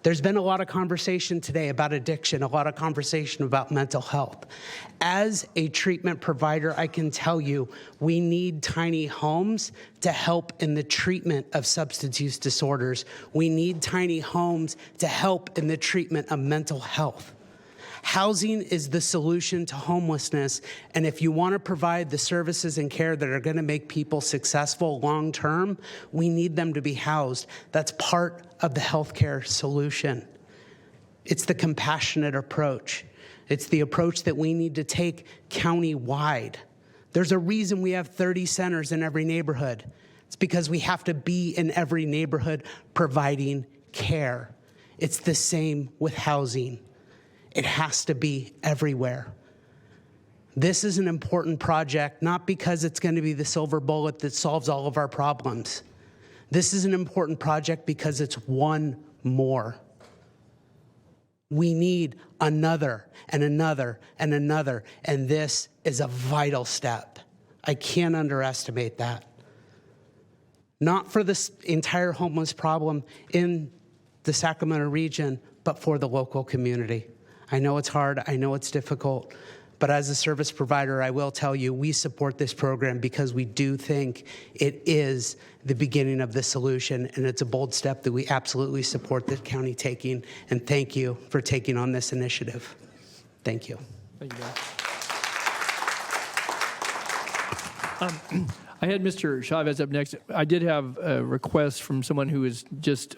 S10: There's been a lot of conversation today about addiction, a lot of conversation about mental health. As a treatment provider, I can tell you we need tiny homes to help in the treatment of substance use disorders. We need tiny homes to help in the treatment of mental health. Housing is the solution to homelessness, and if you want to provide the services and care that are going to make people successful long term, we need them to be housed. That's part of the healthcare solution. It's the compassionate approach. It's the approach that we need to take county-wide. There's a reason we have 30 centers in every neighborhood. It's because we have to be in every neighborhood providing care. It's the same with housing. It has to be everywhere. This is an important project, not because it's going to be the silver bullet that solves all of our problems. This is an important project because it's one more. We need another and another and another, and this is a vital step. I can't underestimate that. Not for this entire homeless problem in the Sacramento region, but for the local community. I know it's hard, I know it's difficult, but as a service provider, I will tell you, we support this program because we do think it is the beginning of the solution, and it's a bold step that we absolutely support the county taking, and thank you for taking on this initiative. Thank you.
S1: Thank you, Dan. I had Mr. Chavez up next. I did have a request from someone who is just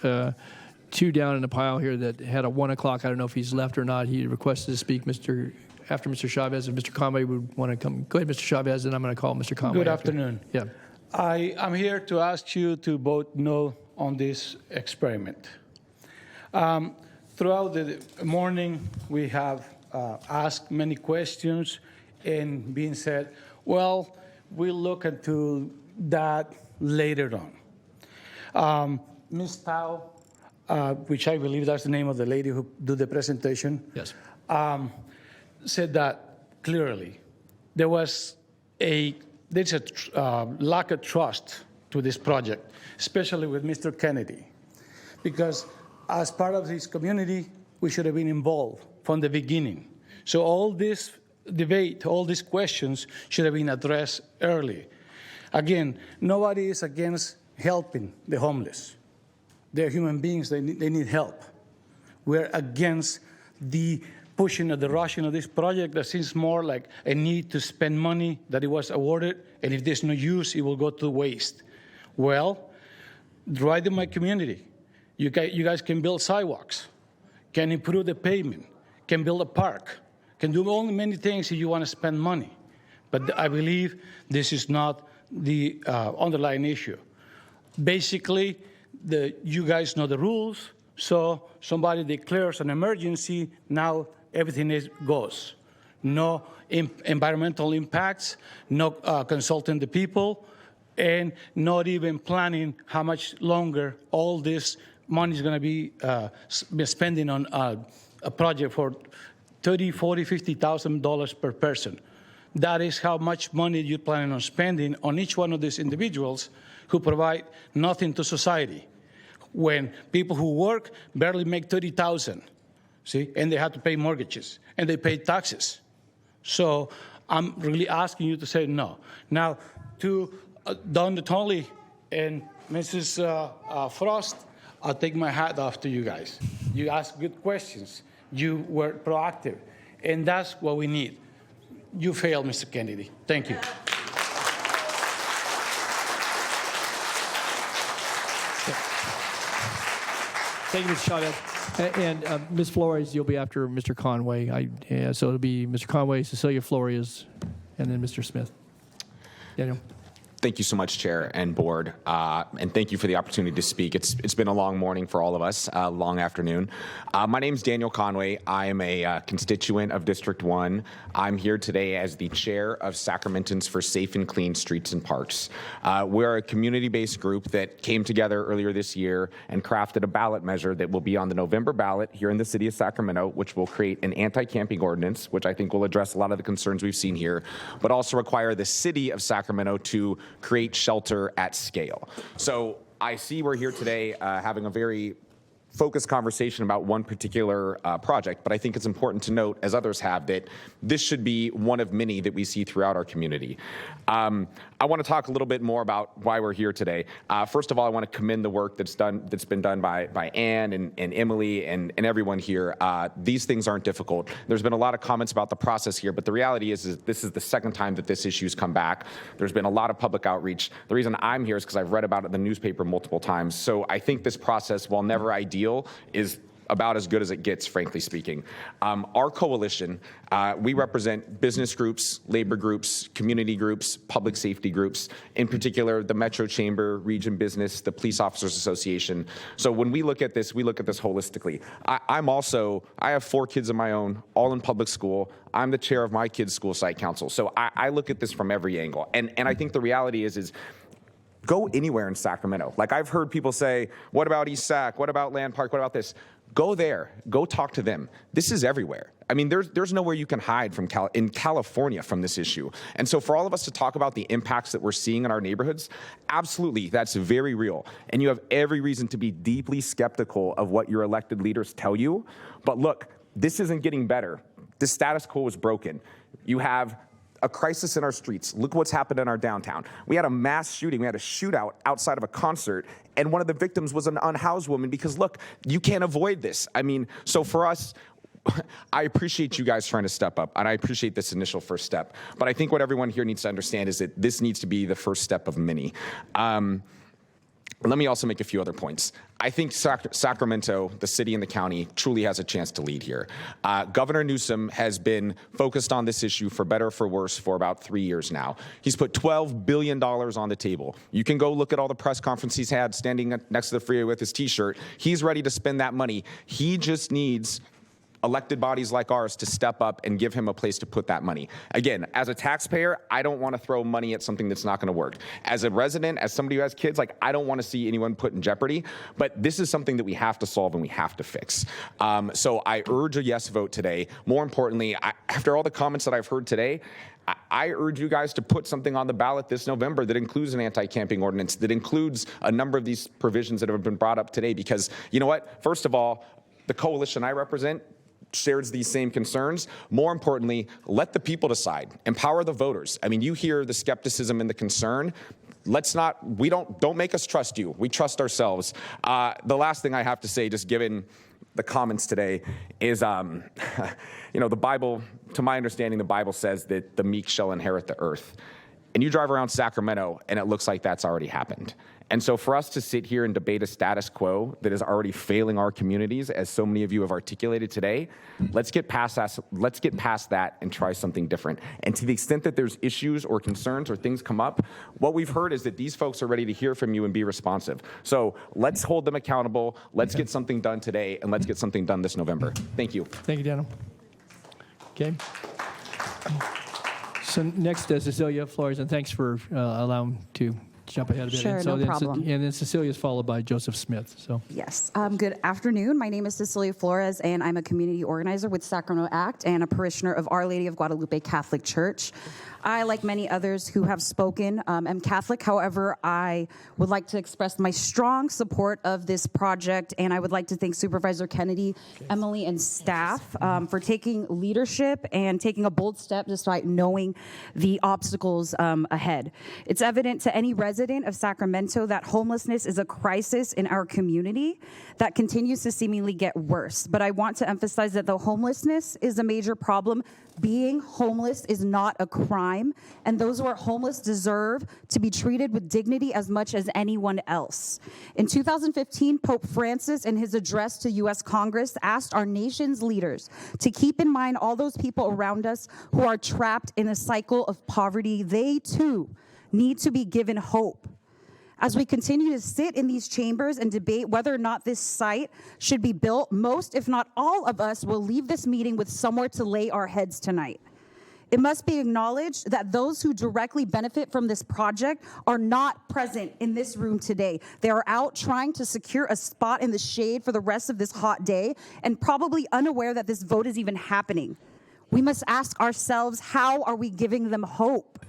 S1: two down in the pile here that had a 1 o'clock. I don't know if he's left or not. He requested to speak after Mr. Chavez. If Mr. Conway would want to come. Go ahead, Mr. Chavez, and I'm going to call Mr. Conway.
S9: Good
S1: after.
S9: afternoon.
S1: Yeah.
S9: I'm here to ask you to vote no on this experiment. Throughout the morning, we have asked many questions and being said, well, we'll look into that later on. Ms. Tao, which I believe that's the name of the lady who did the presentation,
S1: yes,
S9: said that clearly. There's a lack of trust to this project, especially with Mr. Kennedy, because as part of this community, we should have been involved from the beginning. So all this debate, all these questions should have been addressed early. Again, nobody is against helping the homeless. They're human beings, they need help. We're against the pushing of the rushing of this project that seems more like a need to spend money that it was awarded, and if there's no use, it will go to waste. Well, right in my community, you guys can build sidewalks, can improve the pavement, can build a park, can do many things if you want to spend money. But I believe this is not the underlying issue. Basically, you guys know the rules, so somebody declares an emergency, now everything goes. No environmental impacts, no consulting the people, and not even planning how much longer all this money is going to be spending on a project for $30,000, $40,000, $50,000 per person. That is how much money you're planning on spending on each one of these individuals who provide nothing to society. When people who work barely make $30,000, see, and they have to pay mortgages and they pay taxes. So I'm really asking you to say no. Now, to Don Natoli and Mrs. Frost, I'll take my hat off to you guys. You asked good questions. You were proactive, and that's what we need. You failed, Mr. Kennedy. Thank you.
S1: Thank you, Mr. Chavez. And Ms. Flores, you'll be after Mr. Conway. So it'll be Mr. Conway, Cecilia Flores, and then Mr. Smith. Daniel.
S11: Thank you so much, Chair and Board, and thank you for the opportunity to speak. It's been a long morning for all of us, long afternoon. My name is Daniel Conway. I am a constituent of District 1. I'm here today as the chair of Sacramentans for Safe and Clean Streets and Parks. We're a community-based group that came together earlier this year and crafted a ballot measure that will be on the November ballot here in the city of Sacramento, which will create an anti-camping ordinance, which I think will address a lot of the concerns we've seen here, but also require the city of Sacramento to create shelter at scale. So I see we're here today having a very focused conversation about one particular project, but I think it's important to note, as others have, that this should be one of many that we see throughout our community. I want to talk a little bit more about why we're here today. First of all, I want to commend the work that's been done by Ann and Emily and everyone here. These things aren't difficult. There's been a lot of comments about the process here, but the reality is this is the second time that this issue's come back. There's been a lot of public outreach. The reason I'm here is because I've read about it in the newspaper multiple times. So I think this process, while never ideal, is about as good as it gets, frankly speaking. Our coalition, we represent business groups, labor groups, community groups, public safety groups, in particular the Metro Chamber, Region Business, the Police Officers Association. So when we look at this holistically. I have 4 kids of my own, all in public school. I'm the chair of my kids' school site council. So I look at this from every angle. And I think the reality is go anywhere in Sacramento. Like I've heard people say, what about East Sac? What about Land Park? What about this? Go there. Go talk to them. This is everywhere. I mean, there's nowhere you can hide from in California from this issue. And so for all of us to talk about the impacts that we're seeing in our neighborhoods, absolutely, that's very real. And you have every reason to be deeply skeptical of what your elected leaders tell you. But look, this isn't getting better. The status quo is broken. You have a crisis in our streets. Look what's happened in our downtown. We had a mass shooting. We had a shootout outside of a concert, and one of the victims was an unhoused woman because, look, you can't avoid this. I mean, so for us, I appreciate you guys trying to step up, and I appreciate this initial first step. But I think what everyone here needs to understand is that this needs to be the first step of many. Let me also make a few other points. I think Sacramento, the city and the county, truly has a chance to lead here. Governor Newsom has been focused on this issue, for better or for worse, for about 3 years now. He's put $12 billion on the table. You can go look at all the press conferences he's had standing next to the freeway with his T-shirt. He's ready to spend that money. He just needs elected bodies like ours to step up and give him a place to put that money. Again, as a taxpayer, I don't want to throw money at something that's not going to work. As a resident, as somebody who has kids, I don't want to see anyone put in jeopardy, but this is something that we have to solve and we have to fix. So I urge a yes vote today. More importantly, after all the comments that I've heard today, I urge you guys to put something on the ballot this November that includes an anti-camping ordinance, that includes a number of these provisions that have been brought up today, because you know what? First of all, the coalition I represent shares these same concerns. More importantly, let the people decide. Empower the voters. I mean, you hear the skepticism and the concern. Don't make us trust you. We trust ourselves. The last thing I have to say, just given the comments today, is, the Bible, to my understanding, the Bible says that the meek shall inherit the earth. And you drive around Sacramento, and it looks like that's already happened. And so for us to sit here and debate a status quo that is already failing our communities, as so many of you have articulated today, let's get past that and try something different. And to the extent that there's issues or concerns or things come up, what we've heard is that these folks are ready to hear from you and be responsive. So let's hold them accountable. Let's get something done today, and let's get something done this November. Thank you.
S1: Thank you, Daniel. Okay. So next, Cecilia Flores, and thanks for allowing to jump ahead a bit.
S8: Sure, no problem.
S1: And then Cecilia's followed by Joseph Smith. So
S8: yes, good afternoon. My name is Cecilia Flores, and I'm a community organizer with Sacramento ACT and a parishioner of Our Lady of Guadalupe Catholic Church. I, like many others who have spoken, am Catholic. However, I would like to express my strong support of this project, and I would like to thank Supervisor Kennedy, Emily, and staff for taking leadership and taking a bold step despite knowing the obstacles ahead. It's evident to any resident of Sacramento that homelessness is a crisis in our community that continues to seemingly get worse. But I want to emphasize that though homelessness is a major problem, being homeless is not a crime, and those who are homeless deserve to be treated with dignity as much as anyone else. In 2015, Pope Francis, in his address to U.S. Congress, asked our nation's leaders to keep in mind all those people around us who are trapped in a cycle of poverty. They, too, need to be given hope. As we continue to sit in these chambers and debate whether or not this site should be built, most, if not all of us, will leave this meeting with somewhere to lay our heads tonight. It must be acknowledged that those who directly benefit from this project are not present in this room today. They are out trying to secure a spot in the shade for the rest of this hot day and probably unaware that this vote is even happening. We must ask ourselves, how are we giving them hope?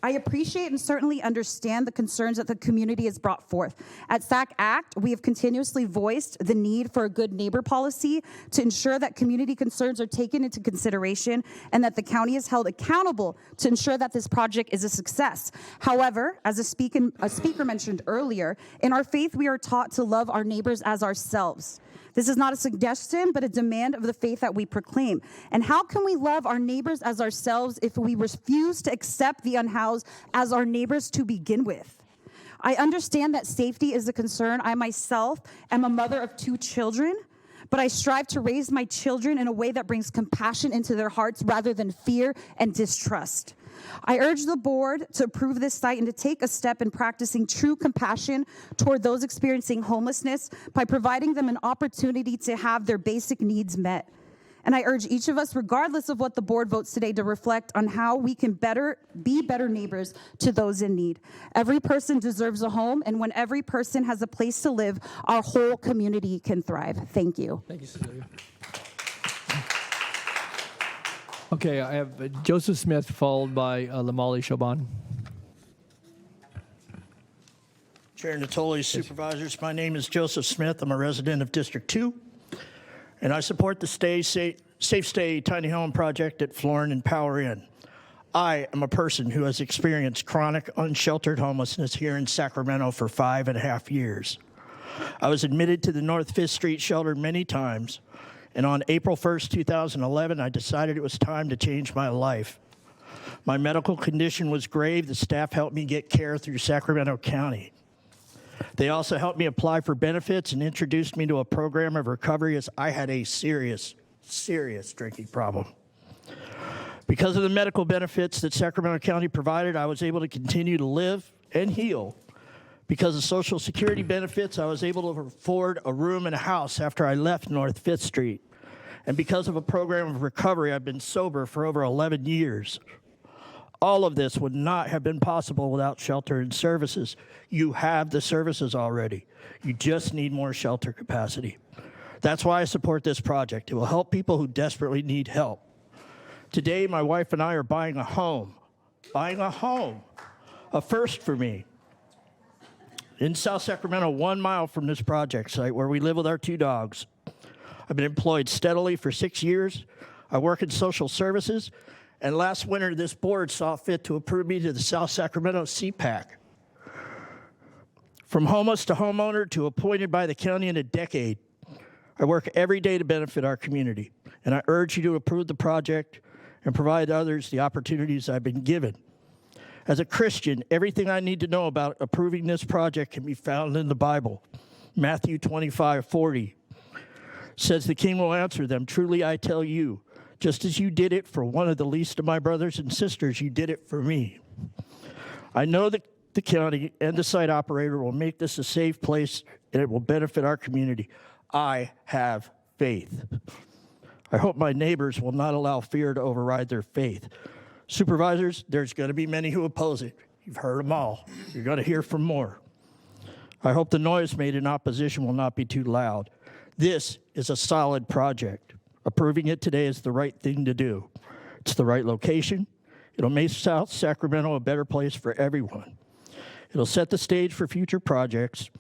S8: I appreciate and certainly understand the concerns that the community has brought forth. At SAC Act, we have continuously voiced the need for a good neighbor policy to ensure that community concerns are taken into consideration and that the county is held accountable to ensure that this project is a success. However, as a speaker mentioned earlier, in our faith, we are taught to love our neighbors as ourselves. This is not a suggestion, but a demand of the faith that we proclaim. And how can we love our neighbors as ourselves if we refuse to accept the unhoused as our neighbors to begin with? I understand that safety is a concern. I myself am a mother of 2 children, but I strive to raise my children in a way that brings compassion into their hearts rather than fear and distrust. I urge the board to approve this site and to take a step in practicing true compassion toward those experiencing homelessness by providing them an opportunity to have their basic needs met. And I urge each of us, regardless of what the board votes today, to reflect on how we can be better neighbors to those in need. Every person deserves a home, and when every person has a place to live, our whole community can thrive. Thank you.
S1: Thank you, Cecilia. Okay, I have Joseph Smith followed by Lamali Shaban.
S3: Chair Natoli, Supervisors, my name is Joseph Smith. I'm a resident of District 2, and I support the Safe Stay Tiny Home Project at Florin and Power Inn. I am a person who has experienced chronic unsheltered homelessness here in Sacramento for 5.5 years. I was admitted to the North 5th Street shelter many times, and on April 1st, 2011, I decided it was time to change my life. My medical condition was grave. The staff helped me get care through Sacramento County. They also helped me apply for benefits and introduced me to a program of recovery as I had a serious drinking problem. Because of the medical benefits that Sacramento County provided, I was able to continue to live and heal. Because of Social Security benefits, I was able to afford a room and a house after I left North 5th Street. And because of a program of recovery, I've been sober for over 11 years. All of this would not have been possible without shelter and services. You have the services already. You just need more shelter capacity. That's why I support this project. It will help people who desperately need help. Today, my wife and I are buying a home. A first for me. In South Sacramento, 1 mile from this project site where we live with our 2 dogs. I've been employed steadily for 6 years. I work in social services, and last winter this board saw fit to approve me to the South Sacramento CPAC. From homeless to homeowner to appointed by the county in a decade, I work every day to benefit our community, and I urge you to approve the project and provide others the opportunities I've been given. As a Christian, everything I need to know about approving this project can be found in the Bible. Matthew 25:40 says, "The king will answer them, 'Truly I tell you, just as you did it for one of the least of my brothers and sisters, you did it for me.'" I know that the county and the site operator will make this a safe place and it will benefit our community. I have faith. I hope my neighbors will not allow fear to override their faith. Supervisors, there's going to be many who oppose it. You've heard them all. You're going to hear from more. I hope the noise made in opposition will not be too loud. This is a solid project. Approving it today is the right thing to do. It's the right location. It'll make South Sacramento a better place for everyone. It'll set the stage for future projects.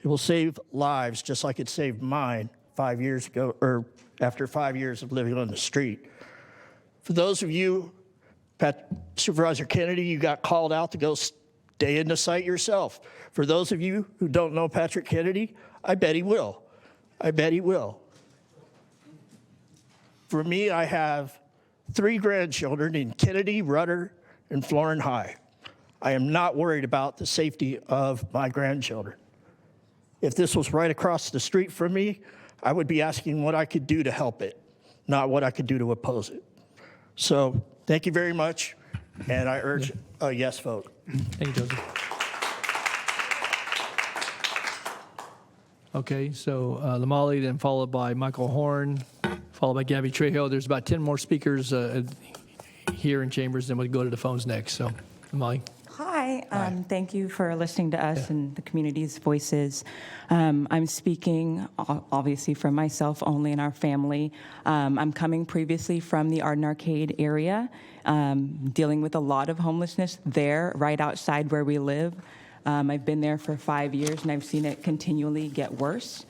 S3: It will save lives just like it saved mine 5 years ago, or after 5 years of living on the street. For those of you, Supervisor Kennedy, you got called out to go stay in the site yourself. For those of you who don't know Patrick Kennedy, I bet he will. For me, I have 3 grandchildren in Kennedy, Rudder, and Florin High. I am not worried about the safety of my grandchildren. If this was right across the street from me, I would be asking what I could do to help it, not what I could do to oppose it. So thank you very much, and I urge a yes vote.
S1: Thank you, Joseph. Okay, so Lamali, then followed by Michael Horn, followed by Gabby Trejo. There's about 10 more speakers here in chambers, then we'll go to the phones next. So, Lamali.
S12: Hi, Hi, thank you for listening to us and the community's voices. I'm speaking obviously for myself only and our family. I'm coming previously from the Arden Arcade area, dealing with a lot of homelessness there, right outside where we live. I've been there for 5 years and I've seen it continually get worse.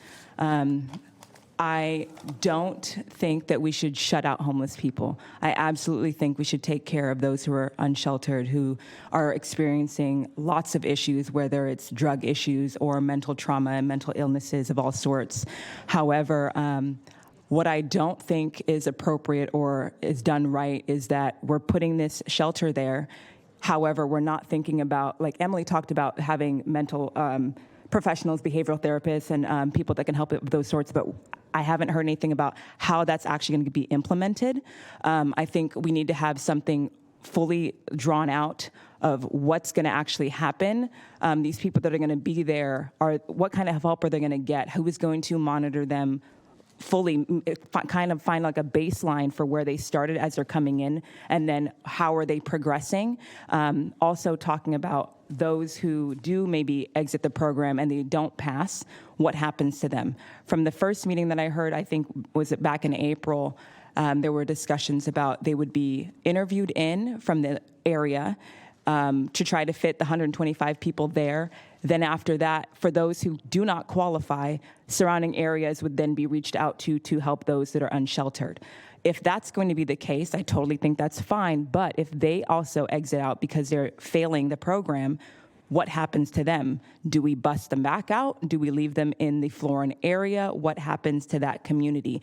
S12: I don't think that we should shut out homeless people. I absolutely think we should take care of those who are unsheltered, who are experiencing lots of issues, whether it's drug issues or mental trauma and mental illnesses of all sorts. However, what I don't think is appropriate or is done right is that we're putting this shelter there. However, we're not thinking about, like Emily talked about, having mental professionals, behavioral therapists, and people that can help with those sorts, but I haven't heard anything about how that's actually going to be implemented. I think we need to have something fully drawn out of what's going to actually happen. These people that are going to be there, what kind of help are they going to get? Who is going to monitor them fully, kind of find like a baseline for where they started as they're coming in, and then how are they progressing? Also talking about those who do maybe exit the program and they don't pass, what happens to them? From the first meeting that I heard, I think was it back in April, there were discussions about they would be interviewed in from the area to try to fit the 125 people there. Then after that, for those who do not qualify, surrounding areas would then be reached out to help those that are unsheltered. If that's going to be the case, I totally think that's fine. But if they also exit out because they're failing the program, what happens to them? Do we bust them back out? Do we leave them in the Florin area? What happens to that community?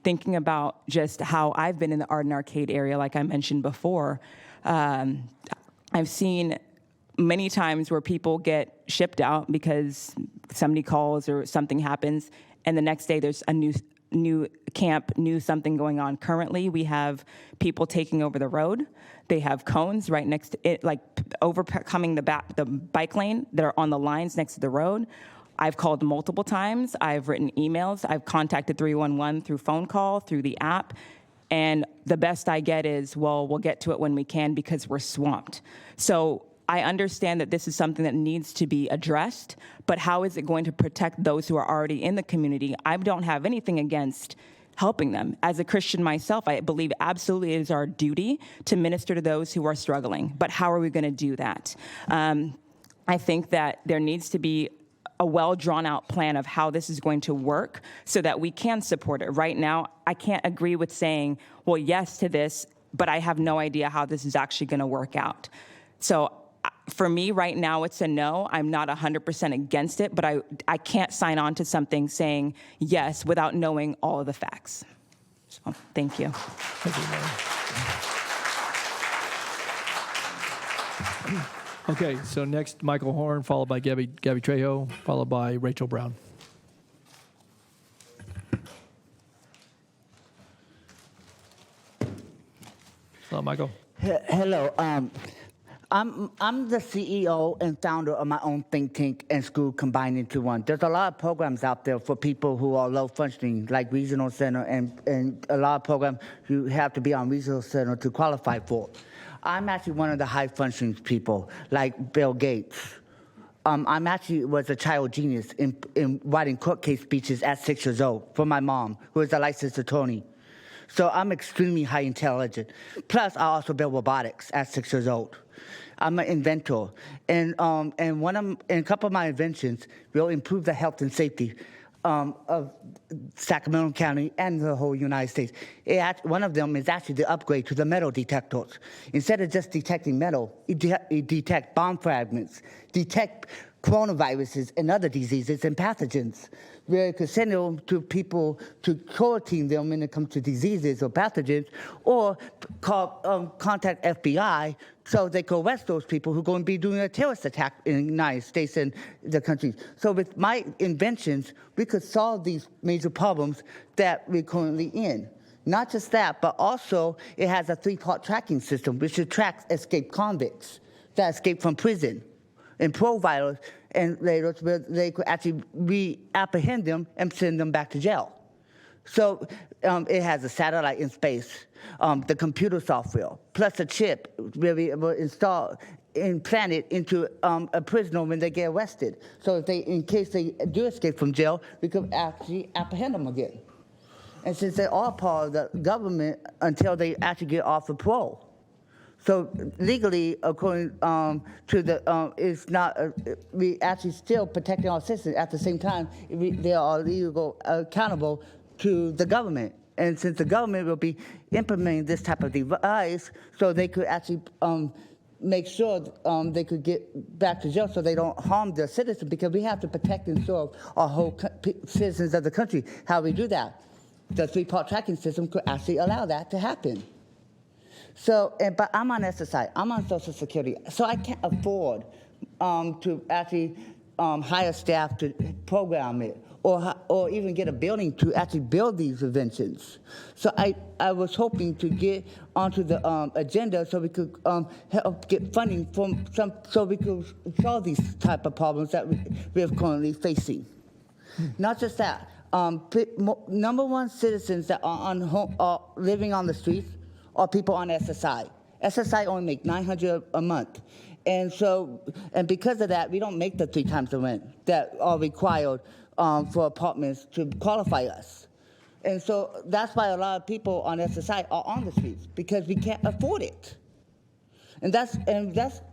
S12: Thinking about just how I've been in the Arden Arcade area, like I mentioned before, I've seen many times where people get shipped out because somebody calls or something happens, and the next day there's a new camp, something going on. Currently, we have people taking over the road. They have cones right next to it, like overcoming the bike lane that are on the lines next to the road. I've called multiple times. I've written emails. I've contacted 311 through phone call, through the app. And the best I get is, well, we'll get to it when we can because we're swamped. So I understand that this is something that needs to be addressed, but how is it going to protect those who are already in the community? I don't have anything against helping them. As a Christian myself, I believe absolutely it is our duty to minister to those who are struggling. But how are we going to do that? I think that there needs to be a well-drawn-out plan of how this is going to work so that we can support it. Right now, I can't agree with saying, well, yes to this, but I have no idea how this is actually going to work out. So for me right now, it's a no. I'm not 100% against it, but I can't sign on to something saying yes without knowing all of the facts. So thank you.
S1: Okay, so next, Michael Horn, followed by Gabby Trejo, followed by Rachel Brown. Hello, Michael.
S13: Hello. I'm the CEO and founder of my own think tank and school combined into one. There's a lot of programs out there for people who are low functioning, like regional center, and a lot of programs you have to be on regional center to qualify for. I'm actually one of the high functioning people, like Bill Gates. I'm actually was a child genius in writing court case speeches at 6 years old for my mom, who is a licensed attorney. So I'm extremely high intelligent. Plus, I also built robotics at 6 years old. I'm an inventor, and a couple of my inventions will improve the health and safety of Sacramento County and the whole United States. One of them is actually the upgrade to the metal detectors. Instead of just detecting metal, it detects bomb fragments, detect coronaviruses and other diseases and pathogens. We could send them to people to quarantine them when it comes to diseases or pathogens, or contact FBI so they could arrest those people who are going to be doing a terrorist attack in the United States and the countries. So with my inventions, we could solve these major problems that we're currently in. Not just that, but also it has a 3-part tracking system which tracks escaped convicts that escape from prison and profiles, and later they could actually re-apprehend them and send them back to jail. So it has a satellite in space, the computer software, plus a chip where we will install implanted into a prisoner when they get arrested. So if they, in case they do escape from jail, we could actually apprehend them again. And since they are part of the government until they actually get off of parole. So legally, according to the, it's not, we actually still protecting our citizens. At the same time, they are legal accountable to the government. And since the government will be implementing this type of device, so they could actually make sure they could get back to jail so they don't harm their citizens, because we have to protect and serve our whole citizens of the country. How we do that? The three-part tracking system could actually allow that to happen. So, but I'm on SSI, I'm on Social Security, so I can't afford to actually hire staff to program it, or even get a building to actually build these inventions. So I was hoping to get onto the agenda so we could help get funding from so we could solve these type of problems that we are currently facing. Not just that, number one citizens that are living on the streets are people on SSI. SSI only make $900 a month. And so, and because of that, we don't make the 3 times the rent that are required for apartments to qualify us. And so that's why a lot of people on SSI are on the streets, because we can't afford it. And that's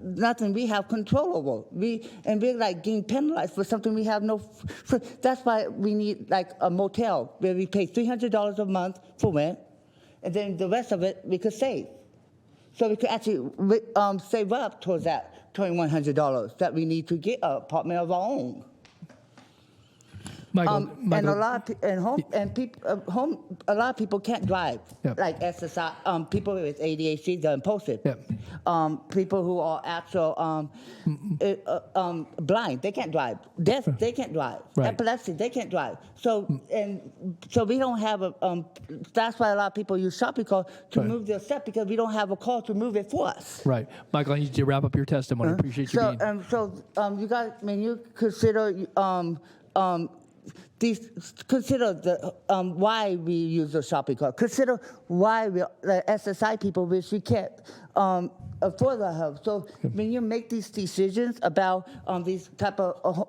S13: nothing we have control over. We're like getting penalized for something we have no. That's why we need like a motel where we pay $300 a month for rent, and then the rest of it we could save. So we could actually save up towards that $2,100 that we need to get an apartment of our own.
S1: Michael,
S13: and a lot of a lot of people can't drive, like SSI. People with ADHD, they're impulsive. People who are actual blind, they can't drive. Deaf, they can't drive. Epilepsy, they can't drive. So we don't have a. That's why a lot of people use shopping cart to move their step, because we don't have a car to move it for us.
S1: Right, Michael. I need you to wrap up your testimony. Appreciate you being.
S13: You guys, when you consider consider the why we use the shopping cart. Consider why the SSI people wish we can't afford the help. So when you make these decisions about these type of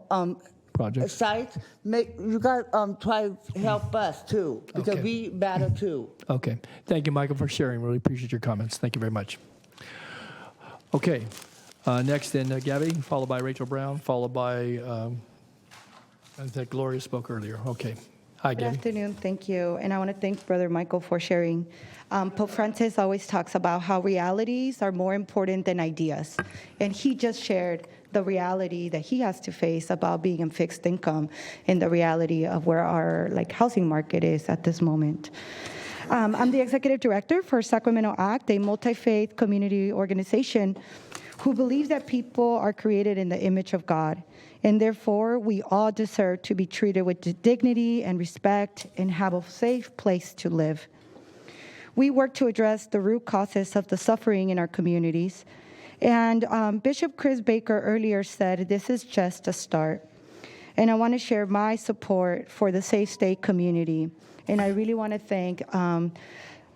S13: projects, sites, you got to try to help us too, because we matter too.
S1: Okay, thank you, Michael, for sharing. Really appreciate your comments. Thank you very much. Okay, next then Gabby, followed by Rachel Brown, followed by. I think Gloria spoke earlier. Okay. Hi, Gabby.
S14: Good afternoon. Thank you. And I want to thank Brother Michael for sharing. Pope Francis always talks about how realities are more important than ideas. And he just shared the reality that he has to face about being in fixed income and the reality of where our housing market is at this moment. I'm the executive director for Sacramento Act, a multi-faith community organization who believes that people are created in the image of God. And therefore, we all deserve to be treated with dignity and respect and have a safe place to live. We work to address the root causes of the suffering in our communities. And Bishop Chris Baker earlier said, this is just a start. And I want to share my support for the Safe State community. And I really want to thank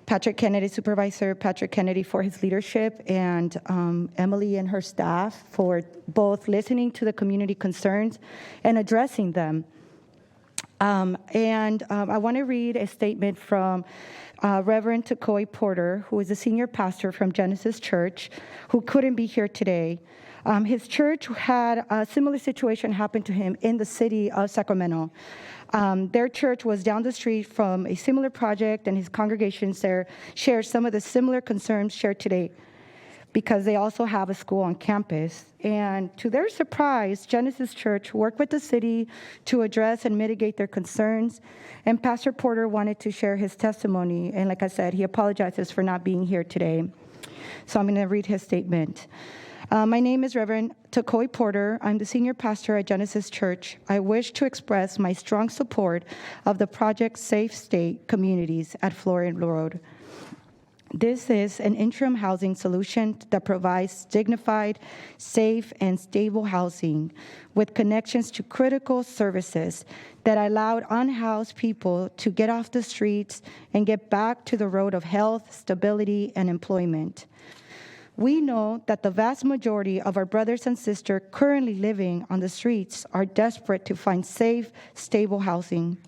S14: Patrick Kennedy, Supervisor Patrick Kennedy, for his leadership, and Emily and her staff for both listening to the community concerns and addressing them. I want to read a statement from Reverend Takoi Porter, who is a senior pastor from Genesis Church, who couldn't be here today. His church had a similar situation happen to him in the city of Sacramento. Their church was down the street from a similar project, and his congregations there shared some of the similar concerns shared today, because they also have a school on campus. And to their surprise, Genesis Church worked with the city to address and mitigate their concerns. And Pastor Porter wanted to share his testimony. And like I said, he apologizes for not being here today. So I'm going to read his statement. My name is Reverend Takoi Porter. I'm the senior pastor at Genesis Church. I wish to express my strong support of the Project Safe State Communities at Florida Road. This is an interim housing solution that provides dignified, safe, and stable housing with connections to critical services that allowed unhoused people to get off the streets and get back to the road of health, stability, and employment. We know that the vast majority of our brothers and sisters currently living on the streets are desperate to find safe, stable housing.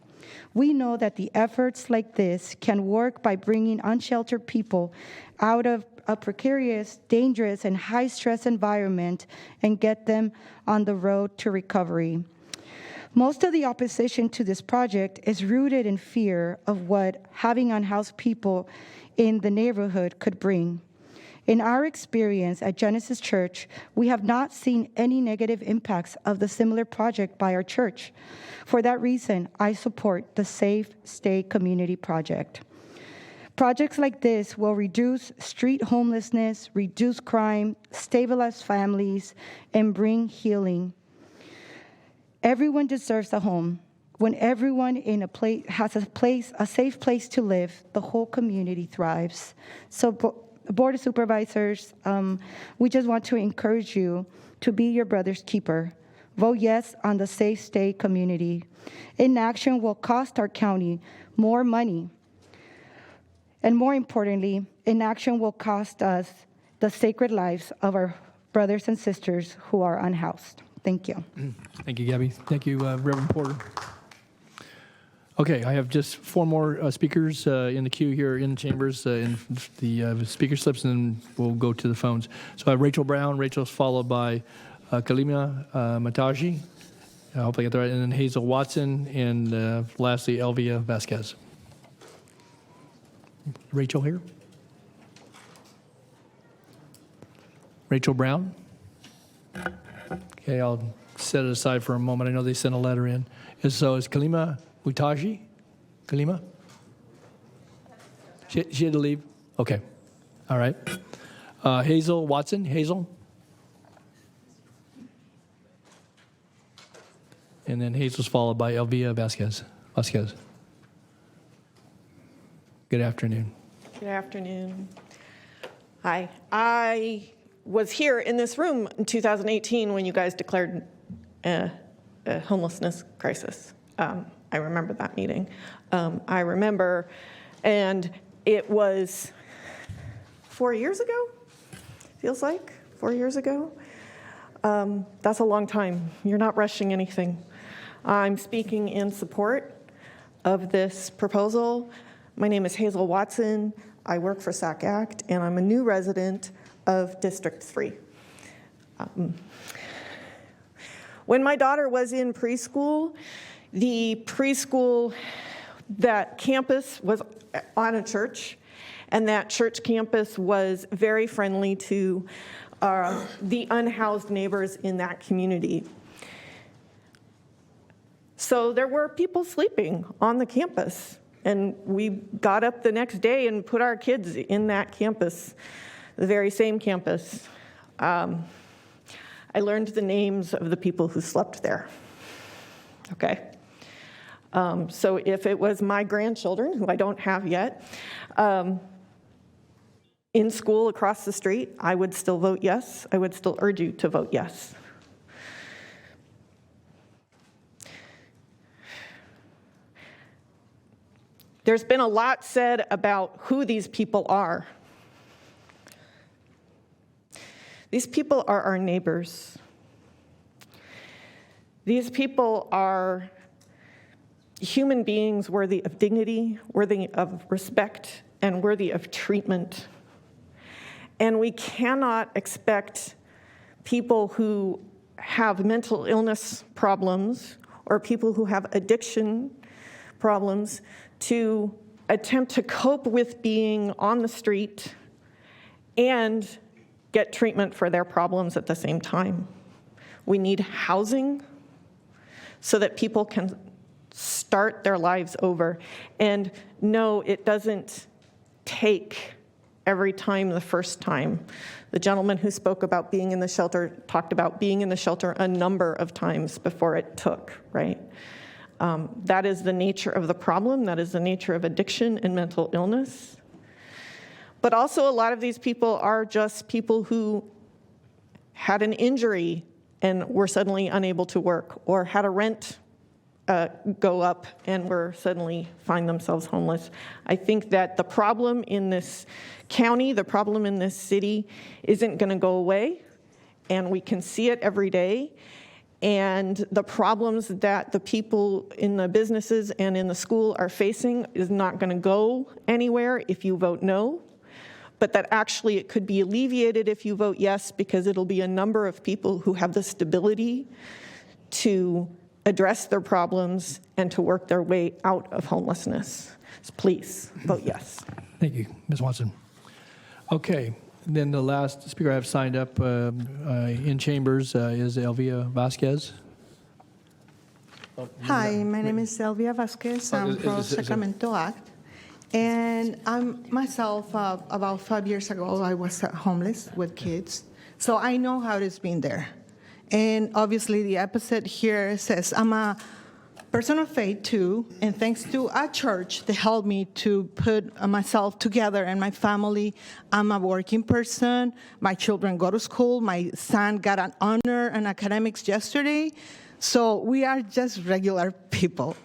S14: We know that the efforts like this can work by bringing unsheltered people out of a precarious, dangerous, and high-stress environment and get them on the road to recovery. Most of the opposition to this project is rooted in fear of what having unhoused people in the neighborhood could bring. In our experience at Genesis Church, we have not seen any negative impacts of the similar project by our church. For that reason, I support the Safe Stay Community Project. Projects like this will reduce street homelessness, reduce crime, stabilize families, and bring healing. Everyone deserves a home. When everyone in a place has a safe place to live, the whole community thrives. So, Board of Supervisors, we just want to encourage you to be your brother's keeper. Vote yes on the Safe Stay Community. Inaction will cost our county more money. And more importantly, inaction will cost us the sacred lives of our brothers and sisters who are unhoused. Thank you.
S1: Thank you, Gabby. Thank you, Reverend Porter. Okay, I have just 4 more speakers in the queue here in chambers in the speaker slips, and then we'll go to the phones. So I have Rachel Brown. Rachel's followed by Kalima Mataji. I hope I got that right. And then Hazel Watson, and lastly, Elvia Vasquez. Rachel here? Rachel Brown? Okay, I'll set it aside for a moment. I know they sent a letter in. And so is Kalima Mutaji? Kalima? She had to leave? Okay. All right. Hazel Watson? Hazel? And then Hazel's followed by Elvia Vasquez. Good afternoon.
S15: Good afternoon. Hi. I was here in this room in 2018 when you guys declared a homelessness crisis. I remember that meeting. I remember, and it was 4 years ago, feels like 4 years ago. That's a long time. You're not rushing anything. I'm speaking in support of this proposal. My name is Hazel Watson. I work for SAC Act, and I'm a new resident of District 3. When my daughter was in preschool, that campus was on a church, and that church campus was very friendly to the unhoused neighbors in that community. So there were people sleeping on the campus, and we got up the next day and put our kids in that campus, the very same campus. I learned the names of the people who slept there. Okay. So if it was my grandchildren, who I don't have yet, in school across the street, I would still vote yes. I would still urge you to vote yes. There's been a lot said about who these people are. These people are our neighbors. These people are human beings worthy of dignity, worthy of respect, and worthy of treatment. And we cannot expect people who have mental illness problems or people who have addiction problems to attempt to cope with being on the street and get treatment for their problems at the same time. We need housing so that people can start their lives over. And no, it doesn't take every time the first time. The gentleman who spoke about being in the shelter talked about being in the shelter a number of times before it took, right? That is the nature of the problem. That is the nature of addiction and mental illness. But also a lot of these people are just people who had an injury and were suddenly unable to work, or had a rent go up and we're suddenly find themselves homeless. I think that the problem in this county, the problem in this city isn't going to go away, and we can see it every day. And the problems that the people in the businesses and in the school are facing is not going to go anywhere if you vote no, but that actually it could be alleviated if you vote yes, because it'll be a number of people who have the stability to address their problems and to work their way out of homelessness. So please vote yes.
S1: Thank you, Ms. Watson. Okay, then the last speaker I have signed up in chambers is Elvia Vasquez.
S16: Hi, my name is Elvia Vasquez. I'm from Sacramento Act. And I'm myself, about 5 years ago, I was homeless with kids. So I know how it's been there. And obviously the opposite here says I'm a person of faith too, and thanks to a church that helped me to put myself together and my family. I'm a working person. My children go to school. My son got an honor in academics yesterday. So we are just regular people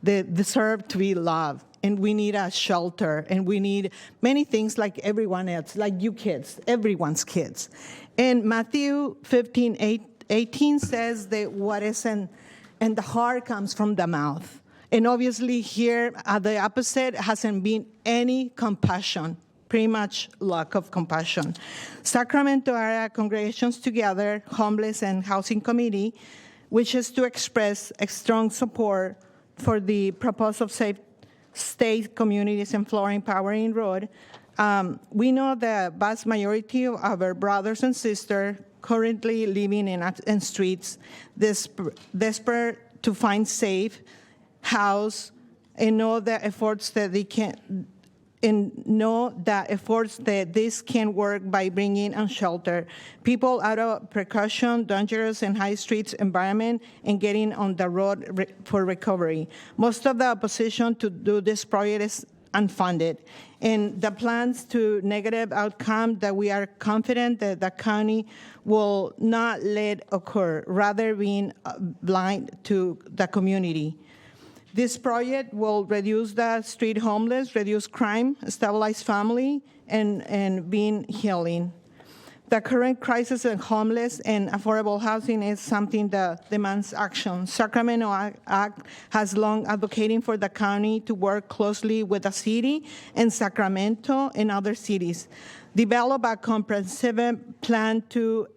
S16: that deserve to be loved. And we need a shelter, and we need many things like everyone else, like you kids, everyone's kids. And Matthew 15:18 says that what is in the heart comes from the mouth. And obviously here, at the opposite, hasn't been any compassion, pretty much lack of compassion. Sacramento Area Congregations Together, Homeless and Housing Committee, which is to express a strong support for the proposal of safe state communities and floor empowering road. We know the vast majority of our brothers and sisters currently living in streets, desperate to find safe house, and know the efforts that they can, and know the efforts that this can work by bringing and shelter people out of precaution, dangerous and high streets environment, and getting on the road for recovery. Most of the opposition to do this project is unfunded, and the plans to negative outcome that we are confident that the county will not let occur, rather being blind to the community. This project will reduce the street homeless, reduce crime, stabilize family, and being healing. The current crisis in homeless and affordable housing is something that demands action. Sacramento Act has long advocating for the county to work closely with the city and Sacramento and other cities, develop a comprehensive plan to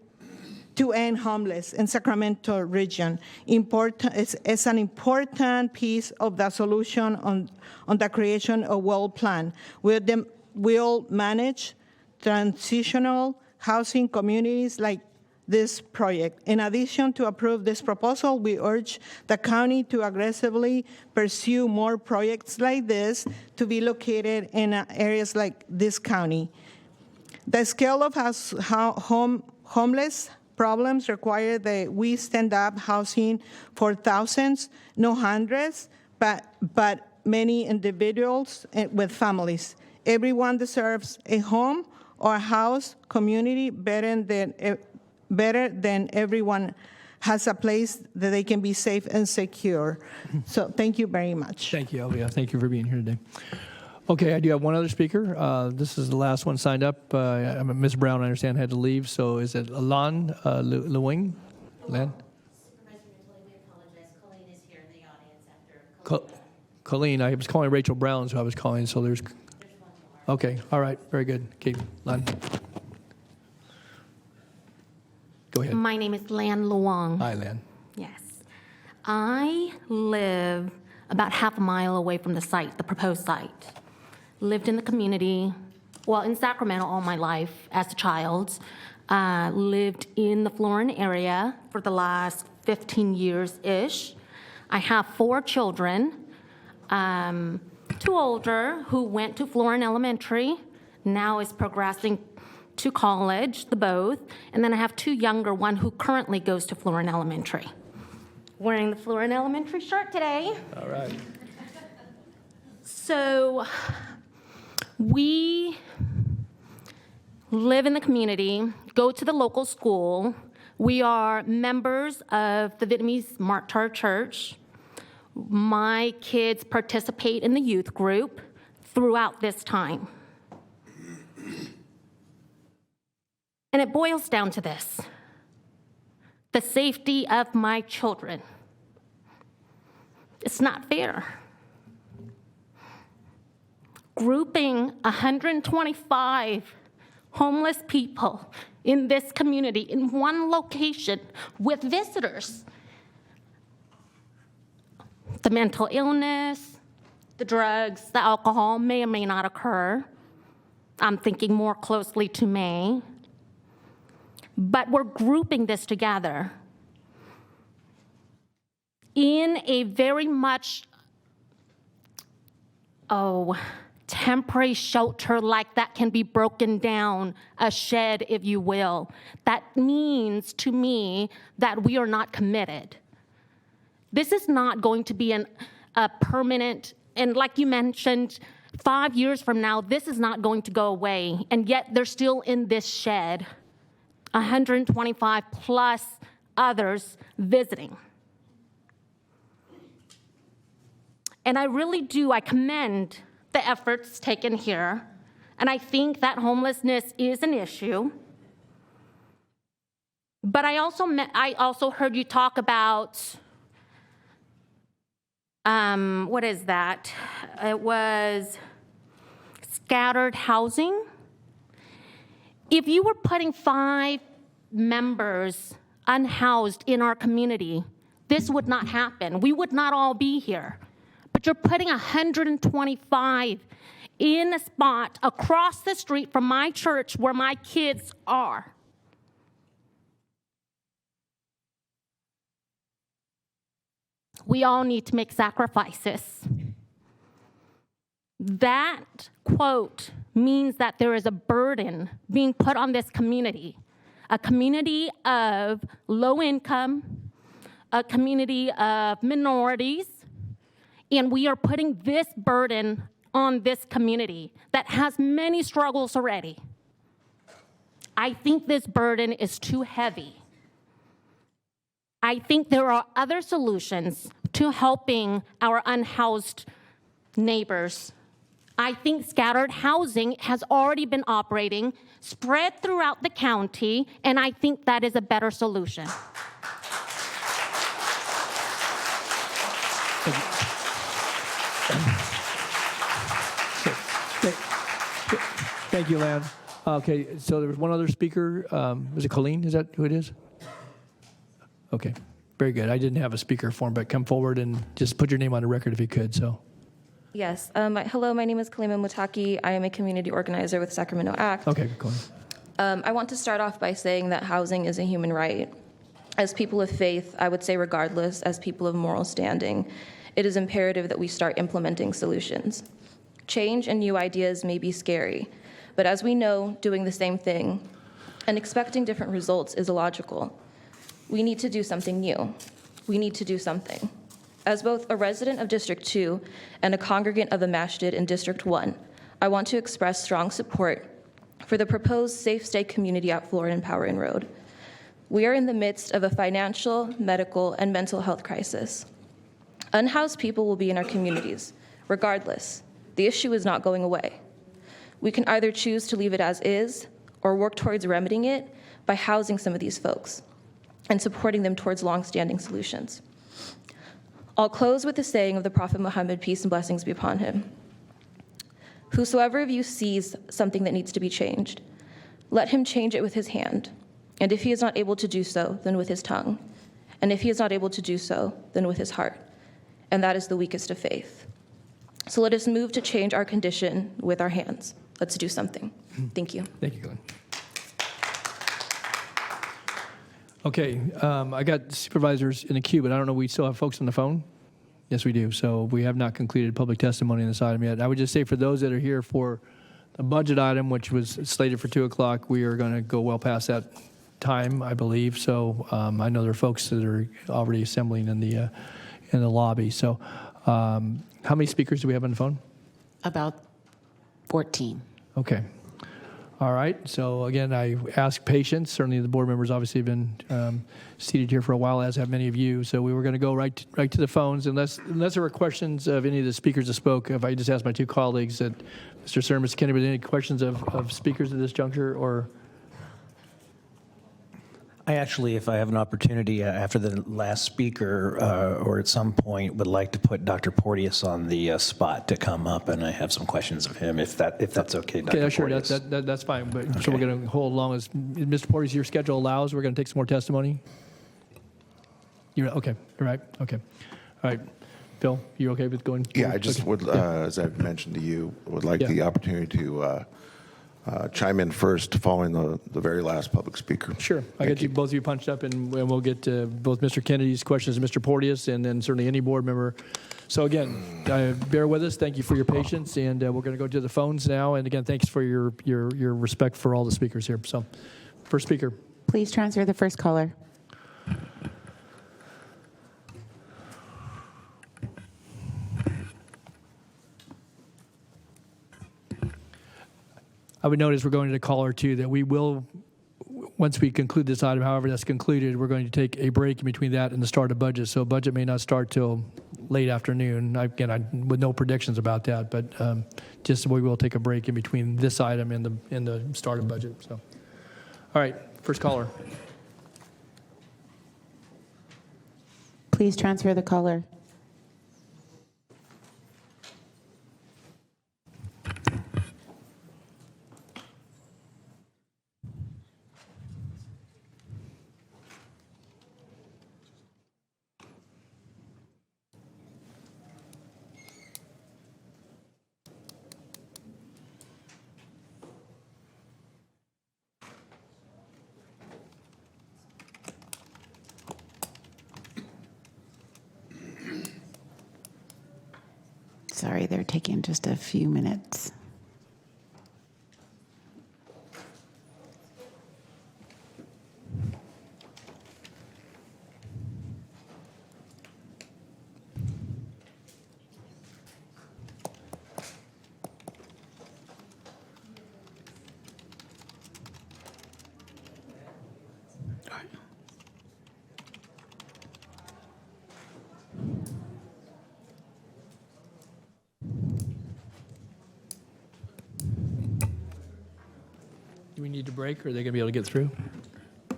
S16: end homeless in Sacramento region. It's an important piece of the solution on the creation of well plan. We'll manage transitional housing communities like this project. In addition to approve this proposal, we urge the county to aggressively pursue more projects like this to be located in areas like this county. The scale of homeless problems require that we stand up housing for thousands, no hundreds, but many individuals with families. Everyone deserves a home or a house community better than everyone has a place that they can be safe and secure. So thank you very much.
S1: Thank you, Elvia. Thank you for being here today. Okay, I do have one other speaker. This is the last one signed up. Ms. Brown, I understand, had to leave. So is it Lan Luwing? Lan? Colleen, I was calling Rachel Brown, so I was calling. So there's okay, all right, very good. Okay, Lan. Go ahead.
S6: My name is Lan Luong.
S1: Hi, Lan.
S6: Yes. I live about half a mile away from the site, the proposed site. Lived in the community, well, in Sacramento all my life as a child. Lived in the Florin area for the last 15 years-ish. I have 4 children, 2 older who went to Florin Elementary, now is progressing to college, the both, and then I have 2 younger, one who currently goes to Florin Elementary. Wearing the Florin Elementary shirt today.
S1: All right.
S6: So we live in the community, go to the local school. We are members of the Vietnamese Martyr Church.
S17: my kids participate in the youth group throughout this time. And it boils down to this: the safety of my children. It's not fair. Grouping 125 homeless people in this community in one location with visitors. The mental illness, the drugs, the alcohol may or may not occur. I'm thinking more closely to May. But we're grouping this together in a very much, temporary shelter like that can be broken down, a shed, if you will. That means to me that we are not committed. This is not going to be a permanent, and like you mentioned, 5 years from now, this is not going to go away, and yet they're still in this shed, 125 plus others visiting. And I really do, I commend the efforts taken here, and I think that homelessness is an issue. But I also heard you talk about, what is that? It was scattered housing. If you were putting 5 members unhoused in our community, this would not happen. We would not all be here. But you're putting 125 in a spot across the street from my church where my kids are. We all need to make sacrifices. That quote means that there is a burden being put on this community, a community of low income, a community of minorities, and we are putting this burden on this community that has many struggles already. I think this burden is too heavy. I think there are other solutions to helping our unhoused neighbors. I think scattered housing has already been operating, spread throughout the county, and I think that is a better solution.
S1: Thank you, Lan. Okay, so there was one other speaker. Was it Colleen? Is that who it is? Okay, very good. I didn't have a speaker form, but come forward and just put your name on the record if you could. So.
S18: Yes. Hello, my name is Kalima Mutaki. I am a community organizer with Sacramento Act.
S1: Okay, go ahead.
S18: I want to start off by saying that housing is a human right. As people of faith, I would say regardless, as people of moral standing, it is imperative that we start implementing solutions. Change and new ideas may be scary, but as we know, doing the same thing and expecting different results is illogical. We need to do something new. We need to do something. As both a resident of District 2 and a congregant of the Masjid in District 1, I want to express strong support for the proposed Safe Stay community at Florida and Power Inn Road. We are in the midst of a financial, medical, and mental health crisis. Unhoused people will be in our communities, regardless. The issue is not going away. We can either choose to leave it as is or work towards remedying it by housing some of these folks and supporting them towards long-standing solutions. I'll close with the saying of the Prophet Muhammad, peace and blessings be upon him. Whosoever of you sees something that needs to be changed, let him change it with his hand. And if he is not able to do so, then with his tongue. And if he is not able to do so, then with his heart. And that is the weakest of faith. So let us move to change our condition with our hands. Let's do something. Thank you.
S1: Thank you, Glenn. Okay, I got supervisors in the queue, but I don't know, we still have folks on the phone? Yes, we do. So we have not concluded public testimony on this item yet. I would just say for those that are here for the budget item, which was slated for 2 o'clock, we are going to go well past that time, I believe. So I know there are folks that are already assembling in the lobby. So how many speakers do we have on the phone?
S23: About 14.
S1: Okay. All right. So again, I ask patience. Certainly, the board members obviously have been seated here for a while, as have many of you. So we were going to go right to the phones, unless there were questions of any of the speakers that spoke. If I just ask my two colleagues, that Mr. Cerna, Mr. Kennedy, any questions of speakers at this juncture, or?
S19: I actually, if I have an opportunity after the last speaker or at some point, would like to put Dr. Porteous on the spot to come up, and I have some questions of him, if that's okay, Dr.
S1: Okay, sure,
S19: Porteous.
S1: that's fine. But
S19: Okay.
S1: So we're going to hold along as Mr. Porteous, your schedule allows. We're going to take some more testimony. You're okay. All right. Okay. All right. Phil, you okay with going?
S20: Yeah, I just
S1: okay.
S20: would, as I've mentioned to you, would like
S1: Yeah.
S20: the opportunity to chime in first following the very last public speaker.
S1: Sure. I get you, both of you punched up, and we'll get both Mr. Kennedy's questions and Mr. Porteous, and then certainly any board member. So again, bear with us. Thank you for your patience, and we're going to go to the phones now. And again, thanks for your respect for all the speakers here. So, first speaker.
S23: Please transfer the first caller.
S1: I would notice we're going to caller two that we will, once we conclude this item, however that's concluded, we're going to take a break in between that and the start of budget. So budget may not start till late afternoon. Again, with no predictions about that, but just we will take a break in between this item and the start of budget. So, all right, first caller.
S23: Please transfer the caller. Sorry, they're taking just a few minutes.
S1: Do we need to break, or are they going to be able to get through?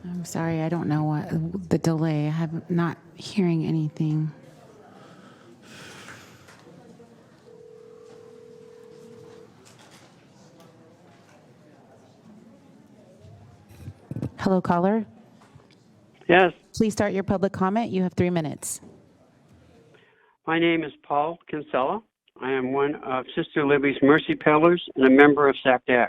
S23: I'm sorry, I don't know what the delay. I have not hearing anything. Hello, caller.
S24: Yes.
S23: Please start your public comment. You have 3 minutes.
S24: My name is Paul Kinsella. I am one of Sister Libby's Mercy Peddlers and a member of SACDAC.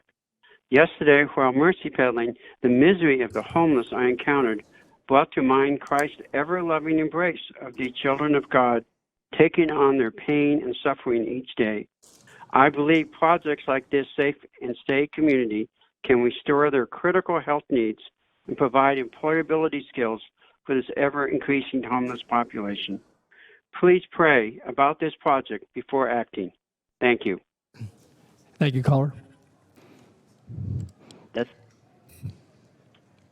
S24: Yesterday, while mercy peddling, the misery of the homeless I encountered brought to mind Christ's ever-loving embrace of the children of God, taking on their pain and suffering each day. I believe projects like this Safe and Stay community can restore their critical health needs and provide employability skills for this ever-increasing homeless population. Please pray about this project before acting. Thank you.
S1: Thank you, caller.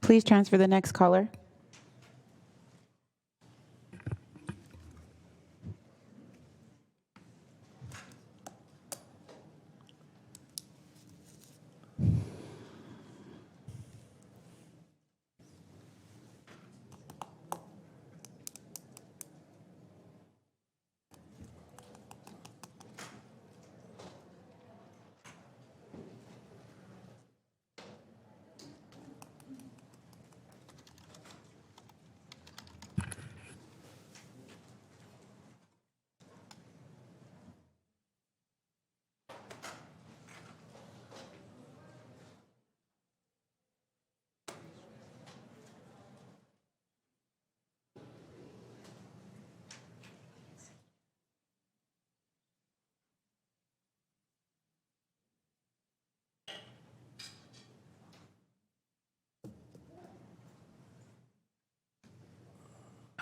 S23: Please transfer the next caller.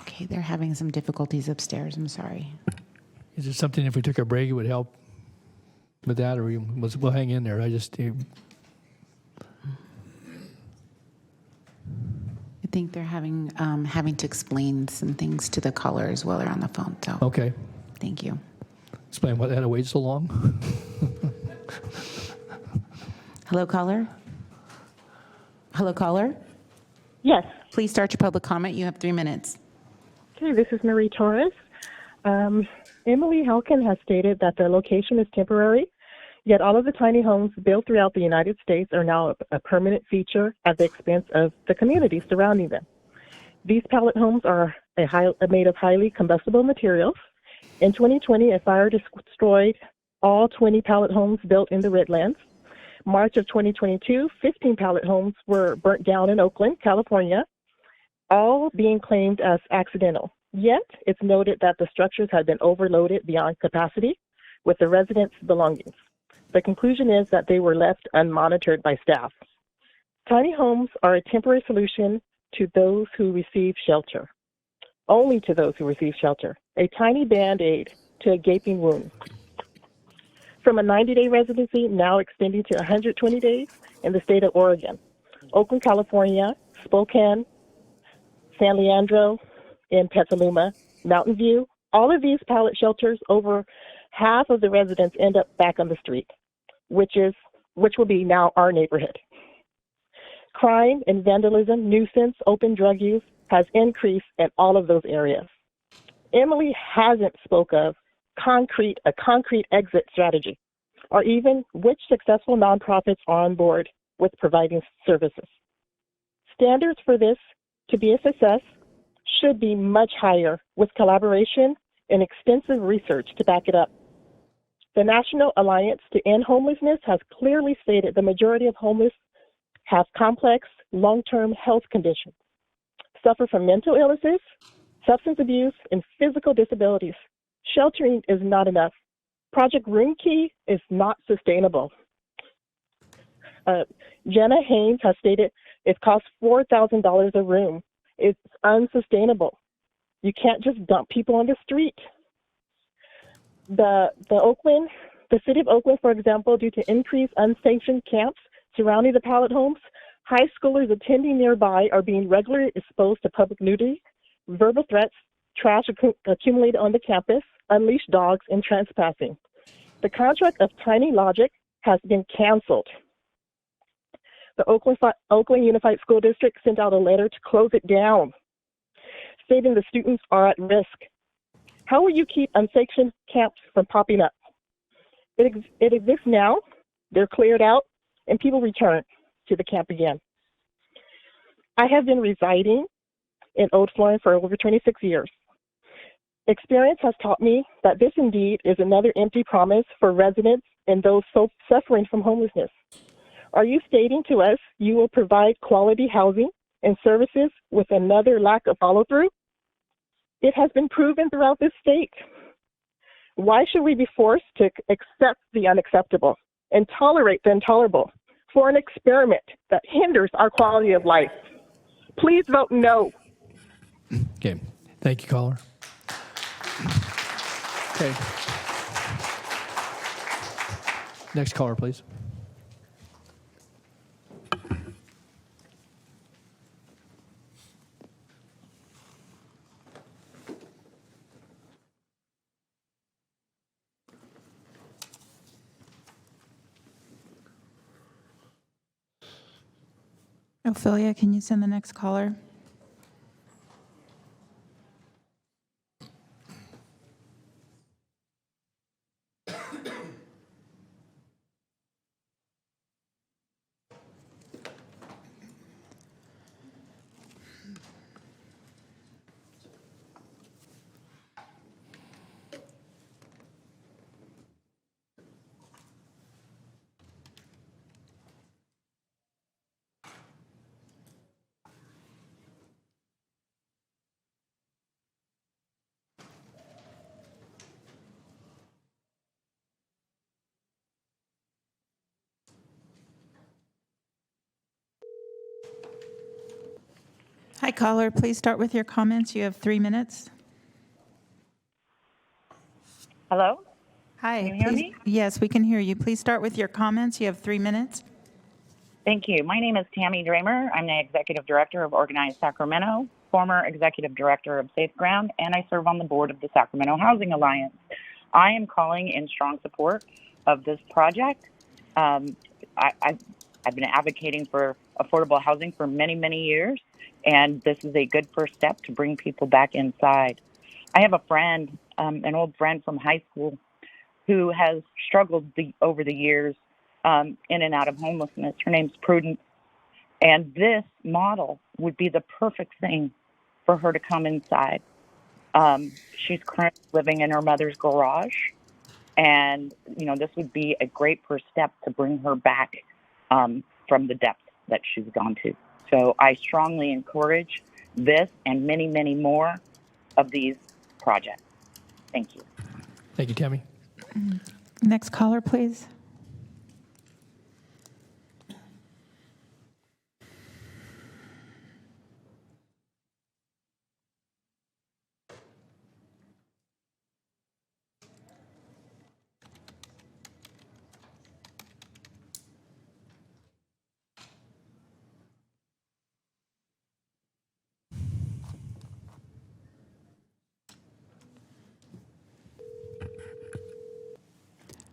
S23: Okay, they're having some difficulties upstairs. I'm sorry.
S1: Is there something, if we took a break, it would help with that, or we'll hang in there?
S23: think they're having to explain some things to the callers while they're on the phone. So
S1: Okay.
S23: thank you.
S1: Explain why they had to wait so long.
S23: Hello, caller? Hello, caller?
S2: Yes.
S23: Please start your public comment. You have 3 minutes.
S2: Okay, this is Marie Torres. Emily Helkin has stated that the location is temporary, yet all of the tiny homes built throughout the United States are now a permanent feature at the expense of the community surrounding them. These pallet homes are made of highly combustible materials. In 2020, a fire destroyed all 20 pallet homes built in the Redlands. March of 2022, 15 pallet homes were burnt down in Oakland, California, all being claimed as accidental. Yet, it's noted that the structures had been overloaded beyond capacity with the residents' belongings. The conclusion is that they were left unmonitored by staff. Tiny homes are a temporary solution to those who receive shelter. Only to those who receive shelter. A tiny Band-Aid to a gaping wound. From a 90-day residency now extending to 120 days in the state of Oregon, Oakland, California, Spokane, San Leandro, in Petaluma, Mountain View, all of these pallet shelters, over half of the residents end up back on the street, which will be now our neighborhood. Crime and vandalism, nuisance, open drug use has increased in all of those areas. Emily hasn't spoke of a concrete exit strategy, or even which successful nonprofits are on board with providing services. Standards for this to be a success should be much higher, with collaboration and extensive research to back it up. The National Alliance to End Homelessness has clearly stated the majority of homeless have complex, long-term health conditions, suffer from mental illnesses, substance abuse, and physical disabilities. Sheltering is not enough. Project Room Key is not sustainable. Jenna Haynes has stated it costs $4,000 a room. It's unsustainable. You can't just dump people on the street. The city of Oakland, for example, due to increased unsanctioned camps surrounding the pallet homes, high schoolers attending nearby are being regularly exposed to public nudity, verbal threats, trash accumulated on the campus, unleashed dogs, and trespassing. The contract of Tiny Logic has been canceled. The Oakland Unified School District sent out a letter to close it down, stating the students are at risk. How will you keep unsanctioned camps from popping up? It exists now, they're cleared out, and people return to the camp again. I have been residing in Old Florence for over 26 years. Experience has taught me that this indeed is another empty promise for residents and those suffering from homelessness. Are you stating to us you will provide quality housing and services with another lack of follow-through? It has been proven throughout this state. Why should we be forced to accept the unacceptable and tolerate the intolerable for an experiment that hinders our quality of life? Please vote no.
S1: Okay. Thank you, caller. Okay. Next caller, please.
S4: Ophelia, can you send the next caller? Hi, caller. Please start with your comments. You have 3 minutes.
S21: Hello?
S4: Hi.
S21: Can you hear
S4: please-
S21: me?
S4: Yes, we can hear you. Please start with your comments. You have 3 minutes.
S5: Thank you. My name is Tammy Dramer. I'm the Executive Director of Organized Sacramento, former Executive Director of Safe Ground, and I serve on the board of the Sacramento Housing Alliance. I am calling in strong support of this project. I've been advocating for affordable housing for many, many years, and this is a good first step to bring people back inside. I have a friend, an old friend from high school, who has struggled over the years in and out of homelessness. Her name's Prudence, and this model would be the perfect thing for her to come inside. She's currently living in her mother's garage, and this would be a great first step to bring her back from the depths that she's gone to. So I strongly encourage this and many, many more of these projects. Thank you.
S1: Thank you, Tammy.
S4: Next caller, please.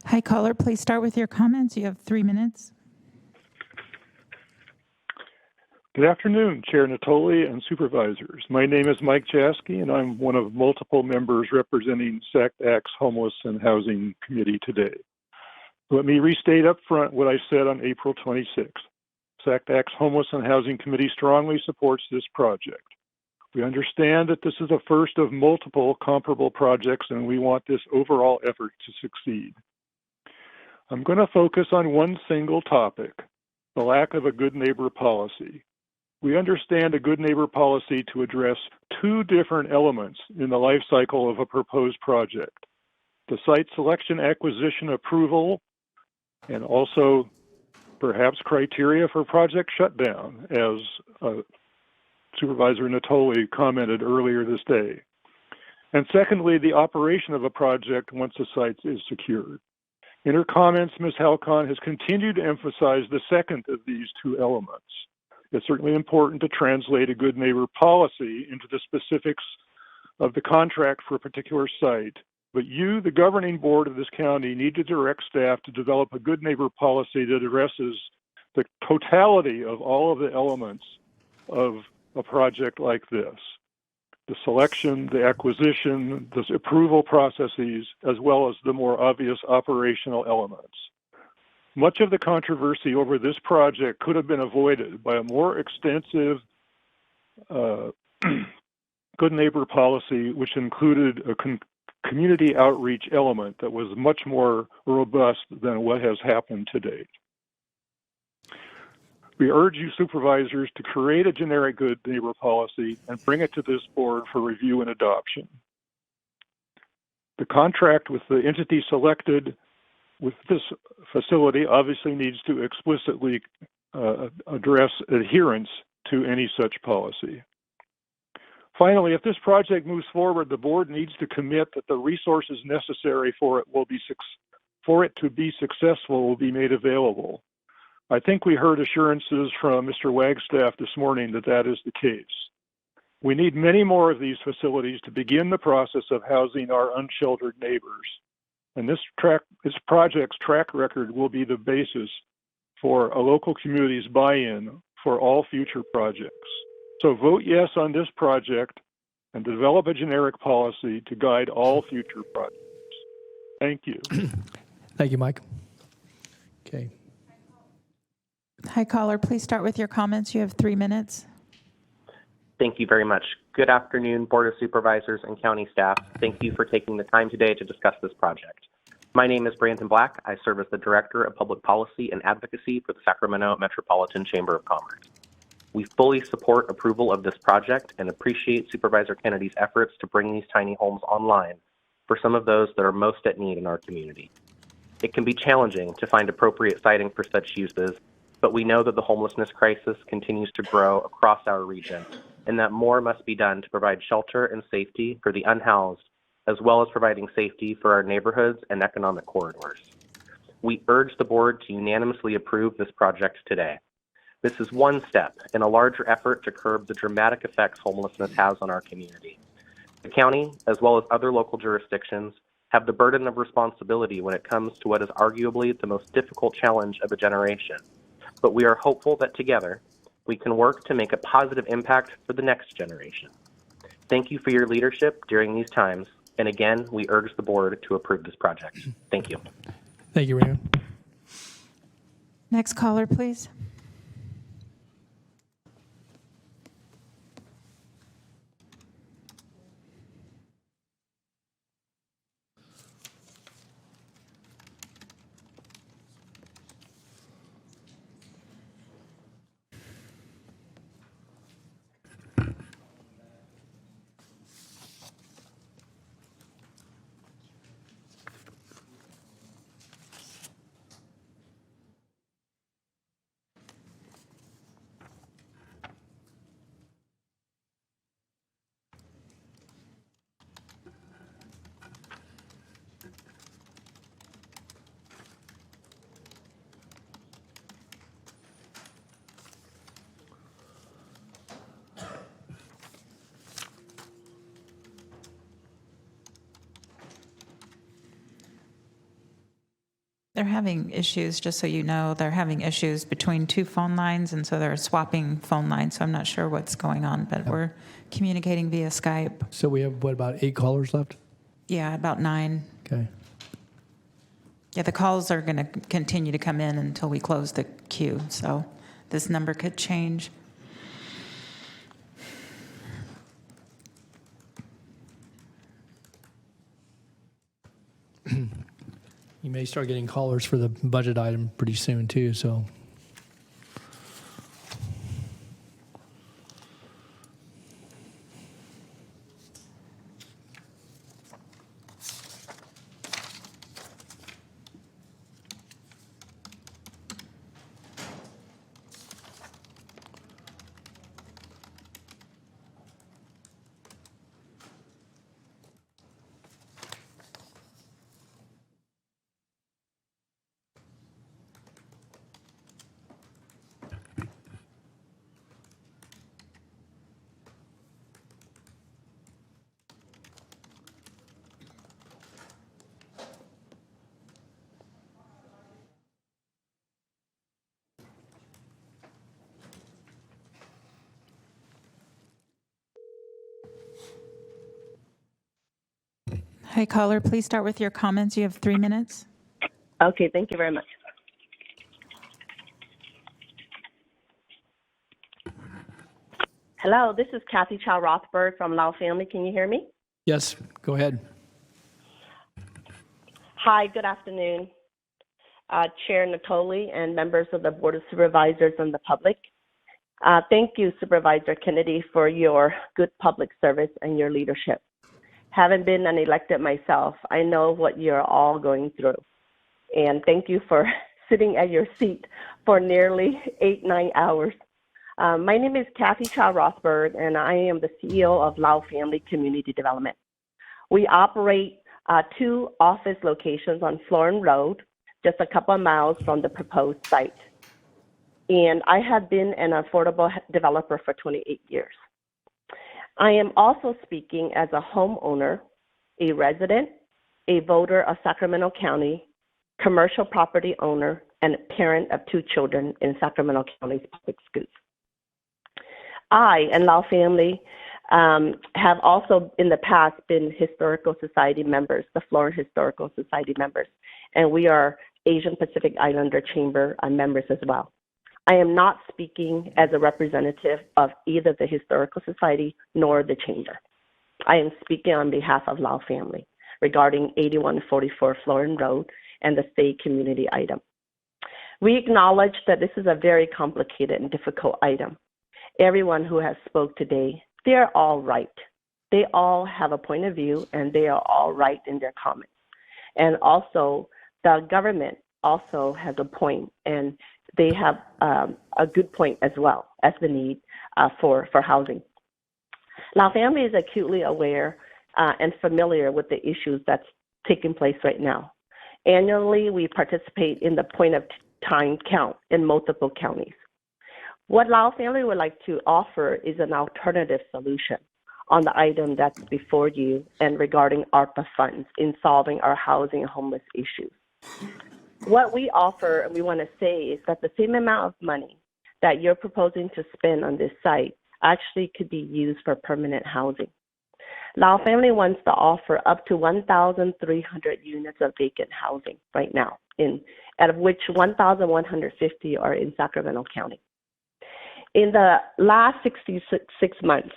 S4: Hi, caller. Please start with your comments. You have 3 minutes.
S7: Good afternoon, Chair Natoli and Supervisors. My name is Mike Jasky, and I'm one of multiple members representing SACDAC's Homeless and Housing Committee today. Let me restate up front what I said on April 26th. SACDAC's Homeless and Housing Committee strongly supports this project. We understand that this is the first of multiple comparable projects, and we want this overall effort to succeed. I'm going to focus on one single topic, the lack of a good neighbor policy. We understand a good neighbor policy to address two different elements in the life cycle of a proposed project: the site selection, acquisition, approval, and also perhaps criteria for project shutdown, as Supervisor Natoli commented earlier this day. And secondly, the operation of a project once the site is secured. In her comments, Ms. Halcon has continued to emphasize the second of these two elements. It's certainly important to translate a good neighbor policy into the specifics of the contract for a particular site, but you, the governing board of this county, need to direct staff to develop a good neighbor policy that addresses the totality of all of the elements of a project like this: the selection, the acquisition, the approval processes, as well as the more obvious operational elements. Much of the controversy over this project could have been avoided by a more extensive good neighbor policy, which included a community outreach element that was much more robust than what has happened to date. We urge you supervisors to create a generic good neighbor policy and bring it to this board for review and adoption. The contract with the entity selected with this facility obviously needs to explicitly address adherence to any such policy. Finally, if this project moves forward, the board needs to commit that the resources necessary for it to be successful will be made available. I think we heard assurances from Mr. Wagstaff this morning that that is the case. We need many more of these facilities to begin the process of housing our unsheltered neighbors. And this project's track record will be the basis for a local community's buy-in for all future projects. So vote yes on this project and develop a generic policy to guide all future projects. Thank you.
S1: Thank you, Mike. Okay.
S4: Hi, caller. Please start with your comments. You have 3 minutes.
S21: Thank you very much. Good afternoon, Board of Supervisors and county staff. Thank you for taking the time today to discuss this project. My name is Brandon Black. I serve as the Director of Public Policy and Advocacy for the Sacramento Metropolitan Chamber of Commerce. We fully support approval of this project and appreciate Supervisor Kennedy's efforts to bring these tiny homes online for some of those that are most at need in our community. It can be challenging to find appropriate siting for such uses, but we know that the homelessness crisis continues to grow across our region and that more must be done to provide shelter and safety for the unhoused, as well as providing safety for our neighborhoods and economic corridors. We urge the board to unanimously approve this project today. This is one step in a larger effort to curb the dramatic effects homelessness has on our community. The county, as well as other local jurisdictions, have the burden of responsibility when it comes to what is arguably the most difficult challenge of a generation. But we are hopeful that together, we can work to make a positive impact for the next generation. Thank you for your leadership during these times, and again, we urge the board to approve this project. Thank you.
S1: Thank you, Raymond.
S4: Next caller, please. They're having issues, just so you know, they're having issues between two phone lines, and so they're swapping phone lines, so I'm not sure what's going on, but we're communicating via Skype.
S1: So we have, what, about 8 callers left?
S4: Yeah, about 9.
S1: Okay.
S4: Yeah, the calls are going to continue to come in until we close the queue, so this number could change.
S1: You may start getting callers for the budget item pretty soon, too, so.
S4: Hi, caller, please start with your comments. You have 3 minutes.
S9: Okay, thank you very much. Hello, this is Kathy Chow Rothberg from Lau Family. Can you hear me?
S1: Yes, go ahead.
S9: Hi, good afternoon, Chair Natoli and members of the Board of Supervisors and the public. Thank you, Supervisor Kennedy, for your good public service and your leadership. Having been an elected myself, I know what you're all going through. And thank you for sitting at your seat for nearly 8-9 hours. My name is Kathy Chow Rothberg, and I am the CEO of Lau Family Community Development. We operate 2 office locations on Florin Road, just a couple of miles from the proposed site. And I have been an affordable developer for 28 years. I am also speaking as a homeowner, a resident, a voter of Sacramento County, commercial property owner, and a parent of 2 children in Sacramento County's public schools. I and Lau Family have also in the past been Historical Society members, the Florida Historical Society members, and we are Asian Pacific Islander Chamber members as well. I am not speaking as a representative of either the Historical Society nor the Chamber. I am speaking on behalf of Lau Family regarding 8144 Florin Road and the state community item. We acknowledge that this is a very complicated and difficult item. Everyone who has spoke today, they're all right. They all have a point of view and they are all right in their comments. And also the government also has a point, and they have a good point as well as the need for housing. Lau Family is acutely aware and familiar with the issues that's taking place right now. Annually, we participate in the point of time count in multiple counties. What Lau family would like to offer is an alternative solution on the item that's before you and regarding ARPA funds in solving our housing and homeless issues. What we offer and we want to say is that the same amount of money that you're proposing to spend on this site actually could be used for permanent housing. Lau family wants to offer up to 1,300 units of vacant housing right now, out of which 1,150 are in Sacramento County. In the last 66 months,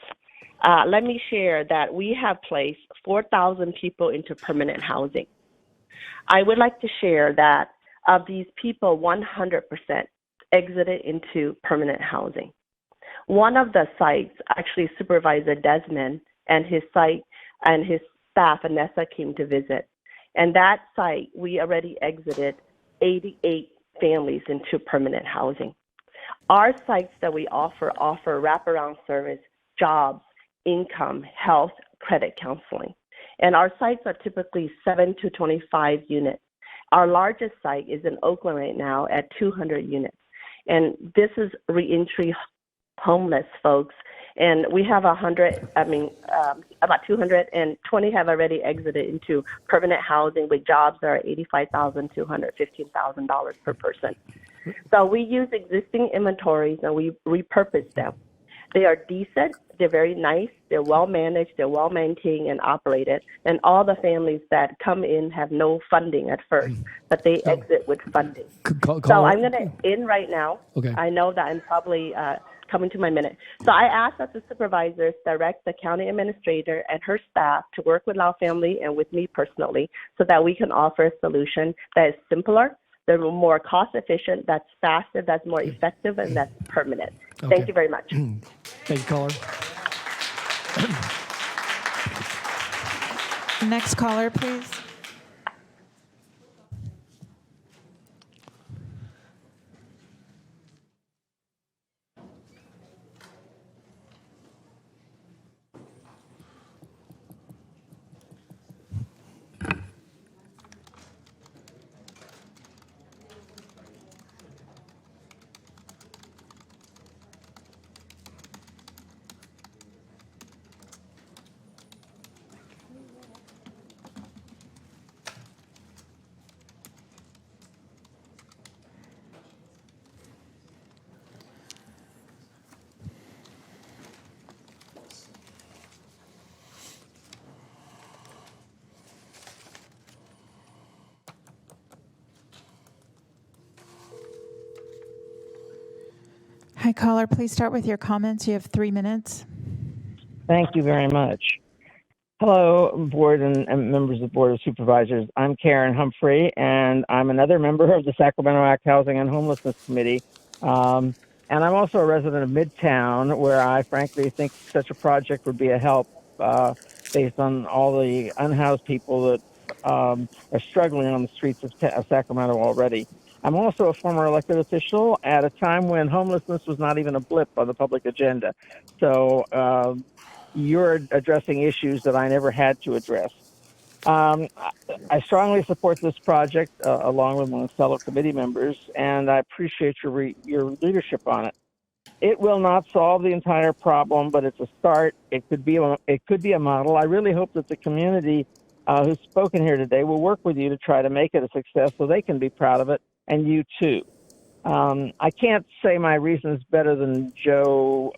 S9: let me share that we have placed 4,000 people into permanent housing. I would like to share that of these people, 100% exited into permanent housing. One of the sites, actually Supervisor Desmond and his site and his staff, Vanessa, came to visit. And that site, we already exited 88 families into permanent housing. Our sites that we offer wraparound service, jobs, income, health, credit counseling. And our sites are typically 7 to 25 units. Our largest site is in Oakland right now at 200 units. And this is reentry homeless folks. And we have about 220 have already exited into permanent housing with jobs that are $85,000 to $115,000 per person. So we use existing inventories and we repurpose them. They are decent, they're very nice, they're well managed, they're well maintained and operated, and all the families that come in have no funding at first, but they exit with funding. So I'm going to end right now.
S1: Okay.
S9: I know that I'm probably coming to my minute. So I ask that the supervisors direct the county administrator and her staff to work with Lau family and with me personally so that we can offer a solution that is simpler, that's more cost efficient, that's faster, that's more effective, and that's permanent.
S1: Okay.
S9: Thank you very much.
S1: Thank you, caller.
S4: Next caller, please. Hi, caller. Please start with your comments. You have 3 minutes.
S8: Thank you very much. Hello, board and members of the Board of Supervisors. I'm Karen Humphrey, and I'm another member of the Sacramento Act Housing and Homelessness Committee. And I'm also a resident of Midtown, where I frankly think such a project would be a help based on all the unhoused people that are struggling on the streets of Sacramento already. I'm also a former elected official at a time when homelessness was not even a blip on the public agenda. So you're addressing issues that I never had to address. I strongly support this project along with my fellow committee members, and I appreciate your leadership on it. It will not solve the entire problem, but it's a start. It could be a model. I really hope that the community who's spoken here today will work with you to try to make it a success so they can be proud of it, and you too. I can't say my reasons better than Joe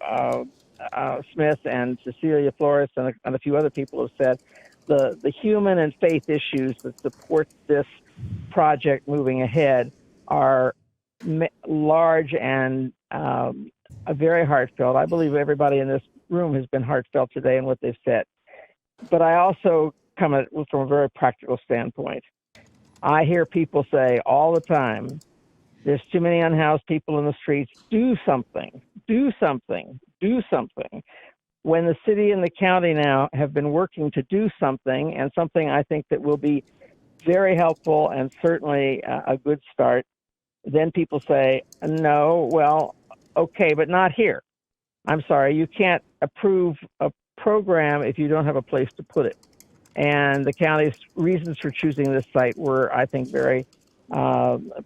S8: Smith and Cecilia Flores and a few other people have said. The human and faith issues that support this project moving ahead are large and very heartfelt. I believe everybody in this room has been heartfelt today in what they've said. But I also come at it from a very practical standpoint. I hear people say all the time, there's too many unhoused people in the streets. Do something, do something, do something. When the city and the county now have been working to do something, and something I think that will be very helpful and certainly a good start, then people say, no, well, okay, but not here. I'm sorry, you can't approve a program if you don't have a place to put it. And the county's reasons for choosing this site were, I think, very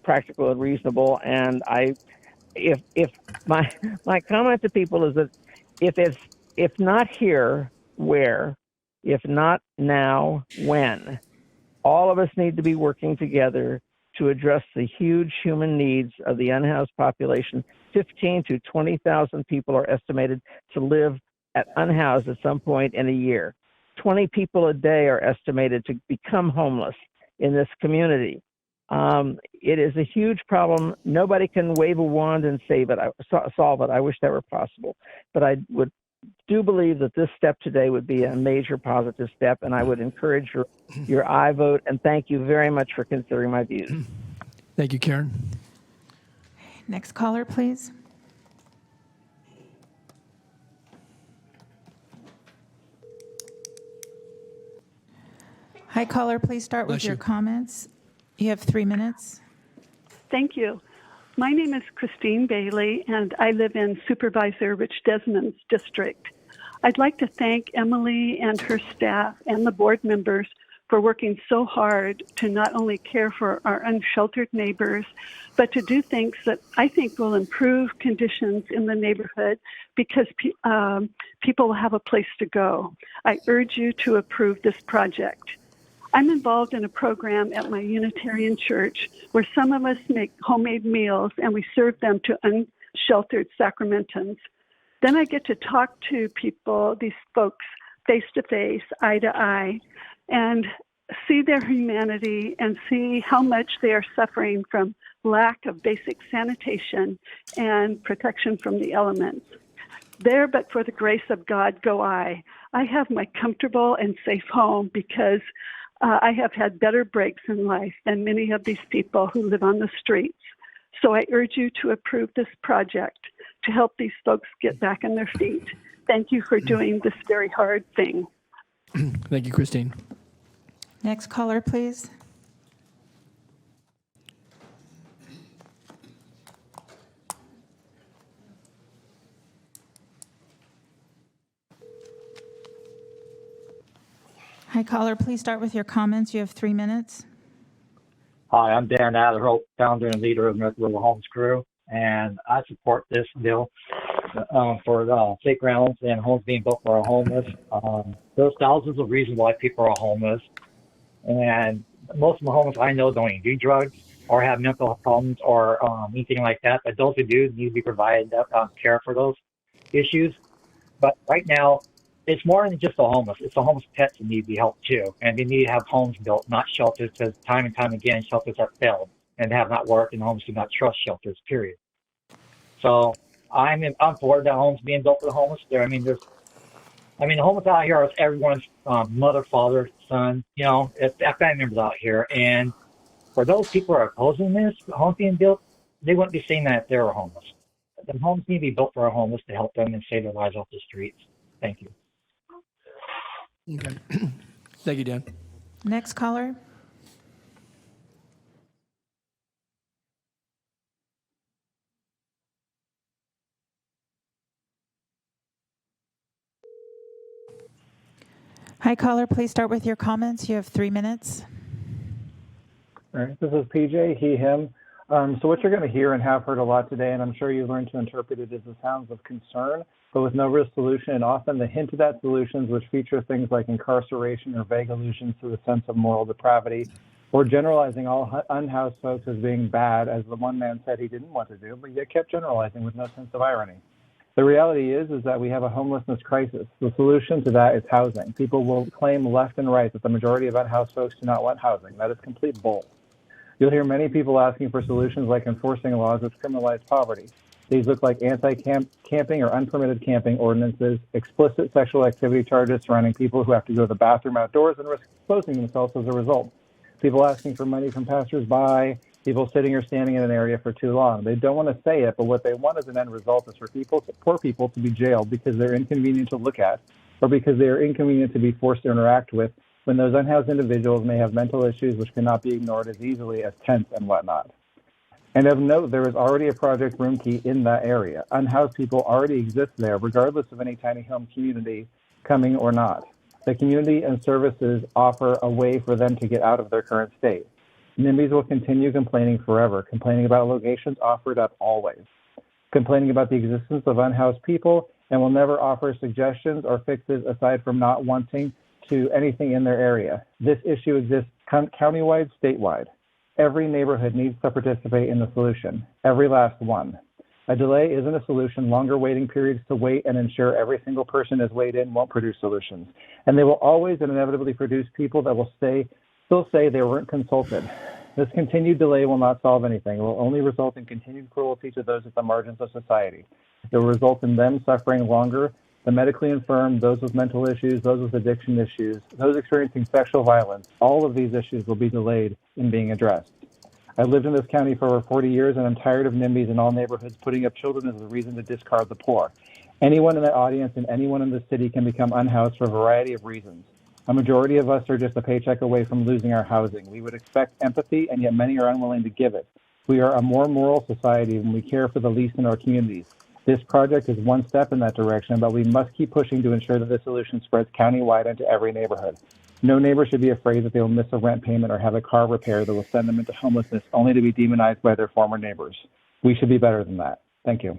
S8: practical and reasonable. And I if my comment to people is that if not here, where? If not now, when? All of us need to be working together to address the huge human needs of the unhoused population. 15 to 20,000 people are estimated to live unhoused at some point in a year. 20 people a day are estimated to become homeless in this community. It is a huge problem. Nobody can wave a wand and solve it. I wish that were possible. But I do believe that this step today would be a major positive step, and I would encourage your aye vote, and thank you very much for considering my views.
S1: Thank you, Karen.
S4: Next caller, please. Hi, caller, please start with your comments. You have 3 minutes.
S3: Thank you. My name is Christine Bailey, and I live in Supervisor Rich Desmond's district. I'd like to thank Emily and her staff and the board members for working so hard to not only care for our unsheltered neighbors, but to do things that I think will improve conditions in the neighborhood because people will have a place to go. I urge you to approve this project. I'm involved in a program at my Unitarian church where some of us make homemade meals and we serve them to unsheltered Sacramentans. Then I get to talk to people, these folks, face to face, eye to eye, and see their humanity and see how much they are suffering from lack of basic sanitation and protection from the elements. There, but for the grace of God, go I. I have my comfortable and safe home because I have had better breaks in life than many of these people who live on the streets. So I urge you to approve this project to help these folks get back on their feet. Thank you for doing this very hard thing.
S1: Thank you, Christine.
S4: Next caller, please. Hi, caller, please start with your comments. You have 3 minutes.
S10: Hi, I'm Dan Adler, founder and leader of North River Homes Crew, and I support this bill for safe grounds and homes being built for our homeless. There's thousands of reasons why people are homeless, and most of the homeless I know don't even do drugs or have mental health problems or anything like that, but those who do need to be provided care for those issues. But right now, it's more than just the homeless. It's the homeless pets that need to be helped too. And they need to have homes built, not shelters, because time and time again, shelters have failed and have not worked, and homes do not trust shelters, period. So I'm for the homes being built for the homeless. The homeless out here are everyone's mother, father, son, family members out here. And for those people who are opposing this, homes being built, they wouldn't be saying that if they were homeless. The homes need to be built for our homeless to help them and save their lives off the streets. Thank you.
S1: Okay. Thank you, Dan.
S4: Next caller. Hi, caller, please start with your comments. You have 3 minutes.
S11: All right, this is PJ, he, him. So what you're going to hear and have heard a lot today, and I'm sure you've learned to interpret it as the sounds of concern, but with no real solution, and often the hint at that solutions which feature things like incarceration or vague allusions to the sense of moral depravity, or generalizing all unhoused folks as being bad, as the one man said he didn't want to do, but yet kept generalizing with no sense of irony. The reality is that we have a homelessness crisis. The solution to that is housing. People will claim left and right that the majority of unhoused folks do not want housing. That is complete bull. You'll hear many people asking for solutions like enforcing laws which criminalize poverty. These look like anti-camping or unpermitted camping ordinances, explicit sexual activity charges surrounding people who have to go to the bathroom outdoors and risk exposing themselves as a result. People asking for money from passersby, people sitting or standing in an area for too long. They don't want to say it, but what they want as an end result is for poor people to be jailed because they're inconvenient to look at or because they are inconvenient to be forced to interact with, when those unhoused individuals may have mental issues which cannot be ignored as easily as tents and whatnot. And of note, there is already a Project Room Key in that area. Unhoused people already exist there, regardless of any tiny home community coming or not. The community and services offer a way for them to get out of their current state. NIMBYs will continue complaining forever, complaining about locations offered up always. complaining about the existence of unhoused people, and will never offer suggestions or fixes aside from not wanting to anything in their area. This issue exists countywide, statewide. Every neighborhood needs to participate in the solution, every last one. A delay isn't a solution. Longer waiting periods to wait and ensure every single person is weighed in won't produce solutions. And they will always and inevitably produce people that will still say they weren't consulted. This continued delay will not solve anything. It will only result in continued cruelty to those at the margins of society. It will result in them suffering longer, the medically infirm, those with mental issues, those with addiction issues, those experiencing sexual violence. All of these issues will be delayed in being addressed. I've lived in this county for over 40 years, and I'm tired of NIMBYs in all neighborhoods putting up children as a reason to discard the poor. Anyone in that audience and anyone in the city can become unhoused for a variety of reasons. A majority of us are just a paycheck away from losing our housing. We would expect empathy, and yet many are unwilling to give it. We are a more moral society when we care for the least in our communities. This project is one step in that direction, but we must keep pushing to ensure that the solution spreads countywide into every neighborhood. No neighbor should be afraid that they will miss a rent payment or have a car repair that will send them into homelessness only to be demonized by their former neighbors. We should be better than that. Thank you.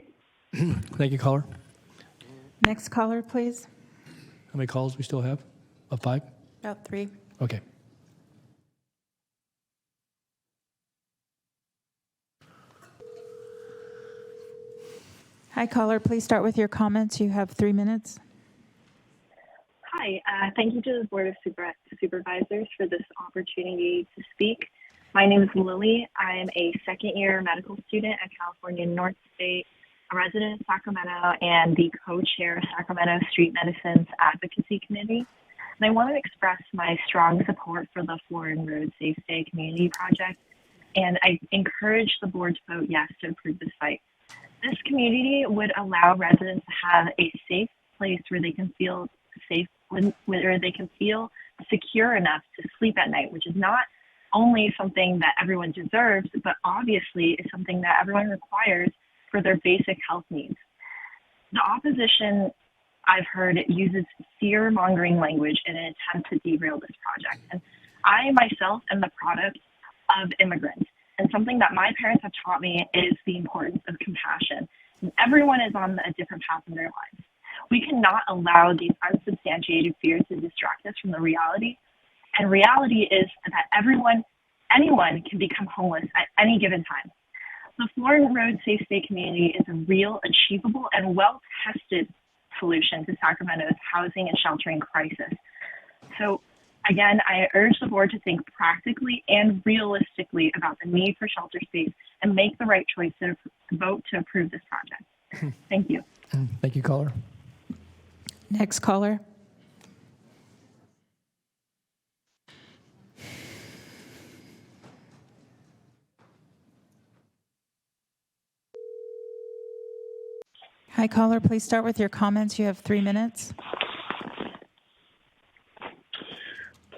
S1: Thank you, caller.
S4: Next caller, please.
S1: How many calls we still have? Of 5?
S4: About 3.
S1: Okay.
S4: Hi, caller. Please start with your comments. You have 3 minutes.
S12: Hi, thank you to the Board of Supervisors for this opportunity to speak. My name is Lily. I am a second-year medical student at California North State, a resident of Sacramento, and the co-chair of Sacramento Street Medicine's Advocacy Committee. And I want to express my strong support for the Florin Road Safe Stay Community Project, and I encourage the board to vote yes to approve the site. This community would allow residents to have a safe place where they can feel safe, where they can feel secure enough to sleep at night, which is not only something that everyone deserves, but obviously is something that everyone requires for their basic health needs. The opposition, I've heard, uses fear-mongering language in an attempt to derail this project. And I myself am the product of immigrants. And something that my parents have taught me is the importance of compassion. And everyone is on a different path in their lives. We cannot allow these unsubstantiated fears to distract us from the reality. And reality is that anyone can become homeless at any given time. The Florin Road Safe Stay Community is a real, achievable, and well-tested solution to Sacramento's housing and sheltering crisis. So again, I urge the board to think practically and realistically about the need for shelter space and make the right choice to vote to approve this project. Thank you.
S1: Thank you, caller.
S4: Next caller. Hi, caller. Please start with your comments. You have 3 minutes.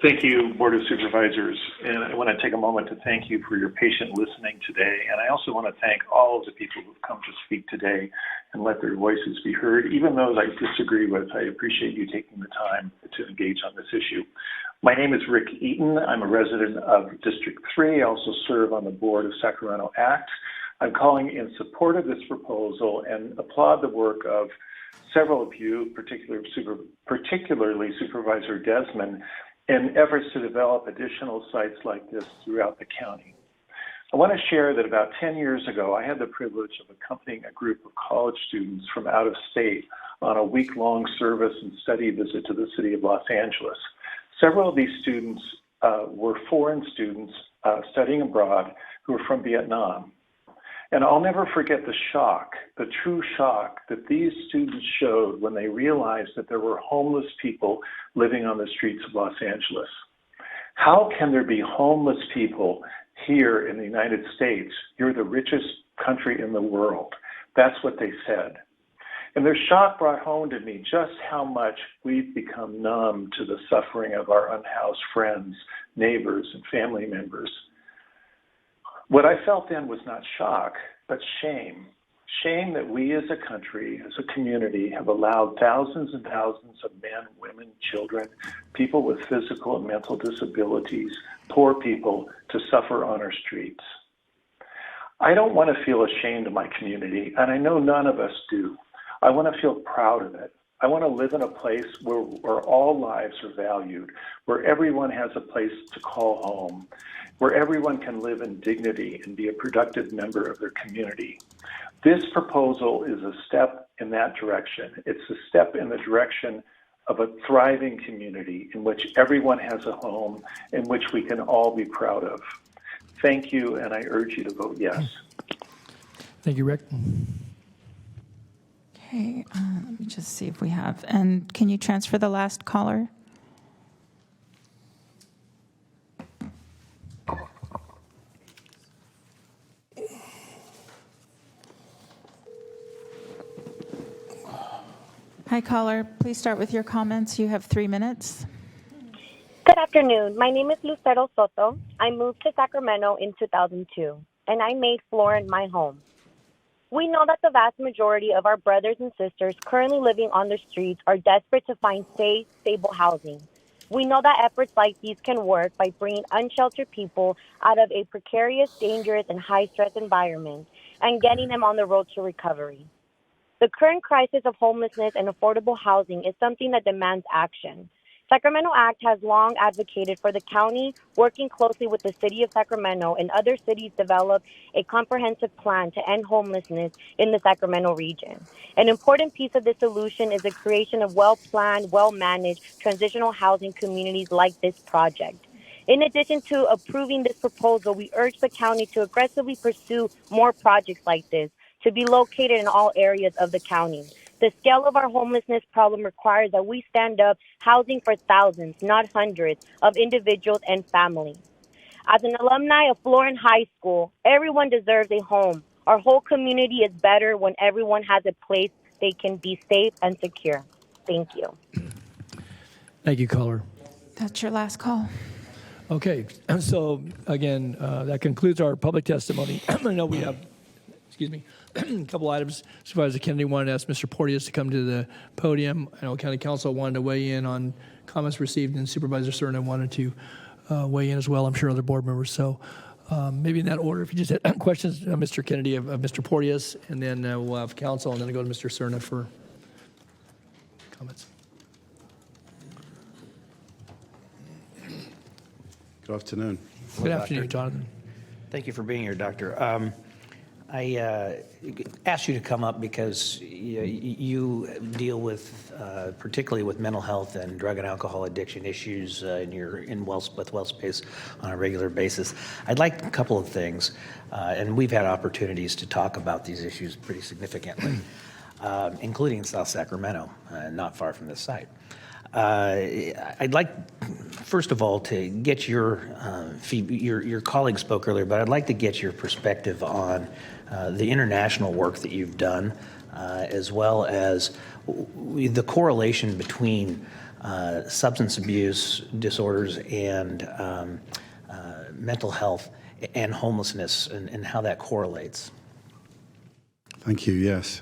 S13: Thank you, Board of Supervisors. And I want to take a moment to thank you for your patient listening today. And I also want to thank all of the people who've come to speak today and let their voices be heard. Even those I disagree with, I appreciate you taking the time to engage on this issue. My name is Rick Eaton. I'm a resident of District 3. I also serve on the board of Sacramento ACT. I'm calling in support of this proposal and applaud the work of several of you, particularly Supervisor Desmond, in efforts to develop additional sites like this throughout the county. I want to share that about 10 years ago, I had the privilege of accompanying a group of college students from out of state on a week-long service and study visit to the city of Los Angeles. Several of these students were foreign students studying abroad who were from Vietnam. And I'll never forget the shock, the true shock that these students showed when they realized that there were homeless people living on the streets of Los Angeles. How can there be homeless people here in the United States? You're the richest country in the world. That's what they said. And their shock brought home to me just how much we've become numb to the suffering of our unhoused friends, neighbors, and family members. What I felt then was not shock, but shame. Shame that we as a country, as a community, have allowed thousands and thousands of men, women, children, people with physical and mental disabilities, poor people, to suffer on our streets. I don't want to feel ashamed of my community, and I know none of us do. I want to feel proud of it. I want to live in a place where all lives are valued, where everyone has a place to call home, where everyone can live in dignity and be a productive member of their community. This proposal is a step in that direction. It's a step in the direction of a thriving community in which everyone has a home, in which we can all be proud of. Thank you, and I urge you to vote yes.
S1: Thank you, Rick.
S4: Okay, let me just see if we have. And can you transfer the last caller? Hi, caller. Please start with your comments. You have 3 minutes.
S14: Good afternoon. My name is Lucero Soto. I moved to Sacramento in 2002, and I made Florent my home. We know that the vast majority of our brothers and sisters currently living on the streets are desperate to find safe, stable housing. We know that efforts like these can work by bringing unsheltered people out of a precarious, dangerous, and high-stress environment and getting them on the road to recovery. The current crisis of homelessness and affordable housing is something that demands action. Sacramento Act has long advocated for the county, working closely with the city of Sacramento and other cities, develop a comprehensive plan to end homelessness in the Sacramento region. An important piece of this solution is the creation of well-planned, well-managed transitional housing communities like this project. In addition to approving this proposal, we urge the county to aggressively pursue more projects like this to be located in all areas of the county. The scale of our homelessness problem requires that we stand up housing for thousands, not hundreds, of individuals and families. As an alumni of Florent High School, everyone deserves a home. Our whole community is better when everyone has a place they can be safe and secure. Thank you.
S1: Thank you, caller.
S4: That's your last call.
S1: Okay, so again, that concludes our public testimony. I know we have, a couple items. Supervisor Kennedy wanted to ask Mr. Porteous to come to the podium. I know County Council wanted to weigh in on comments received, and Supervisor Cerna wanted to weigh in as well. I'm sure other board members. So maybe in that order, if you just had questions, Mr. Kennedy of Mr. Porteous, and then we'll have Council, and then I'll go to Mr. Cerna for comments.
S15: Good afternoon.
S1: Good afternoon, Jonathan.
S19: Thank you for being here, Doctor. I asked you to come up because you deal with, particularly with mental health and drug and alcohol addiction issues with WellSpace on a regular basis. I'd like a couple of things, and we've had opportunities to talk about these issues pretty significantly, including in South Sacramento, not far from this site. I'd like, first of all, to get your colleague spoke earlier, but I'd like to get your perspective on the international work that you've done, as well as the correlation between substance abuse disorders and mental health and homelessness, and how that correlates.
S15: Thank you, yes.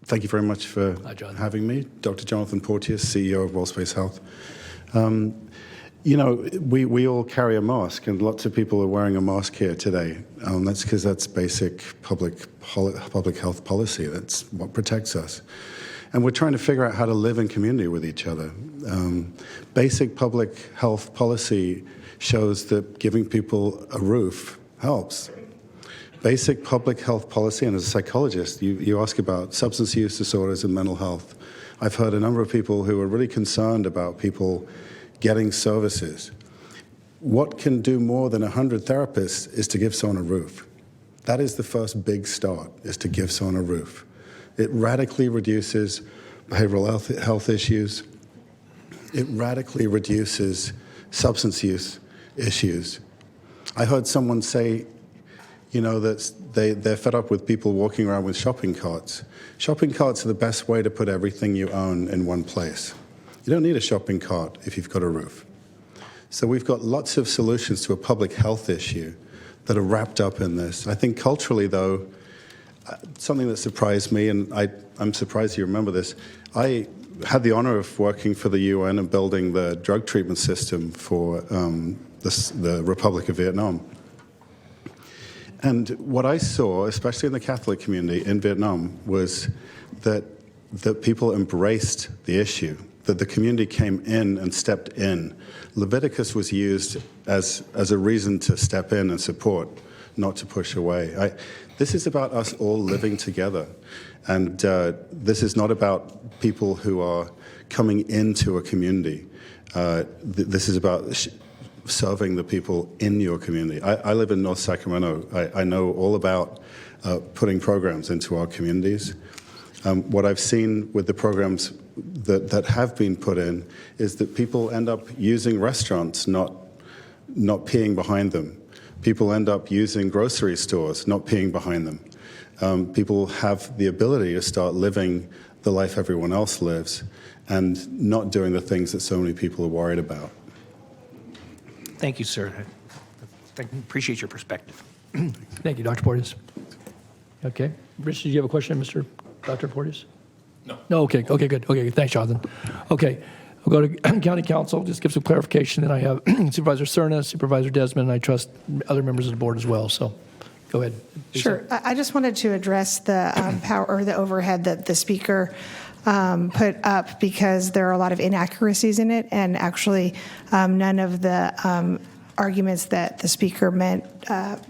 S15: Thank you very much for having me. Dr. Jonathan Porteous, CEO of WellSpace Health. You know, we all carry a mask, and lots of people are wearing a mask here today. That's because that's basic public health policy. That's what protects us. And we're trying to figure out how to live in community with each other. Basic public health policy shows that giving people a roof helps. Basic public health policy, and as a psychologist, you ask about substance use disorders and mental health. I've heard a number of people who are really concerned about people getting services. What can do more than 100 therapists is to give someone a roof. That is the first big start, is to give someone a roof. It radically reduces behavioral health issues. It radically reduces substance use issues. I heard someone say, you know, that they're fed up with people walking around with shopping carts. Shopping carts are the best way to put everything you own in one place. You don't need a shopping cart if you've got a roof. So we've got lots of solutions to a public health issue that are wrapped up in this. I think culturally, though, something that surprised me, and I'm surprised you remember this, I had the honor of working for the UN and building the drug treatment system for the Republic of Vietnam. And what I saw, especially in the Catholic community in Vietnam, was that people embraced the issue, that the community came in and stepped in. Leviticus was used as a reason to step in and support, not to push away. This is about us all living together. And this is not about people who are coming into a community. This is about serving the people in your community. I live in North Sacramento. I know all about putting programs into our communities. What I've seen with the programs that have been put in is that people end up using restaurants, not peeing behind them. People end up using grocery stores, not peeing behind them. People have the ability to start living the life everyone else lives and not doing the things that so many people are worried about.
S19: Thank you, sir. I appreciate your perspective.
S1: Thank you, Dr. Porteous. Okay. Rich, did you have a question, Dr. Porteous? No. Okay, good. Okay, thanks, Jonathan. Okay, we'll go to County Council, just give some clarification. Then I have Supervisor Cerna, Supervisor Desmond, and I trust other members of the board as well. So go ahead. Lisa.
S6: Sure. I just wanted to address the power or the overhead that the speaker put up, because there are a lot of inaccuracies in it, and actually none of the arguments that the speaker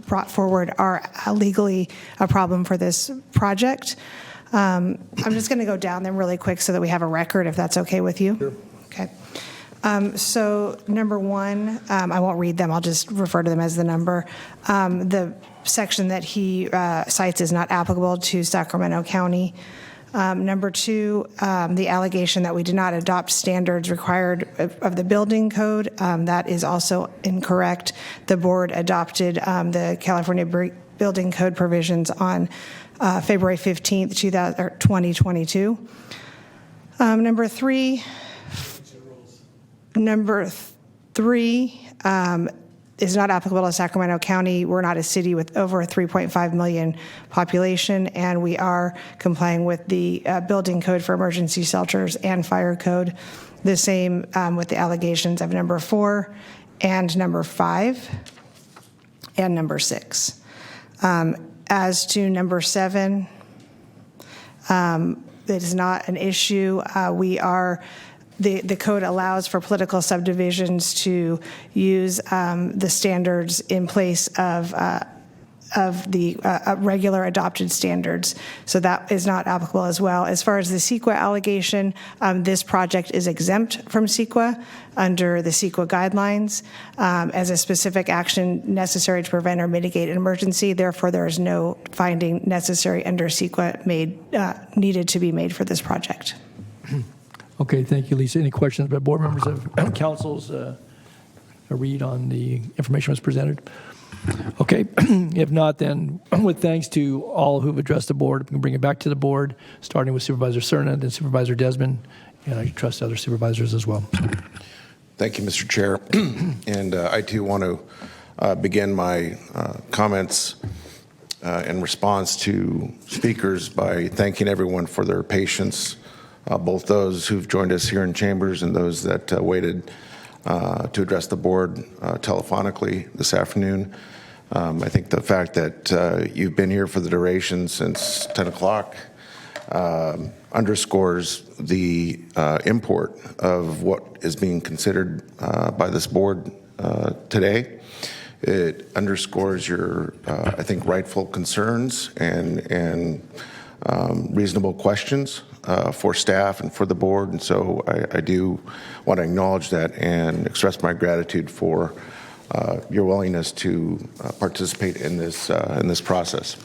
S6: brought forward are legally a problem for this project. I'm just going to go down them really quick so that we have a record, if that's okay with you. Sure. Okay. So number one, I won't read them. I'll just refer to them as the number. The section that he cites is not applicable to Sacramento County. Number two, the allegation that we did not adopt standards required of the building code, that is also incorrect. The board adopted the California Building Code provisions on February 15th, 2022. Number three is not applicable to Sacramento County. We're not a city with over a 3.5 million population, and we are complying with the building code for emergency shelters and fire code. The same with the allegations of number 4 and number 5 and number 6. As to number 7, it is not an issue. The code allows for political subdivisions to use the standards in place of the regular adopted standards. So that is not applicable as well. As far as the CEQA allegation, this project is exempt from CEQA under the CEQA guidelines as a specific action necessary to prevent or mitigate an emergency. Therefore, there is no finding necessary under CEQA needed to be made for this project.
S1: Okay, thank you, Lisa. Any questions by board members of council's a read on the information was presented? Okay, if not, then with thanks to all who've addressed the board, we can bring it back to the board, starting with Supervisor Cerna, then Supervisor Desmond, and I trust other supervisors as well.
S20: Thank you, Mr. Chair. And I too want to begin my comments in response to speakers by thanking everyone for their patience, both those who've joined us here in chambers and those that waited to address the board telephonically this afternoon. I think the fact that you've been here for the duration since 10 o'clock underscores the import of what is being considered by this board today. It underscores your, I think, rightful concerns and reasonable questions for staff and for the board. And so I do want to acknowledge that and express my gratitude for your willingness to participate in this process.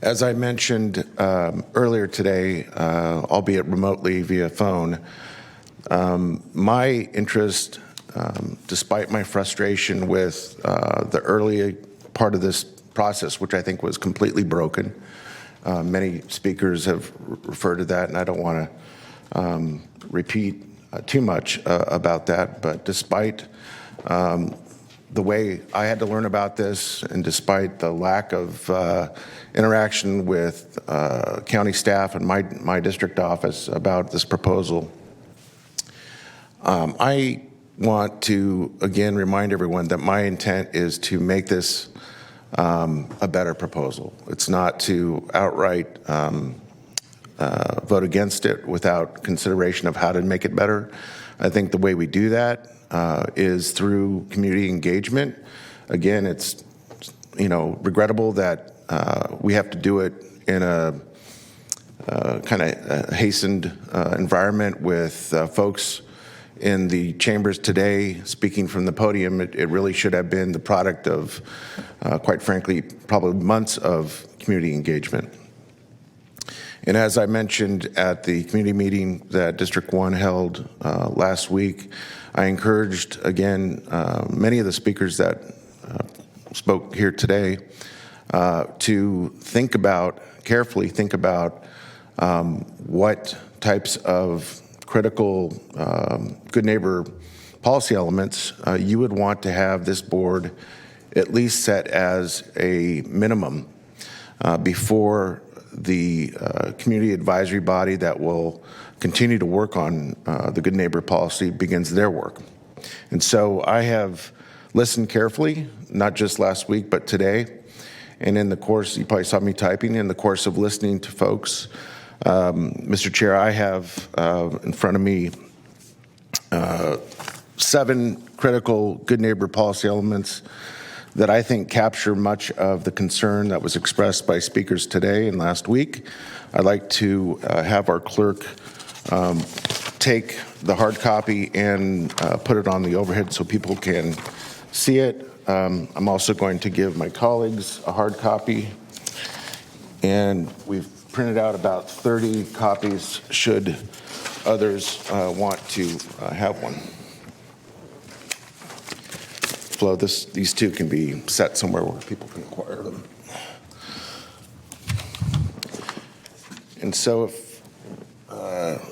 S20: As I mentioned earlier today, albeit remotely via phone, my interest, despite my frustration with the early part of this process, which I think was completely broken, many speakers have referred to that, and I don't want to repeat too much about that, but despite the way I had to learn about this, and despite the lack of interaction with county staff and my district office about this proposal, I want to again remind everyone that my intent is to make this a better proposal. It's not to outright vote against it without consideration of how to make it better. I think the way we do that is through community engagement. Again, it's regrettable that we have to do it in a kind of hastened environment with folks in the chambers today speaking from the podium. It really should have been the product of, quite frankly, probably months of community engagement. And as I mentioned at the community meeting that District 1 held last week, I encouraged, again, many of the speakers that spoke here today to carefully think about what types of critical good neighbor policy elements you would want to have this board at least set as a minimum before the community advisory body that will continue to work on the good neighbor policy begins their work. And so I have listened carefully, not just last week, but today. And in the course, you probably saw me typing, in the course of listening to folks, Mr. Chair, I have in front of me 7 critical good neighbor policy elements that I think capture much of the concern that was expressed by speakers today and last week. I'd like to have our clerk take the hard copy and put it on the overhead so people can see it. I'm also going to give my colleagues a hard copy, and we've printed out about 30 copies should others want to have one. Flo, these two can be set somewhere where people can acquire them. And so if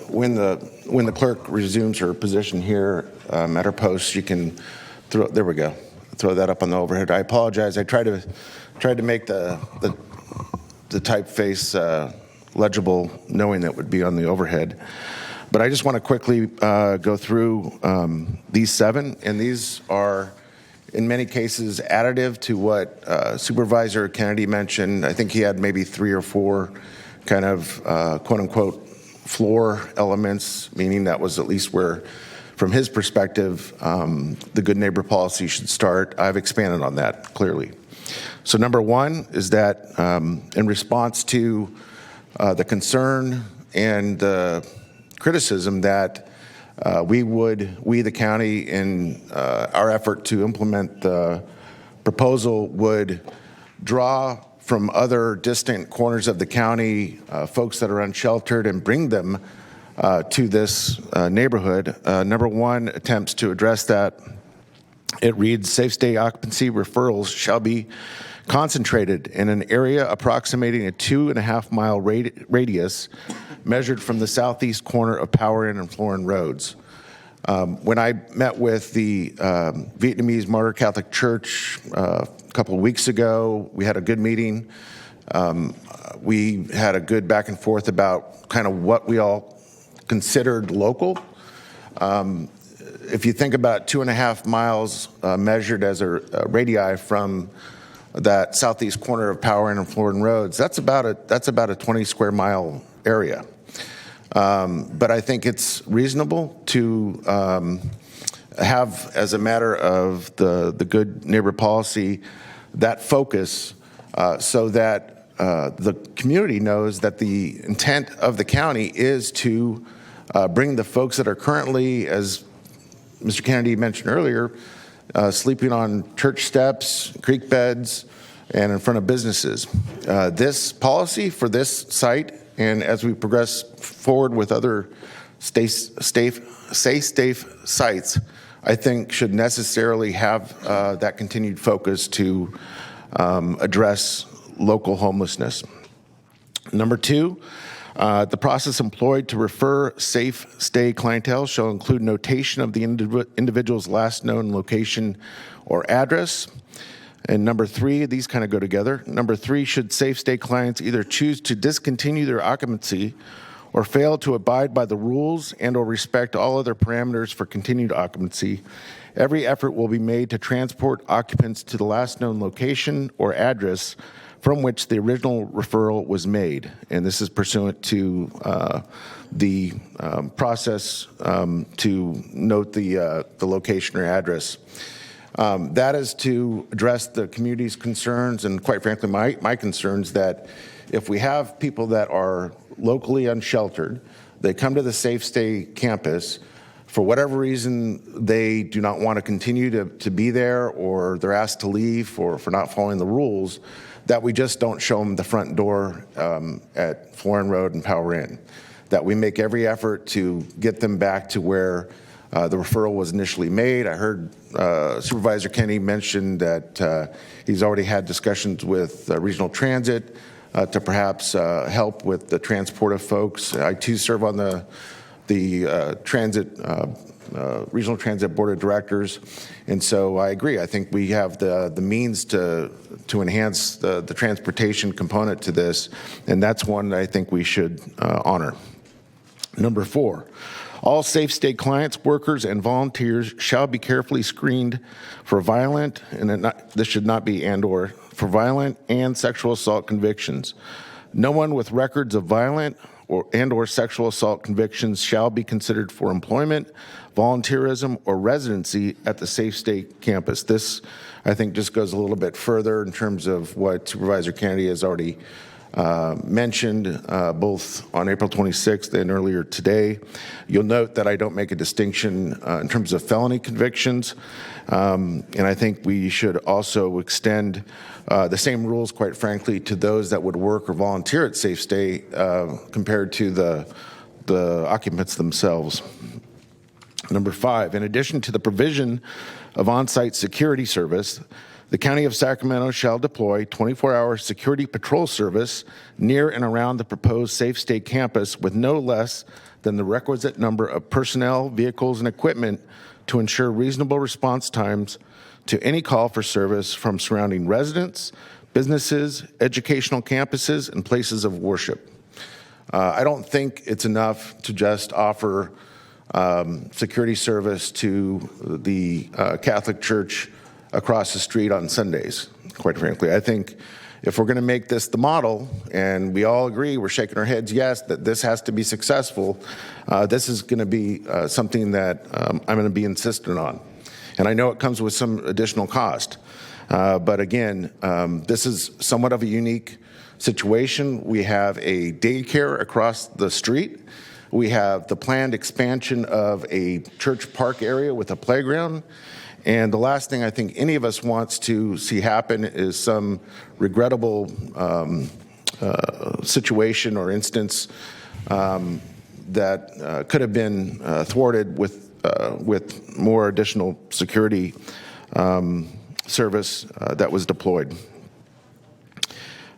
S20: when the clerk resumes her position here at her post, you can throw that up on the overhead. I apologize. I tried to make the typeface legible, knowing that would be on the overhead. But I just want to quickly go through these 7, and these are in many cases additive to what Supervisor Kennedy mentioned. I think he had maybe 3 or 4 kind of quote unquote floor elements, meaning that was at least where, from his perspective, the good neighbor policy should start. I've expanded on that clearly. So number 1 is that in response to the concern and the criticism that we, the county, in our effort to implement the proposal, would draw from other distant corners of the county folks that are unsheltered and bring them to this neighborhood. Number 1 attempts to address that. It reads, safe stay occupancy referrals shall be concentrated in an area approximating a 2.5-mile radius measured from the southeast corner of Power Inn and Florin Roads. When I met with the Vietnamese Martyr Catholic Church a couple of weeks ago, we had a good meeting. We had a good back and forth about kind of what we all considered local. If you think about 2.5 miles measured as a radii from that southeast corner of Power Inn and Florin Roads, that's about a 20 square mile area. But I think it's reasonable to have, as a matter of the good neighbor policy, that focus so that the community knows that the intent of the county is to bring the folks that are currently, as Mr. Kennedy mentioned earlier, sleeping on church steps, creek beds, and in front of businesses. This policy for this site, and as we progress forward with other safe sites, I think should necessarily have that continued focus to address local homelessness. Number 2, the process employed to refer safe stay clientele shall include notation of the individual's last known location or address. And number 3, these kind of go together. Number 3, should safe stay clients either choose to discontinue their occupancy or fail to abide by the rules and or respect all other parameters for continued occupancy, every effort will be made to transport occupants to the last known location or address from which the original referral was made. And this is pursuant to the process to note the location or address. That is to address the community's concerns and, quite frankly, my concerns that if we have people that are locally unsheltered, they come to the Safe Stay campus, for whatever reason they do not want to continue to be there, or they're asked to leave for not following the rules, that we just don't show them the front door at Florin Road and Power Inn, that we make every effort to get them back to where the referral was initially made. I heard Supervisor Kenny mention that he's already had discussions with Regional Transit to perhaps help with the transport of folks. I too serve on the transit Regional Transit Board of Directors, and so I agree. I think we have the means to enhance the transportation component to this, and that's one that I think we should honor. Number 4, all Safe Stay clients, workers, and volunteers shall be carefully screened for violent, and this should not be and/or, for violent and sexual assault convictions. No one with records of violent or sexual assault convictions shall be considered for employment, volunteerism, or residency at the Safe Stay campus. This, I think, just goes a little bit further in terms of what Supervisor Kennedy has already mentioned, both on April 26th and earlier today. You'll note that I don't make a distinction in terms of felony convictions, and I think we should also extend the same rules, quite frankly, to those that would work or volunteer at Safe Stay compared to the occupants themselves. Number 5, in addition to the provision of on-site security service, the County of Sacramento shall deploy 24-hour security patrol service near and around the proposed Safe Stay campus with no less than the requisite number of personnel, vehicles, and equipment to ensure reasonable response times to any call for service from surrounding residents, businesses, educational campuses, and places of worship. I don't think it's enough to just offer security service to the Catholic Church across the street on Sundays, quite frankly. I think if we're going to make this the model, and we all agree, we're shaking our heads yes, that this has to be successful, this is going to be something that I'm going to be insistent on. And I know it comes with some additional cost. But again, this is somewhat of a unique situation. We have a daycare across the street. We have the planned expansion of a church park area with a playground. And the last thing I think any of us wants to see happen is some regrettable situation or instance that could have been thwarted with more additional security service that was deployed.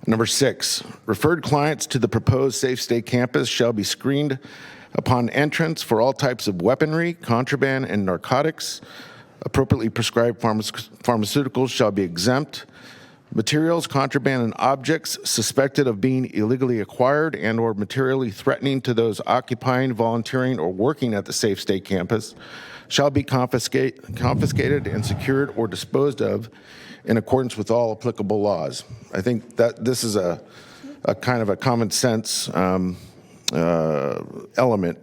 S20: Number 6, referred clients to the proposed Safe Stay campus shall be screened upon entrance for all types of weaponry, contraband, and narcotics. Appropriately prescribed pharmaceuticals shall be exempt. Materials, contraband, and objects suspected of being illegally acquired and or materially threatening to those occupying, volunteering, or working at the Safe Stay campus shall be confiscated and secured or disposed of in accordance with all applicable laws. I think that this is a kind of a common sense element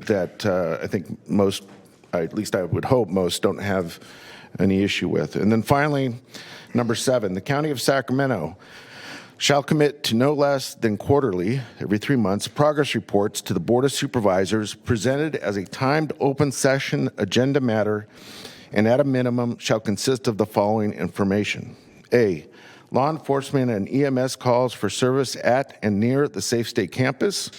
S20: that I think most, at least I would hope most, don't have any issue with. And then finally, number 7, the County of Sacramento shall commit to no less than quarterly, every 3 months, progress reports to the Board of Supervisors presented as a timed open session agenda matter, and at a minimum shall consist of the following information. A, law enforcement and EMS calls for service at and near the Safe Stay campus.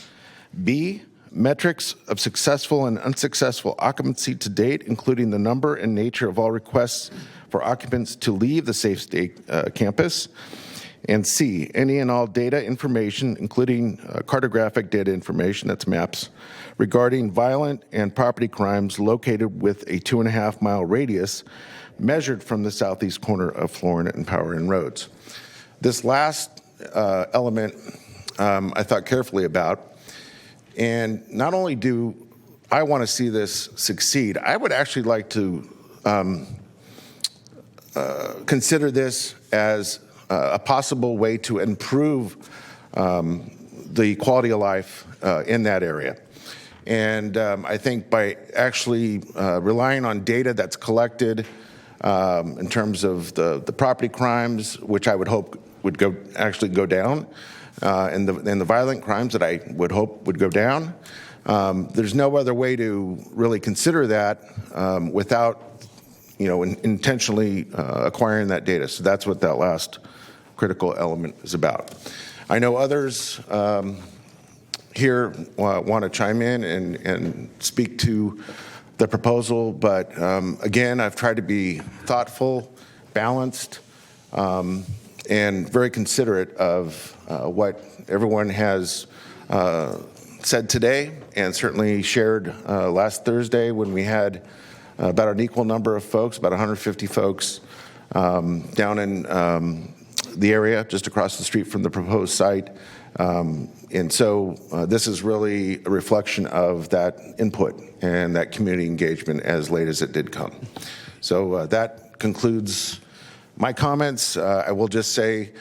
S20: B, metrics of successful and unsuccessful occupancy to date, including the number and nature of all requests for occupants to leave the Safe Stay campus. And C, any and all data information, including cartographic data information, that's maps, regarding violent and property crimes located with a 2.5-mile radius measured from the southeast corner of Florin and Power Inn roads. This last element I thought carefully about. And not only do I want to see this succeed, I would actually like to consider this as a possible way to improve the quality of life in that area. And I think by actually relying on data that's collected in terms of the property crimes, which I would hope would actually go down, and the violent crimes that I would hope would go down, there's no other way to really consider that without, intentionally acquiring that data. So that's what that last critical element is about. I know others here want to chime in and speak to the proposal, but again, I've tried to be thoughtful, balanced, and very considerate of what everyone has said today, and certainly shared last Thursday when we had about an equal number of folks, about 150 folks down in the area just across the street from the proposed site. And so this is really a reflection of that input and that community engagement as late as it did come. So that concludes my comments. I will just say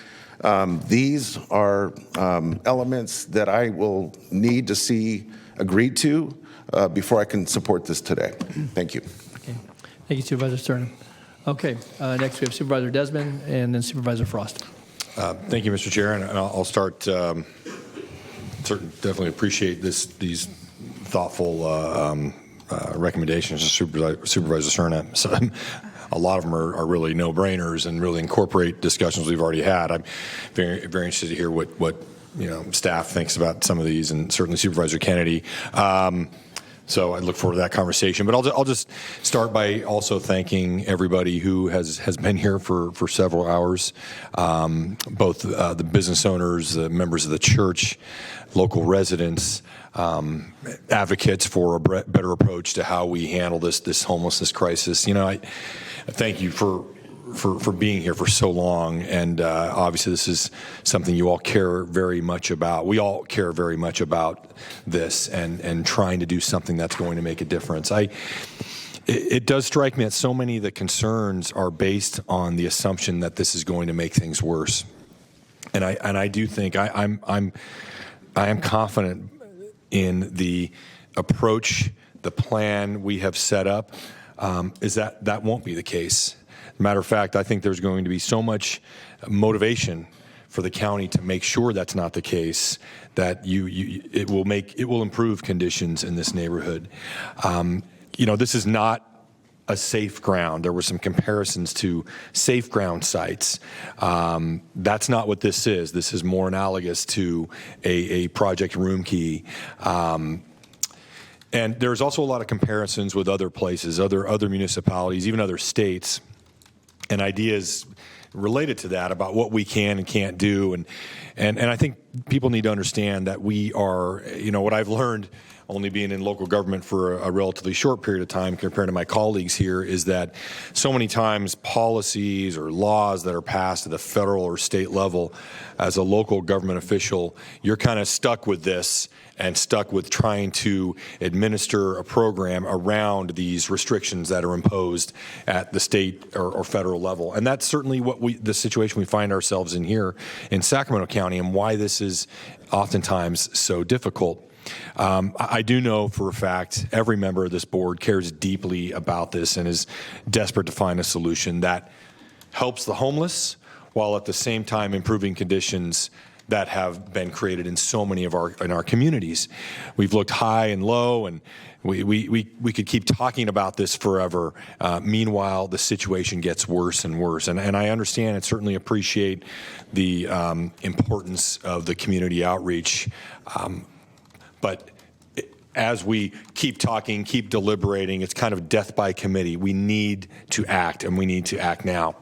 S20: these are elements that I will need to see agreed to before I can support this today. Thank you.
S1: Okay. Thank you, Supervisor Stern. Okay, next we have Supervisor Desmond and then Supervisor Frost.
S16: Thank you, Mr. Chair, and I'll start. Definitely appreciate these thoughtful recommendations to Supervisor Stern. So, a lot of them are really no-brainers and really incorporate discussions we've already had. I'm very, very interested to hear what staff thinks about some of these, and certainly Supervisor Kennedy. So I look forward to that conversation. But I'll just start by also thanking everybody who has been here for several hours, both the business owners, the members of the church, local residents, advocates for a better approach to how we handle this homelessness crisis. I thank you for being here for so long, and obviously this is something you all care very much about. We all care very much about this and trying to do something that's going to make a difference. It does strike me that so many of the concerns are based on the assumption that this is going to make things worse, and I do think I am confident in the approach, the plan we have set up, is that won't be the case. Matter of fact, I think there's going to be so much motivation for the county to make sure that's not the case, that it will improve conditions in this neighborhood. This is not a safe ground. There were some comparisons to safe ground sites. That's not what this is. This is more analogous to a Project Roomkey. And there's also a lot of comparisons with other places, other municipalities, even other states, and ideas related to that about what we can and can't do. And I think people need to understand that we are, what I've learned only being in local government for a relatively short period of time compared to my colleagues here, is that so many times policies or laws that are passed at the federal or state level, as a local government official, you're kind of stuck with this and stuck with trying to administer a program around these restrictions that are imposed at the state or federal level. And that's certainly the situation we find ourselves in here in Sacramento County, and why this is oftentimes so difficult. I do know for a fact every member of this board cares deeply about this and is desperate to find a solution that helps the homeless while at the same time improving conditions that have been created in so many of our communities. We've looked high and low, and we could keep talking about this forever. Meanwhile, the situation gets worse and worse. And I understand and certainly appreciate the importance of the community outreach. But as we keep talking, keep deliberating, it's kind of death by committee. We need to act, and we need to act now.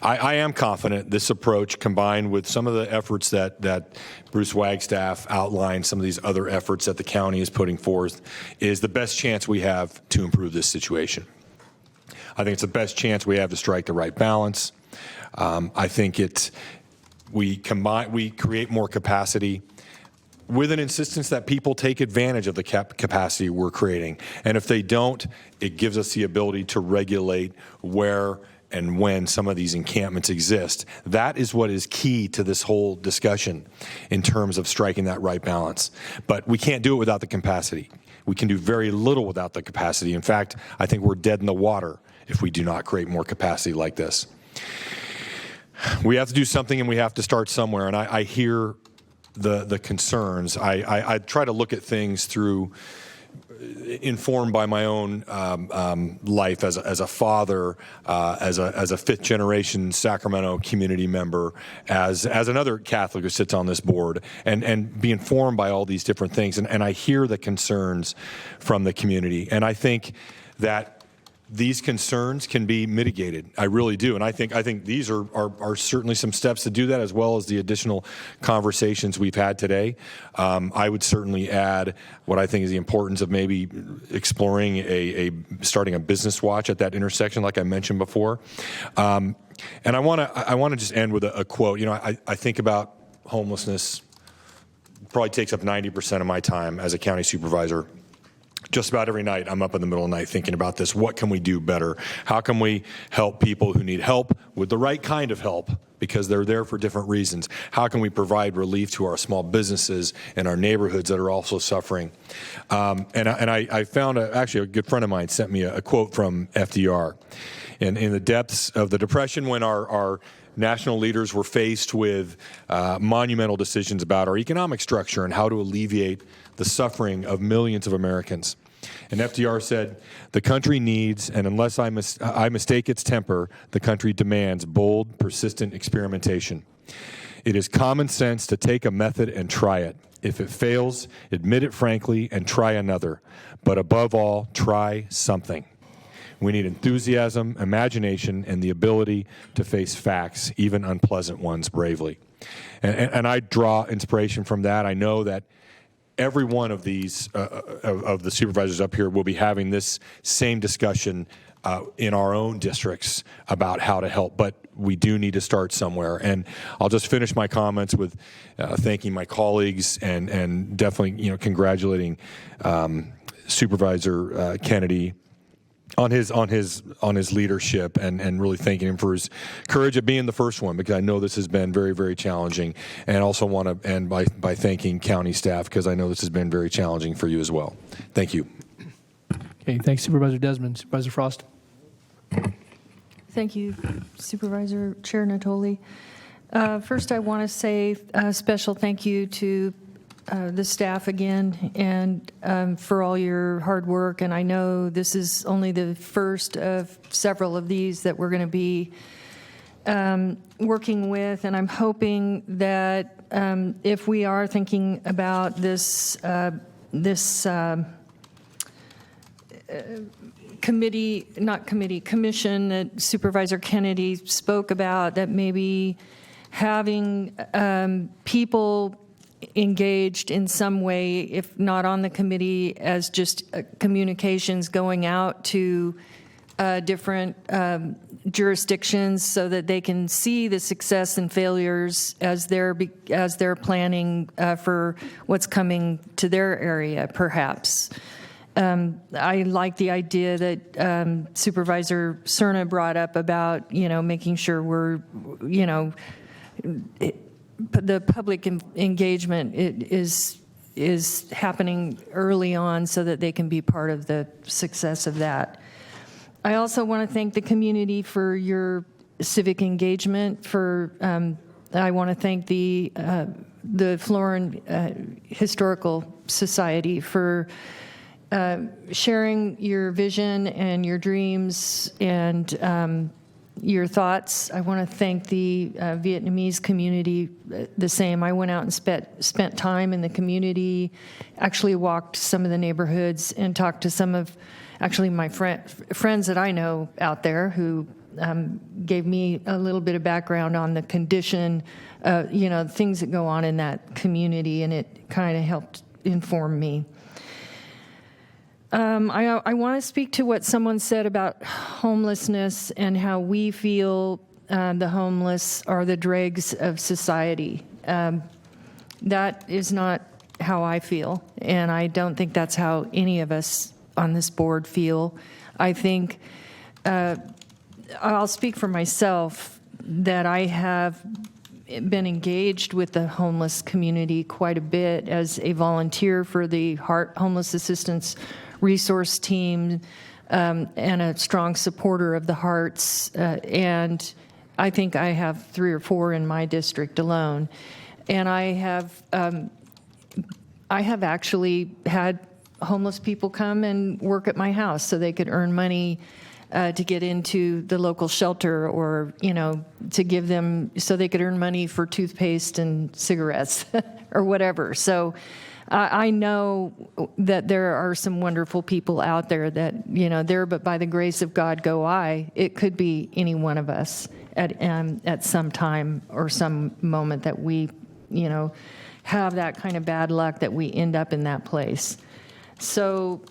S16: I am confident this approach, combined with some of the efforts that Bruce Wagstaff outlined, some of these other efforts that the county is putting forth, is the best chance we have to improve this situation. I think it's the best chance we have to strike the right balance. I think we create more capacity. with an insistence that people take advantage of the capacity we're creating. And if they don't, it gives us the ability to regulate where and when some of these encampments exist. That is what is key to this whole discussion in terms of striking that right balance. But we can't do it without the capacity. We can do very little without the capacity. In fact, I think we're dead in the water if we do not create more capacity like this. We have to do something, and we have to start somewhere. And I hear the concerns. I try to look at things through, informed by my own life as a father, as a fifth generation Sacramento community member, as another Catholic who sits on this board, and be informed by all these different things. And I hear the concerns from the community, and I think that these concerns can be mitigated. I really do. And I think these are certainly some steps to do that, as well as the additional conversations we've had today. I would certainly add what I think is the importance of maybe exploring starting a business watch at that intersection, like I mentioned before. And I want to just end with a quote. You know, I think about homelessness. Probably takes up 90% of my time as a county supervisor. Just about every night, I'm up in the middle of the night thinking about this. What can we do better? How can we help people who need help with the right kind of help, because they're there for different reasons? How can we provide relief to our small businesses and our neighborhoods that are also suffering? And I found, actually, a good friend of mine sent me a quote from FDR. In the depths of the Depression, when our national leaders were faced with monumental decisions about our economic structure and how to alleviate the suffering of millions of Americans. And FDR said, "The country needs, and unless I mistake its temper, the country demands bold, persistent experimentation. It is common sense to take a method and try it. If it fails, admit it frankly and try another. But above all, try something. We need enthusiasm, imagination, and the ability to face facts, even unpleasant ones, bravely." And I draw inspiration from that. I know that every one of these, of the supervisors up here, will be having this same discussion in our own districts about how to help. But we do need to start somewhere. And I'll just finish my comments with thanking my colleagues and definitely, congratulating Supervisor Kennedy on his leadership, and really thanking him for his courage of being the first one, because I know this has been very, very challenging. And also want to end by thanking county staff, because I know this has been very challenging for you as well. Thank you.
S1: Okay, thanks, Supervisor Desmond. Supervisor Frost.
S17: Thank you, Supervisor Chair Natoli. First, I want to say a special thank you to the staff again, and for all your hard work. And I know this is only the first of several of these that we're going to be working with. And I'm hoping that if we are thinking about this commission that Supervisor Kennedy spoke about, that maybe having people engaged in some way, if not on the committee, as just communications going out to different jurisdictions, so that they can see the success and failures as they're planning for what's coming to their area, perhaps. I like the idea that Supervisor Cerna brought up about, making sure we're, the public engagement is happening early on, so that they can be part of the success of that. I also want to thank the community for your civic engagement. I want to thank the Florin Historical Society for sharing your vision and your dreams and your thoughts. I want to thank the Vietnamese community the same. I went out and spent time in the community, actually walked some of the neighborhoods and talked to some of my friends that I know out there, who gave me a little bit of background on the condition, things that go on in that community, and it kind of helped inform me. I want to speak to what someone said about homelessness and how we feel the homeless are the dregs of society. That is not how I feel, and I don't think that's how any of us on this board feel. I think I'll speak for myself that I have been engaged with the homeless community quite a bit as a volunteer for the Heart Homeless Assistance Resource Team, and a strong supporter of the Hearts, and I think I have 3 or 4 in my district alone. And I have actually had homeless people come and work at my house so they could earn money to get into the local shelter, or, to give them so they could earn money for toothpaste and cigarettes or whatever. So I know that there are some wonderful people out there that, there, but by the grace of God go I. It could be any one of us at some time or some moment that we, have that kind of bad luck that we end up in that place. So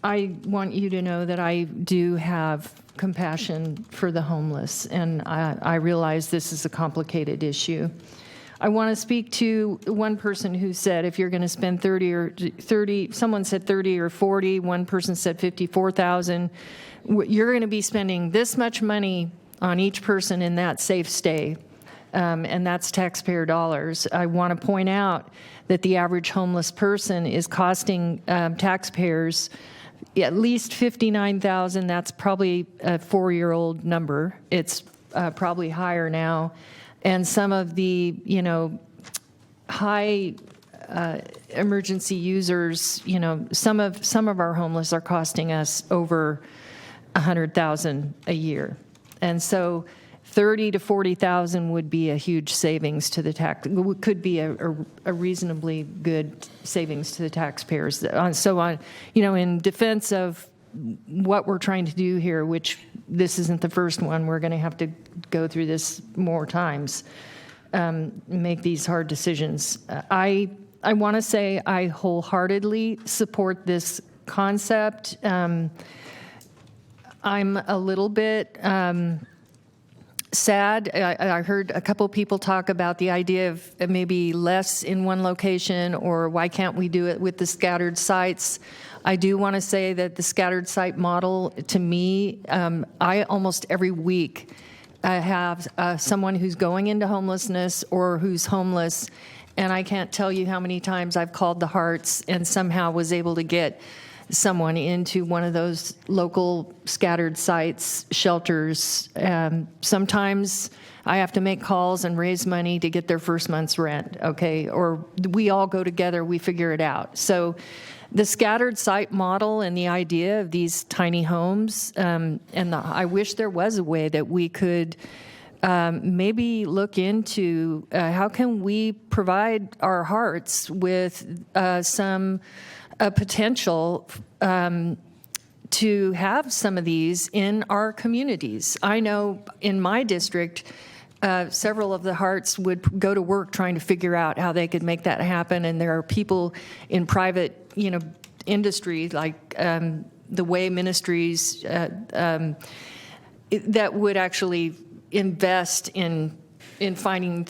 S17: I want you to know that I do have compassion for the homeless, and I realize this is a complicated issue. I want to speak to one person who said if you're going to spend 30, someone said 30 or 40, one person said 54,000, you're going to be spending this much money on each person in that safe stay, and that's taxpayer dollars. I want to point out that the average homeless person is costing taxpayers at least $59,000. That's probably a 4-year-old number. It's probably higher now. And some of the, high emergency users, some of our homeless are costing us over $100,000 a year. And so 30 to 40,000 would be a huge savings to the could be a reasonably good savings to the taxpayers. So in defense of what we're trying to do here, which this isn't the first one, we're going to have to go through this more times, make these hard decisions. I want to say I wholeheartedly support this concept. I'm a little bit sad. I heard a couple people talk about the idea of maybe less in one location, or why can't we do it with the scattered sites? I do want to say that the scattered site model, to me, I almost every week have someone who's going into homelessness or who's homeless, and I can't tell you how many times I've called the Hearts and somehow was able to get someone into one of those local scattered sites, shelters. Sometimes I have to make calls and raise money to get their first month's rent, okay? Or we all go together, we figure it out. So the scattered site model and the idea of these tiny homes, I wish there was a way that we could maybe look into how can we provide our Hearts with some potential to have some of these in our communities. I know in my district, several of the Hearts would go to work trying to figure out how they could make that happen, and there are people in private, industry like the Way Ministries that would actually invest in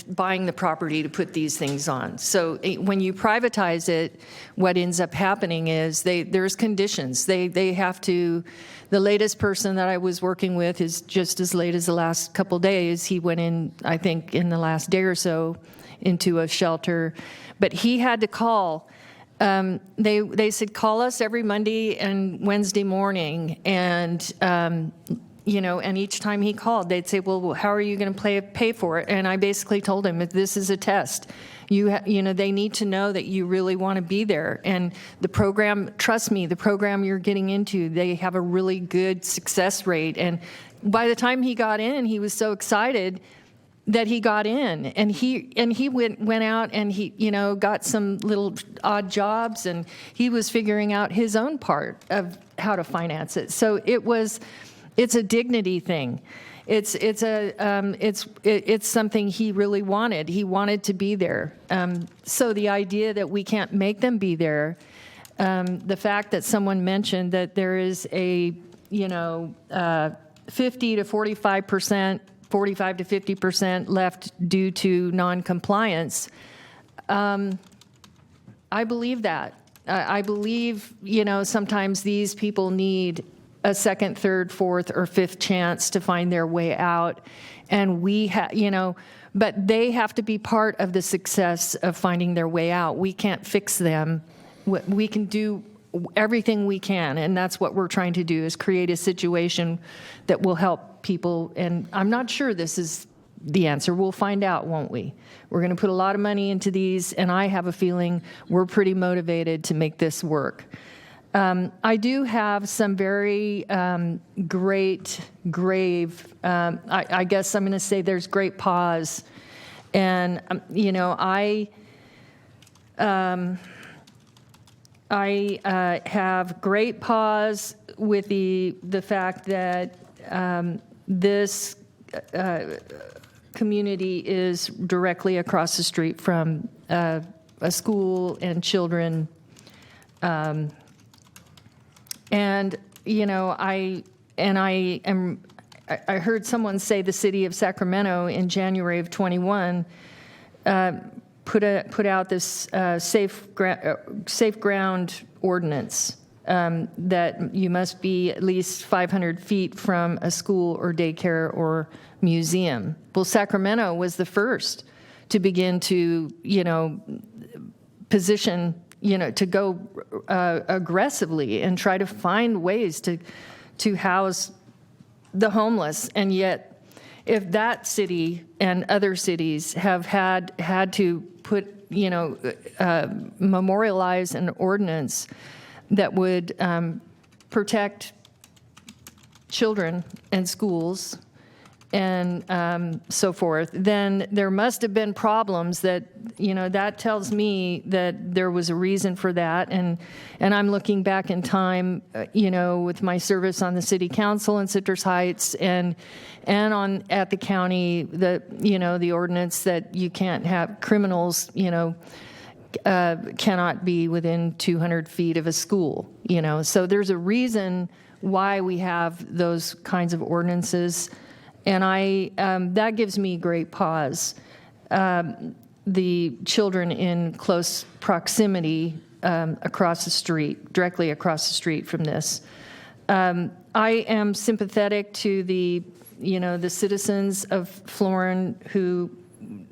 S17: buying the property to put these things on. So when you privatize it, what ends up happening is there's conditions. They have to. The latest person that I was working with is just as late as the last couple days. He went in, I think, in the last day or so, into a shelter, but he had to call. They said call us every Monday and Wednesday morning, and and each time he called, they'd say, well, how are you going to pay for it? And I basically told him, this is a test. They need to know that you really want to be there. And the program, trust me, the program you're getting into, they have a really good success rate. And by the time he got in, he was so excited that he got in, and he went out and he got some little odd jobs, and he was figuring out his own part of how to finance it. So it's a dignity thing. It's something he really wanted. He wanted to be there. So the idea that we can't make them be there, the fact that someone mentioned that there is a 50 to 45% 45 to 50% left due to non-compliance. I believe that. I believe, sometimes these people need a second, third, fourth, or fifth chance to find their way out. And but they have to be part of the success of finding their way out. We can't fix them. We can do everything we can, and that's what we're trying to do, is create a situation that will help people. And I'm not sure this is the answer. We'll find out, won't we? We're going to put a lot of money into these, and I have a feeling we're pretty motivated to make this work. I do have some very grave, I guess I'm going to say there's great pause. And, I have great pause with the fact that this community is directly across the street from a school and children. I heard someone say the city of Sacramento in January of 21 put out this safe ground ordinance that you must be at least 500 feet from a school or daycare or museum. Well, Sacramento was the first to begin to, position, to go aggressively and try to find ways to house the homeless. And yet, if that city and other cities have had to put, memorialize an ordinance that would protect children and schools and so forth, then there must have been problems that, that tells me that there was a reason for that. And I'm looking back in time, with my service on the city council in Citrus Heights and at the county, the ordinance that you can't have criminals, cannot be within 200 feet of a school, So there's a reason why we have those kinds of ordinances. And that gives me great pause. The children in close proximity across the street, directly across the street from this. I am sympathetic to the citizens of Florin who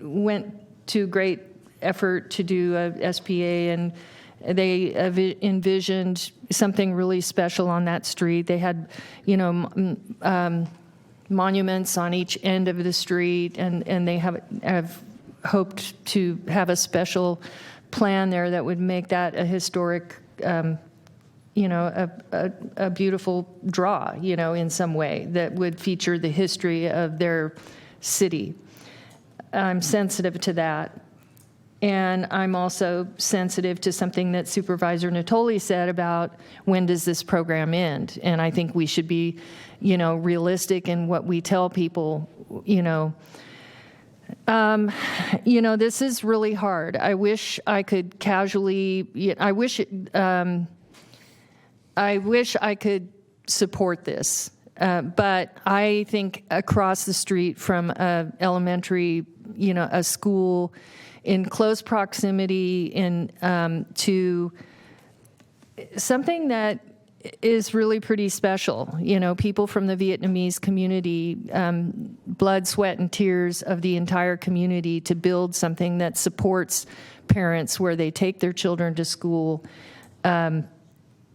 S17: went to great effort to do a SPA, and they envisioned something really special on that street. They had, monuments on each end of the street, and they have hoped to have a special plan there that would make that a historic, a beautiful draw, in some way that would feature the history of their city. I'm sensitive to that. And I'm also sensitive to something that Supervisor Natoli said about when does this program end? And I think we should be, realistic in what we tell people, this is really hard. I wish I could I wish I could support this. But I think across the street from a elementary, a school, in close proximity to something that is really pretty special. People from the Vietnamese community, blood, sweat, and tears of the entire community to build something that supports parents where they take their children to school. And,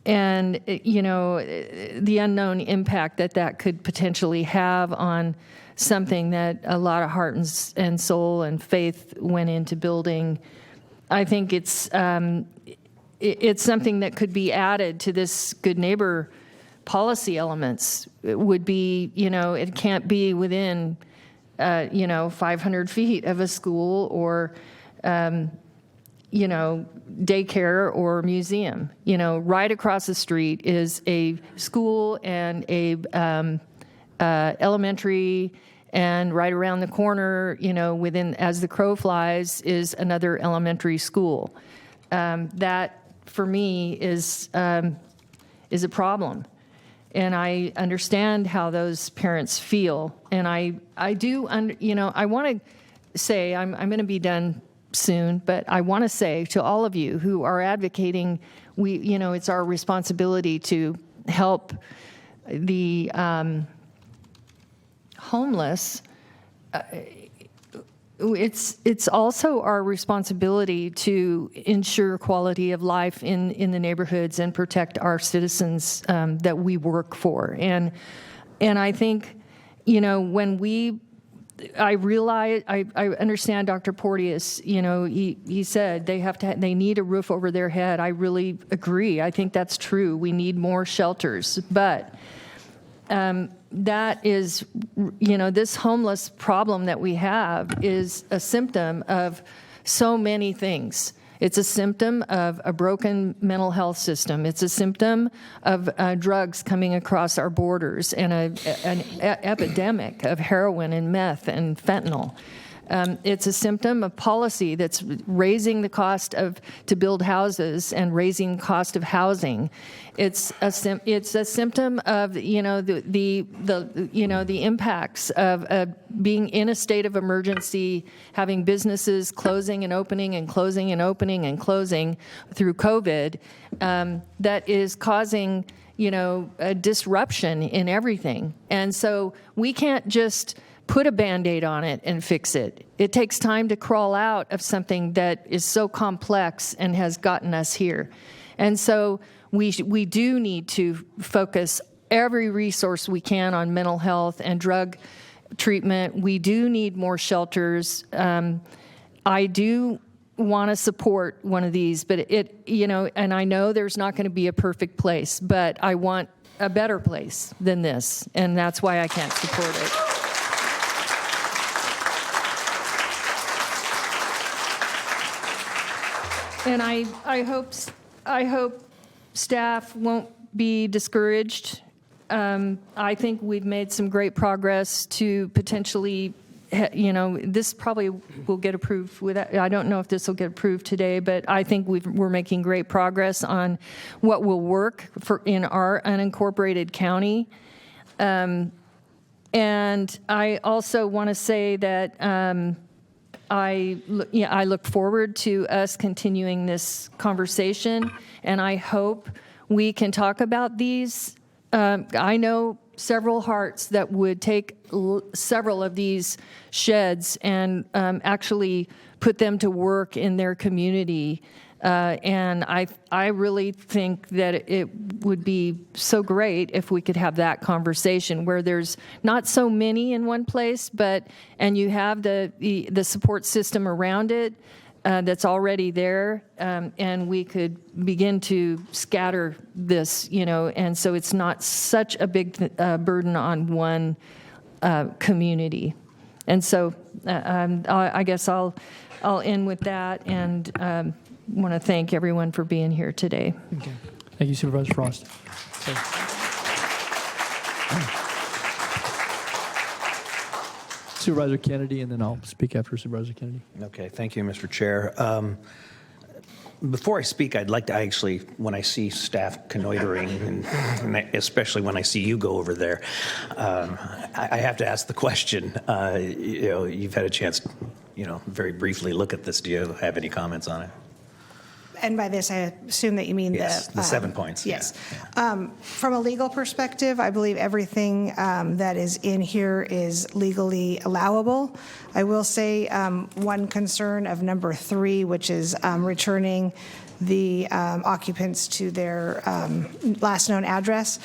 S17: the unknown impact that could potentially have on something that a lot of heart and soul and faith went into building. I think it's something that could be added to this good neighbor policy elements. It would be, it can't be within, 500 feet of a school or, daycare or museum. Right across the street is a school and a elementary, and right around the corner, within as the crow flies, is another elementary school. That for me is a problem, And I understand how those parents feel. And I want to say, I'm going to be done soon, but I want to say to all of you who are advocating, it's our responsibility to help the homeless. It's also our responsibility to ensure quality of life in the neighborhoods and protect our citizens that we work for. And I think, when I realize, I understand Dr. Porteous, he said they need a roof over their head. I really agree. I think that's true. We need more shelters. But that is, this homeless problem that we have is a symptom of so many things. It's a symptom of a broken mental health system. It's a symptom of drugs coming across our borders and an epidemic of heroin and meth and fentanyl. It's a symptom of policy that's raising the cost to build houses and raising cost of housing. It's a symptom of the impacts of being in a state of emergency, having businesses closing and opening and closing and opening and closing through COVID, that is causing a disruption in everything. And so we can't just put a Band-Aid on it and fix it. It takes time to crawl out of something that is so complex and has gotten us here. And so we do need to focus every resource we can on mental health and drug treatment. We do need more shelters. I do want to support one of these, but and I know there's not going to be a perfect place, but I want a better place than this, and that's why I can't support it. And I hope staff won't be discouraged. I think we've made some great progress to potentially, this probably will get approved. I don't know if this will get approved today, but I think we're making great progress on what will work in our unincorporated county. And I also want to say that I look forward to us continuing this conversation, and I hope we can talk about these. I know several hearts that would take several of these sheds and actually put them to work in their community. And I really think that it would be so great if we could have that conversation where there's not so many in one place, and you have the support system around it that's already there, and we could begin to scatter this, and so it's not such a big burden on one community. And so I guess I'll end with that, and want to thank everyone for being here today.
S1: Okay. Thank you, Supervisor Frost. Supervisor Kennedy, and then I'll speak after Supervisor Kennedy.
S19: Okay, thank you, Mr. Chair. Before I speak, I'd like to when I see staff connoitering, and especially when I see you go over there, I have to ask the question. You've had a chance, very briefly look at this. Do you have any comments on it?
S6: And by this, I assume that you mean
S19: the 7 points.
S6: Yes. Yeah. From a legal perspective, I believe everything that is in here is legally allowable. I will say one concern of number 3, which is returning the occupants to their last known address.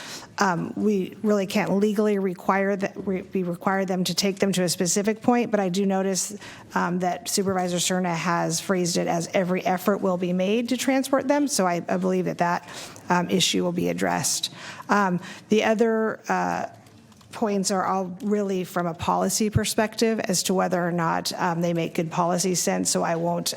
S6: We really can't legally require them to take them to a specific point, but I do notice that Supervisor Cerna has phrased it as every effort will be made to transport them, so I believe that issue will be addressed. The other points are all really from a policy perspective as to whether or not they make good policy sense, so I won't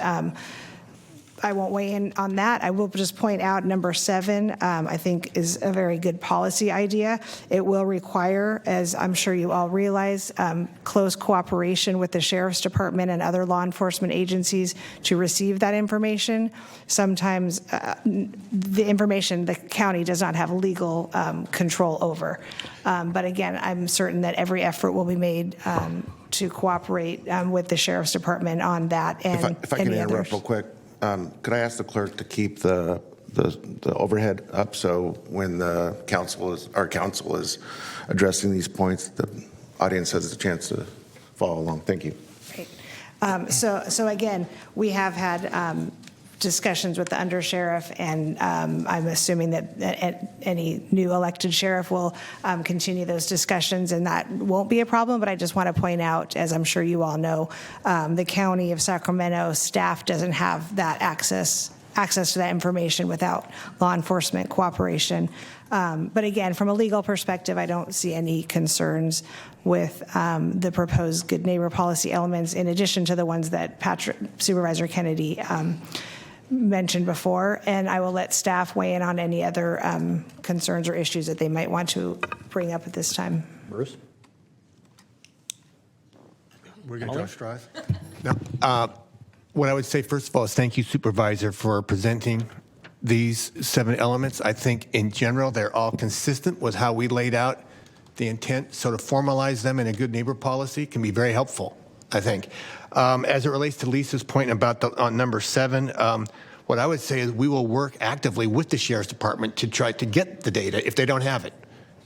S6: I won't weigh in on that. I will just point out number 7, I think is a very good policy idea. It will require, as I'm sure you all realize, close cooperation with the Sheriff's Department and other law enforcement agencies to receive that information. Sometimes the information the county does not have legal control over. But again, I'm certain that every effort will be made to cooperate with the Sheriff's Department on that and
S20: if I can
S6: any
S20: interrupt
S6: others.
S20: real quick, could I ask the clerk to keep the overhead up so when our council is addressing these points, the audience has a chance to follow along. Thank you.
S6: Great. So again, we have had discussions with the undersheriff, and I'm assuming that any new elected sheriff will continue those discussions, and that won't be a problem. But I just want to point out, as I'm sure you all know, the County of Sacramento staff doesn't have that access to that information without law enforcement cooperation. But again, from a legal perspective, I don't see any concerns with the proposed good neighbor policy elements, in addition to the ones that Supervisor Kennedy mentioned before, and I will let staff weigh in on any other concerns or issues that they might want to bring up at this time.
S1: Bruce?
S18: We're going to Josh Drive? No. What I would say, first of all, is thank you, Supervisor, for presenting these 7 elements. I think in general, they're all consistent with how we laid out the intent. So to formalize them in a good neighbor policy can be very helpful, I think. As it relates to Lisa's point about on number 7, what I would say is we will work actively with the Sheriff's Department to try to get the data if they don't have it.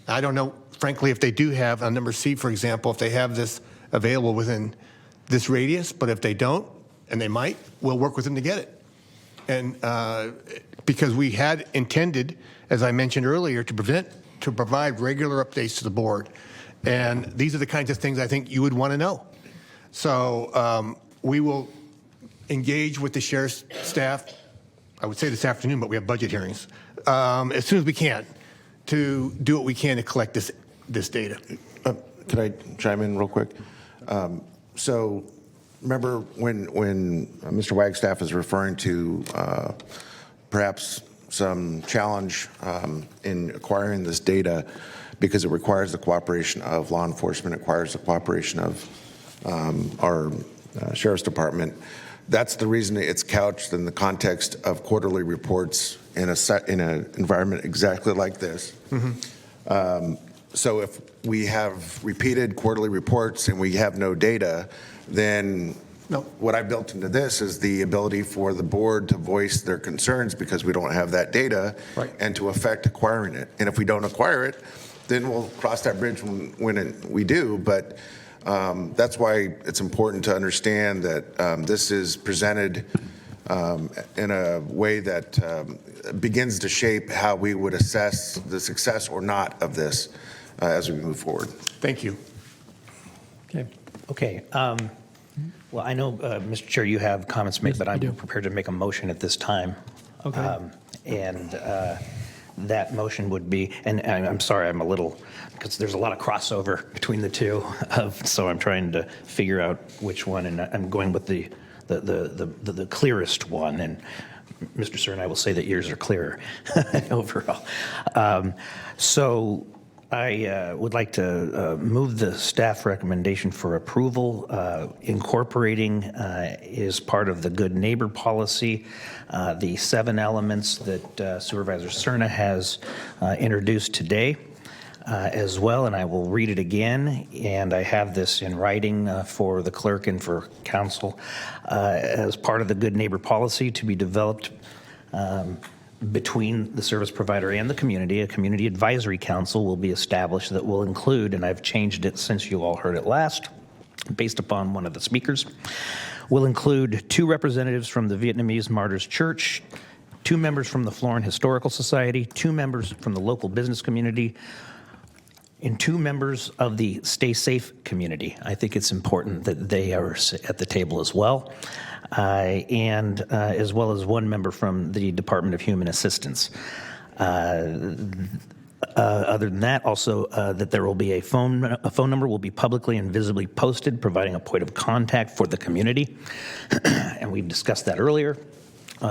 S18: I don't know, frankly, if they do have, on number C, for example, if they have this available within this radius, but if they don't, and they might, we'll work with them to get it. And because we had intended, as I mentioned earlier, to provide regular updates to the board. And these are the kinds of things I think you would want to know. So we will engage with the sheriff's staff, I would say this afternoon, but we have budget hearings, as soon as we can to do what we can to collect this data.
S20: Could I chime in real quick? So remember when Mr. Wagstaff is referring to perhaps some challenge in acquiring this data because it requires the cooperation of law enforcement, it requires the cooperation of our Sheriff's Department. That's the reason it's couched in the context of quarterly reports in an environment exactly like this. Mm-hmm. So if we have repeated quarterly reports and we have no data, then what I built into this is the ability for the board to voice their concerns because we don't have that data, right, and to affect acquiring it. And if we don't acquire it, then we'll cross that bridge when we do. But that's why it's important to understand that this is presented in a way that begins to shape how we would assess the success or not of this as we move forward.
S18: Thank you.
S19: Okay. Well, I know, Mr. Chair, you have comments to make, but I'm prepared to make a motion at this time.
S1: Okay.
S19: And that motion would be, and I'm sorry, I'm a little, because there's a lot of crossover between the two, so I'm trying to figure out which one, and I'm going with the clearest one. And Mr. Sir and I will say that yours are clearer overall. So I would like to move the staff recommendation for approval, incorporating as part of the good neighbor policy the 7 elements that Supervisor Cerna has introduced today as well, and I will read it again, and I have this in writing for the clerk and for council as part of the good neighbor policy to be developed between the service provider and the community. A community advisory council will be established that will include, and I've changed it since you all heard it last, based upon one of the speakers, will include 2 representatives from the Vietnamese Martyrs Church, 2 members from the Florin Historical Society, 2 members from the local business community, and 2 members of the Stay Safe community. I think it's important that they are at the table as well. And as well as 1 member from the Department of Human Assistance. Other than that, also that there will be a phone number will be publicly and visibly posted, providing a point of contact for the community. And we've discussed that earlier.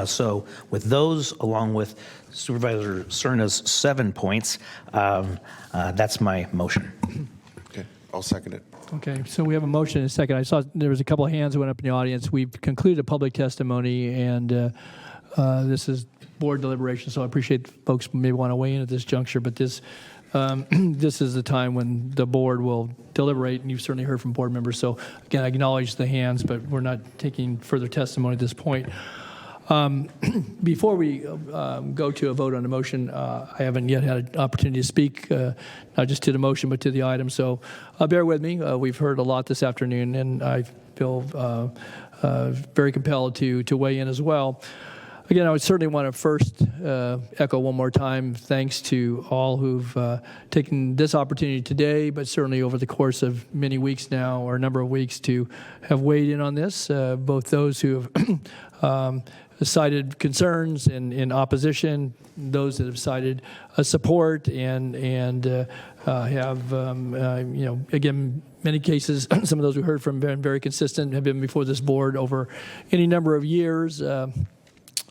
S19: So with those, along with Supervisor Cerna's 7 points, that's my motion.
S20: Okay, I'll second it.
S1: Okay, so we have a motion and a second. I saw there was a couple of hands that went up in the audience. We've concluded public testimony, and this is board deliberation, so I appreciate folks may want to weigh in at this juncture, but this this is the time when the board will deliberate, and you've certainly heard from board members. So again, I acknowledge the hands, but we're not taking further testimony at this point. Before we go to a vote on the motion, I haven't yet had an opportunity to speak, not just to the motion, but to the item. So bear with me. We've heard a lot this afternoon, and I feel very compelled to weigh in as well. Again, I would certainly want to first echo one more time thanks to all who've taken this opportunity today, but certainly over the course of many weeks now, or a number of weeks, to have weighed in on this, both those who have cited concerns in opposition, those that have cited support, and have, again, many cases, some of those we heard from have been very consistent, have been before this board over any number of years,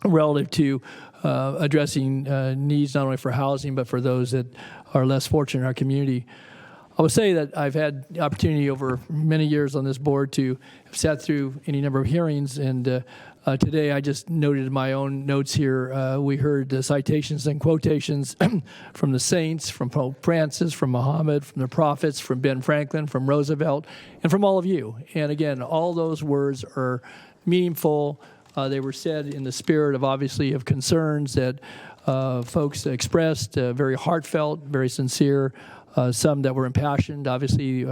S1: relative to addressing needs not only for housing, but for those that are less fortunate in our community. I would say that I've had the opportunity over many years on this board to have sat through any number of hearings, and today I just noted in my own notes here, we heard citations and quotations from the saints, from Pope Francis, from Muhammad, from the prophets, from Ben Franklin, from Roosevelt, and from all of you. And again, all those words are meaningful. They were said in the spirit of, obviously, of concerns that folks expressed, very heartfelt, very sincere, some that were impassioned, obviously,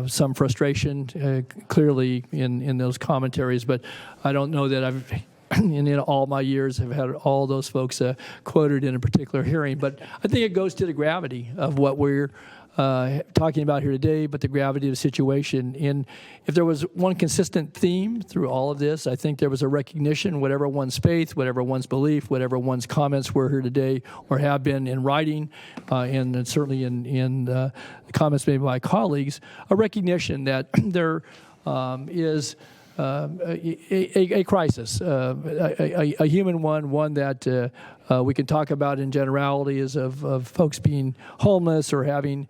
S1: some frustration, clearly in those commentaries. But I don't know that I've, in all my years, have had all those folks quoted in a particular hearing. But I think it goes to the gravity of what we're talking about here today, but the gravity of the situation. And if there was one consistent theme through all of this, I think there was a recognition, whatever one's faith, whatever one's belief, whatever one's comments were here today or have been in writing, and certainly in the comments made by colleagues, a recognition that there is a crisis, a human one that we can talk about in generalities of folks being homeless or having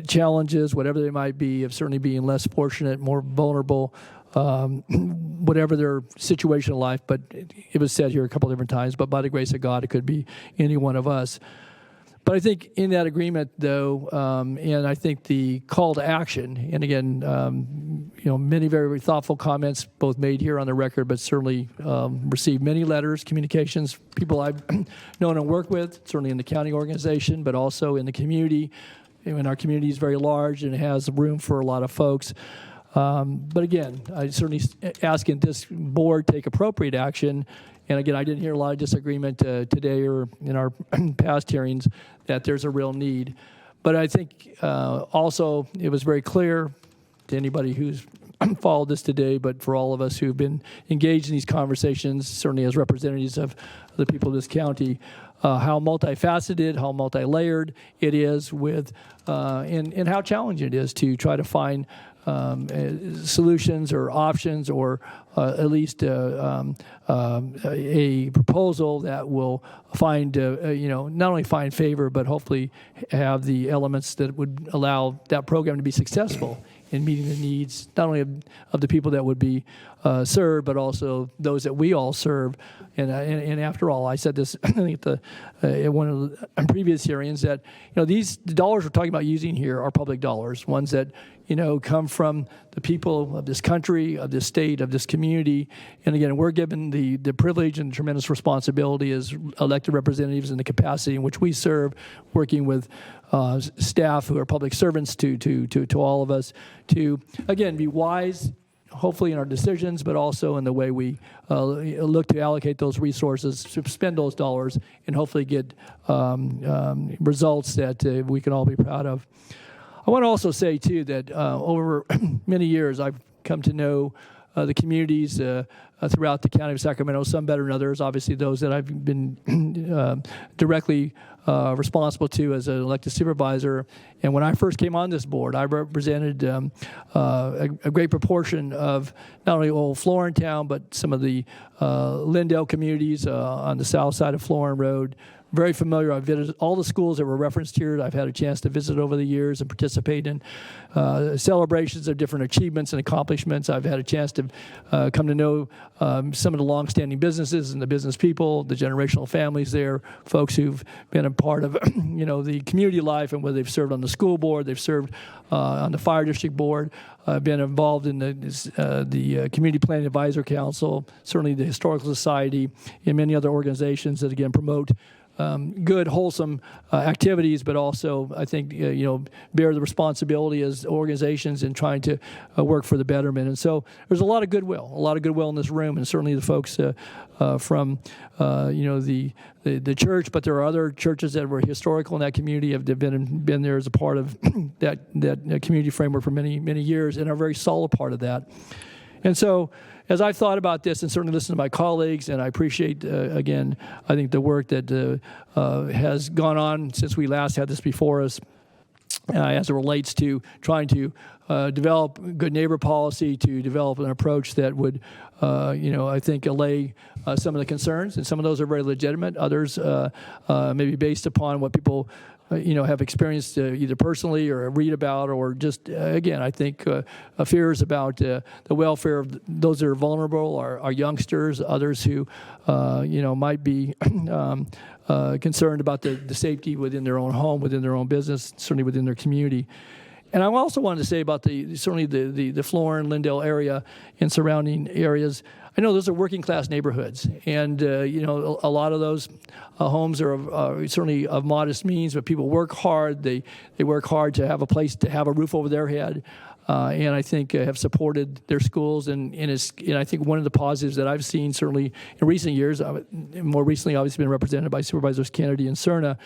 S1: challenges, whatever they might be, of certainly being less fortunate, more vulnerable, whatever their situation in life. But it was said here a couple different times, but by the grace of God, it could be any one of us. But I think in that agreement, though, and I think the call to action, and again, many very, very thoughtful comments, both made here on the record, but certainly received many letters, communications, people I've known and worked with, certainly in the county organization, but also in the community. And our community is very large and has room for a lot of folks. But again, I certainly ask in this board take appropriate action. And again, I didn't hear a lot of disagreement today or in our past hearings that there's a real need. But I think also it was very clear to anybody who's followed this today, but for all of us who've been engaged in these conversations, certainly as representatives of the people of this county, how multifaceted, how multi-layered it is with, and how challenging it is to try to find solutions or options, or at least a proposal that will find, not only find favor, but hopefully have the elements that would allow that program to be successful in meeting the needs, not only of the people that would be served, but also those that we all serve. And after all, I said this I think at one of the previous hearings that the dollars we're talking about using here are public dollars, ones that come from the people of this country, of this state, of this community. And again, we're given the privilege and tremendous responsibility as elected representatives in the capacity in which we serve, working with staff who are public servants to all of us, to again be wise, hopefully in our decisions, but also in the way we look to allocate those resources, to spend those dollars, and hopefully get results that we can all be proud of. I want to also say, too, that over many years, I've come to know the communities throughout the county of Sacramento, some better than others. Obviously, those that I've been directly responsible to as an elected supervisor. And when I first came on this board, I represented a great proportion of not only old Florin Town, but some of the Lindale communities on the south side of Florin Road. Very familiar. I've visited all the schools that were referenced here. I've had a chance to visit over the years and participate in celebrations of different achievements and accomplishments. I've had a chance to come to know some of the longstanding businesses and the business people, the generational families there, folks who've been a part of the community life, and whether they've served on the school board, they've served on the fire district board, been involved in the Community Planning Advisor Council, certainly the Historical Society, and many other organizations that, again, promote good, wholesome activities, but also, I think, bear the responsibility as organizations in trying to work for the betterment. And so there's a lot of goodwill in this room, and certainly the folks from, the church, but there are other churches that were historical in that community, have been there as a part of that community framework for many, many years, and are a very solid part of that. And so, as I've thought about this, and certainly listened to my colleagues, and I appreciate, again, I think the work that has gone on since we last had this before us, as it relates to trying to develop good neighbor policy, to develop an approach that would, I think, allay some of the concerns, and some of those are very legitimate. Others maybe based upon what people have experienced either personally or read about, or just, again, I think fears about the welfare of those that are vulnerable, our youngsters, others who, might be concerned about the safety within their own home, within their own business, certainly within their community. And I also wanted to say about the Florin, Lindale area and surrounding areas. I know those are working class neighborhoods, and a lot of those homes are certainly of modest means, but people work hard. They work hard to have a place to have a roof over their head, and I think have supported their schools. And I think one of the positives that I've seen certainly in recent years, more recently obviously been represented by Supervisors Kennedy and Cerna,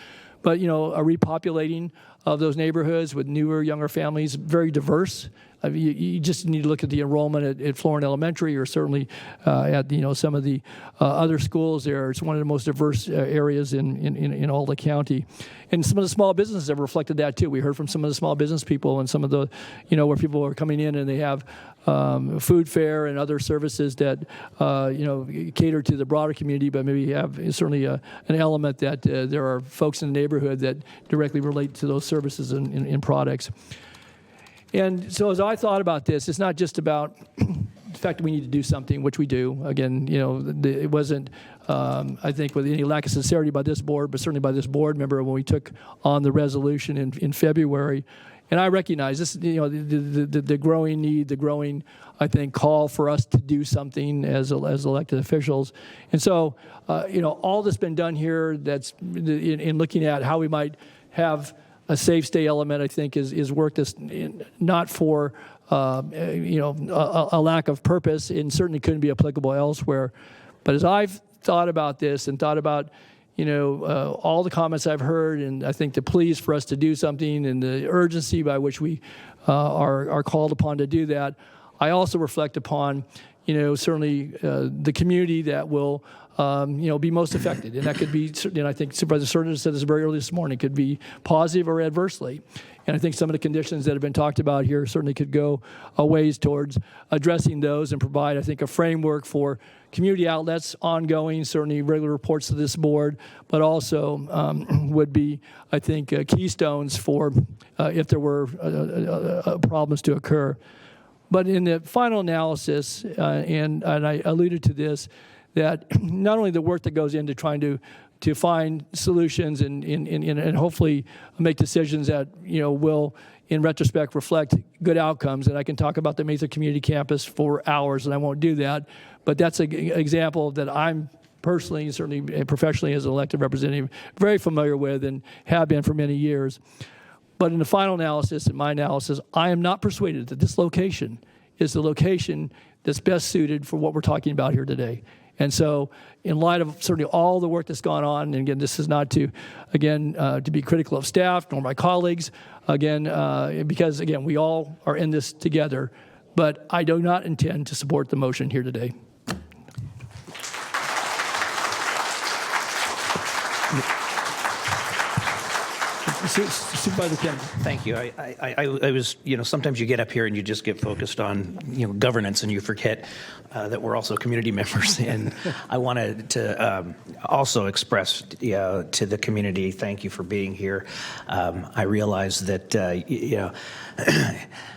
S1: but a repopulating of those neighborhoods with newer, younger families, very diverse. You just need to look at the enrollment at Florin Elementary, or certainly at some of the other schools there. It's one of the most diverse areas in all the county, and some of the small businesses have reflected that too. We heard from some of the small business people, and some of the where people are coming in and they have food fare and other services that cater to the broader community, but maybe have certainly an element that there are folks in the neighborhood that directly relate to those services and products. And so as I thought about this, it's not just about the fact that we need to do something, which we do. Again, it wasn't, I think, with any lack of sincerity by this board, but certainly by this board member when we took on the resolution in February. And I recognize this, the growing need, the growing, I think, call for us to do something as elected officials. And so, all that's been done here, that's in looking at how we might have a safe stay element, I think, is work that's not for a lack of purpose, and certainly couldn't be applicable elsewhere. But as I've thought about this and thought about all the comments I've heard, and I think the pleas for us to do something and the urgency by which we are called upon to do that, I also reflect upon certainly the community that will be most affected. And that could be, and I think Supervisor Cerna said this very early this morning, it could be positive or adversely. And I think some of the conditions that have been talked about here certainly could go a ways towards addressing those and provide, I think, a framework for community outlets ongoing, certainly regular reports to this board, but also would be, I think, keystones for if there were problems to occur. But in the final analysis, and I alluded to this, that not only the work that goes into trying to find solutions and hopefully make decisions that will, in retrospect, reflect good outcomes. And I can talk about the Mesa Community Campus for hours, and I won't do that. But that's an example that I'm personally, and certainly and professionally as an elected representative, very familiar with and have been for many years. But in the final analysis, in my analysis, I am not persuaded that this location is the location that's best suited for what we're talking about here today. And so in light of certainly all the work that's gone on, and again, this is not to be critical of staff nor my colleagues, again, because, again, we all are in this together, but I do not intend to support the motion here today. Supervisor Kennedy.
S19: Thank you. I was, sometimes you get up here and you just get focused on, governance, and you forget that we're also community members. And I wanted to also express to the community, thank you for being here. I realize that,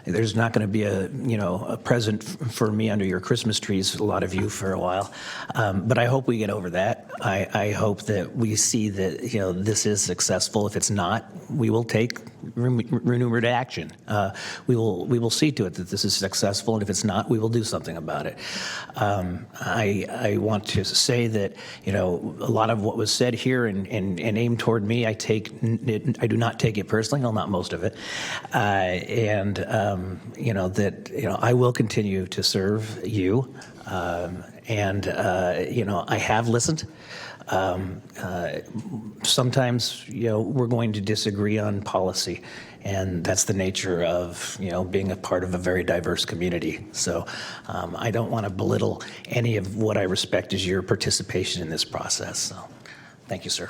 S19: there's not going to be a present for me under your Christmas trees, a lot of you, for a while. But I hope we get over that. I hope that we see that, this is successful. If it's not, we will take renewed action. We will see to it that this is successful, and if it's not, we will do something about it. I want to say that a lot of what was said here and aimed toward me, I do not take it personally. Well, not most of it, and that I will continue to serve you, and I have listened. Sometimes, we're going to disagree on policy, and that's the nature of, being a part of a very diverse community. So I don't want to belittle any of what I respect as your participation in this process. So thank you, sir.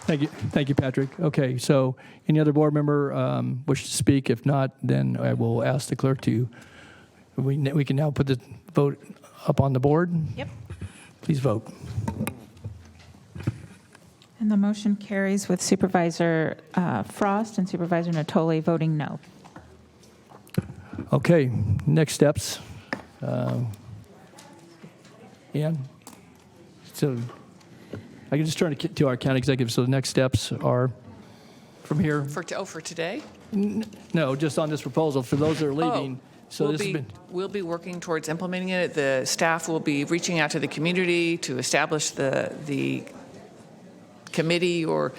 S1: Thank you, Patrick. Okay, so any other board member wish to speak? If not, then I will ask the clerk to, we can now put the vote up on the board.
S4: Yep.
S1: Please vote.
S4: And the motion carries with Supervisor Frost and Supervisor Natoli voting no.
S1: Okay, next steps. Ian? So I can just turn to our county executive. So the next steps are from here?
S2: For today?
S1: No, just on this proposal for those that are leaving. So
S2: We'll be working towards implementing it. The staff will be reaching out to the community to establish the committee or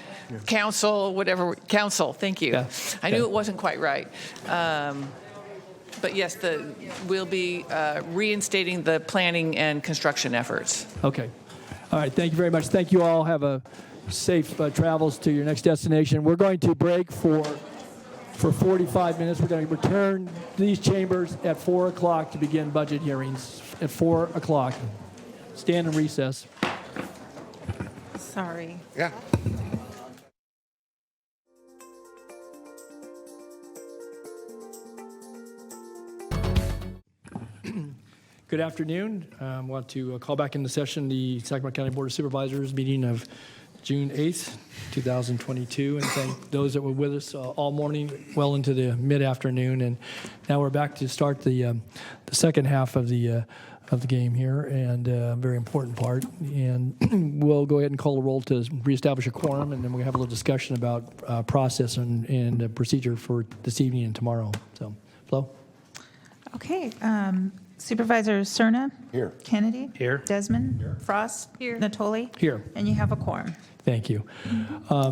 S2: council, whatever. Council, thank you.
S1: Yeah.
S2: I knew it wasn't quite right. But yes, we'll be reinstating the planning and construction efforts.
S1: Okay. All right, thank you very much. Thank you all. Have a safe travels to your next destination. We're going to break for 45 minutes. We're going to return to these chambers at 4 o'clock to begin budget hearings at 4 o'clock. Stand in recess.
S4: Sorry.
S20: Yeah.
S1: Good afternoon. I want to call back into session the Sacramento County Board of Supervisors meeting of June 8th, 2022, and thank those that were with us all morning, well into the mid-afternoon. And now we're back to start the second half of the game here, and a very important part. And we'll go ahead and call a roll to reestablish a quorum, and then we'll have a little discussion about process and procedure for this evening and tomorrow. So, Flo?
S4: Okay. Supervisor Cerna?
S20: Here.
S4: Kennedy?
S19: Here.
S4: Desmond? Here. Frost? Here. Natoli?
S1: Here.
S4: And you have a quorum.
S1: Thank you.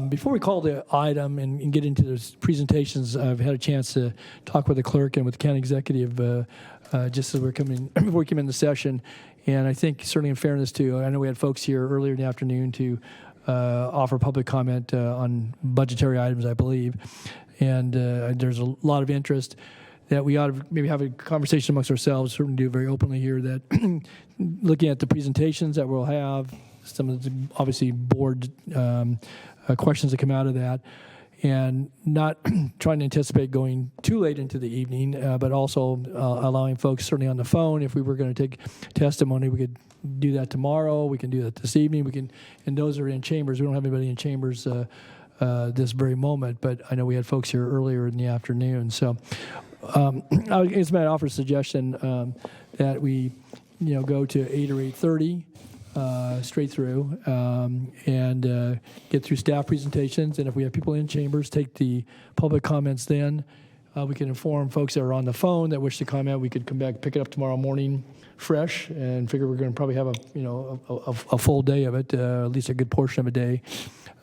S1: Before we call the item and get into those presentations, I've had a chance to talk with the clerk and with the county executive just as we're coming before we came in the session. And I think certainly in fairness to, I know we had folks here earlier in the afternoon to offer public comment on budgetary items, I believe. And there's a lot of interest that we ought to maybe have a conversation amongst ourselves, certainly do very openly here, that looking at the presentations that we'll have, some of the obviously board questions that come out of that, and not trying to anticipate going too late into the evening, but also allowing folks certainly on the phone, if we were going to take testimony, we could do that tomorrow, we can do that this evening, and those are in chambers. We don't have anybody in chambers this very moment, but I know we had folks here earlier in the afternoon. So I guess I offer a suggestion that we, go to 8 or 8:30 straight through and get through staff presentations. And if we have people in chambers, take the public comments then. We can inform folks that are on the phone that wish to comment. We could come back, pick it up tomorrow morning fresh, and figure we're going to probably have a full day of it, at least a good portion of a day.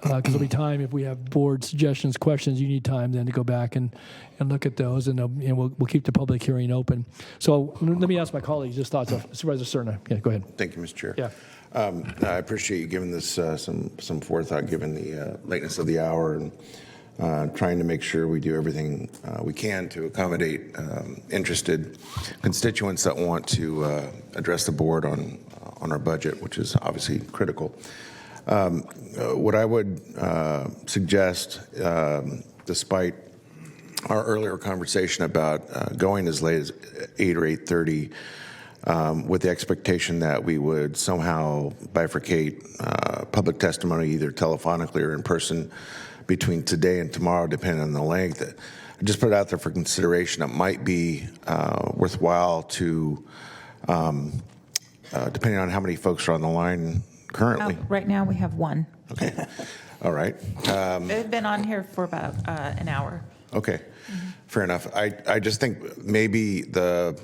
S1: Because there'll be time, if we have board suggestions, questions, you need time then to go back and look at those, and we'll keep the public hearing open. So let me ask my colleagues just thoughts of Supervisor Cerna. Yeah, go ahead.
S20: Thank you, Mr. Chair.
S1: Yeah.
S20: I appreciate you giving this some forethought, given the lateness of the hour, and trying to make sure we do everything we can to accommodate interested constituents that want to address the board on our budget, which is obviously critical. What I would suggest, despite our earlier conversation about going as late as 8 or 8:30, with the expectation that we would somehow bifurcate public testimony either telephonically or in person between today and tomorrow, depending on the length. I just put it out there for consideration. It might be worthwhile to, depending on how many folks are on the line currently.
S4: Right now, we have one.
S20: Okay. All right.
S4: They've been on here for about an hour.
S20: Okay. Fair enough. I just think maybe the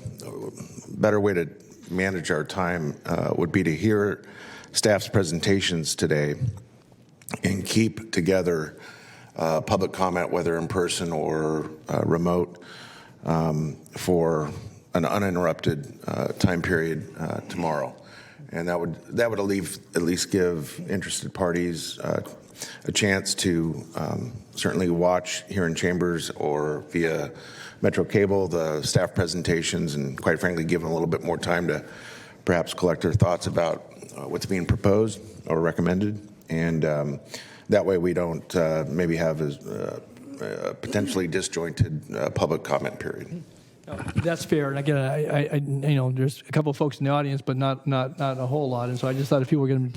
S20: better way to manage our time would be to hear staff's presentations today and keep together public comment, whether in person or remote, for an uninterrupted time period tomorrow. And that would at least give interested parties a chance to certainly watch here in chambers or via Metro Cable the staff presentations, and quite frankly give them a little bit more time to perhaps collect their thoughts about what's being proposed or recommended. And that way we don't maybe have a potentially disjointed public comment period.
S1: That's fair. And again, I there's a couple of folks in the audience, but not a whole lot. And so I just thought if people were going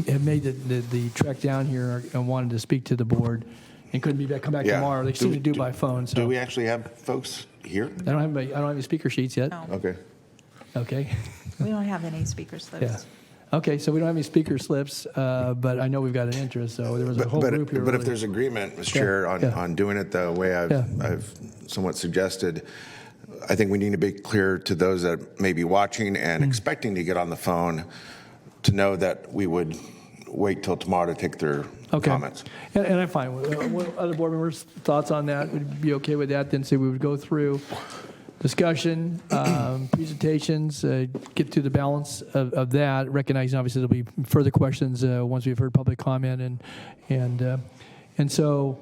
S1: to have made the trek down here and wanted to speak to the board and couldn't come back tomorrow, they seem to do by phone. So.
S20: Do we actually have folks here?
S1: I don't have any speaker sheets yet.
S4: No.
S20: Okay.
S1: Okay.
S4: We don't have any speaker slips.
S1: Yeah. Okay, so we don't have any speaker slips, but I know we've got an interest. So there was a whole group here.
S20: But if there's agreement, Mr. Chair, on doing it the way I've somewhat suggested, I think we need to be clear to those that may be watching and expecting to get on the phone to know that we would wait till tomorrow to take their comments.
S1: And I'm fine with it. What other board members' thoughts on that? Would be okay with that? Then say we would go through discussion, presentations, get to the balance of that, recognizing obviously there'll be further questions once we've heard public comment. And so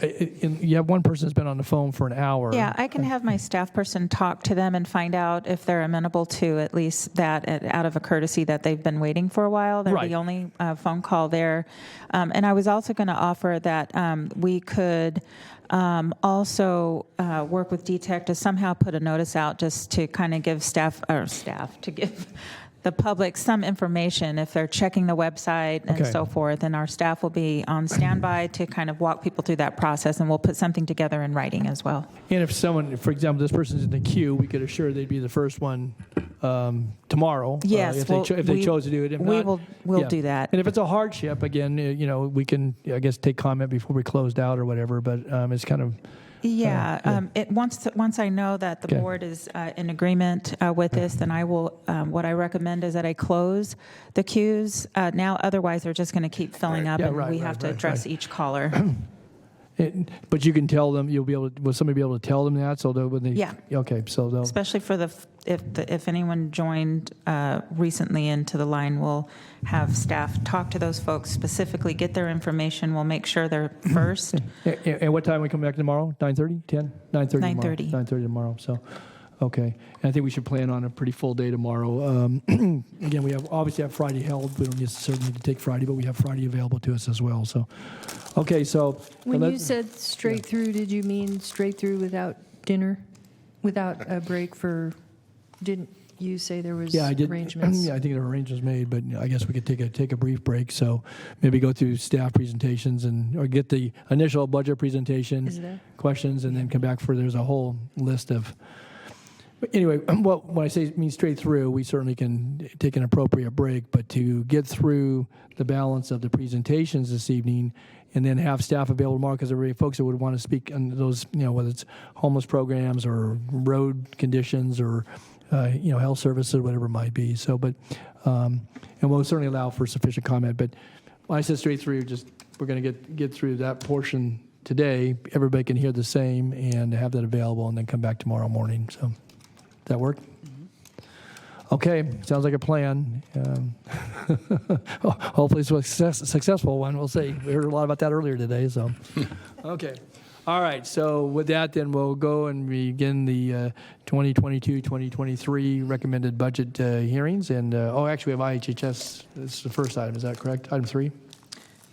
S1: you have one person that's been on the phone for an hour.
S4: Yeah, I can have my staff person talk to them and find out if they're amenable to at least that out of a courtesy that they've been waiting for a while. They're the only phone call there. And I was also going to offer that we could also work with DTEC to somehow put a notice out just to kind of give to give the public some information if they're checking the website and so forth, and our staff will be on standby to kind of walk people through that process, and we'll put something together in writing as well.
S1: And if someone, for example, this person's in the queue, we could assure they'd be the first one tomorrow.
S4: Yes,
S1: if they chose to do it. If not,
S4: we'll do that.
S1: And if it's a hardship, again, we can, I guess, take comment before we closed out or whatever. But it's kind of.
S4: Once I know that the board is in agreement with this, then I will. What I recommend is that I close the queues now. Otherwise, they're just going to keep filling up, and we have to address each caller.
S1: But you can tell them. You'll be able to. Will somebody be able to tell them that? So when they.
S4: Yeah.
S1: Okay. So they'll.
S4: Especially for if anyone joined recently into the line, we'll have staff talk to those folks specifically, get their information. We'll make sure they're first.
S1: And what time we come back tomorrow? 9:30? 10? 9:30.
S4: 9:30.
S1: 9:30 tomorrow. So, okay. And I think we should plan on a pretty full day tomorrow. Again, we obviously have Friday held. We don't necessarily need to take Friday, but we have Friday available to us as well. So, okay. So
S17: when you said straight through, did you mean straight through without dinner, without a break for? Didn't you say there was arrangements?
S1: Yeah, I think there were arrangements made, but I guess we could take a brief break. So maybe go through staff presentations or get the initial budget presentation questions, and then come back for there's a whole list of. But anyway, well, when I say mean straight through, we certainly can take an appropriate break, but to get through the balance of the presentations this evening, and then have staff available tomorrow, because there are folks that would want to speak on those, whether it's homeless programs or road conditions or health services, whatever it might be. So, but and we'll certainly allow for sufficient comment. But when I said straight through, we're going to get through that portion today. Everybody can hear the same and have that available, and then come back tomorrow morning. So, does that work? Okay, sounds like a plan. Hopefully it's a successful one. We'll see. We heard a lot about that earlier today. So, okay. All right, so with that, then we'll go and begin the 2022-2023 recommended budget hearings. And, actually, we have IHHS. This is the first item. Is that correct? Item 3?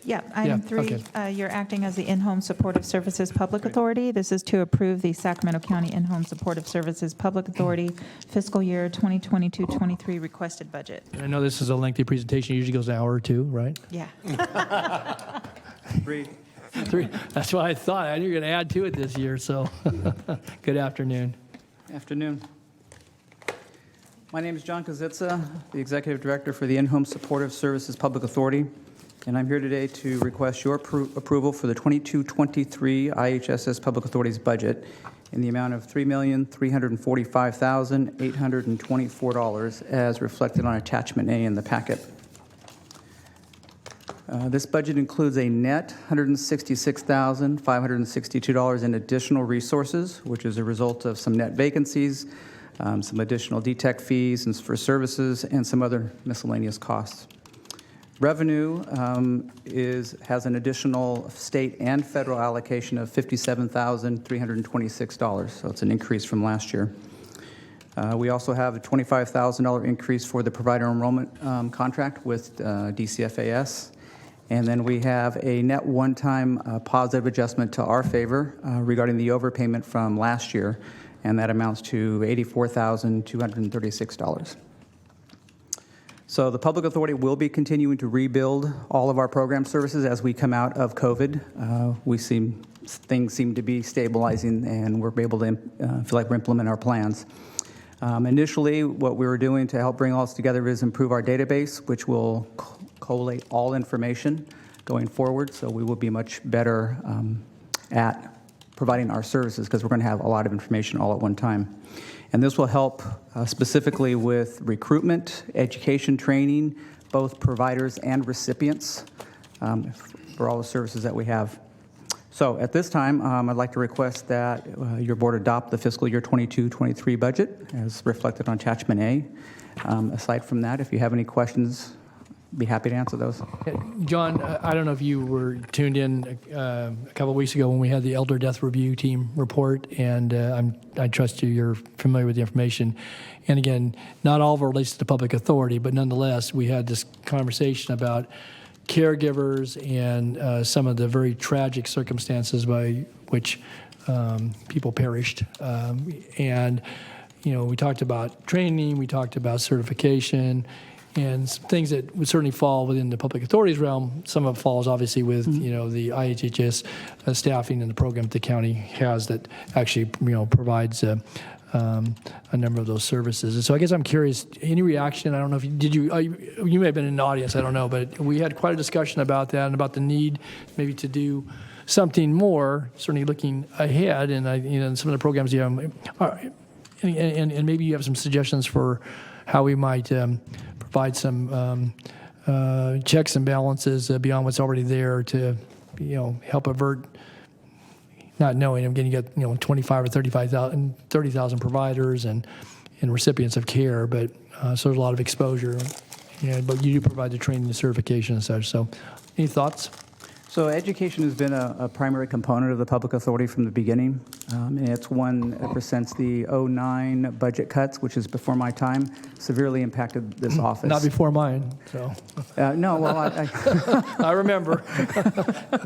S4: Yeah, item 3,
S1: okay.
S4: You're acting as the In-Home Supportive Services Public Authority. This is to approve the Sacramento County In-Home Supportive Services Public Authority fiscal year 2022-23 requested budget.
S1: I know this is a lengthy presentation. It usually goes an hour or two, right?
S4: Yeah.
S1: 3. That's what I thought. I knew you were going to add to it this year, so good afternoon.
S5: Afternoon. My name is John Kozitsa, the Executive Director for the In-Home Supportive Services Public Authority, and I'm here today to request your approval for the 22-23 IHSS Public Authority's budget in the amount of $3,345,824 as reflected on Attachment A in the packet. This budget includes a net $166,562 in additional resources, which is a result of some net vacancies, some additional DTEC fees and for services, and some other miscellaneous costs. Revenue has an additional state and federal allocation of $57,326, so it's an increase from last year. We also have a $25,000 increase for the provider enrollment contract with DCFAS. And then we have a net one-time positive adjustment to our favor regarding the overpayment from last year, and that amounts to $84,236. So the Public Authority will be continuing to rebuild all of our program services as we come out of COVID. Things seem to be stabilizing, and we're able to feel like we're implementing our plans. Initially, what we were doing to help bring all this together is improve our database, which will collate all information going forward, so we will be much better at providing our services because we're going to have a lot of information all at one time. And this will help specifically with recruitment, education training, both providers and recipients for all the services that we have. So at this time, I'd like to request that your board adopt the fiscal year 22-23 budget as reflected on Attachment A. Aside from that, if you have any questions, be happy to answer those.
S1: John, I don't know if you were tuned in a couple of weeks ago when we had the Elder Death Review Team report, and I trust you're familiar with the information. And again, not all of it relates to the public authority, but nonetheless, we had this conversation about caregivers and some of the very tragic circumstances by which people perished. And, we talked about training, we talked about certification, and some things that would certainly fall within the public authorities realm. Some of it falls obviously with the IHHS staffing and the program that the county has that actually provides a number of those services. And so I guess I'm curious, any reaction? I don't know if you may have been in the audience, I don't know, but we had quite a discussion about that and about the need maybe to do something more, certainly looking ahead, and some of the programs you have, and maybe you have some suggestions for how we might provide some checks and balances beyond what's already there to, help avert not knowing. Again, you got 25 or 30,000 providers and recipients of care, but so there's a lot of exposure. But you do provide the training and certification and such. So, any thoughts?
S5: So education has been a primary component of the public authority from the beginning, and it's one ever since the 2009 budget cuts, which is before my time, severely impacted this office.
S1: Not before mine, so.
S5: No, well,
S1: I remember.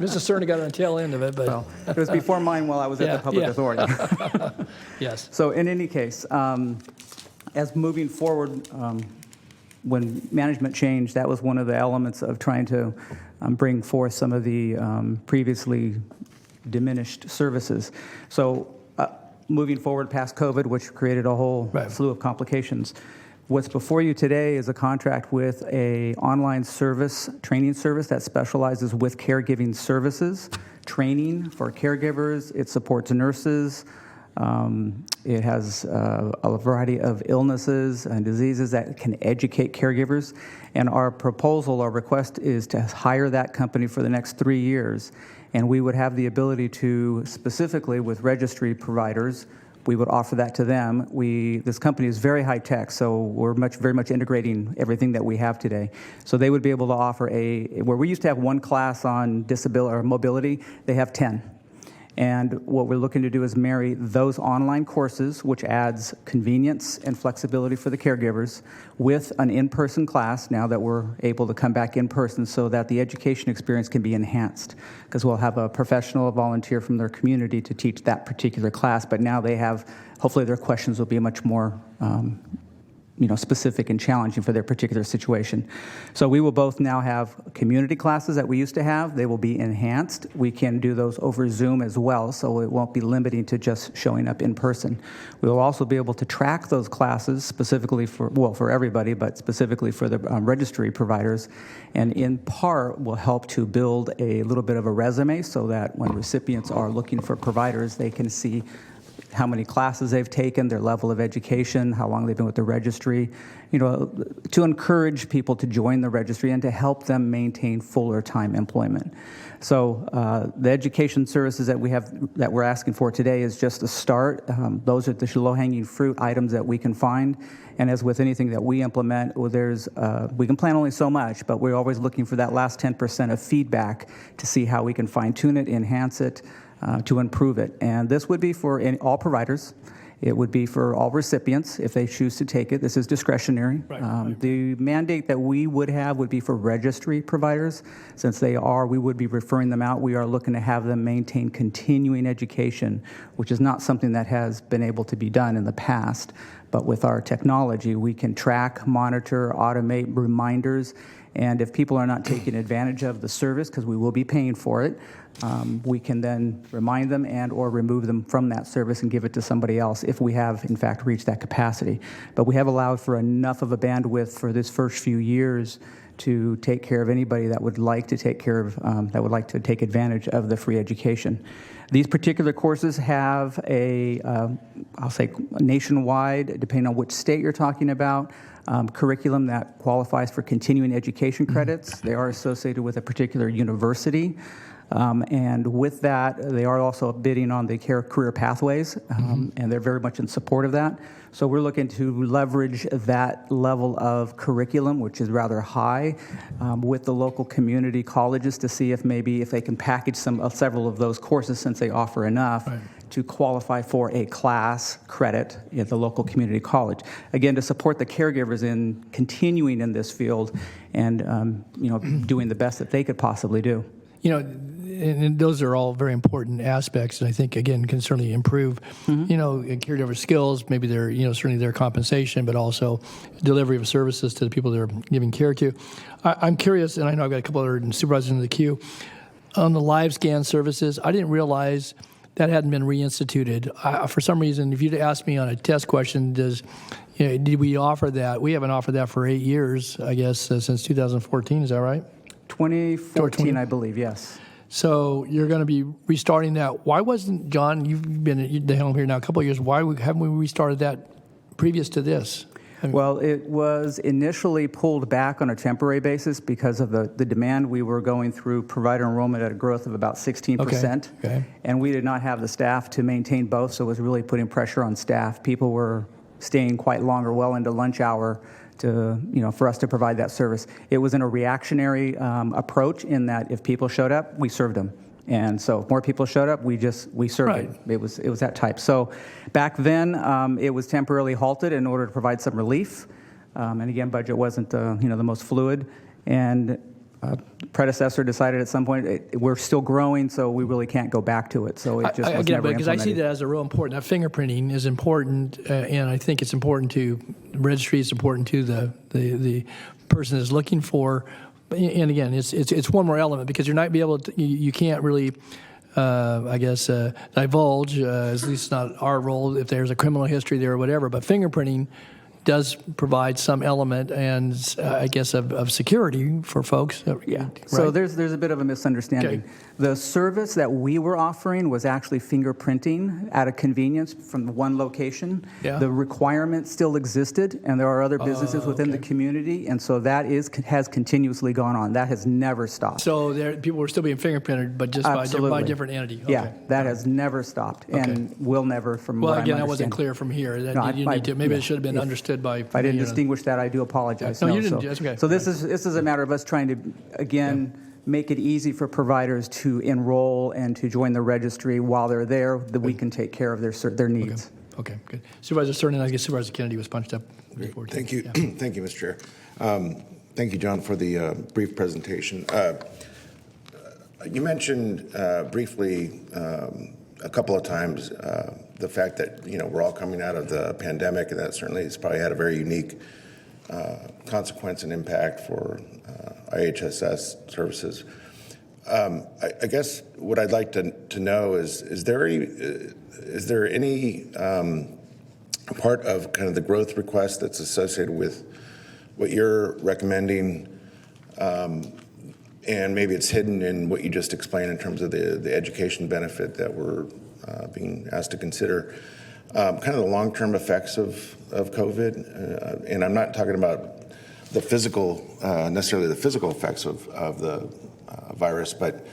S1: Mr. Cerny got on the tail end of it, but.
S5: Well, it was before mine while I was at the public authority.
S1: Yes.
S5: So in any case, as moving forward, when management changed, that was one of the elements of trying to bring forth some of the previously diminished services. So moving forward past COVID, which created a whole slew of complications, what's before you today is a contract with a online training service that specializes with caregiving services, training for caregivers. It supports nurses. It has a variety of illnesses and diseases that can educate caregivers. And our request is to hire that company for the next 3 years. And we would have the ability to, specifically with registry providers, we would offer that to them. This company is very high tech, so we're very much integrating everything that we have today. So they would be able to offer where we used to have one class on disability or mobility, they have 10. And what we're looking to do is marry those online courses, which adds convenience and flexibility for the caregivers, with an in-person class now that we're able to come back in person so that the education experience can be enhanced. Because we'll have a professional, a volunteer from their community to teach that particular class, but now they have, hopefully their questions will be much more specific and challenging for their particular situation. So we will both now have community classes that we used to have. They will be enhanced. We can do those over Zoom as well, so it won't be limiting to just showing up in person. We will also be able to track those classes specifically for everybody, but specifically for the registry providers, and in part will help to build a little bit of a resume so that when recipients are looking for providers, they can see how many classes they've taken, their level of education, how long they've been with the registry, to encourage people to join the registry and to help them maintain fuller time employment. So the education services that we're asking for today is just a start. Those are the low-hanging fruit items that we can find. And as with anything that we implement, we can plan only so much, but we're always looking for that last 10% of feedback to see how we can fine-tune it, enhance it, to improve it. And this would be for all providers. It would be for all recipients if they choose to take it. This is discretionary. The mandate that we would have would be for registry providers. Since we would be referring them out. We are looking to have them maintain continuing education, which is not something that has been able to be done in the past. But with our technology, we can track, monitor, automate reminders. And if people are not taking advantage of the service, because we will be paying for it, we can then remind them and or remove them from that service and give it to somebody else if we have, in fact, reached that capacity. But we have allowed for enough of a bandwidth for this first few years to take care of anybody that would like to take advantage of the free education. These particular courses have I'll say nationwide, depending on which state you're talking about, curriculum that qualifies for continuing education credits. They are associated with a particular university. And with that, they are also bidding on the career pathways, and they're very much in support of that. So we're looking to leverage that level of curriculum, which is rather high, with the local community colleges to see if they can package several of those courses, since they offer enough to qualify for a class credit at the local community college. Again, to support the caregivers in continuing in this field and doing the best that they could possibly do.
S1: And those are all very important aspects, and I think, again, can certainly improve, caregiver skills, maybe certainly their compensation, but also delivery of services to the people they're giving care to. I'm curious, and I know I've got a couple other supervisors in the queue, on the live scan services. I didn't realize that hadn't been reinstituted. For some reason, if you'd asked me on a test question, did we offer that? We haven't offered that for 8 years, I guess, since 2014. Is that right?
S5: 2014, I believe, yes.
S1: So you're going to be restarting that. Why wasn't, John, you've been at the helm here now a couple of years, why haven't we restarted that previous to this?
S5: Well, it was initially pulled back on a temporary basis because of the demand. We were going through provider enrollment at a growth of about 16%.
S1: Okay.
S5: And we did not have the staff to maintain both, so it was really putting pressure on staff. People were staying quite longer, well into lunch hour, for us to provide that service. It was in a reactionary approach in that if people showed up, we served them. And so if more people showed up, we served them. It was that type. So back then, it was temporarily halted in order to provide some relief. And again, budget wasn't the most fluid. And predecessor decided at some point we're still growing, so we really can't go back to it. So it just was never
S1: because I see that as a real important. That fingerprinting is important, and I think it's important to the registry. It's important to the person is looking for. And again, it's one more element because you're not be able to. You can't really. Divulge, at least not our role, if there's a criminal history there or whatever, but fingerprinting does provide some element and of security for folks.
S5: Yeah. Right? So there's a bit of a misunderstanding. Okay. The service that we were offering was actually fingerprinting at a convenience from one location. Yeah. The requirement still existed, and there are other businesses within the community, and so that has continuously gone on. That has never stopped. So
S1: people were still being fingerprinted, but just by a different entity. Okay.
S5: Yeah, that has never stopped, and will never.
S1: That wasn't clear from here. Maybe it should have been understood.
S5: If I didn't distinguish that, I do apologize.
S1: No, you didn't. That's okay.
S5: So this is a matter of us trying to, again, make it easy for providers to enroll and to join the registry while they're there, that we can take care of their needs.
S1: Okay, good. Supervisor Stern, and I guess Supervisor Kennedy was punched up before.
S20: Thank you.
S1: Yeah.
S20: Thank you, Mr. Chair. Thank you, John, for the brief presentation. You mentioned briefly a couple of times the fact that, we're all coming out of the pandemic, and that certainly has probably had a very unique consequence and impact for IHSS services. I guess what I'd like to know is there any part of kind of the growth request that's associated with what you're recommending, and maybe it's hidden in what you just explained in terms of the education benefit that we're being asked to consider, kind of the long-term effects of COVID, and I'm not talking about the physical, necessarily the physical effects of the virus, but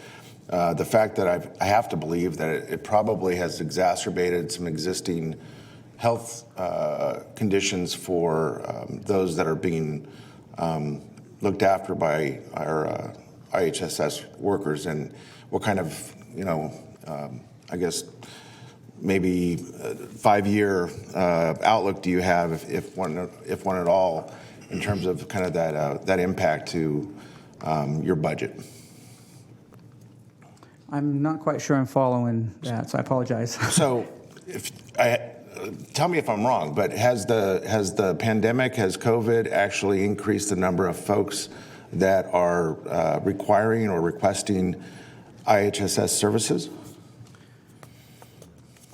S20: the fact that I have to believe that it probably has exacerbated some existing health conditions for those that are being looked after by our IHSS workers, and what kind of, I guess, maybe 5-year outlook do you have, if one at all, in terms of kind of that impact to your budget?
S5: I'm not quite sure I'm following that, so I apologize.
S20: So, tell me if I'm wrong, but has the pandemic, has COVID actually increased the number of folks that are requiring or requesting IHSS services?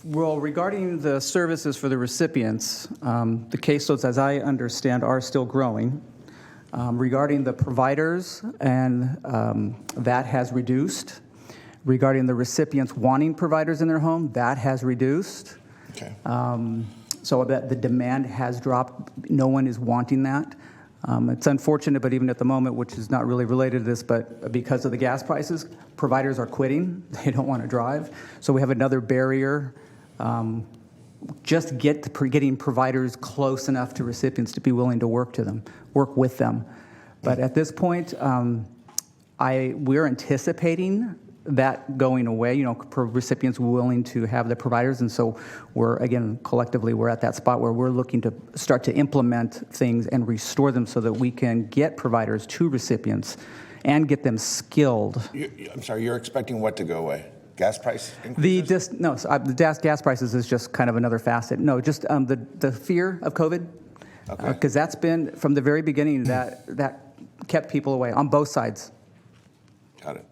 S5: Well, regarding the services for the recipients, the caseloads, as I understand, are still growing. Regarding the providers, and that has reduced. Regarding the recipients wanting providers in their home, that has reduced.
S20: Okay.
S5: So that the demand has dropped. No one is wanting that. It's unfortunate, but even at the moment, which is not really related to this, but because of the gas prices, providers are quitting. They don't want to drive. So we have another barrier. Just getting providers close enough to recipients to be willing to work with them. But at this point, we're anticipating that going away, recipients willing to have the providers. And so collectively, we're at that spot where we're looking to start to implement things and restore them so that we can get providers to recipients and get them skilled.
S20: I'm sorry, you're expecting what to go away? Gas price increases?
S5: The gas prices is just kind of another facet. No, just the fear of COVID, because that's been, from the very beginning, that kept people away on both sides.
S20: Got it.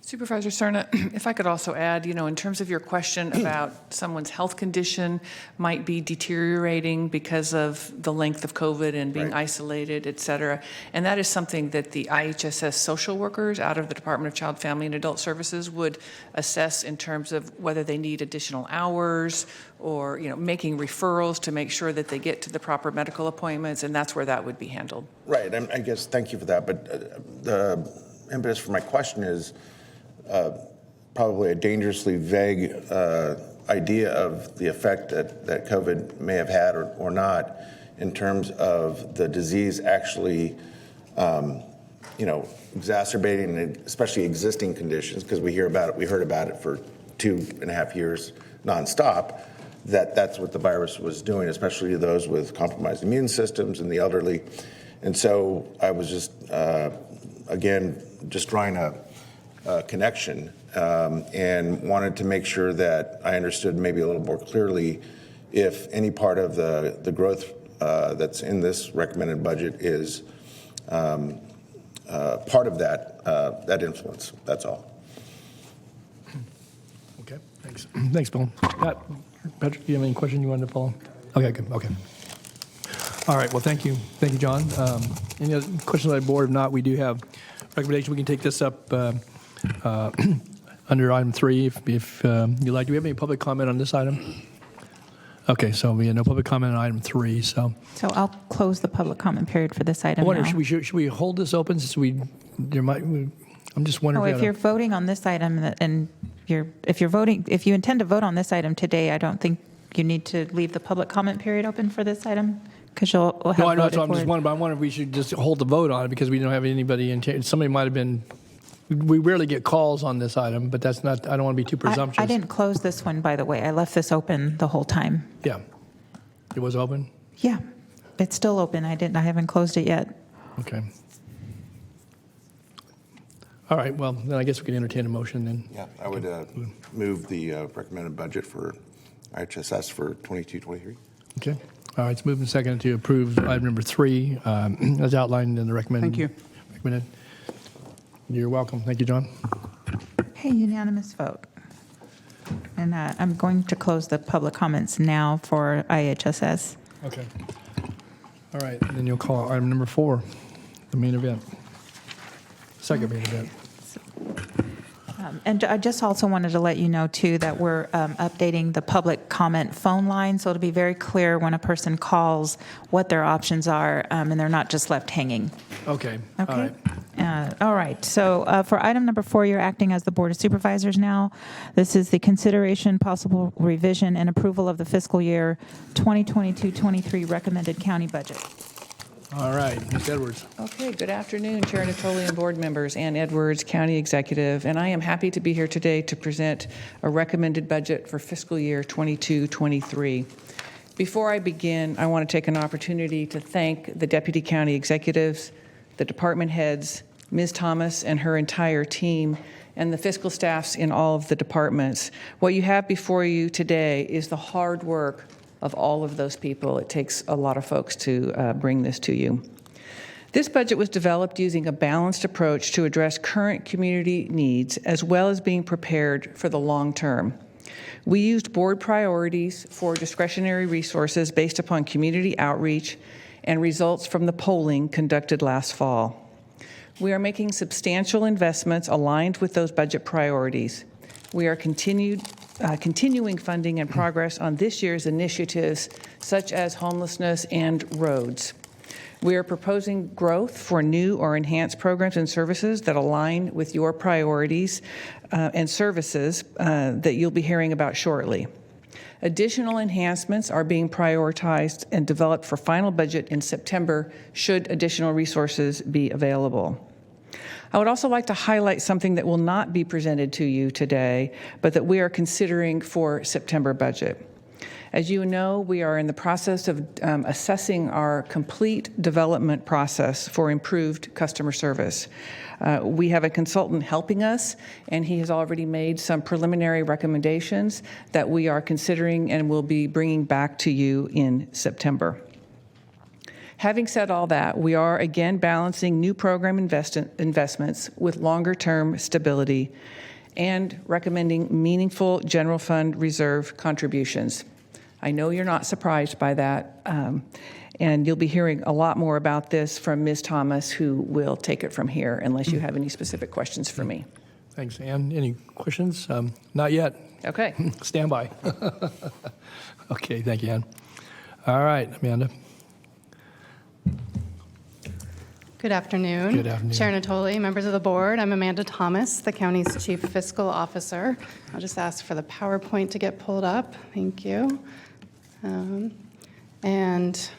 S2: Supervisor Cerna, if I could also add, in terms of your question about someone's health condition might be deteriorating because of the length of COVID and being isolated, et cetera, and that is something that the IHSS social workers out of the Department of Child, Family, and Adult Services would assess in terms of whether they need additional hours or, making referrals to make sure that they get to the proper medical appointments, and that's where that would be handled.
S20: Right, I guess, thank you for that, but the impetus for my question is, probably a dangerously vague idea of the effect that COVID may have had or not in terms of the disease actually, exacerbating, especially existing conditions, because we heard about it for 2.5 years nonstop, that's what the virus was doing, especially those with compromised immune systems and the elderly. And so I was just drawing a connection and wanted to make sure that I understood maybe a little more clearly if any part of the growth that's in this recommended budget is part of that influence. That's all.
S1: Okay, thanks. Thanks, Bill. Patrick, do you have any question you wanted to follow? Okay, good. Okay. All right. Well, thank you. Thank you, John. Any other questions on the board? If not, we do have recommendation. We can take this up under item 3 if you like. Do we have any public comment on this item? Okay, so we have no public comment on item 3. So
S4: I'll close the public comment period for this item.
S1: I wonder,
S4: now.
S1: should we hold this open since I'm just wondering.
S4: If you're voting on this item and if you intend to vote on this item today, I don't think you need to leave the public comment period open for this item. Because we'll have
S1: no, I know. So I'm just wondering. But I wonder if we should just hold the vote on it because we don't have anybody in. Somebody might have been We rarely get calls on this item, but that's not, I don't want to be too presumptuous.
S4: I didn't close this one, by the way. I left this open the whole time.
S1: Yeah. It was open?
S4: Yeah, it's still open. I haven't closed it yet.
S1: Okay. All right, well, then I guess we can entertain a motion then.
S20: Yeah, I would move the recommended budget for IHSS for 22-23.
S1: Okay. All right, it's moved and seconded to approve item number 3 as outlined in the recommended.
S5: Thank you.
S1: Recommended. You're welcome. Thank you, John.
S4: Okay, unanimous vote. And I'm going to close the public comments now for IHSS.
S1: Okay. All right, then you'll call item number 4, the main event. Second main event.
S4: And I just also wanted to let you know, too, that we're updating the public comment phone line, so it'll be very clear when a person calls what their options are, and they're not just left hanging.
S1: Okay.
S4: Okay.
S1: All right.
S4: All right. So for item number 4, you're acting as the Board of Supervisors now. This is the consideration, possible revision, and approval of the fiscal year 2022-23 recommended county budget.
S1: All right, Ms. Edwards.
S2: Okay, good afternoon, Chair Natoli and board members. Ann Edwards, County Executive, and I am happy to be here today to present a recommended budget for fiscal year 22-23. Before I begin, I want to take an opportunity to thank the Deputy County Executives, the department heads, Ms. Thomas and her entire team, and the fiscal staffs in all of the departments. What you have before you today is the hard work of all of those people. It takes a lot of folks to bring this to you. This budget was developed using a balanced approach to address current community needs as well as being prepared for the long term. We used board priorities for discretionary resources based upon community outreach and results from the polling conducted last fall. We are making substantial investments aligned with those budget priorities. We are continuing funding and progress on this year's initiatives, such as homelessness and roads. We are proposing growth for new or enhanced programs and services that align with your priorities and services that you'll be hearing about shortly. Additional enhancements are being prioritized and developed for final budget in September, should additional resources be available. I would also like to highlight something that will not be presented to you today, but that we are considering for September budget. As you know, we are in the process of assessing our complete development process for improved customer service. We have a consultant helping us, and he has already made some preliminary recommendations that we are considering and will be bringing back to you in September. Having said all that, we are again balancing new program investments with longer-term stability and recommending meaningful general fund reserve contributions. I know you're not surprised by that, and you'll be hearing a lot more about this from Ms. Thomas, who will take it from here, unless you have any specific questions for me.
S1: Thanks, Ann. Any questions? Not yet.
S2: Okay.
S1: Stand by. Okay, thank you, Ann. All right, Amanda.
S7: Good afternoon.
S1: Good afternoon.
S7: Chair Natoli, members of the board. I'm Amanda Thomas, the county's Chief Fiscal Officer. I'll just ask for the PowerPoint to get pulled up. Thank you. And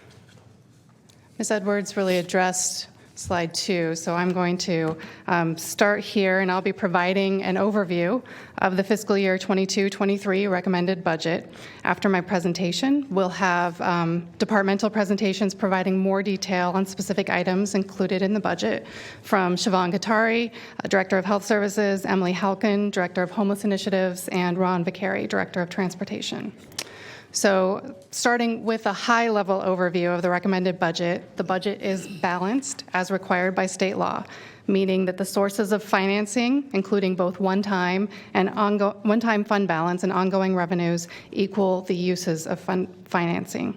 S7: Ms. Edwards really addressed slide 2, so I'm going to start here, and I'll be providing an overview of the fiscal year 22-23 recommended budget. After my presentation, we'll have departmental presentations providing more detail on specific items included in the budget from Siobhan Gattari, Director of Health Services, Emily Halkin, Director of Homeless Initiatives, and Ron Vicari, Director of Transportation. So starting with a high-level overview of the recommended budget, the budget is balanced as required by state law, meaning that the sources of financing, including both one-time fund balance and ongoing revenues, equal the uses of financing.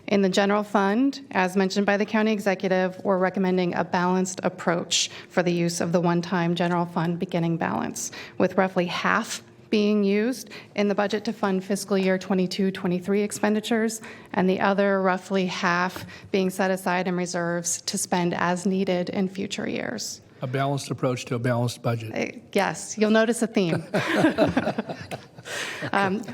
S7: In the general fund, as mentioned by the county executive, we're recommending a balanced approach for the use of the one-time general fund beginning balance, with roughly half being used in the budget to fund fiscal year 22-23 expenditures, and the other roughly half being set aside in reserves to spend as needed in future years.
S1: A balanced approach to a balanced budget.
S7: Yes, you'll notice a theme.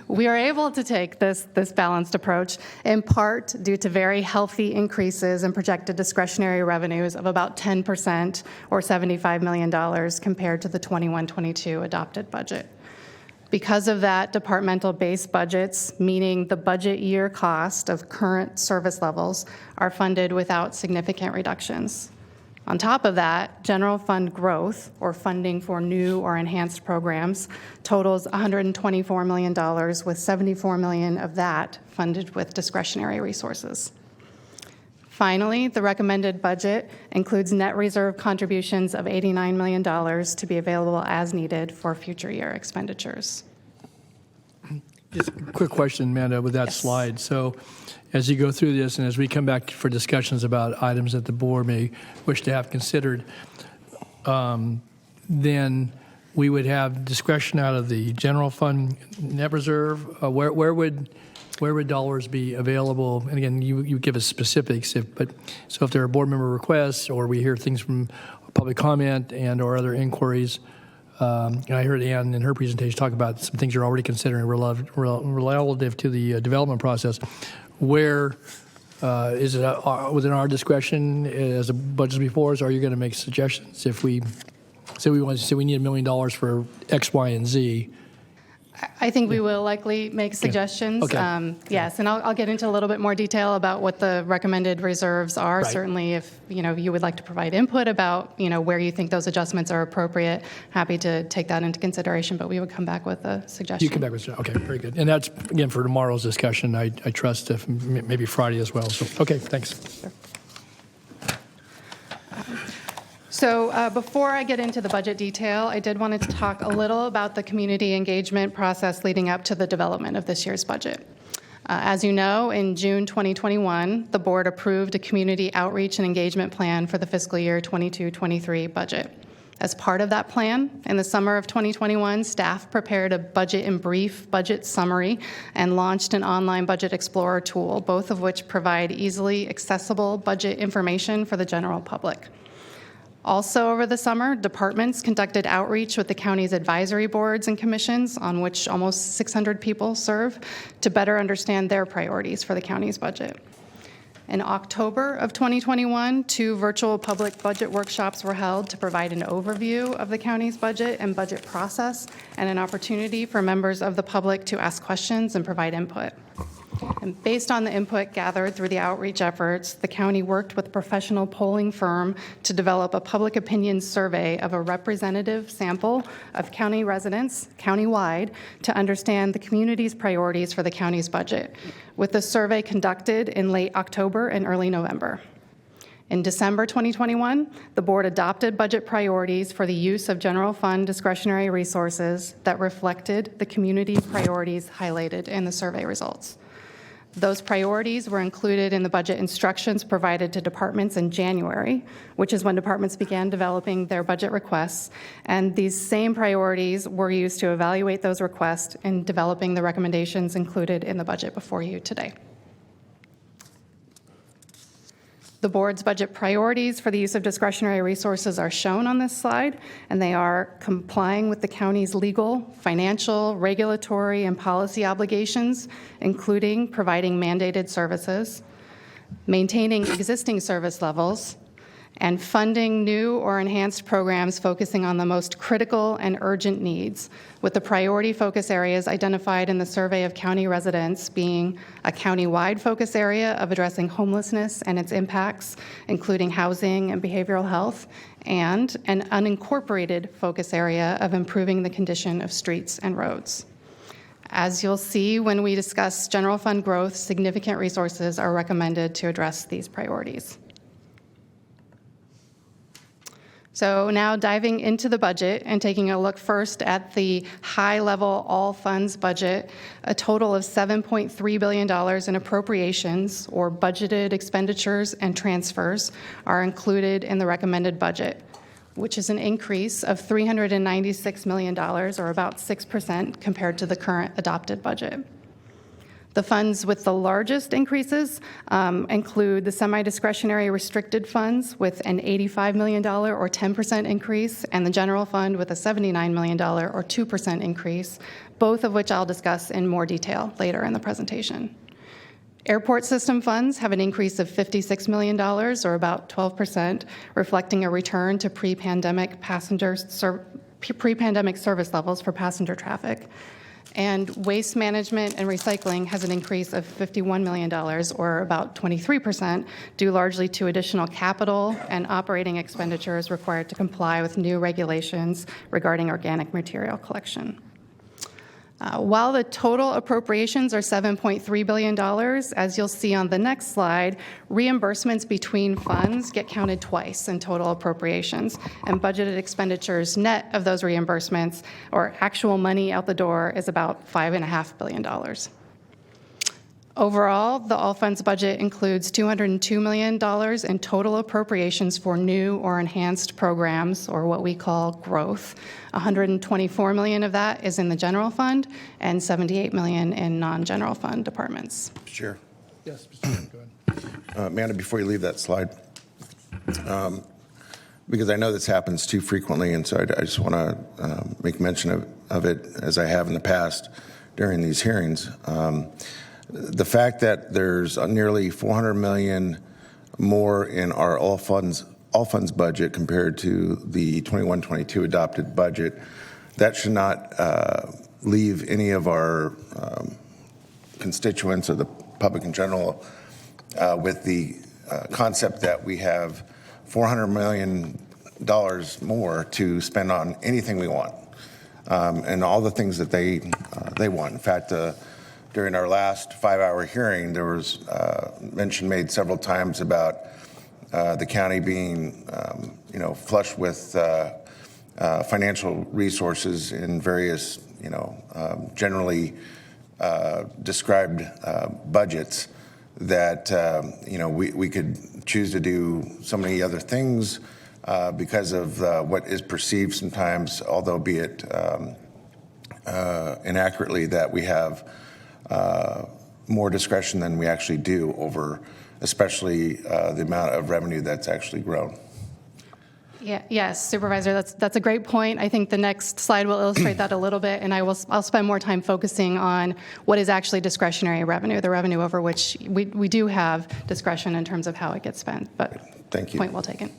S7: We are able to take this balanced approach in part due to very healthy increases in projected discretionary revenues of about 10% or $75 million compared to the 21-22 adopted budget. Because of that, departmental base budgets, meaning the budget year cost of current service levels, are funded without significant reductions. On top of that, general fund growth, or funding for new or enhanced programs, totals $124 million, with $74 million of that funded with discretionary resources. Finally, the recommended budget includes net reserve contributions of $89 million to be available as needed for future year expenditures.
S1: Just a quick question, Amanda, with that slide. So as you go through this and as we come back for discussions about items that the board may wish to have considered, then we would have discretion out of the general fund net reserve. Where would dollars be available? And again, you give us specifics. So if there are board member requests or we hear things from public comment and or other inquiries, and I heard Ann in her presentation talk about some things you're already considering relative to the development process. Where is it within our discretion as the budget before us? Or are you going to make suggestions if we say we need $1 million for X, Y, and Z?
S7: I think we will likely make suggestions.
S1: Okay.
S7: Yes, and I'll get into a little bit more detail about what the recommended reserves are.
S1: Right.
S7: Certainly, if you would like to provide input about where you think those adjustments are appropriate, happy to take that into consideration. But we would come back with a suggestion.
S1: You come back with okay, very good. And that's again for tomorrow's discussion. I trust if maybe Friday as well. So okay, thanks.
S7: Sure. So before I get into the budget detail, I did want to talk a little about the community engagement process leading up to the development of this year's budget. As you know, in June 2021, the board approved a community outreach and engagement plan for the fiscal year 22-23 budget. As part of that plan, in the summer of 2021, staff prepared a budget in brief budget summary and launched an online budget explorer tool, both of which provide easily accessible budget information for the general public. Also over the summer, departments conducted outreach with the county's advisory boards and commissions, on which almost 600 people serve, to better understand their priorities for the county's budget. In October of 2021, 2 virtual public budget workshops were held to provide an overview of the county's budget and budget process and an opportunity for members of the public to ask questions and provide input. And based on the input gathered through the outreach efforts, the county worked with a professional polling firm to develop a public opinion survey of a representative sample of county residents countywide to understand the community's priorities for the county's budget, with the survey conducted in late October and early November. In December 2021, the board adopted budget priorities for the use of general fund discretionary resources that reflected the community priorities highlighted in the survey results. Those priorities were included in the budget instructions provided to departments in January, which is when departments began developing their budget requests, and these same priorities were used to evaluate those requests in developing the recommendations included in the budget before you today. The board's budget priorities for the use of discretionary resources are shown on this slide, and they are complying with the county's legal, financial, regulatory, and policy obligations, including providing mandated services, maintaining existing service levels, and funding new or enhanced programs focusing on the most critical and urgent needs, with the priority focus areas identified in the survey of county residents being a county-wide focus area of addressing homelessness and its impacts, including housing and behavioral health, and an unincorporated focus area of improving the condition of streets and roads. As you'll see when we discuss general fund growth, significant resources are recommended to address these priorities. So now diving into the budget and taking a look first at the high-level all funds budget, a total of $7.3 billion in appropriations or budgeted expenditures and transfers are included in the recommended budget, which is an increase of $396 million or about 6% compared to the current adopted budget. The funds with the largest increases include the semi-discretionary restricted funds with an $85 million or 10% increase, and the general fund with a $79 million or 2% increase, both of which I'll discuss in more detail later in the presentation. Airport system funds have an increase of $56 million, or about 12%, reflecting a return to pre-pandemic service levels for passenger traffic. And waste management and recycling has an increase of $51 million, or about 23%, due largely to additional capital and operating expenditures required to comply with new regulations regarding organic material collection. While the total appropriations are $7.3 billion, as you'll see on the next slide, reimbursements between funds get counted twice in total appropriations, and budgeted expenditures net of those reimbursements, or actual money out the door, is about $5.5 billion. Overall, the all funds budget includes $202 million in total appropriations for new or enhanced programs, or what we call growth. $124 million of that is in the general fund, and $78 million in non-general fund departments.
S20: Mr. Chair.
S1: Yes, Mr. Chair, go ahead.
S20: Amanda, before you leave that slide, because I know this happens too frequently, and so I just want to make mention of it, as I have in the past during these hearings. The fact that there's nearly $400 million more in our all funds budget compared to the 21-22 adopted budget, that should not leave any of our constituents or the public in general with the concept that we have $400 million more to spend on anything we want, and all the things that they want. In fact, during our last 5-hour hearing, there was mention made several times about the county being, flush with financial resources in various, generally described budgets that, we could choose to do so many other things because of what is perceived sometimes, although be it inaccurately, that we have more discretion than we actually do over, especially the amount of revenue that's actually grown.
S7: Yeah, yes, Supervisor, that's a great point. I think the next slide will illustrate that a little bit, and I'll spend more time focusing on what is actually discretionary revenue, the revenue over which we do have discretion in terms of how it gets spent. But
S20: thank you.
S7: Point well taken.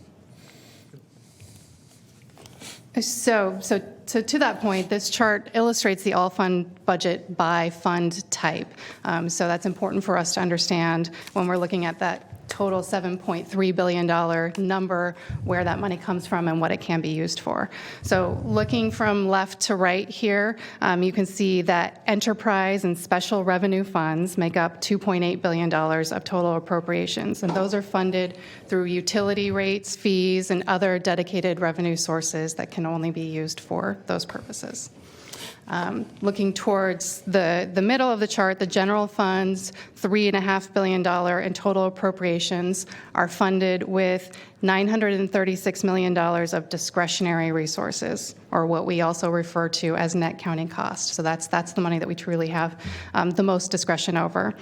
S7: So to that point, this chart illustrates the all-fund budget by fund type. So that's important for us to understand when we're looking at that total $7.3 billion number, where that money comes from and what it can be used for. So looking from left to right here, you can see that enterprise and special revenue funds make up $2.8 billion of total appropriations, and those are funded through utility rates, fees, and other dedicated revenue sources that can only be used for those purposes. Looking towards the middle of the chart, the general funds, $3.5 billion in total appropriations, are funded with $936 million of discretionary resources, or what we also refer to as net counting cost. So that's the money that we truly have the most discretion over.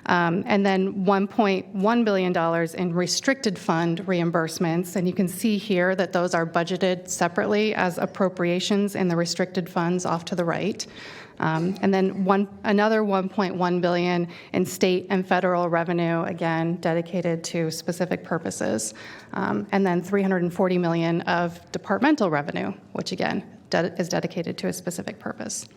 S7: And then $1.1 billion in restricted fund reimbursements, and you can see here that those are budgeted separately as appropriations in the restricted funds off to the right. And then another $1.1 billion in state and federal revenue, again dedicated to specific purposes, and then $340 million of departmental revenue, which again is dedicated to a specific purpose.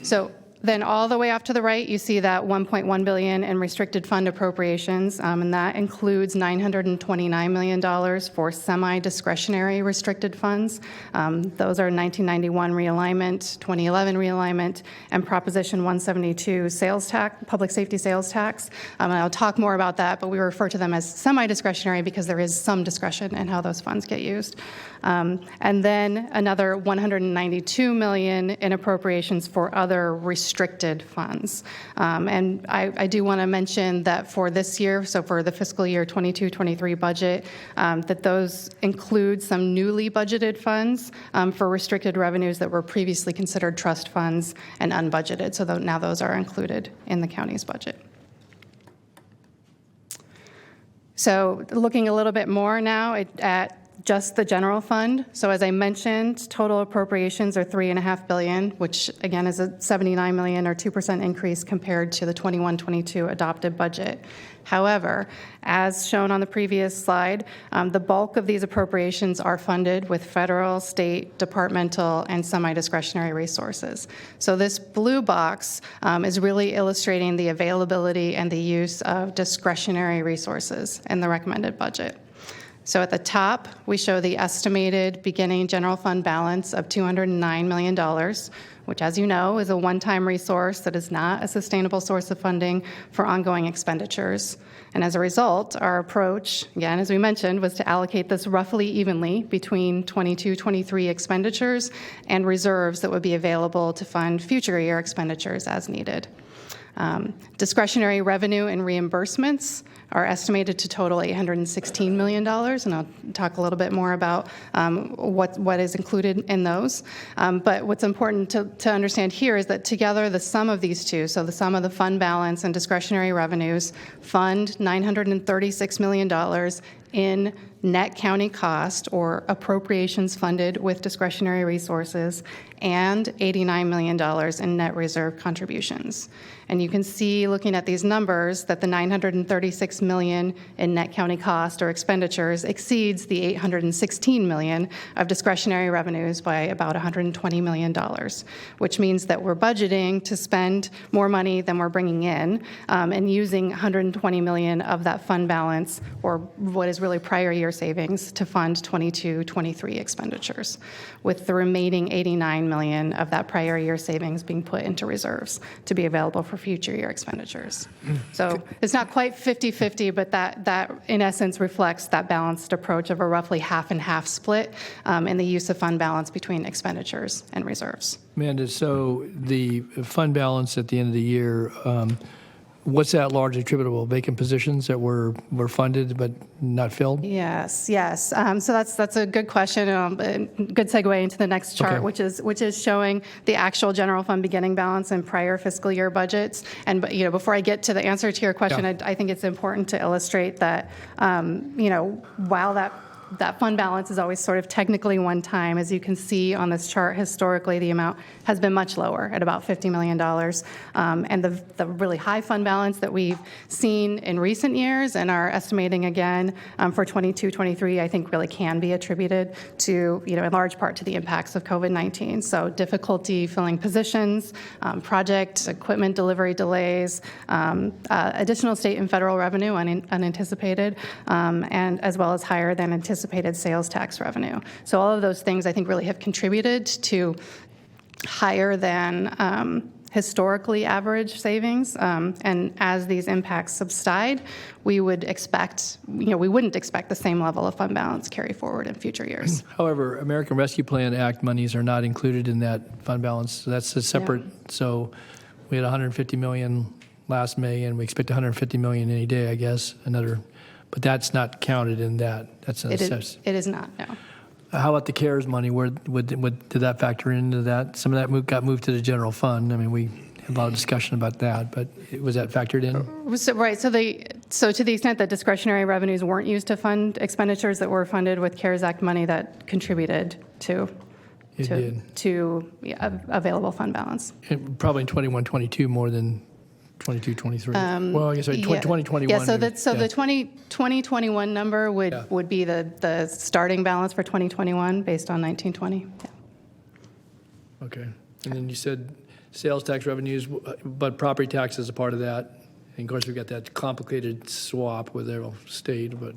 S7: So then all the way off to the right, you see that $1.1 billion in restricted fund appropriations, and that includes $929 million for semi-discretionary restricted funds. Those are 1991 realignment, 2011 realignment, and Proposition 172 sales tax, public safety sales tax. And I'll talk more about that, but we refer to them as semi-discretionary because there is some discretion in how those funds get used. And then another $192 million in appropriations for other restricted restricted funds. And I do want to mention that for this year, so for the fiscal year 22-23 budget, that those include some newly budgeted funds for restricted revenues that were previously considered trust funds and unbudgeted. So now those are included in the county's budget. So looking a little bit more now at just the general fund. So as I mentioned, total appropriations are $3.5 billion, which again is a $79 million or 2% increase compared to the 21-22 adopted budget. However, as shown on the previous slide, the bulk of these appropriations are funded with federal, state, departmental, and semi-discretionary resources. So this blue box is really illustrating the availability and the use of discretionary resources in the recommended budget. So at the top, we show the estimated beginning general fund balance of $209 million, which, as you know, is a one-time resource that is not a sustainable source of funding for ongoing expenditures. And as a result, our approach, again, as we mentioned, was to allocate this roughly evenly between 22-23 expenditures and reserves that would be available to fund future year expenditures as needed. Discretionary revenue and reimbursements are estimated to total $816 million, and I'll talk a little bit more about what is included in those. But what's important to understand here is that together the sum of these two, so the sum of the fund balance and discretionary revenues, fund $936 million in net county cost or appropriations funded with discretionary resources and $89 million in net reserve contributions. And you can see, looking at these numbers, that the $936 million in net county cost or expenditures exceeds the $816 million of discretionary revenues by about $120 million, which means that we're budgeting to spend more money than we're bringing in, and using $120 million of that fund balance, or what is really prior year savings, to fund 22-23 expenditures, with the remaining $89 million of that prior year savings being put into reserves to be available for future year expenditures. So it's not quite 50-50, but that in essence reflects that balanced approach of a roughly half and half split in the use of fund balance between expenditures and reserves.
S1: Amanda, so the fund balance at the end of the year, what's that largely attributable? Vacant positions that were funded but not filled?
S7: Yes. So that's a good question. Good segue into the next chart,
S1: Okay.
S7: which is showing the actual general fund beginning balance in prior fiscal year budgets. And before I get to the answer to your question,
S1: Yeah.
S7: I think it's important to illustrate that while that fund balance is always sort of technically one time, as you can see on this chart, historically the amount has been much lower at about $50 million. And the really high fund balance that we've seen in recent years and are estimating again for 22-23, I think really can be attributed to, in large part to the impacts of COVID-19. So difficulty filling positions, project equipment delivery delays, additional state and federal revenue unanticipated, and as well as higher than anticipated sales tax revenue. So all of those things I think really have contributed to higher than historically average savings. And as these impacts subside, we would expect, we wouldn't expect the same level of fund balance carry forward in future years.
S1: However, American Rescue Plan Act monies are not included in that fund balance. So that's a separate, So we had $150 million last May, and we expect $150 million any day, I guess, but that's not counted in that. That's an assess.
S7: It is not, no.
S1: How about the CARES money? Did that factor into that? Some of that got moved to the general fund. I mean, we had a lot of discussion about that, but was that factored in?
S7: So to the extent that discretionary revenues weren't used to fund expenditures that were funded with CARES Act money, that contributed to available fund balance.
S1: And probably in 21-22 more than 22-23. Well, I guess 2021.
S7: Yeah, so the 2021 number would be the starting balance for 2021 based on 1920. Yeah.
S1: Okay. And then you said sales tax revenues, but property tax is a part of that. And of course, we've got that complicated swap with their state, but.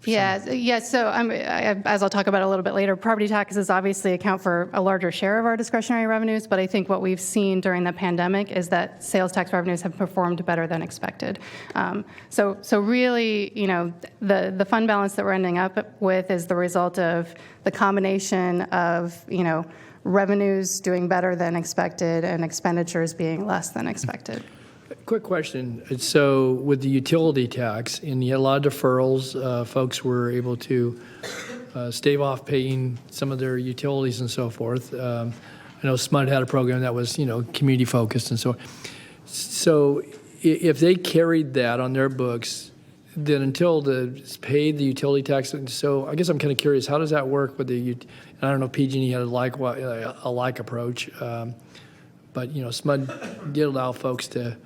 S7: Yeah. So as I'll talk about a little bit later, property taxes obviously account for a larger share of our discretionary revenues, but I think what we've seen during the pandemic is that sales tax revenues have performed better than expected. So really, the fund balance that we're ending up with is the result of the combination of, revenues doing better than expected and expenditures being less than expected.
S1: Quick question. So with the utility tax, and you had a lot of deferrals, folks were able to stave off paying some of their utilities and so forth. I know SMUD had a program that was, community focused and so on. So if they carried that on their books, then until it's paid the utility tax, so I guess I'm kind of curious, how does that work with the, and I don't know if PG&E had a like approach, but, SMUD did allow folks to,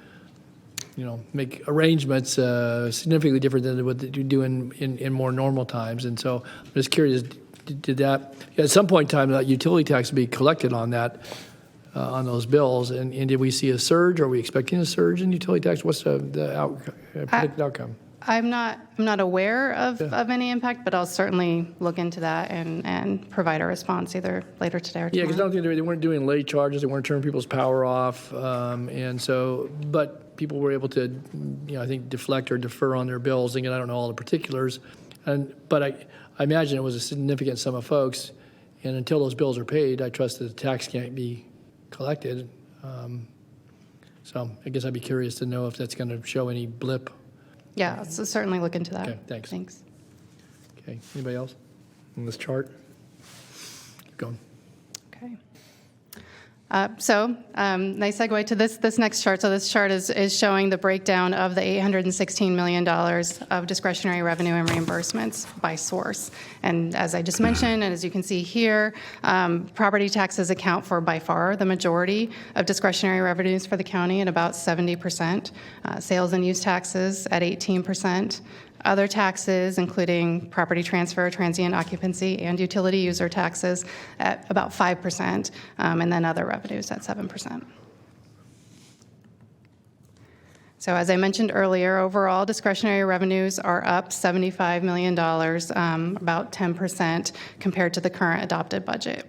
S1: make arrangements significantly different than what they do in more normal times. And so I'm just curious, did that, at some point in time, that utility tax would be collected on that, on those bills, and did we see a surge? Are we expecting a surge in utility tax? What's the predicted outcome?
S7: I'm not aware of any impact, but I'll certainly look into that and provide a response either later today or tomorrow.
S1: Yeah, because I don't think they weren't doing late charges, they weren't turning people's power off, and so, but people were able to, I think, deflect or defer on their bills. Again, I don't know all the particulars, but I imagine it was a significant sum of folks, and until those bills are paid, I trust that the tax can't be collected. So I guess I'd be curious to know if that's going to show any blip.
S7: Yeah, I'll certainly look into that.
S1: Okay, thanks.
S7: Thanks.
S1: Okay, anybody else on this chart? Keep going.
S7: Okay. Nice segue to this next chart. So this chart is showing the breakdown of the $816 million of discretionary revenue and reimbursements by source. And as I just mentioned, and as you can see here, property taxes account for by far the majority of discretionary revenues for the county at about 70%, sales and use taxes at 18%, other taxes, including property transfer, transient occupancy, and utility user taxes at about 5%, and then other revenues at 7%. So as I mentioned earlier, overall discretionary revenues are up $75 million, about 10% compared to the current adopted budget.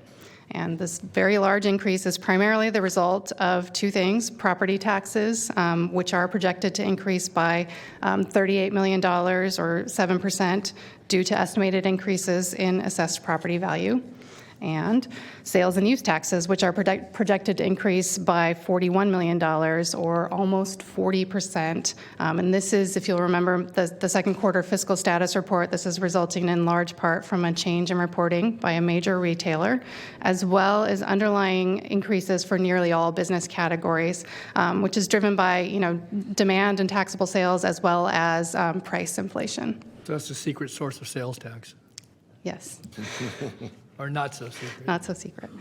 S7: And this very large increase is primarily the result of two things: property taxes, which are projected to increase by $38 million or 7% due to estimated increases in assessed property value, and sales and use taxes, which are projected to increase by $41 million or almost 40%. And this is, if you'll remember, the second quarter fiscal status report. This is resulting in large part from a change in reporting by a major retailer, as well as underlying increases for nearly all business categories, which is driven by demand and taxable sales, as well as price inflation.
S1: So that's the secret source of sales tax.
S7: Yes.
S1: Or not so secret.
S7: Not so secret.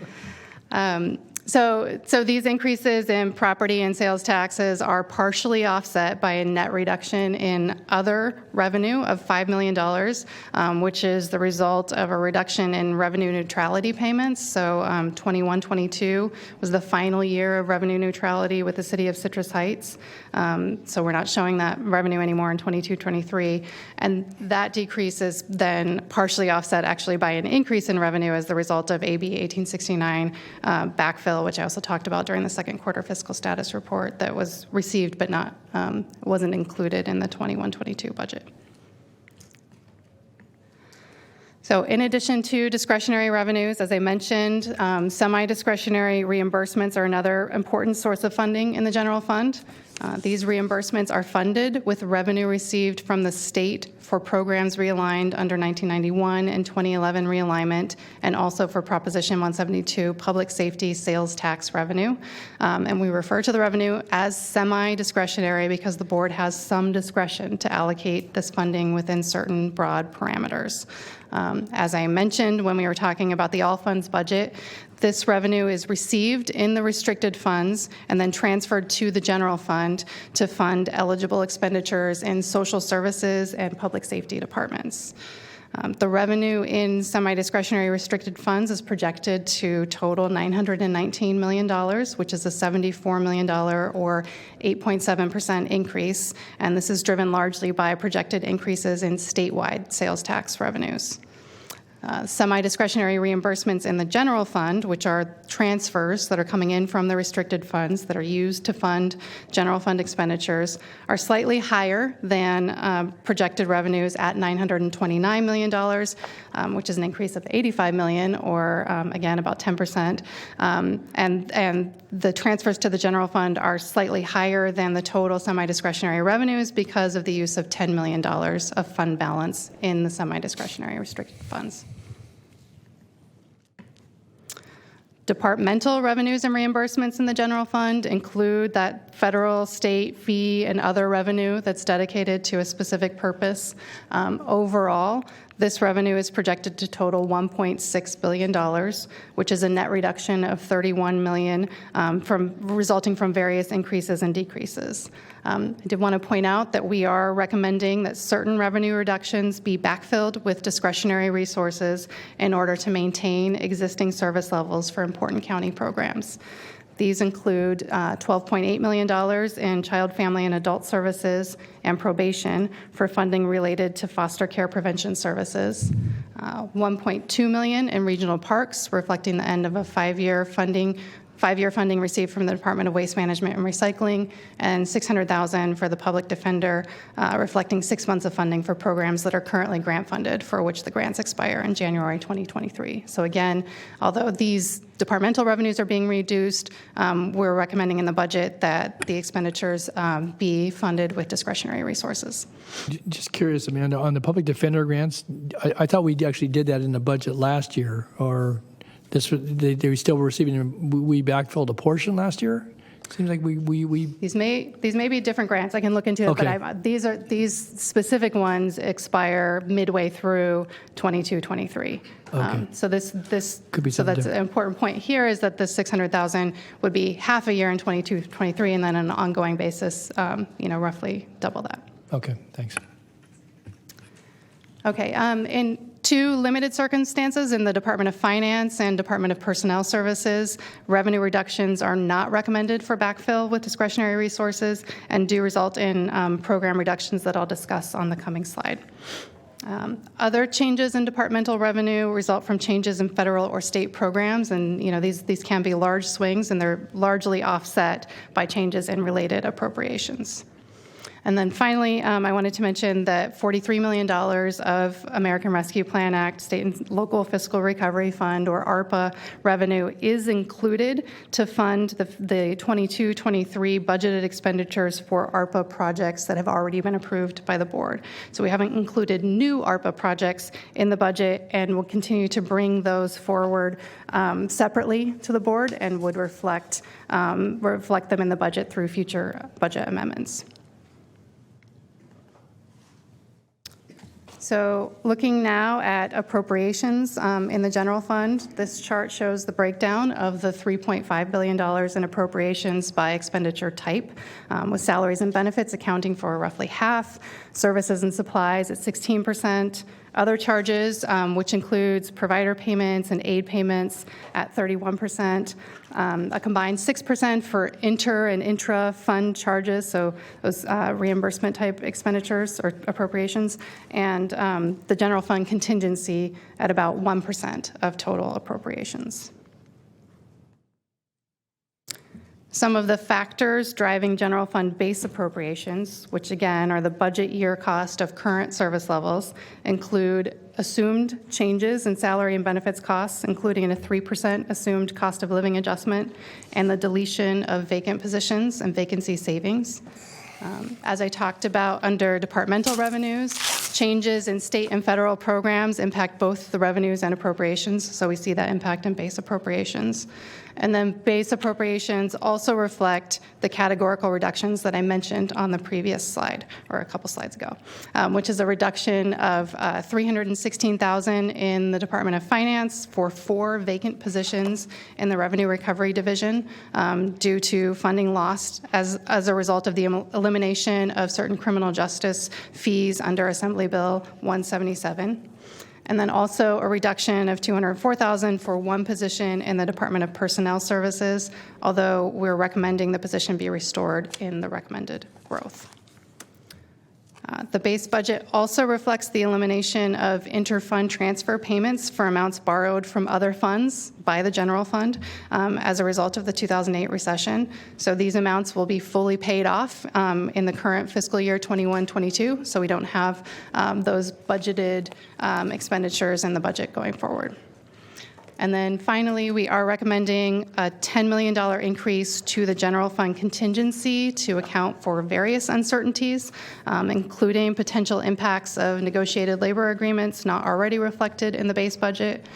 S7: So these increases in property and sales taxes are partially offset by a net reduction in other revenue of $5 million, which is the result of a reduction in revenue neutrality payments. So 21-22 was the final year of revenue neutrality with the city of Citrus Heights. So we're not showing that revenue anymore in 22-23. And that decrease is then partially offset actually by an increase in revenue as the result of AB 1869 backfill, which I also talked about during the second quarter fiscal status report that was received but not wasn't included in the 21-22 budget. So in addition to discretionary revenues, as I mentioned, semi-discretionary reimbursements are another important source of funding in the general fund. These reimbursements are funded with revenue received from the state for programs realigned under 1991 and 2011 realignment, and also for Proposition 172 public safety sales tax revenue. And we refer to the revenue as semi-discretionary because the board has some discretion to allocate this funding within certain broad parameters. As I mentioned when we were talking about the all funds budget, this revenue is received in the restricted funds and then transferred to the general fund to fund eligible expenditures in social services and public safety departments. The revenue in semi-discretionary restricted funds is projected to total $919 million, which is a $74 million or 8.7% increase, and this is driven largely by projected increases in statewide sales tax revenues. Semi-discretionary reimbursements in the general fund, which are transfers that are coming in from the restricted funds that are used to fund general fund expenditures, are slightly higher than projected revenues at $929 million, which is an increase of $85 million, or again, about 10%. And the transfers to the general fund are slightly higher than the total semi-discretionary revenues because of the use of $10 million of fund balance in the semi-discretionary restricted funds. Departmental revenues and reimbursements in the general fund include that federal, state, fee, and other revenue that's dedicated to a specific purpose. Overall, this revenue is projected to total $1.6 billion, which is a net reduction of $31 million resulting from various increases and decreases. I did want to point out that we are recommending that certain revenue reductions be backfilled with discretionary resources in order to maintain existing service levels for important county programs. These include $12.8 million in child, family, and adult services and probation for funding related to foster care prevention services, $1.2 million in regional parks, reflecting the end of a five-year funding received from the Department of Waste Management and Recycling, and $600,000 for the public defender, reflecting 6 months of funding for programs that are currently grant funded, for which the grants expire in January 2023. So again, although these departmental revenues are being reduced, we're recommending in the budget that the expenditures be funded with discretionary resources.
S1: Just curious, Amanda, on the public defender grants, I thought we actually did that in the budget last year, or they were still receiving. We backfilled a portion last year. Seems like we.
S7: These may be different grants. I can look into it,
S1: okay.
S7: But these specific ones expire midway through 22-23.
S1: Okay.
S7: So this
S1: could be
S7: so
S1: something
S7: that's an important point here, is that the $600,000 would be half a year in 22-23, and then on an ongoing basis, roughly double that.
S1: Okay. Thanks.
S7: Okay. In two limited circumstances, in the Department of Finance and Department of Personnel Services, revenue reductions are not recommended for backfill with discretionary resources and do result in program reductions that I'll discuss on the coming slide. Other changes in departmental revenue result from changes in federal or state programs, and these can be large swings, and they're largely offset by changes in related appropriations. And then finally, I wanted to mention that $43 million of American Rescue Plan Act State and Local Fiscal Recovery Fund, or ARPA, revenue is included to fund the 22-23 budgeted expenditures for ARPA projects that have already been approved by the board. So we haven't included new ARPA projects in the budget, and will continue to bring those forward separately to the board, and would reflect them in the budget through future budget amendments. So looking now at appropriations in the general fund, this chart shows the breakdown of the $3.5 billion in appropriations by expenditure type, with salaries and benefits accounting for roughly half, services and supplies at 16%, other charges, which includes provider payments and aid payments, at 31%, a combined 6% for inter and intra-fund charges, so those reimbursement type expenditures or appropriations, and the general fund contingency at about 1% of total appropriations. Some of the factors driving general fund base appropriations, which again are the budget year cost of current service levels, include assumed changes in salary and benefits costs, including a 3% assumed cost of living adjustment, and the deletion of vacant positions and vacancy savings. As I talked about under departmental revenues, changes in state and federal programs impact both the revenues and appropriations, so we see that impact in base appropriations. And then base appropriations also reflect the categorical reductions that I mentioned on the previous slide, or a couple slides ago, which is a reduction of $316,000 in the Department of Finance for 4 vacant positions in the Revenue Recovery Division due to funding lost as a result of the elimination of certain criminal justice fees under Assembly Bill 177. And then also a reduction of $204,000 for 1 position in the Department of Personnel Services, although we're recommending the position be restored in the recommended growth. The base budget also reflects the elimination of interfund transfer payments for amounts borrowed from other funds by the general fund as a result of the 2008 recession. So these amounts will be fully paid off in the current fiscal year 21-22, so we don't have those budgeted expenditures in the budget going forward. And then finally, we are recommending a $10 million increase to the general fund contingency to account for various uncertainties, including potential impacts of negotiated labor agreements not already reflected in the base budget,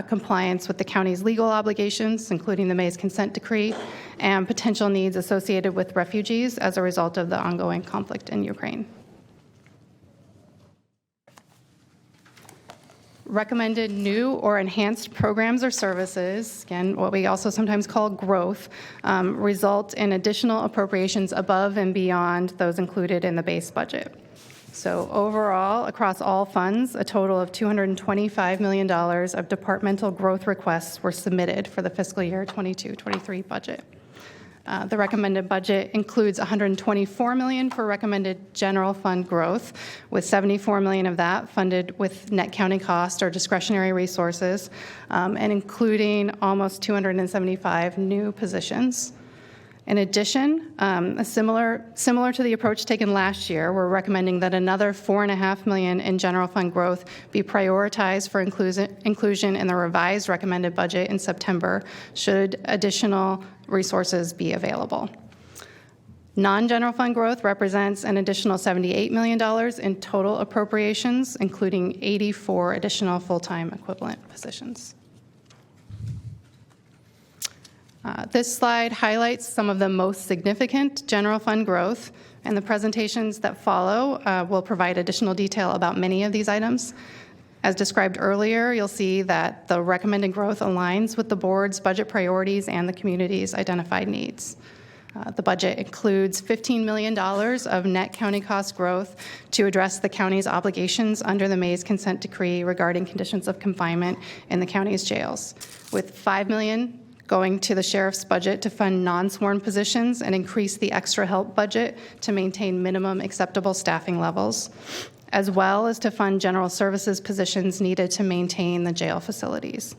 S7: compliance with the county's legal obligations, including the May's consent decree, and potential needs associated with refugees as a result of the ongoing conflict in Ukraine. Recommended new or enhanced programs or services, again, what we also sometimes call growth, result in additional appropriations above and beyond those included in the base budget. So overall, across all funds, a total of $225 million of departmental growth requests were submitted for the fiscal year 22-23 budget. The recommended budget includes $124 million for recommended general fund growth, with $74 million of that funded with net county cost or discretionary resources, and including almost 275 new positions. In addition, similar to the approach taken last year, we're recommending that another $4.5 million in general fund growth be prioritized for inclusion in the revised recommended budget in September, should additional resources be available. Non-general fund growth represents an additional $78 million in total appropriations, including 84 additional full-time equivalent positions. This slide highlights some of the most significant general fund growth, and the presentations that follow will provide additional detail about many of these items. As described earlier, you'll see that the recommended growth aligns with the board's budget priorities and the community's identified needs. The budget includes $15 million of net county cost growth to address the county's obligations under the May's consent decree regarding conditions of confinement in the county's jails, with $5 million going to the sheriff's budget to fund non-sworn positions and increase the extra help budget to maintain minimum acceptable staffing levels, as well as to fund general services positions needed to maintain the jail facilities.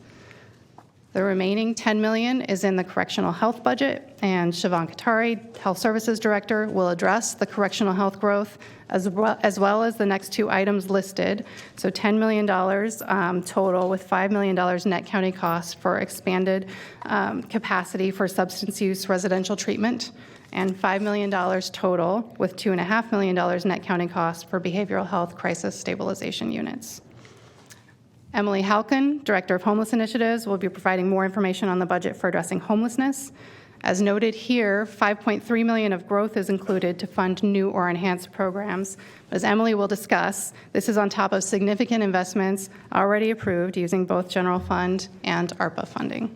S7: The remaining $10 million is in the correctional health budget, and Siobhan Katari, Health Services Director, will address the correctional health growth as well as the next two items listed. So $10 million total, with $5 million net county cost for expanded capacity for substance use residential treatment, and $5 million total, with $2.5 million net county cost for behavioral health crisis stabilization units. Emily Halkin, Director of Homeless Initiatives, will be providing more information on the budget for addressing homelessness. As noted here, $5.3 million of growth is included to fund new or enhanced programs. As Emily will discuss, this is on top of significant investments already approved using both general fund and Arpa funding.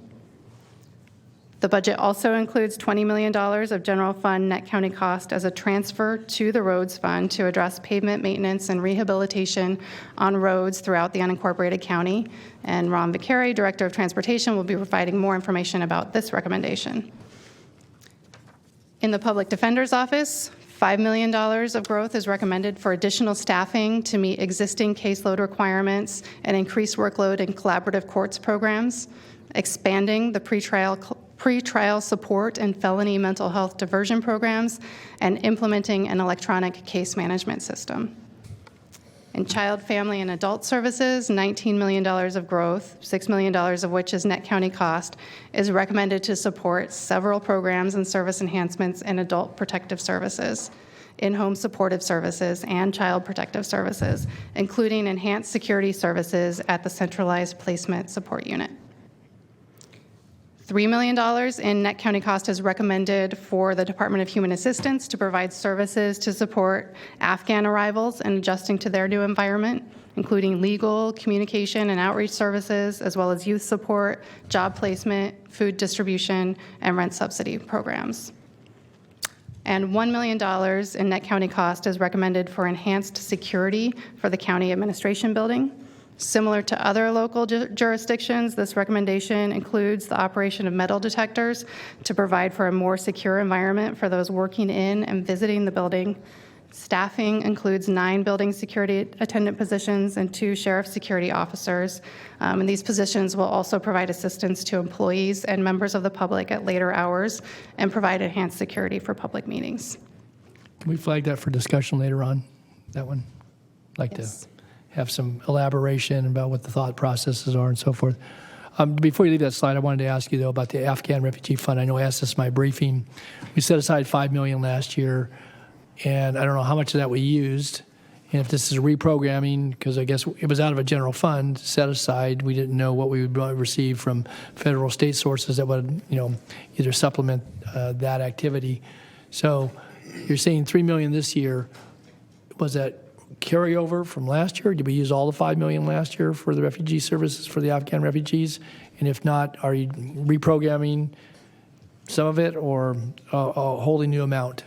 S7: The budget also includes $20 million of general fund net county cost as a transfer to the roads fund to address pavement maintenance and rehabilitation on roads throughout the unincorporated county. And Ron Vicari, Director of Transportation, will be providing more information about this recommendation. In the Public Defender's Office, $5 million of growth is recommended for additional staffing to meet existing caseload requirements and increase workload in collaborative courts programs, expanding the pretrial support and felony mental health diversion programs, and implementing an electronic case management system. In Child, Family, and Adult Services, $19 million of growth, $6 million of which is net county cost, is recommended to support several programs and service enhancements in adult protective services, in-home supportive services, and child protective services, including enhanced security services at the Centralized Placement Support Unit. $3 million in net county cost is recommended for the Department of Human Assistance to provide services to support Afghan arrivals and adjusting to their new environment, including legal, communication, and outreach services, as well as youth support, job placement, food distribution, and rent subsidy programs. And $1 million in net county cost is recommended for enhanced security for the county administration building. Similar to other local jurisdictions, this recommendation includes the operation of metal detectors to provide for a more secure environment for those working in and visiting the building, Staffing includes 9 building security attendant positions and 2 sheriff security officers. And these positions will also provide assistance to employees and members of the public at later hours and provide enhanced security for public meetings.
S1: Can we flag that for discussion later on, that one? I'd like to have some elaboration about what the thought processes are and so forth. Before you leave that slide, I wanted to ask you, though, about the Afghan Refugee Fund. I know I asked this in my briefing. We set aside $5 million last year, and I don't know how much of that we used. And if this is reprogramming, because I guess it was out of a general fund set aside, we didn't know what we would receive from federal state sources that would, either supplement that activity. So you're saying $3 million this year. Was that carryover from last year? Did we use all the $5 million last year for the refugee services for the Afghan refugees? And if not, are you reprogramming some of it or a wholly new amount?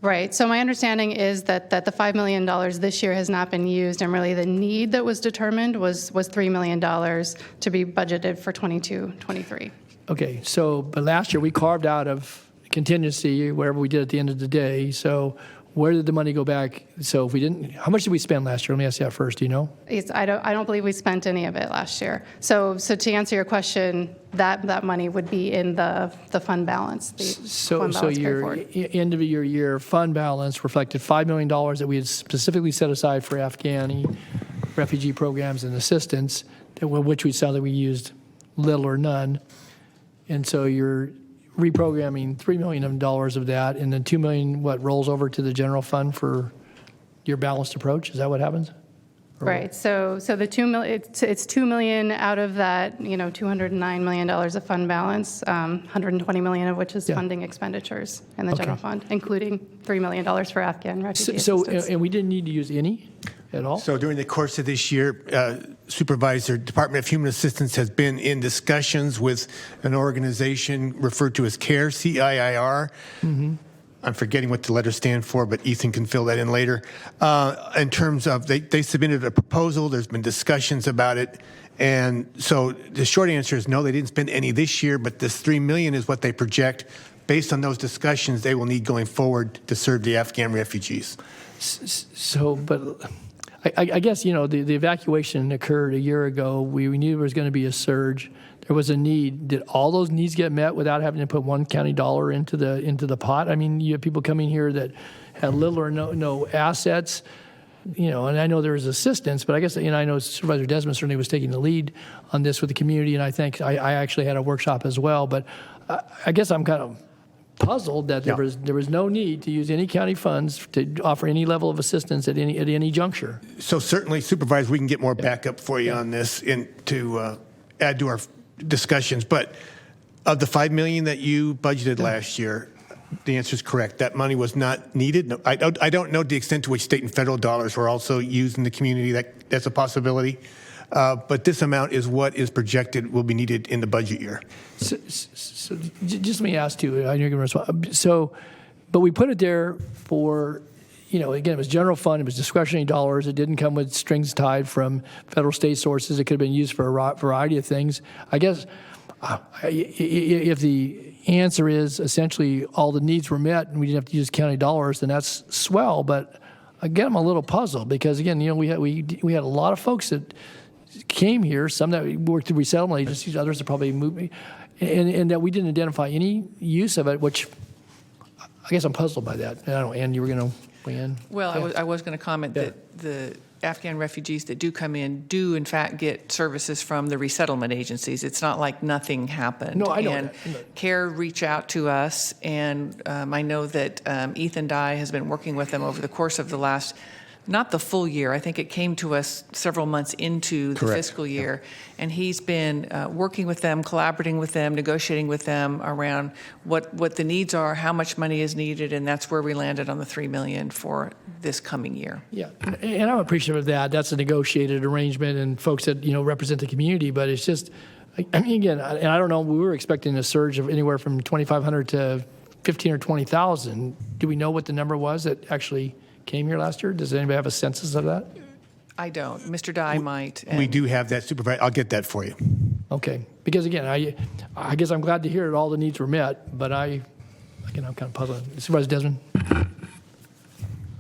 S7: Right. So my understanding is that the $5 million this year has not been used, and really the need that was determined was $3 million to be budgeted for 22-23.
S1: Okay. So, but last year we carved out of contingency whatever we did at the end of the day. So where did the money go back? So if we didn't, how much did we spend last year? Let me ask you that first. Do you know?
S7: I don't believe we spent any of it last year. So to answer your question, that money would be in the fund balance.
S1: So your end of year fund balance reflected $5 million that we had specifically set aside for Afghani refugee programs and assistance, which we saw that we used little or none. And so you're reprogramming $3 million of that, and then $2 million, rolls over to the general fund for your balanced approach? Is that what happens?
S7: Right. So the $2 million, it's $2 million out of that, $209 million of fund balance, $120 million of which is funding expenditures in the general fund, including $3 million for Afghan refugee assistance.
S1: And we didn't need to use any at all?
S18: So during the course of this year, Supervisor, Department of Human Assistance has been in discussions with an organization referred to as CARE, C-I-I-R. Mm-hmm. I'm forgetting what the letters stand for, but Ethan can fill that in later. In terms of, they submitted a proposal, there's been discussions about it, and so the short answer is no, they didn't spend any this year, but this $3 million is what they project. Based on those discussions, they will need going forward to serve the Afghan refugees.
S1: So, but I guess, the evacuation occurred a year ago. We knew there was going to be a surge. There was a need. Did all those needs get met without having to put one county dollar into the pot? I mean, you have people coming here that had little or no assets, and I know there was assistance, but I guess, I know Supervisor Desmond certainly was taking the lead on this with the community, and I think I actually had a workshop as well. But I guess I'm kind of puzzled that there was no need to use any county funds to offer any level of assistance at any juncture.
S18: So certainly, Supervisor, we can get more backup for you on this to add to our discussions. But of the $5 million that you budgeted last year, the answer is correct. That money was not needed. No, I don't know the extent to which state and federal dollars were also used in the community. That's a possibility. But this amount is what is projected will be needed in the budget year.
S1: So just let me ask too. I know you're going to respond. So, but we put it there for, again, it was general fund. It was discretionary dollars. It didn't come with strings tied from federal, state sources. It could have been used for a variety of things. I guess if the answer is essentially all the needs were met and we didn't have to use county dollars, then that's swell. But again, I'm a little puzzled because again, we had a lot of folks that came here, some that worked through resettlement agencies, others that probably moved, and that we didn't identify any use of it, which I guess I'm puzzled by that. I don't know, Ann, you were going to weigh in?
S2: Well, I was going to comment that the Afghan refugees that do come in do, in fact, get services from the resettlement agencies. It's not like nothing happened.
S1: No, I know
S2: and
S1: that.
S2: CARE reach out to us, and I know that Ethan Dye has been working with them over the course of the last, not the full year. I think it came to us several months into the fiscal year. And he's been working with them, collaborating with them, negotiating with them around what the needs are, how much money is needed, and that's where we landed on the $3 million for this coming year. Yeah,
S1: and I'm appreciative of that. That's a negotiated arrangement and folks that, represent the community, but it's just, I mean, again, and I don't know, we were expecting a surge of anywhere from 2,500 to 15 or 20,000. Do we know what the number was that actually came here last year? Does anybody have a census of that?
S2: I don't. Mr. Dye might.
S18: We do have that, Supervisor. I'll get that for you.
S1: Okay. Because again, I guess I'm glad to hear that all the needs were met, but I'm kind of puzzled. Supervisor Desmond?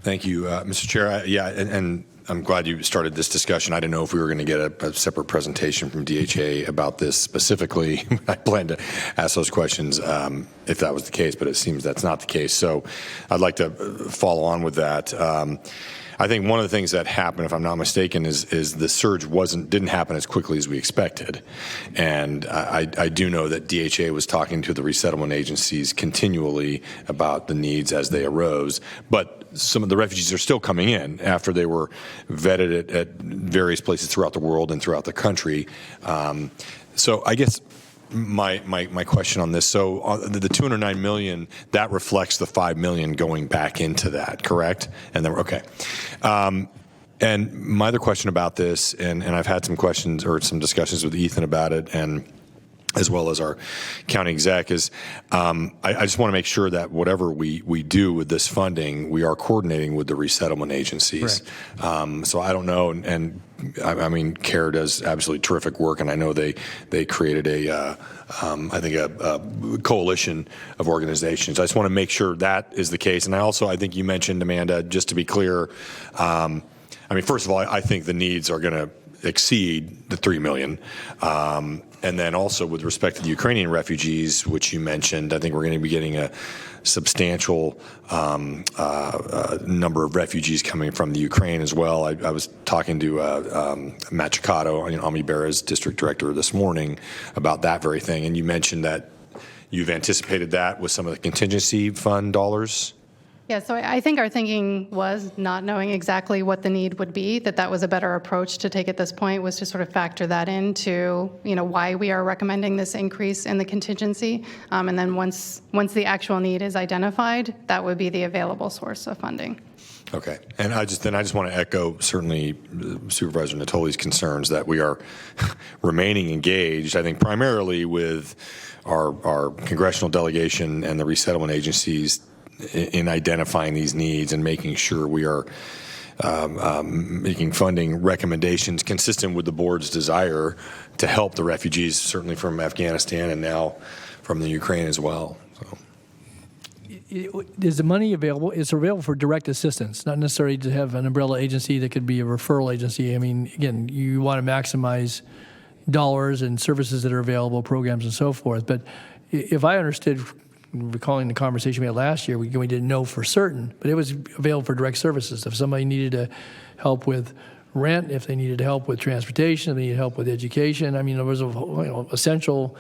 S16: Thank you, Mr. Chair. And I'm glad you started this discussion. I didn't know if we were going to get a separate presentation from DHA about this specifically. I planned to ask those questions if that was the case, but it seems that's not the case. So I'd like to follow on with that. I think one of the things that happened, if I'm not mistaken, is the surge didn't happen as quickly as we expected. And I do know that DHA was talking to the resettlement agencies continually about the needs as they arose. But some of the refugees are still coming in after they were vetted at various places throughout the world and throughout the country. So I guess my question on this, so the $209 million, that reflects the $5 million going back into that, correct? And then, okay. And my other question about this, and I've had some questions or some discussions with Ethan about it, and as well as our county exec, is I just want to make sure that whatever we do with this funding, we are coordinating with the resettlement agencies. So I don't know, and I mean, CARE does absolutely terrific work, and I know they created a coalition of organizations. I just want to make sure that is the case. And I think you mentioned, Amanda, just to be clear, I mean, first of all, I think the needs are going to exceed the $3 million. And then also with respect to the Ukrainian refugees, which you mentioned, I think we're going to be getting a substantial number of refugees coming from the Ukraine as well. I was talking to Matt Chikato, Ami Bera's district director, this morning about that very thing. And you mentioned that you've anticipated that with some of the contingency fund dollars.
S7: Yeah, so I think our thinking was, not knowing exactly what the need would be, that was a better approach to take at this point, was to sort of factor that into, why we are recommending this increase in the contingency. And then once the actual need is identified, that would be the available source of funding.
S16: Okay, and I just want to echo certainly Supervisor Natoli's concerns that we are remaining engaged, I think primarily with our congressional delegation and the resettlement agencies in identifying these needs and making sure we are making funding recommendations consistent with the board's desire to help the refugees, certainly from Afghanistan and now from the Ukraine as well. So.
S1: Is the money available? It's available for direct assistance, not necessarily to have an umbrella agency that could be a referral agency. I mean, again, you want to maximize dollars and services that are available, programs and so forth. But if I understood, recalling the conversation we had last year, we didn't know for certain, but it was available for direct services. If somebody needed help with rent, if they needed help with transportation, if they needed help with education, I mean, there was essential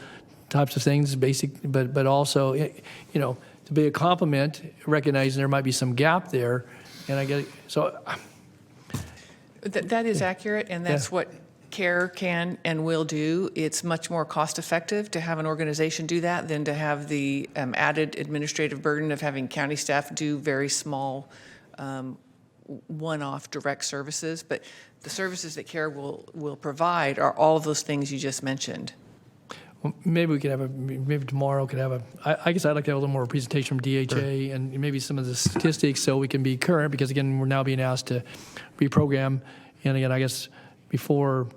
S1: types of things, basic, but also, to be a complement, recognizing there might be some gap there, and I get so.
S2: That is accurate, and that's what CARE can and will do. It's much more cost effective to have an organization do that than to have the added administrative burden of having county staff do very small one-off direct services. But the services that CARE will provide are all of those things you just mentioned.
S1: Well, maybe we could have maybe tomorrow could have I guess I'd like to have a little more presentation from DHA and maybe some of the statistics so we can be current, because again, we're now being asked to reprogram. And again, I guess before,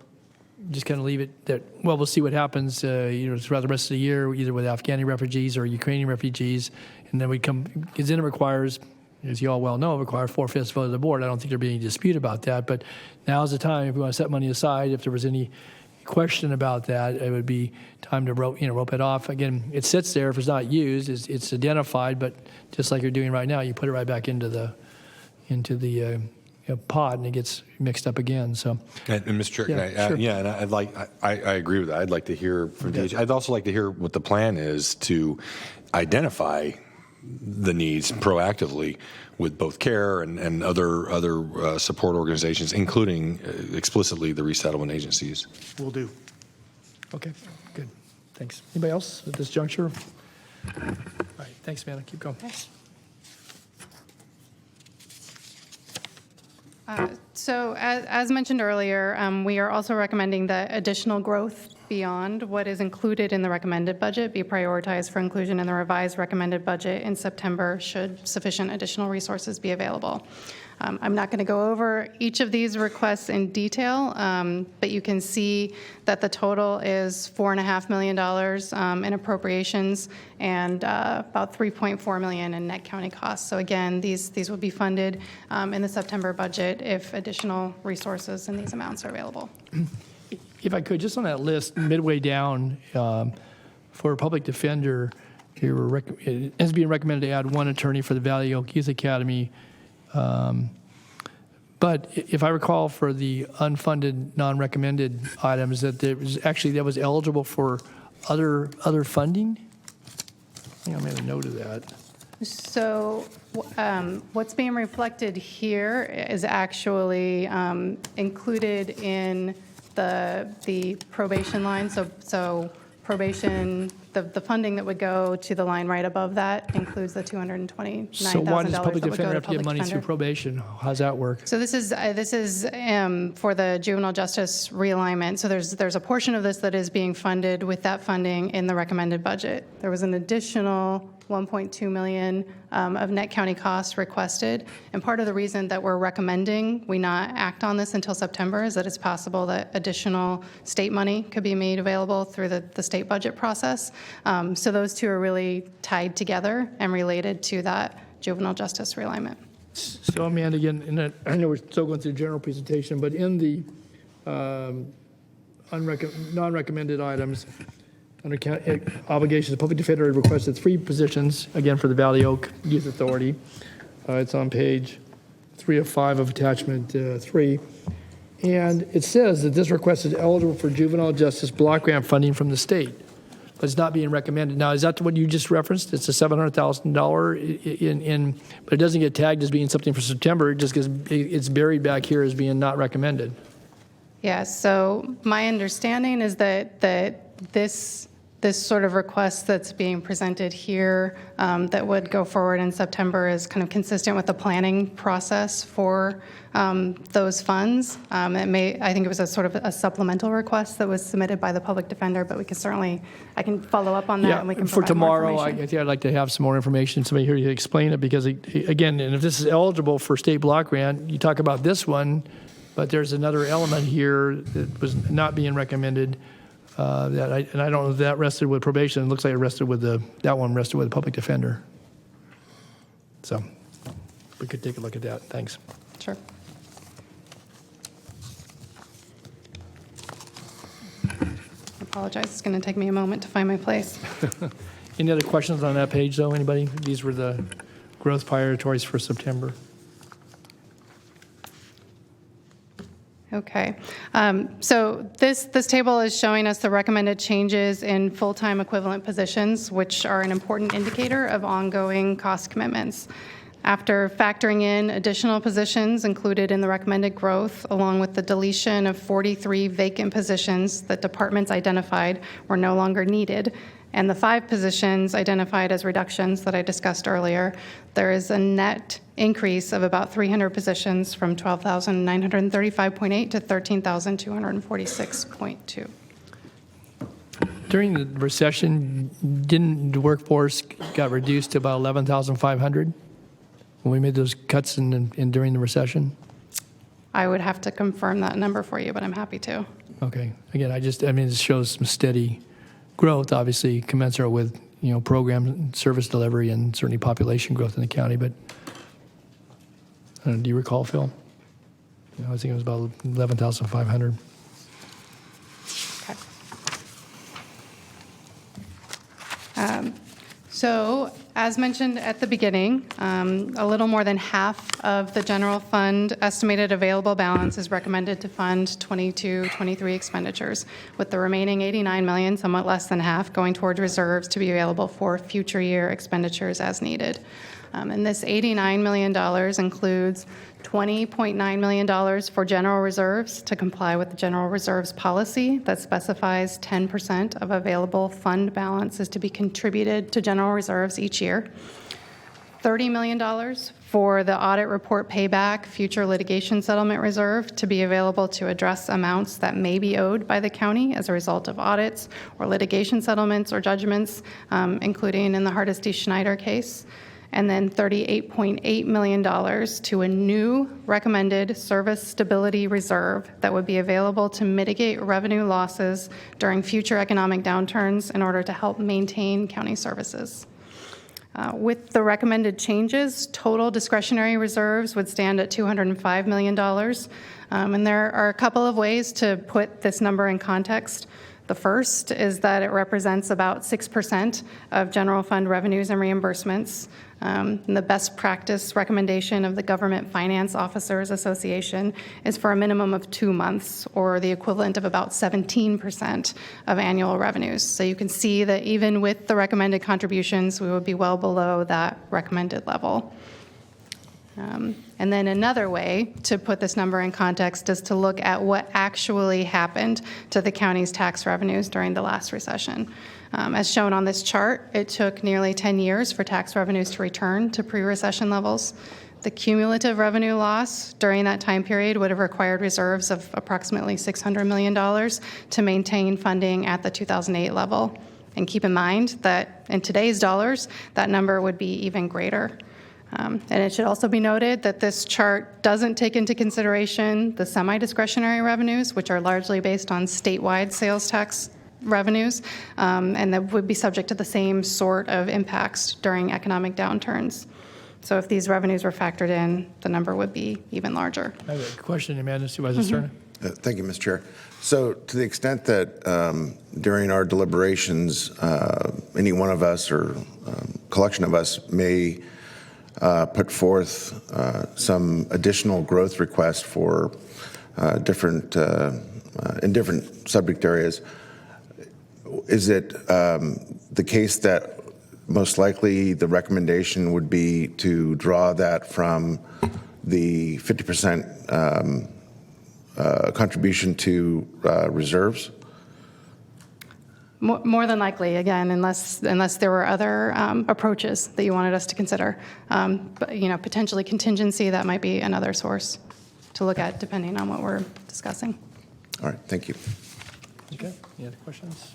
S1: just kind of leave it that, well, we'll see what happens, throughout the rest of the year, either with Afghani refugees or Ukrainian refugees. And then we come, because then it requires, as you all well know, it requires 4/5 vote of the board. I don't think there'd be any dispute about that. But now's the time, if we want to set money aside, if there was any question about that, it would be time to rope it off. Again, it sits there. If it's not used, it's identified, but just like you're doing right now, you put it right back into the pot, and it gets mixed up again. So,
S16: and Mr. Chair, and I agree with that. I'd like to hear from DHA. I'd also like to hear what the plan is to identify the needs proactively with both CARE and other support organizations, including explicitly the resettlement agencies.
S11: Will do.
S1: Okay, good. Thanks. Anybody else at this juncture? All right, thanks, Amanda. Keep going.
S7: So as mentioned earlier, we are also recommending that additional growth beyond what is included in the recommended budget be prioritized for inclusion in the revised recommended budget in September should sufficient additional resources be available. I'm not going to go over each of these requests in detail, but you can see that the total is $4.5 million in appropriations and about $3.4 million in net county costs. So again, these will be funded in the September budget if additional resources in these amounts are available.
S1: If I could, just on that list, midway down, for a public defender, it is being recommended to add one attorney for the Valley Oak Youth Academy. But if I recall, for the unfunded, non-recommended items, that there was actually that was eligible for other funding. I think I made a note of that.
S7: So what's being reflected here is actually included in the probation line. So probation, the funding that would go to the line right above that includes the $229,000.
S1: So why does public
S7: that would
S1: defender
S7: go
S1: have to get money
S7: defender.
S1: through probation? How's that work?
S7: So this is for the juvenile justice realignment. So there's a portion of this that is being funded with that funding in the recommended budget. There was an additional $1.2 million of net county costs requested. And part of the reason that we're recommending we not act on this until September is that it's possible that additional state money could be made available through the state budget process. So those two are really tied together and related to that juvenile justice realignment.
S1: So, Amanda, again, and I know we're still going through the general presentation, but in the non-recommended items, under obligations, the public defender requested 3 positions, again, for the Valley Oak Youth Authority. It's on page 3 of 5 of attachment 3. And it says that this request is eligible for juvenile justice block grant funding from the state, but it's not being recommended. Now, is that what you just referenced? It's a $700,000 but it doesn't get tagged as being something for September. It just gets, it's buried back here as being not recommended.
S7: Yeah, so my understanding is that this sort of request that's being presented here that would go forward in September is kind of consistent with the planning process for those funds. I think it was a sort of a supplemental request that was submitted by the public defender, but I can follow up on that and we can
S1: for
S7: provide more
S1: tomorrow, I
S7: information.
S1: think I'd like to have some more information, somebody here to explain it, because again, and if this is eligible for state block grant, you talk about this one, but there's another element here that was not being recommended. I don't know if that rested with probation. It looks like it rested with that one rested with the public defender. So we could take a look at that. Thanks.
S7: Sure. I apologize. It's going to take me a moment to find my place.
S1: Any other questions on that page, though? Anybody? These were the growth priorities for September.
S7: Okay. So this table is showing us the recommended changes in full-time equivalent positions, which are an important indicator of ongoing cost commitments. After factoring in additional positions included in the recommended growth, along with the deletion of 43 vacant positions that departments identified were no longer needed, and the 5 positions identified as reductions that I discussed earlier, there is a net increase of about 300 positions from 12,935.8 to 13,246.2.
S1: During the recession, didn't the workforce got reduced to about 11,500 when we made those cuts in during the recession?
S7: I would have to confirm that number for you, but I'm happy to.
S1: Okay. Again, it shows some steady growth, obviously commensurate with program service delivery and certainly population growth in the county. But do you recall, Phil? I think it was about 11,500.
S7: Okay. So, as mentioned at the beginning, a little more than half of the general fund estimated available balance is recommended to fund 22-23 expenditures, with the remaining $89 million, somewhat less than half, going towards reserves to be available for future year expenditures as needed. And this $89 million includes $20.9 million for general reserves to comply with the general reserves policy that specifies 10% of available fund balance is to be contributed to general reserves each year. $30 million for the audit report payback future litigation settlement reserve to be available to address amounts that may be owed by the county as a result of audits or litigation settlements or judgments, including in the Hardesty Schneider case. And then $38.8 million to a new recommended service stability reserve that would be available to mitigate revenue losses during future economic downturns in order to help maintain county services. With the recommended changes, total discretionary reserves would stand at $205 million. And there are a couple of ways to put this number in context. The first is that it represents about 6% of general fund revenues and reimbursements. And the best practice recommendation of the Government Finance Officers Association is for a minimum of 2 months, or the equivalent of about 17% of annual revenues. So you can see that even with the recommended contributions, we would be well below that recommended level. And then another way to put this number in context is to look at what actually happened to the county's tax revenues during the last recession. As shown on this chart, it took nearly 10 years for tax revenues to return to pre-recession levels. The cumulative revenue loss during that time period would have required reserves of approximately $600 million to maintain funding at the 2008 level. And keep in mind that in today's dollars, that number would be even greater. And it should also be noted that this chart doesn't take into consideration the semi-discretionary revenues, which are largely based on statewide sales tax revenues, and that would be subject to the same sort of impacts during economic downturns. So if these revenues were factored in, the number would be even larger.
S1: I have a question, Amanda. Supervisor Cerna.
S20: Thank you, Mr. Chair. So to the extent that during our deliberations, any one of us or collection of us may put forth some additional growth requests for different in different subject areas, is it the case that most likely the recommendation would be to draw that from the 50% contribution to reserves?
S7: More than likely, again, unless there were other approaches that you wanted us to consider. But, potentially contingency, that might be another source to look at depending on what we're discussing.
S20: All right, thank you.
S1: Okay, any other questions?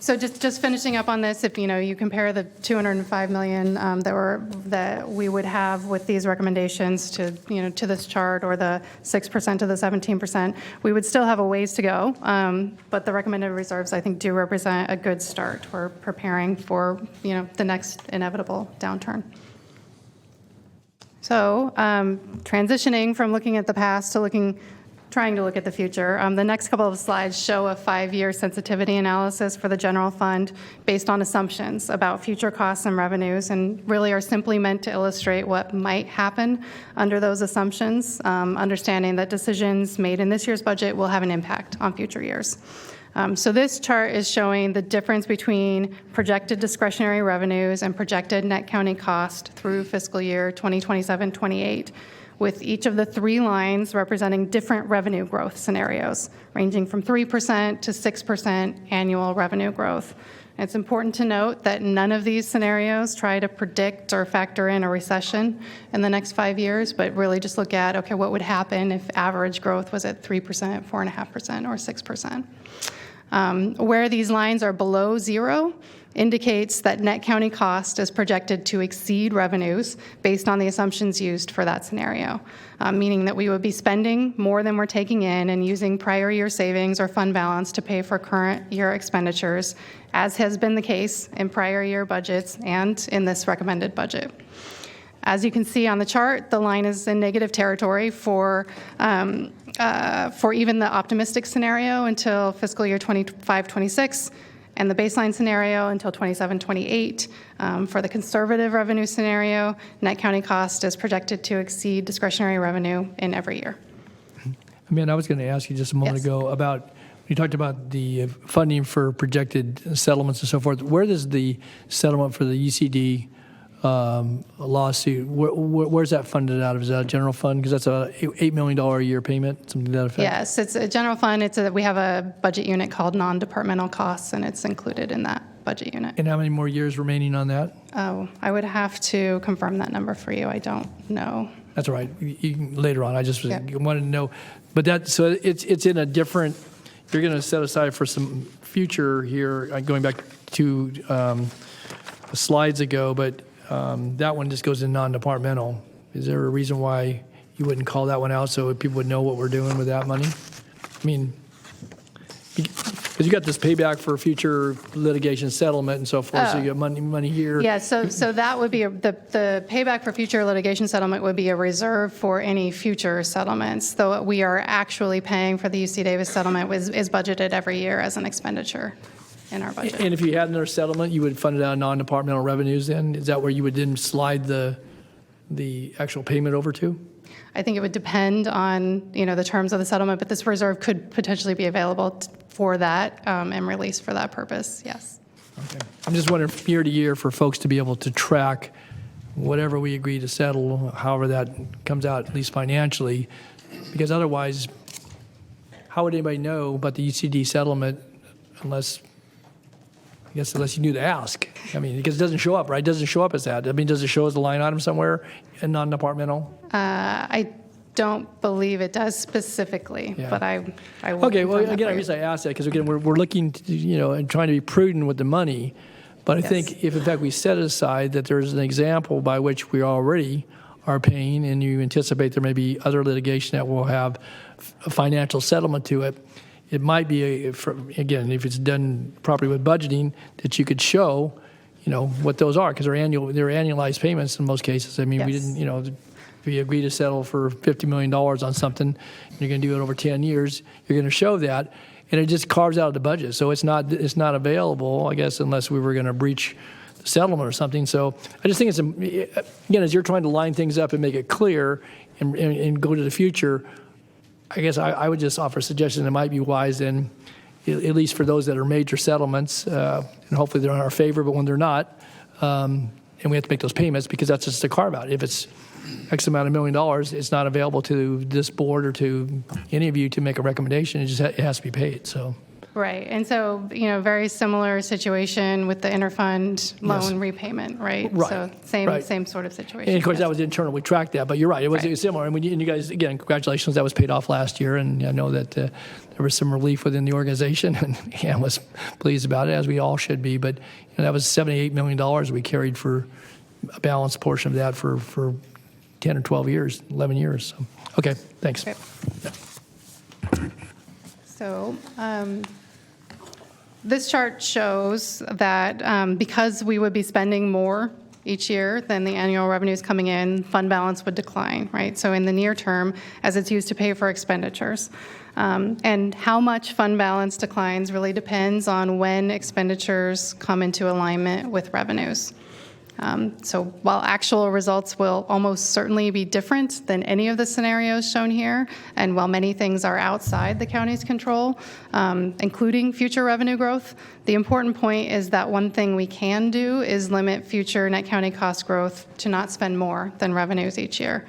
S7: So just finishing up on this, if you compare the $205 million that we would have with these recommendations to to this chart, or the 6% to the 17%, we would still have a ways to go. But the recommended reserves, I think, do represent a good start. We're preparing for the next inevitable downturn. So transitioning from looking at the past to trying to look at the future. The next couple of slides show a 5-year sensitivity analysis for the general fund based on assumptions about future costs and revenues, and really are simply meant to illustrate what might happen under those assumptions, understanding that decisions made in this year's budget will have an impact on future years. So this chart is showing the difference between projected discretionary revenues and projected net county cost through fiscal year 2027-28. With each of the 3 lines representing different revenue growth scenarios, ranging from 3% to 6% annual revenue growth. And it's important to note that none of these scenarios try to predict or factor in a recession in the next 5 years, but really just look at, okay, what would happen if average growth was at 3%, 4.5%, or 6%. Where these lines are below zero indicates that net county cost is projected to exceed revenues based on the assumptions used for that scenario, meaning that we would be spending more than we're taking in and using prior year savings or fund balance to pay for current year expenditures, as has been the case in prior year budgets and in this recommended budget. As you can see on the chart, the line is in negative territory for even the optimistic scenario until fiscal year 25-26, and the baseline scenario until 27-28. For the conservative revenue scenario, net county cost is projected to exceed discretionary revenue in every year.
S1: I was going to ask you just a moment ago about, you talked about the funding for projected settlements and so forth. Where does the settlement for the UCD lawsuit, where's that funded out of? Is that a general fund? Because that's a $8 million a year payment, something to that effect?
S7: Yes, it's a general fund. We have a budget unit called non-departmental costs, and it's included in that budget unit.
S1: And how many more years remaining on that?
S7: Oh, I would have to confirm that number for you. I don't know.
S1: That's all right. You can, later on, I just
S7: Yep.
S1: wanted to know. But so it's in a different, you're going to set aside for some future here, going back to slides ago, but that one just goes in non-departmental. Is there a reason why you wouldn't call that one out so people would know what we're doing with that money? I mean, because you got this payback for future litigation settlement and so forth, so you got money here.
S7: Yeah, so that would be, the payback for future litigation settlement would be a reserve for any future settlements, though we are actually paying for the UC Davis settlement is budgeted every year as an expenditure in our budget.
S1: And if you had another settlement, you would fund it out of non-departmental revenues then? Is that where you would then slide the actual payment over to?
S7: I think it would depend on, the terms of the settlement, but this reserve could potentially be available for that and released for that purpose, yes.
S1: Okay. I'm just wondering from year to year for folks to be able to track whatever we agree to settle, however that comes out, at least financially, because otherwise, how would anybody know about the UCD settlement unless you knew to ask? I mean, because it doesn't show up, right? It doesn't show up as that. I mean, does it show as a line item somewhere in non-departmental?
S7: I don't believe it does specifically, but I will.
S1: Okay, well,
S7: confirm that
S1: again,
S7: for
S1: I
S7: you.
S1: guess I asked that because, again, we're looking to, and trying to be prudent with the money. But I think if, in fact, we set aside that there's an example by which we already are paying and you anticipate there may be other litigation that will have a financial settlement to it, it might be, again, if it's done properly with budgeting, that you could show, what those are, because they're annualized payments in most cases. I mean, we didn't, if you agree to settle for $50 million on something, and you're going to do it over 10 years, you're going to show that, and it just carves out of the budget. So it's not available, I guess, unless we were going to breach the settlement or something. So I just think it's, again, as you're trying to line things up and make it clear and go to the future, I guess I would just offer a suggestion that might be wise then, at least for those that are major settlements, and hopefully they're in our favor, but when they're not, and we have to make those payments because that's just a carve out. If it's X amount of $1 million, it's not available to this board or to any of you to make a recommendation. It has to be paid. So.
S7: Right, and so, very similar situation with the interfund loan repayment, right?
S1: Right.
S7: So same sort of situation.
S1: And of course, that was internal. We tracked that, but you're right. It was similar. And you guys, again, congratulations. That was paid off last year, and I know that there was some relief within the organization, and Ann was pleased about it, as we all should be. But that was $78 million we carried for a balanced portion of that for 10 or 12 years, 11 years. So, okay, thanks.
S7: Okay. So this chart shows that because we would be spending more each year than the annual revenues coming in, fund balance would decline, right? So in the near term, as it's used to pay for expenditures. And how much fund balance declines really depends on when expenditures come into alignment with revenues. So while actual results will almost certainly be different than any of the scenarios shown here, and while many things are outside the county's control, including future revenue growth, the important point is that one thing we can do is limit future net county cost growth to not spend more than revenues each year.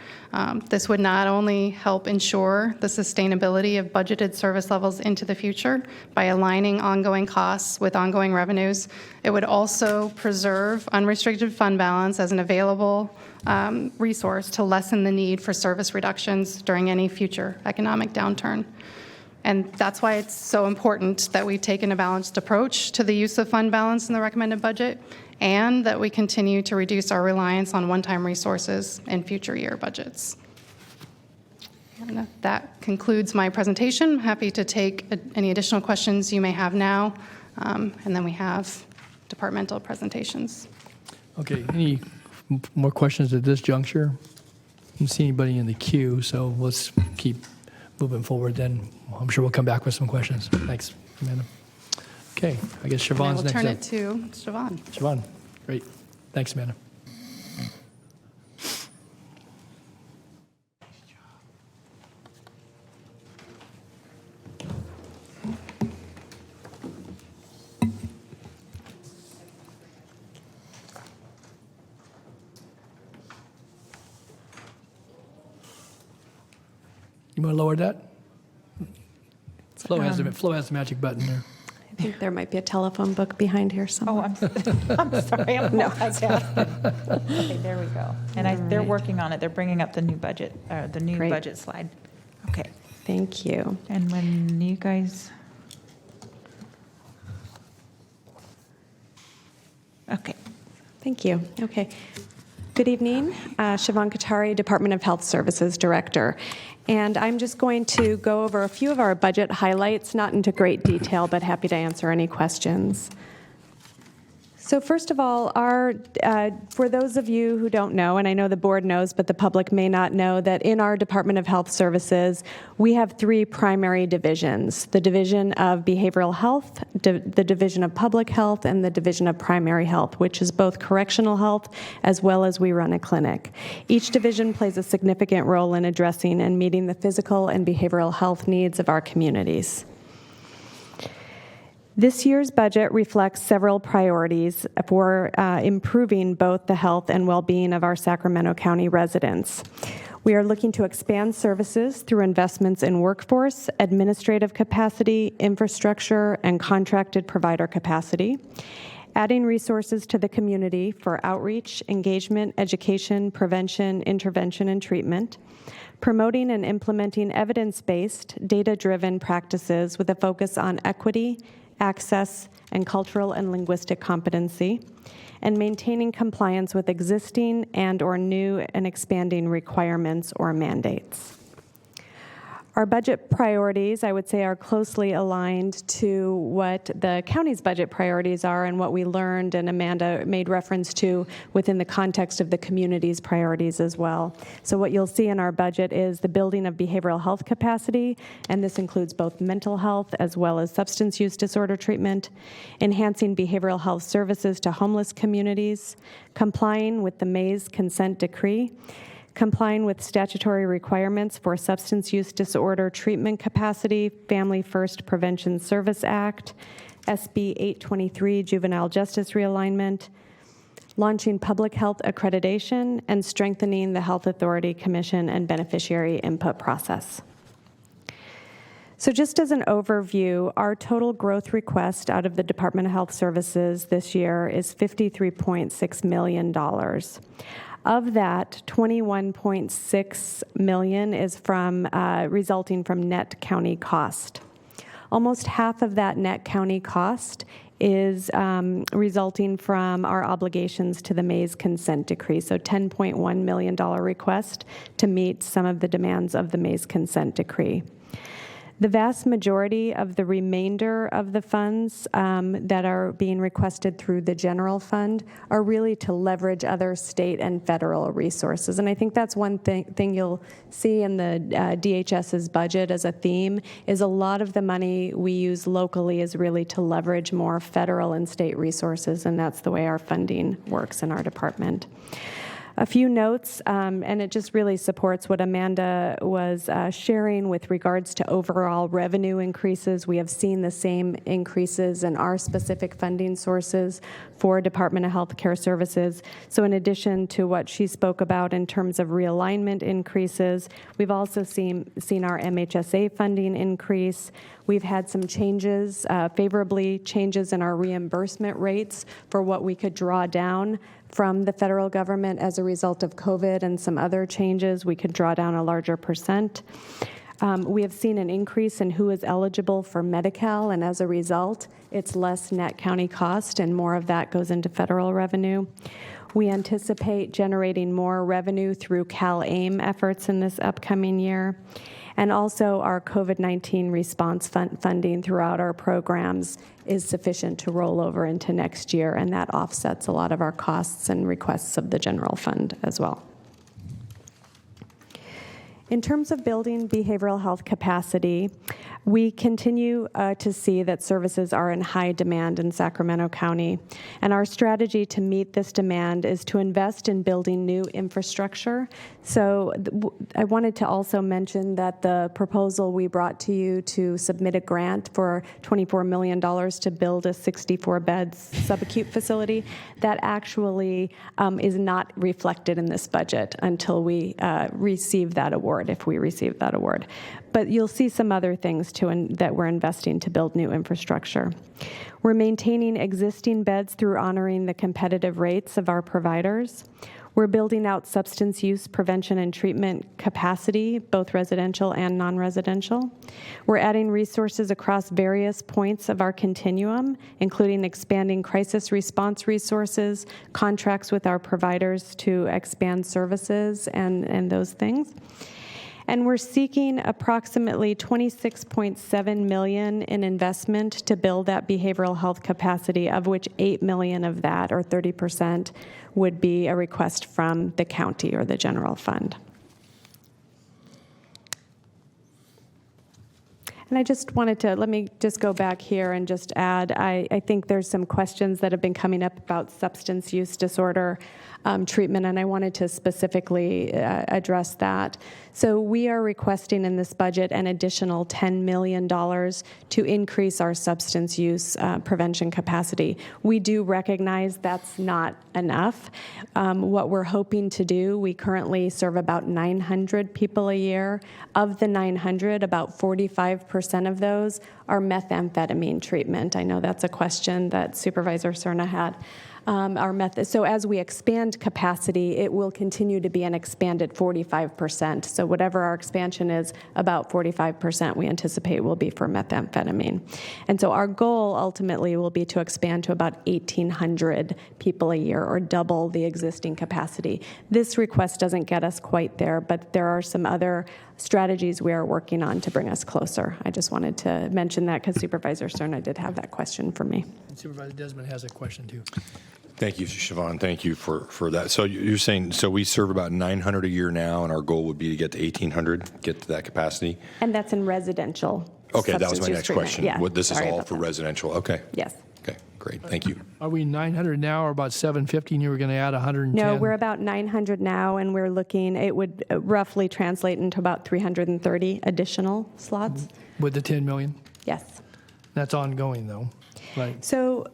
S7: This would not only help ensure the sustainability of budgeted service levels into the future by aligning ongoing costs with ongoing revenues, it would also preserve unrestricted fund balance as an available resource to lessen the need for service reductions during any future economic downturn. And that's why it's so important that we've taken a balanced approach to the use of fund balance in the recommended budget, and that we continue to reduce our reliance on one-time resources in future year budgets. And that concludes my presentation. I'm happy to take any additional questions you may have now, and then we have departmental presentations.
S1: Okay, any more questions at this juncture? I don't see anybody in the queue, so let's keep moving forward then. I'm sure we'll come back with some questions. Thanks, Amanda. Okay, I guess Siobhan's next up.
S7: We'll turn it to Siobhan.
S1: Siobhan, great. Thanks, Amanda. You want to lower that? Flo has the magic button there.
S21: think there might be a telephone book behind here somewhere.
S4: I'm sorry, I'm multitasking. Okay, there we go. And they're working on it. They're bringing up the new budget, budget slide. Okay.
S21: Thank you.
S4: And when you guys... Okay.
S21: Thank you. Okay. Good evening. Siobhan Katari, Department of Health Services Director. And I'm just going to go over a few of our budget highlights, not into great detail, but happy to answer any questions. So first of all, for those of you who don't know, and I know the board knows, but the public may not know, that in our Department of Health Services, we have three primary divisions: the Division of Behavioral Health, the Division of Public Health, and the Division of Primary Health, which is both correctional health as well as we run a clinic. Each division plays a significant role in addressing and meeting the physical and behavioral health needs of our communities. This year's budget reflects several priorities for improving both the health and well-being of our Sacramento County residents. We are looking to expand services through investments in workforce, administrative capacity, infrastructure, and contracted provider capacity, adding resources to the community for outreach, engagement, education, prevention, intervention, and treatment, promoting and implementing evidence-based, data-driven practices with a focus on equity, access, and cultural and linguistic competency, and maintaining compliance with existing and/or new and expanding requirements or mandates. Our budget priorities, I would say, are closely aligned to what the county's budget priorities are and what we learned, and Amanda made reference to within the context of the community's priorities as well. So what you'll see in our budget is the building of behavioral health capacity, and this includes both mental health as well as substance use disorder treatment, enhancing behavioral health services to homeless communities, complying with the Mays Consent Decree, complying with statutory requirements for substance use disorder treatment capacity, Family First Prevention Service Act, SB 823 Juvenile Justice Realignment, launching public health accreditation, and strengthening the Health Authority Commission and beneficiary input process. So just as an overview, our total growth request out of the Department of Health Services this year is $53.6 million. Of that, $21.6 million is resulting from net county cost. Almost half of that net county cost is resulting from our obligations to the Mays Consent Decree, so $10.1 million request to meet some of the demands of the Mays Consent Decree. The vast majority of the remainder of the funds that are being requested through the general fund are really to leverage other state and federal resources. And I think that's one thing you'll see in the DHS's budget as a theme, is a lot of the money we use locally is really to leverage more federal and state resources, and that's the way our funding works in our department. A few notes, and it just really supports what Amanda was sharing with regards to overall revenue increases. We have seen the same increases in our specific funding sources for Department of Health Care Services. So in addition to what she spoke about in terms of realignment increases, we've also seen our MHSA funding increase. We've had some changes, favorably changes in our reimbursement rates for what we could draw down from the federal government as a result of COVID and some other changes. We could draw down a larger percent. We have seen an increase in who is eligible for Medi-Cal, and as a result, it's less net county cost, and more of that goes into federal revenue. We anticipate generating more revenue through CalAIM efforts in this upcoming year. And also our COVID-19 response funding throughout our programs is sufficient to roll over into next year, and that offsets a lot of our costs and requests of the general fund as well. In terms of building behavioral health capacity, we continue to see that services are in high demand in Sacramento County. And our strategy to meet this demand is to invest in building new infrastructure. So I wanted to also mention that the proposal we brought to you to submit a grant for $24 million to build a 64-bed subacute facility, that actually is not reflected in this budget until we receive that award, if we receive that award. But you'll see some other things dollars that we're investing to build new infrastructure. We're maintaining existing beds through honoring the competitive rates of our providers. We're building out substance use prevention and treatment capacity, both residential and non-residential. We're adding resources across various points of our continuum, including expanding crisis response resources, contracts with our providers to expand services, and those things. And we're seeking approximately $26.7 million in investment to build that behavioral health capacity, of which $8 million of that, or 30%, would be a request from the county or the general fund. And I just wanted to, let me just go back here and just add, I think there's some questions that have been coming up about substance use disorder treatment, and I wanted to specifically address that. So we are requesting in this budget an additional $10 million to increase our substance use prevention capacity. We do recognize that's not enough. What we're hoping to do, we currently serve about 900 people a year. Of the 900, about 45% of those are methamphetamine treatment. I know that's a question that Supervisor Cerna had. So as we expand capacity, it will continue to be an expanded 45%. So whatever our expansion is, about 45% we anticipate will be for methamphetamine. And so our goal ultimately will be to expand to about 1,800 people a year, or double the existing capacity. This request doesn't get us quite there, but there are some other strategies we are working on to bring us closer. I just wanted to mention that because Supervisor Cerna did have that question for me.
S1: And Supervisor Desmond has a question too.
S16: Thank you, Siobhan. Thank you for that. So you're saying, so we serve about 900 a year now, and our goal would be to get to 1,800, get to that capacity?
S21: And that's in residential.
S16: Okay, that was my next question.
S21: Yeah,
S16: This is all for residential. Okay.
S21: Yes.
S16: Okay, great. Thank you.
S1: Are we 900 now, or about 750, and you were going to add 110?
S21: No, we're about 900 now, and we're looking, it would roughly translate into about 330 additional slots.
S1: With the 10 million?
S21: Yes.
S1: That's ongoing, though, right?
S21: So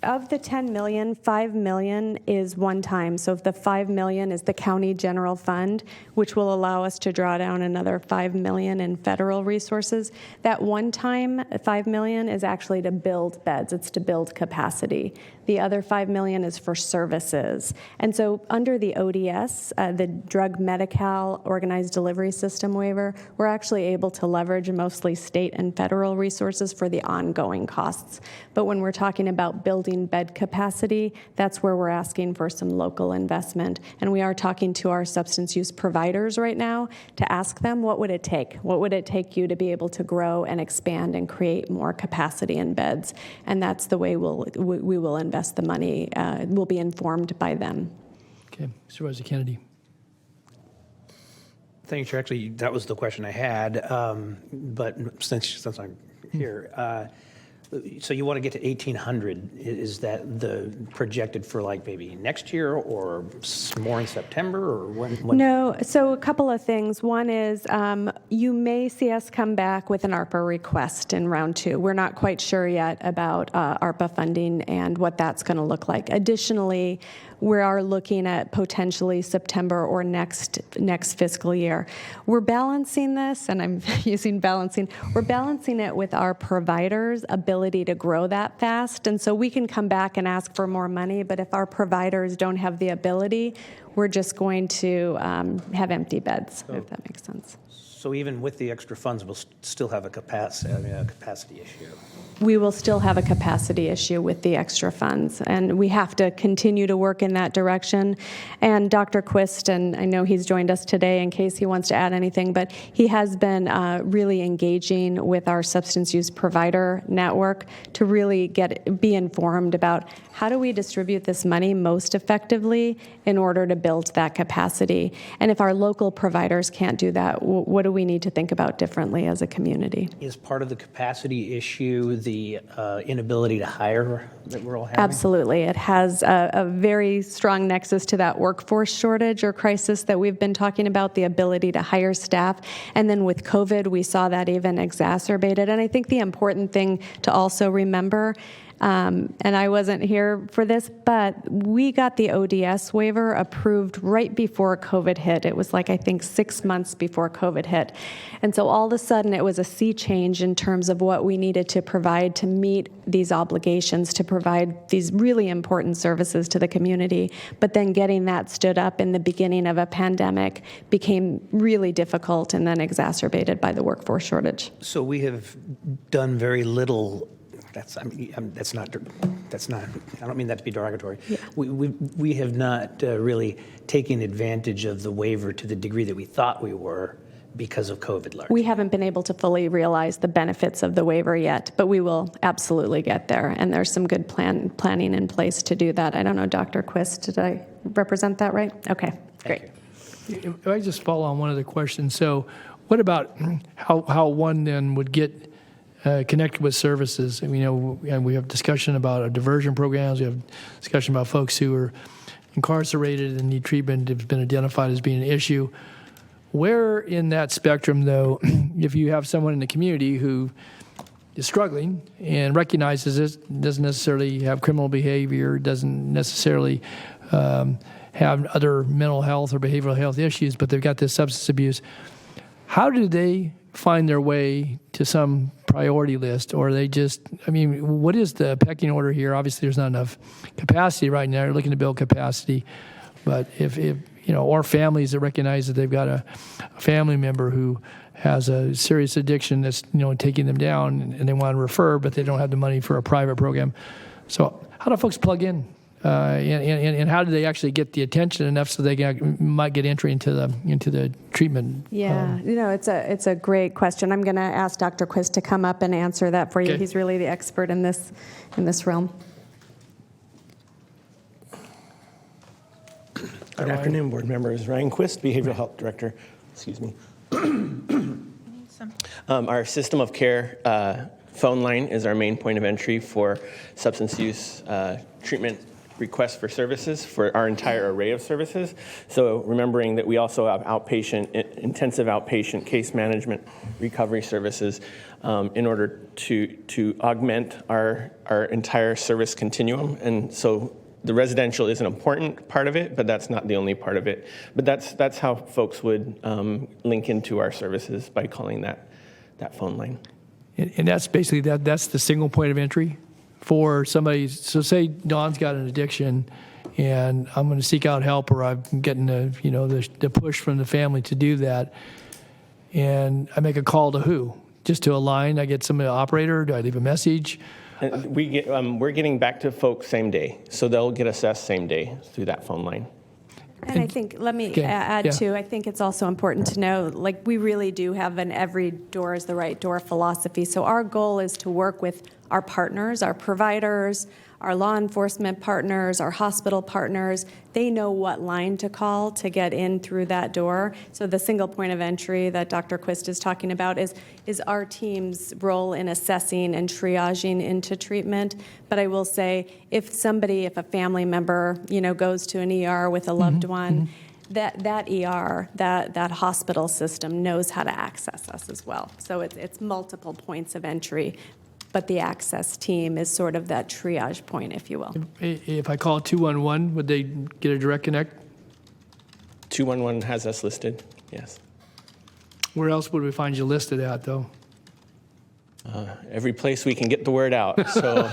S21: of the 10 million, 5 million is one time. So if the 5 million is the county general fund, which will allow us to draw down another 5 million in federal resources, that one time 5 million is actually to build beds. It's to build capacity. The other 5 million is for services. And so under the ODS, the Drug Medi-Cal Organized Delivery System waiver, we're actually able to leverage mostly state and federal resources for the ongoing costs. But when we're talking about building bed capacity, that's where we're asking for some local investment. And we are talking to our substance use providers right now to ask them, what would it take? What would it take you to be able to grow and expand and create more capacity in beds? And that's the way we will invest the money. Will be informed by them.
S1: Okay, Supervisor Kennedy.
S19: Thank you, Chair. Actually, that was the question I had, but since I'm here, so you want to get to 1,800. Is that the projected for like maybe next year, or more in September, or when?
S21: No, so a couple of things. One is you may see us come back with an ARPA request in round 2. We're not quite sure yet about ARPA funding and what that's going to look like. Additionally, we are looking at potentially September or next fiscal year. We're balancing this, and I'm using balancing. We're balancing it with our providers' ability to grow that fast. And so we can come back and ask for more money, but if our providers don't have the ability, we're just going to have empty beds, if that makes sense.
S19: So even with the extra funds, we'll still have a capacity issue.
S21: We will still have a capacity issue with the extra funds, and we have to continue to work in that direction. And Dr. Quist, and I know he's joined us today in case he wants to add anything, but he has been really engaging with our substance use provider network to really be informed about how do we distribute this money most effectively in order to build that capacity. And if our local providers can't do that, what do we need to think about differently as a community?
S19: Is part of the capacity issue the inability to hire that we're all having?
S21: Absolutely. It has a very strong nexus to that workforce shortage or crisis that we've been talking about, the ability to hire staff. And then with COVID, we saw that even exacerbated. And I think the important thing to also remember, And I wasn't here for this, but we got the ODS waiver approved right before COVID hit. It was like, I think, 6 months before COVID hit. And so all of a sudden, it was a sea change in terms of what we needed to provide to meet these obligations, to provide these really important services to the community. But then getting that stood up in the beginning of a pandemic became really difficult and then exacerbated by the workforce shortage.
S19: So we have done very little. That's not. I don't mean that to be derogatory.
S21: Yeah.
S19: We have not really taken advantage of the waiver to the degree that we thought we were because of COVID largely.
S21: We haven't been able to fully realize the benefits of the waiver yet, but we will absolutely get there. And there's some good planning in place to do that. I don't know, Dr. Quist, did I represent that right? Okay, great.
S1: If I just follow on one of the questions. So what about how one then would get connected with services? I mean, we have discussion about diversion programs. We have discussion about folks who are incarcerated and need treatment. It's been identified as being an issue. Where in that spectrum, though, if you have someone in the community who is struggling and recognizes it, doesn't necessarily have criminal behavior, doesn't necessarily have other mental health or behavioral health issues, but they've got this substance abuse, how do they find their way to some priority list? Or are they just, I mean, what is the pecking order here? Obviously, there's not enough capacity right now. You're looking to build capacity. But if or families that recognize that they've got a family member who has a serious addiction that's, taking them down, and they want to refer, but they don't have the money for a private program. So how do folks plug in? And how do they actually get the attention enough so they might get entry into the treatment?
S21: Yeah, it's a great question. I'm going to ask Dr. Quist to come up and answer that for you.
S1: Okay.
S21: He's really the expert in this realm.
S9: Good afternoon, board members. Ryan Quist, Behavioral Health Director. Excuse me. Our system of care phone line is our main point of entry for substance use treatment requests for services for our entire array of services. So remembering that we also have intensive outpatient case management recovery services in order to augment our entire service continuum. And so the residential is an important part of it, but that's not the only part of it. But that's how folks would link into our services, by calling that phone line.
S1: And that's basically that's the single point of entry for somebody. So say Dawn's got an addiction, and I'm going to seek out help, or I'm getting the push from the family to do that, and I make a call to who? Just to a line? I get somebody, operator? Do I leave a message?
S9: And we're getting back to folks same day, so they'll get assessed same day through that phone line.
S21: And I think, let me add too, I think it's also important to know, we really do have an every door is the right door philosophy. So our goal is to work with our partners, our providers, our law enforcement partners, our hospital partners. They know what line to call to get in through that door. So the single point of entry that Dr. Quist is talking about is our team's role in assessing and triaging into treatment. But I will say, if a family member, goes to an ER with a loved one, that ER, that hospital system knows how to access us as well. So it's multiple points of entry. But the access team is sort of that triage point, if you will.
S1: If I call 211, would they get a direct connect?
S9: 211 has us listed, yes.
S1: Where else would we find you listed at, though?
S9: Every place we can get the word out. So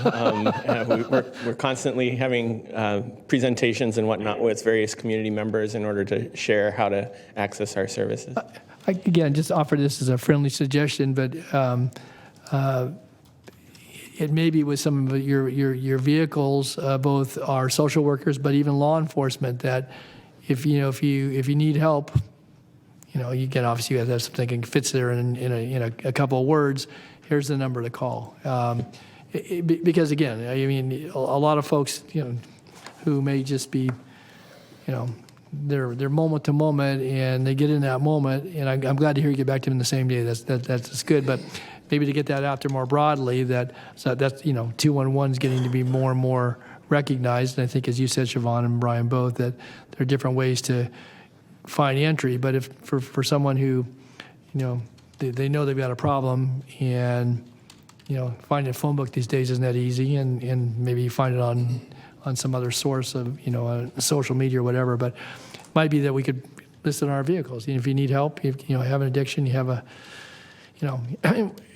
S9: we're constantly having presentations and whatnot with various community members in order to share how to access our services.
S1: Again, just offer this as a friendly suggestion, but it may be with some of your vehicles, both our social workers, but even law enforcement, that if you need help, you can obviously have something that fits there in a couple of words. Here's the number to call. Because again, I mean, a lot of folks, who may just be, they're moment to moment, and they get in that moment. And I'm glad to hear you get back to them in the same day. That's good, but maybe to get that out there more broadly, that's 211 is getting to be more and more recognized. And I think, as you said, Siobhan and Brian both, that there are different ways to find entry. But if for someone who, they know they've got a problem, and finding a phone book these days isn't that easy, and maybe you find it on some other source of, social media or whatever, but it might be that we could list it on our vehicles. If you need help, you have an addiction, you have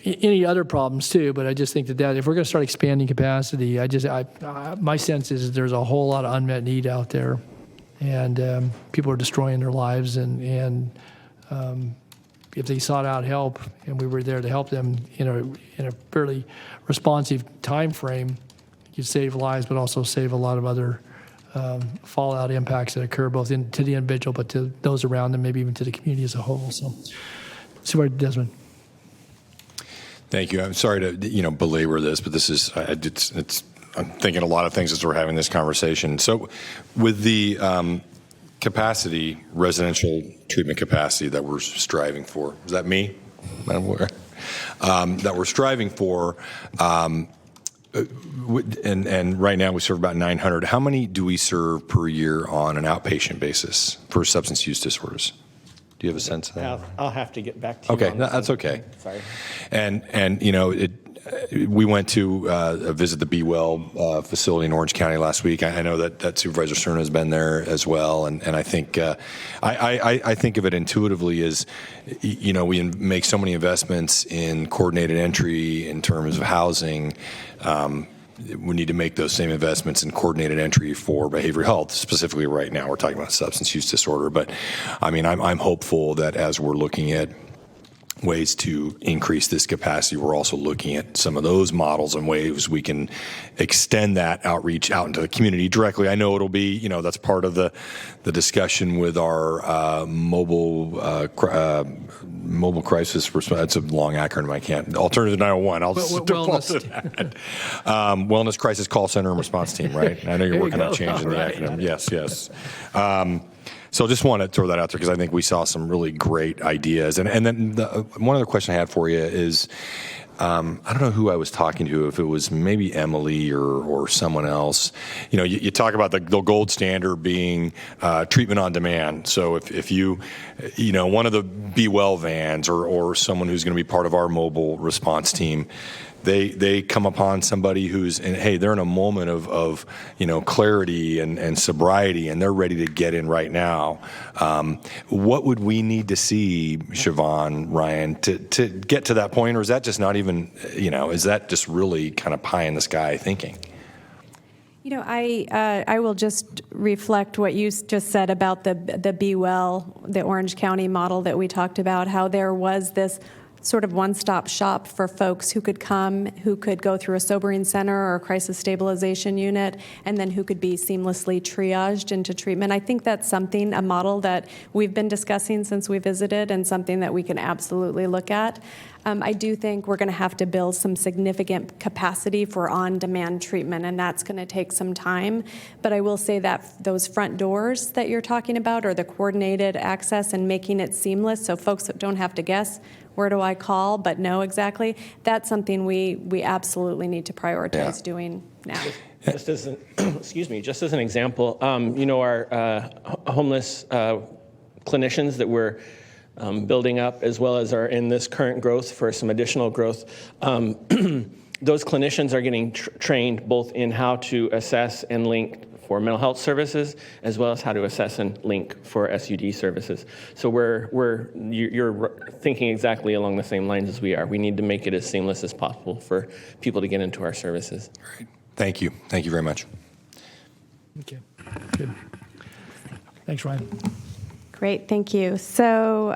S1: any other problems too, but I just think that if we're going to start expanding capacity, my sense is there's a whole lot of unmet need out there, and people are destroying their lives, and if they sought out help and we were there to help them in a fairly responsive time frame, you'd save lives, but also save a lot of other fallout impacts that occur both to the individual, but to those around them, maybe even to the community as a whole. So, Supervisor Desmond.
S16: Thank you. I'm sorry to belabor this, but this is I'm thinking a lot of things as we're having this conversation. So, with the residential treatment capacity that we're striving for, is that me, Madam Lawyer? That we're striving for, and right now we serve about 900. How many do we serve per year on an outpatient basis for substance use disorders? Do you have a sense of that?
S9: I'll have to get back to you.
S16: Okay,
S9: on
S16: that's okay.
S9: Sorry.
S16: And we went to visit the Be Well facility in Orange County last week. I know that Supervisor Cerna has been there as well, and I think I think of it intuitively as we make so many investments in coordinated entry in terms of housing. We need to make those same investments in coordinated entry for behavioral health. Specifically, right now we're talking about substance use disorder, but I'm hopeful that as we're looking at ways to increase this capacity, we're also looking at some of those models and ways we can extend that outreach out into the community directly. I know it'll be, that's part of the discussion with our mobile crisis response. That's a long acronym. I can't. Alternative 901. I'll just default to that. Wellness Crisis Call Center and Response Team, right? I know you're working on changing the acronym. Yes. So just want to throw that out there because I think we saw some really great ideas. And then one other question I had for you is, I don't know who I was talking to, if it was maybe Emily or someone else. You talk about the gold standard being treatment on demand. So if you one of the Be Well vans or someone who's going to be part of our mobile response team, they come upon somebody they're in a moment of clarity and sobriety, and they're ready to get in right now. What would we need to see, Siobhan, Ryan, to get to that point, or is that just not even, is that just really kind of pie in the sky thinking?
S21: I will just reflect what you just said about the Be Well, the Orange County model that we talked about, how there was this sort of one-stop shop for folks who could come, who could go through a sobering center or a crisis stabilization unit, and then who could be seamlessly triaged into treatment. I think that's a model that we've been discussing since we visited, and something that we can absolutely look at. I do think we're going to have to build some significant capacity for on-demand treatment, and that's going to take some time. But I will say that those front doors that you're talking about, or the coordinated access and making it seamless so folks don't have to guess, where do I call, but know exactly, that's something we absolutely need to prioritize doing now.
S9: Just as an example, our homeless clinicians that we're building up, as well as are in this current growth for some additional growth, those clinicians are getting trained both in how to assess and link for mental health services, as well as how to assess and link for SUD services. So you're thinking exactly along the same lines as we are. We need to make it as seamless as possible for people to get into our services.
S16: Great. Thank you. Thank you very much.
S1: Okay. Good. Thanks, Ryan.
S21: Great, thank you. So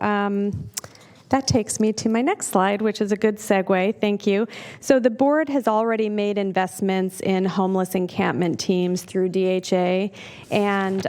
S21: that takes me to my next slide, which is a good segue. Thank you. So the board has already made investments in homeless encampment teams through DHA, and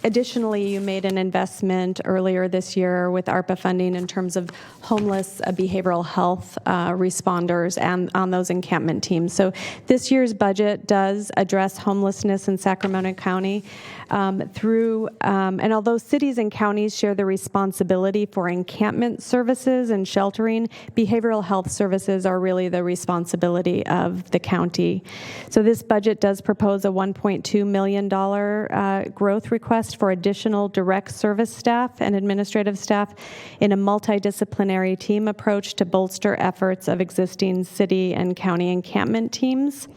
S21: additionally, you made an investment earlier this year with Arpa Funding in terms of homeless behavioral health responders and on those encampment teams. So this year's budget does address homelessness in Sacramento County. And although cities and counties share the responsibility for encampment services and sheltering, behavioral health services are really the responsibility of the county. So this budget does propose a $1.2 million growth request for additional direct service staff and administrative staff in a multidisciplinary team approach to bolster efforts of existing city and county encampment teams.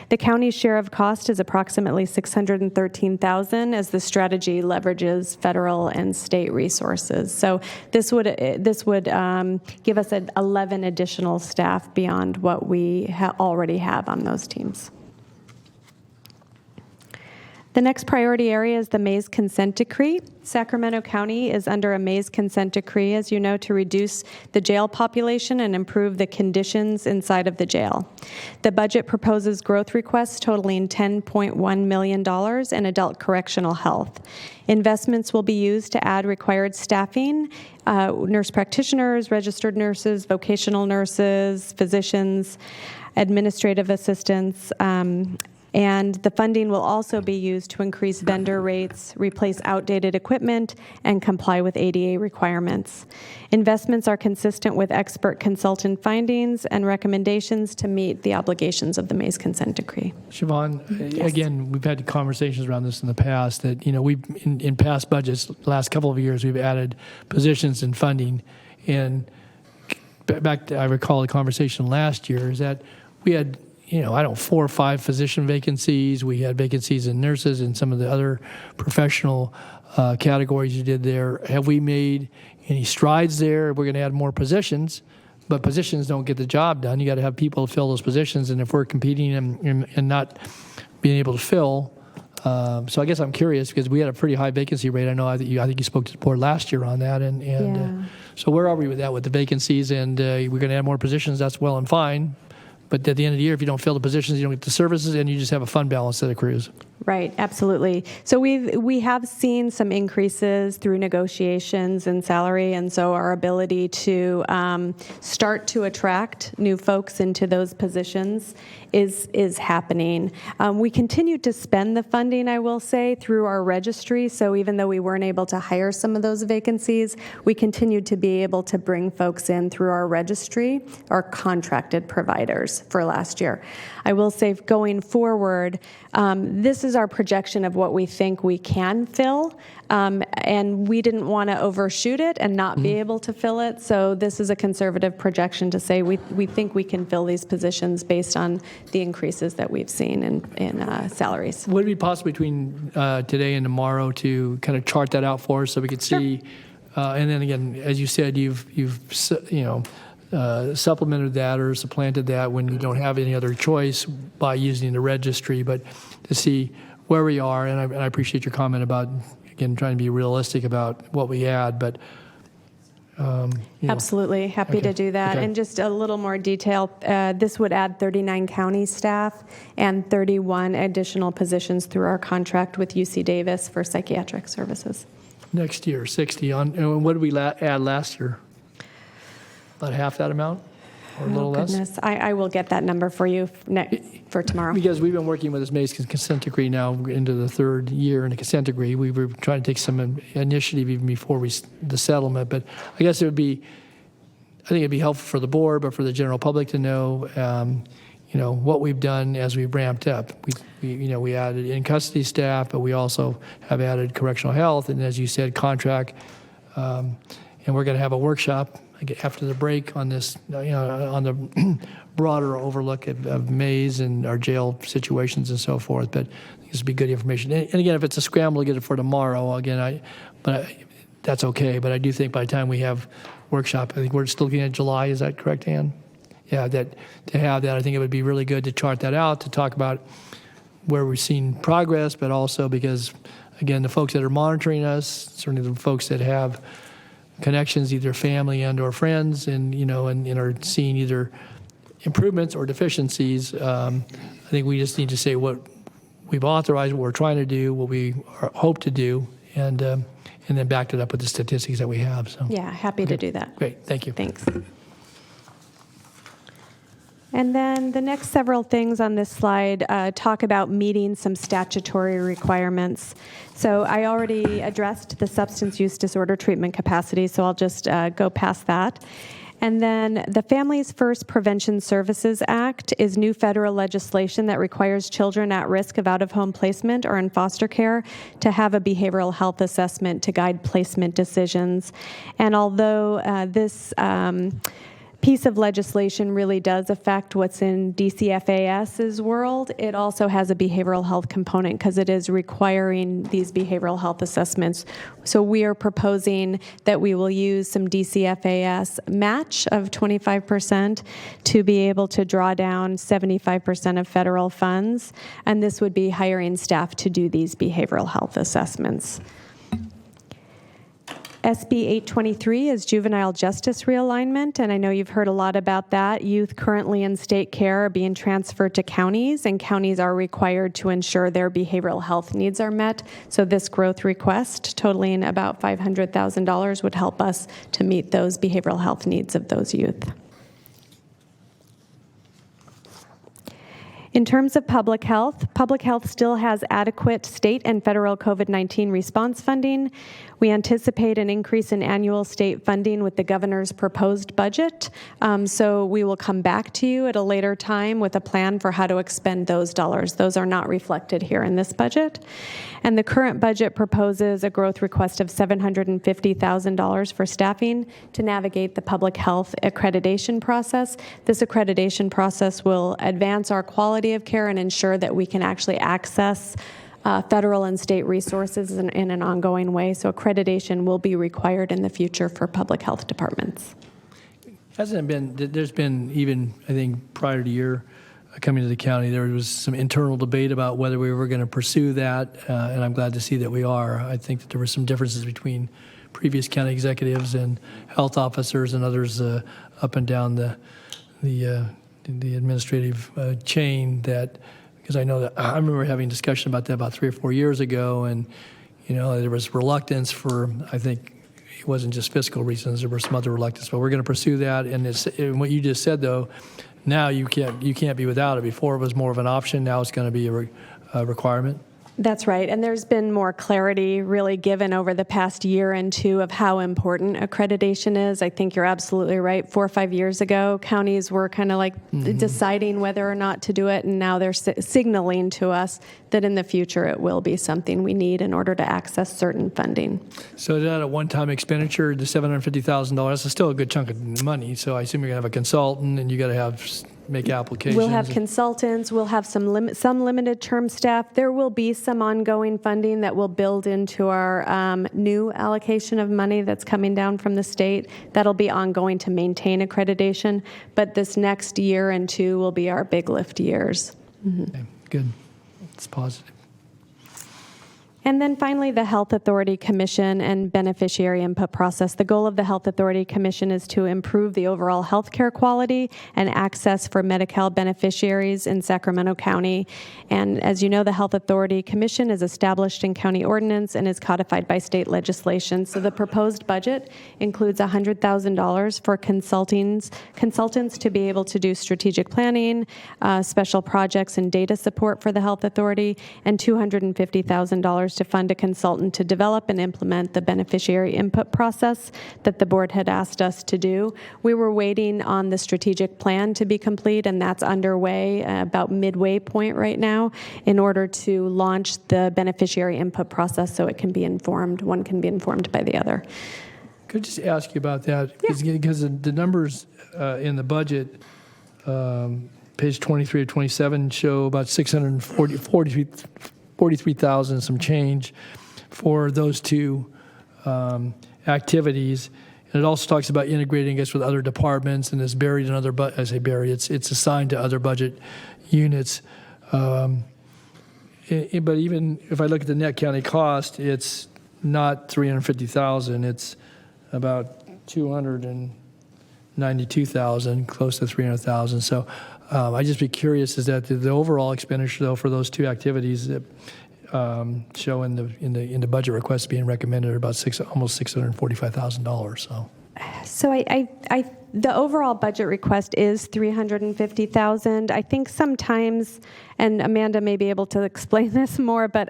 S21: The county's share of cost is approximately $613,000 as the strategy leverages federal and state resources. So this would give us 11 additional staff beyond what we already have on those teams. The next priority area is the Mays Consent Decree. Sacramento County is under a Mays Consent Decree, as you know, to reduce the jail population and improve the conditions inside of the jail. The budget proposes growth requests totaling $10.1 million in adult correctional health. Investments will be used to add required staffing, nurse practitioners, registered nurses, vocational nurses, physicians, administrative assistants, and the funding will also be used to increase vendor rates, replace outdated equipment, and comply with ADA requirements. Investments are consistent with expert consultant findings and recommendations to meet the obligations of the Mays Consent Decree.
S1: Siobhan,
S21: Yes.
S1: again, we've had conversations around this in the past that, we've, in past budgets, the last couple of years, we've added positions and funding. And I recall the conversation last year is that we had 4 or 5 physician vacancies. We had vacancies in nurses and some of the other professional categories you did there. Have we made any strides there? We're going to add more positions, but positions don't get the job done. You got to have people to fill those positions, and if we're competing and not being able to fill, so I guess I'm curious because we had a pretty high vacancy rate. I think you spoke to the board last year on that, so where are we with that with the vacancies? And we're going to add more positions. That's well and fine. But at the end of the year, if you don't fill the positions, you don't get the services, and you just have a fund balance that accrues.
S21: Right, absolutely. So we have seen some increases through negotiations and salary, and so our ability to start to attract new folks into those positions is happening. We continue to spend the funding, I will say, through our registry. So even though we weren't able to hire some of those vacancies, we continued to be able to bring folks in through our registry, our contracted providers for last year. I will say going forward, this is our projection of what we think we can fill, and we didn't want to overshoot it and not be able to fill it. So this is a conservative projection to say we think we can fill these positions based on the increases that we've seen in salaries.
S1: Would it be possible between today and tomorrow to kind of chart that out for us so we could see? And then again, as you said, you've supplemented that or supplanted that when you don't have any other choice by using the registry, but to see where we are, and I appreciate your comment about, again, trying to be realistic about what we add, but
S21: Absolutely. Happy to do that.
S1: Okay.
S21: And just a little more detail, this would add 39 county staff and 31 additional positions through our contract with UC Davis for psychiatric services.
S1: Next year, 60. And what did we add last year? About half that amount or a little less?
S21: Goodness. I will get that number for you for tomorrow.
S1: Because we've been working with this Mays Consent Decree now into the 3rd year in the consent decree. We were trying to take some initiative even before the settlement. But I guess I think it'd be helpful for the board, but for the general public to know, what we've done as we've ramped up. We added in custody staff, but we also have added correctional health, and as you said, contract. And we're going to have a workshop after the break on this, on the broader overlook of Mays and our jail situations and so forth. But I think this would be good information. And again, if it's a scramble to get it for tomorrow, that's okay. But I do think by the time we have workshop, I think we're still looking at July. Is that correct, Ann? Yeah, to have that, I think it would be really good to chart that out, to talk about where we're seeing progress, but also because, again, the folks that are monitoring us, certainly the folks that have connections, either family and or friends, and are seeing either improvements or deficiencies. I think we just need to say what we've authorized, what we're trying to do, what we hope to do, and then backed it up with the statistics that we have. So
S21: Yeah, happy to do that.
S1: Great, thank you.
S21: Thanks. And then the next several things on this slide talk about meeting some statutory requirements. So I already addressed the substance use disorder treatment capacity, so I'll just go past that. And then the Families First Prevention Services Act is new federal legislation that requires children at risk of out-of-home placement or in foster care to have a behavioral health assessment to guide placement decisions. And although this piece of legislation really does affect what's in DCFAS's world, it also has a behavioral health component because it is requiring these behavioral health assessments. So we are proposing that we will use some DCFAS match of 25% to be able to draw down 75% of federal funds, and this would be hiring staff to do these behavioral health assessments. SB 823 is juvenile justice realignment, and I know you've heard a lot about that. Youth currently in state care are being transferred to counties, and counties are required to ensure their behavioral health needs are met. So this growth request, totaling about $500,000, would help us to meet those behavioral health needs of those youth. In terms of public health still has adequate state and federal COVID-19 response funding. We anticipate an increase in annual state funding with the governor's proposed budget. So we will come back to you at a later time with a plan for how to expend those dollars. Those are not reflected here in this budget. And the current budget proposes a growth request of $750,000 for staffing to navigate the public health accreditation process. This accreditation process will advance our quality of care and ensure that we can actually access federal and state resources in an ongoing way. So accreditation will be required in the future for public health departments.
S1: There's been even, I think, prior to your coming to the county, there was some internal debate about whether we were going to pursue that, and I'm glad to see that we are. I think that there were some differences between previous county executives and health officers and others up and down the administrative chain that, because I know that I remember having discussion about that about 3 or 4 years ago, and there was reluctance for, I think it wasn't just fiscal reasons, there were some other reluctance, but we're going to pursue that. And what you just said though, now you can't be without it. Before it was more of an option, now it's going to be a requirement.
S21: That's right, and there's been more clarity really given over the past year and two of how important accreditation is. I think you're absolutely right. 4 or 5 years ago, counties were kind of like deciding whether or not to do it, and now they're signaling to us that in the future it will be something we need in order to access certain funding.
S1: So is that a one-time expenditure, the $750,000? That's still a good chunk of money, so I assume you're going to have a consultant and you got to make applications.
S21: We'll have consultants. We'll have some limited term staff. There will be some ongoing funding that will build into our new allocation of money that's coming down from the state. That'll be ongoing to maintain accreditation. But this next year and two will be our big lift years. Mm-hmm.
S1: Okay, good. It's positive.
S21: And then finally, the Health Authority Commission and beneficiary input process. The goal of the Health Authority Commission is to improve the overall healthcare quality and access for Medi-Cal beneficiaries in Sacramento County. And as you know, the Health Authority Commission is established in county ordinance and is codified by state legislation. So the proposed budget includes $100,000 for consultants to be able to do strategic planning, special projects and data support for the Health Authority, and $250,000 to fund a consultant to develop and implement the beneficiary input process that the board had asked us to do. We were waiting on the strategic plan to be complete, and that's underway about midway point right now in order to launch the beneficiary input process so it can be informed. One can be informed by the other.
S1: Could I just ask you about that? Yeah. Because the numbers in the budget, page 23 or 27, show about 43,000 some change for those two activities. And it also talks about integrating, I guess, with other departments, and it's buried in other, I say buried, it's assigned to other budget units. But even if I look at the net county cost, it's not 350,000, it's about 292,000, close to 300,000. So I'd just be curious, is that the overall expenditure, though, for those two activities that show in the budget request being recommended are about almost $645,000. So
S21: So the overall budget request is $350,000. I think sometimes, and Amanda may be able to explain this more, but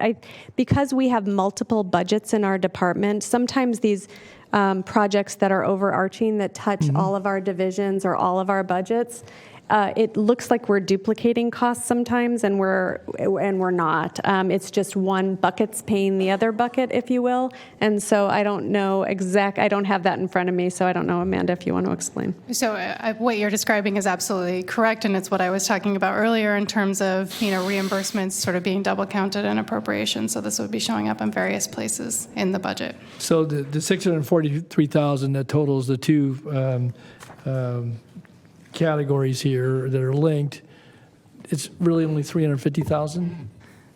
S21: because we have multiple budgets in our department, sometimes these projects that are overarching that touch all of our divisions or all of our budgets, it looks like we're duplicating costs sometimes, and we're not. It's just one bucket's paying the other bucket, if you will. And so I don't know I don't have that in front of me, so I don't know, Amanda, if you want to explain.
S7: So what you're describing is absolutely correct, and it's what I was talking about earlier in terms of reimbursements sort of being double counted in appropriations. So this would be showing up in various places in the budget.
S1: So the 643,000 that totals the two categories here that are linked, it's really only 350,000?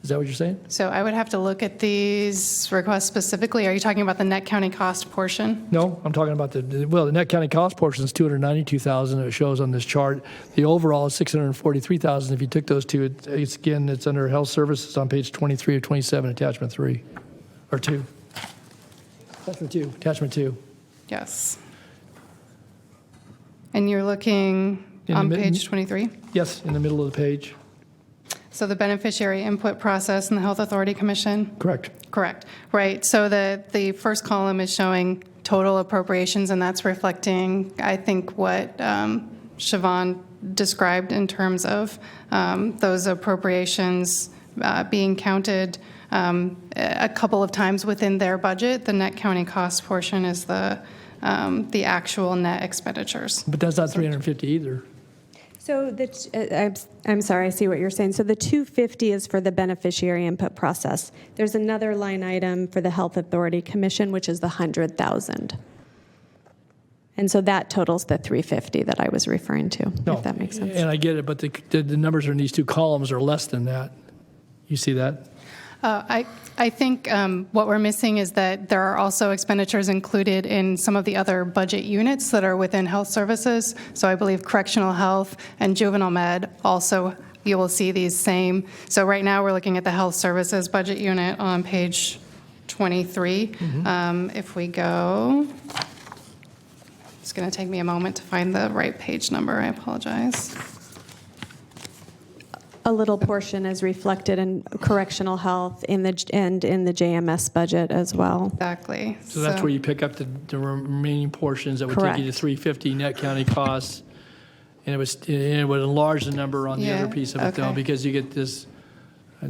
S1: Is that what you're saying?
S7: So I would have to look at these requests specifically. Are you talking about the net county cost portion?
S1: No, I'm talking about the net county cost portion is 292,000. It shows on this chart. The overall is 643,000. If you took those two, it's under health services on page 23 or 27, attachment 3 or 2. Attachment 2.
S7: Yes. And you're looking on page 23?
S1: Yes, in the middle of the page.
S7: So the beneficiary input process and the Health Authority Commission?
S1: Correct.
S7: Correct. Right. So the first column is showing total appropriations, and that's reflecting, I think, what Siobhan described in terms of those appropriations being counted a couple of times within their budget. The net county cost portion is the actual net expenditures.
S1: But that's not 350 either.
S21: So I'm sorry, I see what you're saying. So the 250 is for the beneficiary input process. There's another line item for the Health Authority Commission, which is the 100,000. And so that totals the 350 that I was referring to, if that makes sense.
S1: And I get it, but the numbers in these two columns are less than that. You see that?
S7: I think what we're missing is that there are also expenditures included in some of the other budget units that are within health services. So I believe correctional health and juvenile med also, you will see these same. So right now we're looking at the health services budget unit on page 23. If we go, it's going to take me a moment to find the right page number. I apologize.
S21: A little portion is reflected in correctional health and in the JMS budget as well.
S7: Exactly.
S1: So that's where you pick up the remaining portions that would take you to 350 net county costs, and it would enlarge the number on the other piece of it though, because you get this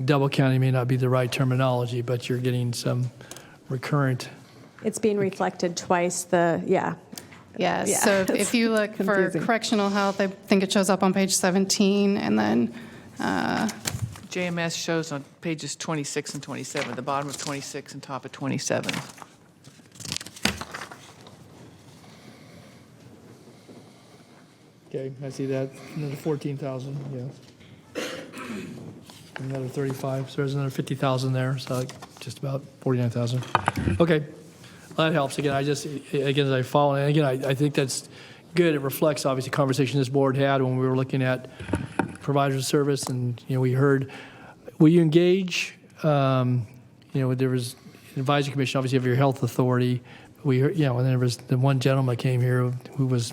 S1: double counting may not be the right terminology, but you're getting some recurrent.
S21: It's being reflected twice.
S7: Yes. So if you look for correctional health, I think it shows up on page 17, and then
S2: JMS shows on pages 26 and 27, the bottom of 26 and top of 27.
S1: Okay, I see that. Another 14,000, yes. Another 35, so there's another 50,000 there, so like just about 49,000. Okay, well, that helps. Again, as I follow, and again, I think that's good. It reflects, obviously, the conversation this board had when we were looking at providers of service, and we heard, will you engage? There was an advisory commission, obviously, of your health authority. We heard, and there was the one gentleman that came here who was,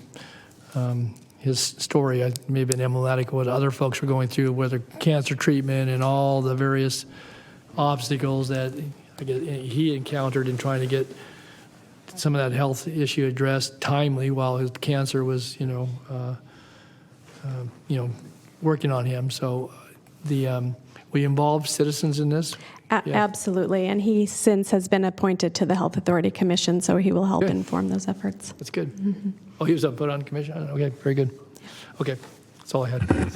S1: his story may have been emblematic of what other folks were going through, whether cancer treatment and all the various obstacles that he encountered in trying to get some of that health issue addressed timely while his cancer was, working on him. So we involve citizens in this?
S21: Absolutely. And he since has been appointed to the Health Authority Commission, so he will help inform those efforts.
S1: That's good. Oh, he was put on commission? Okay, very good. Okay, that's all I had.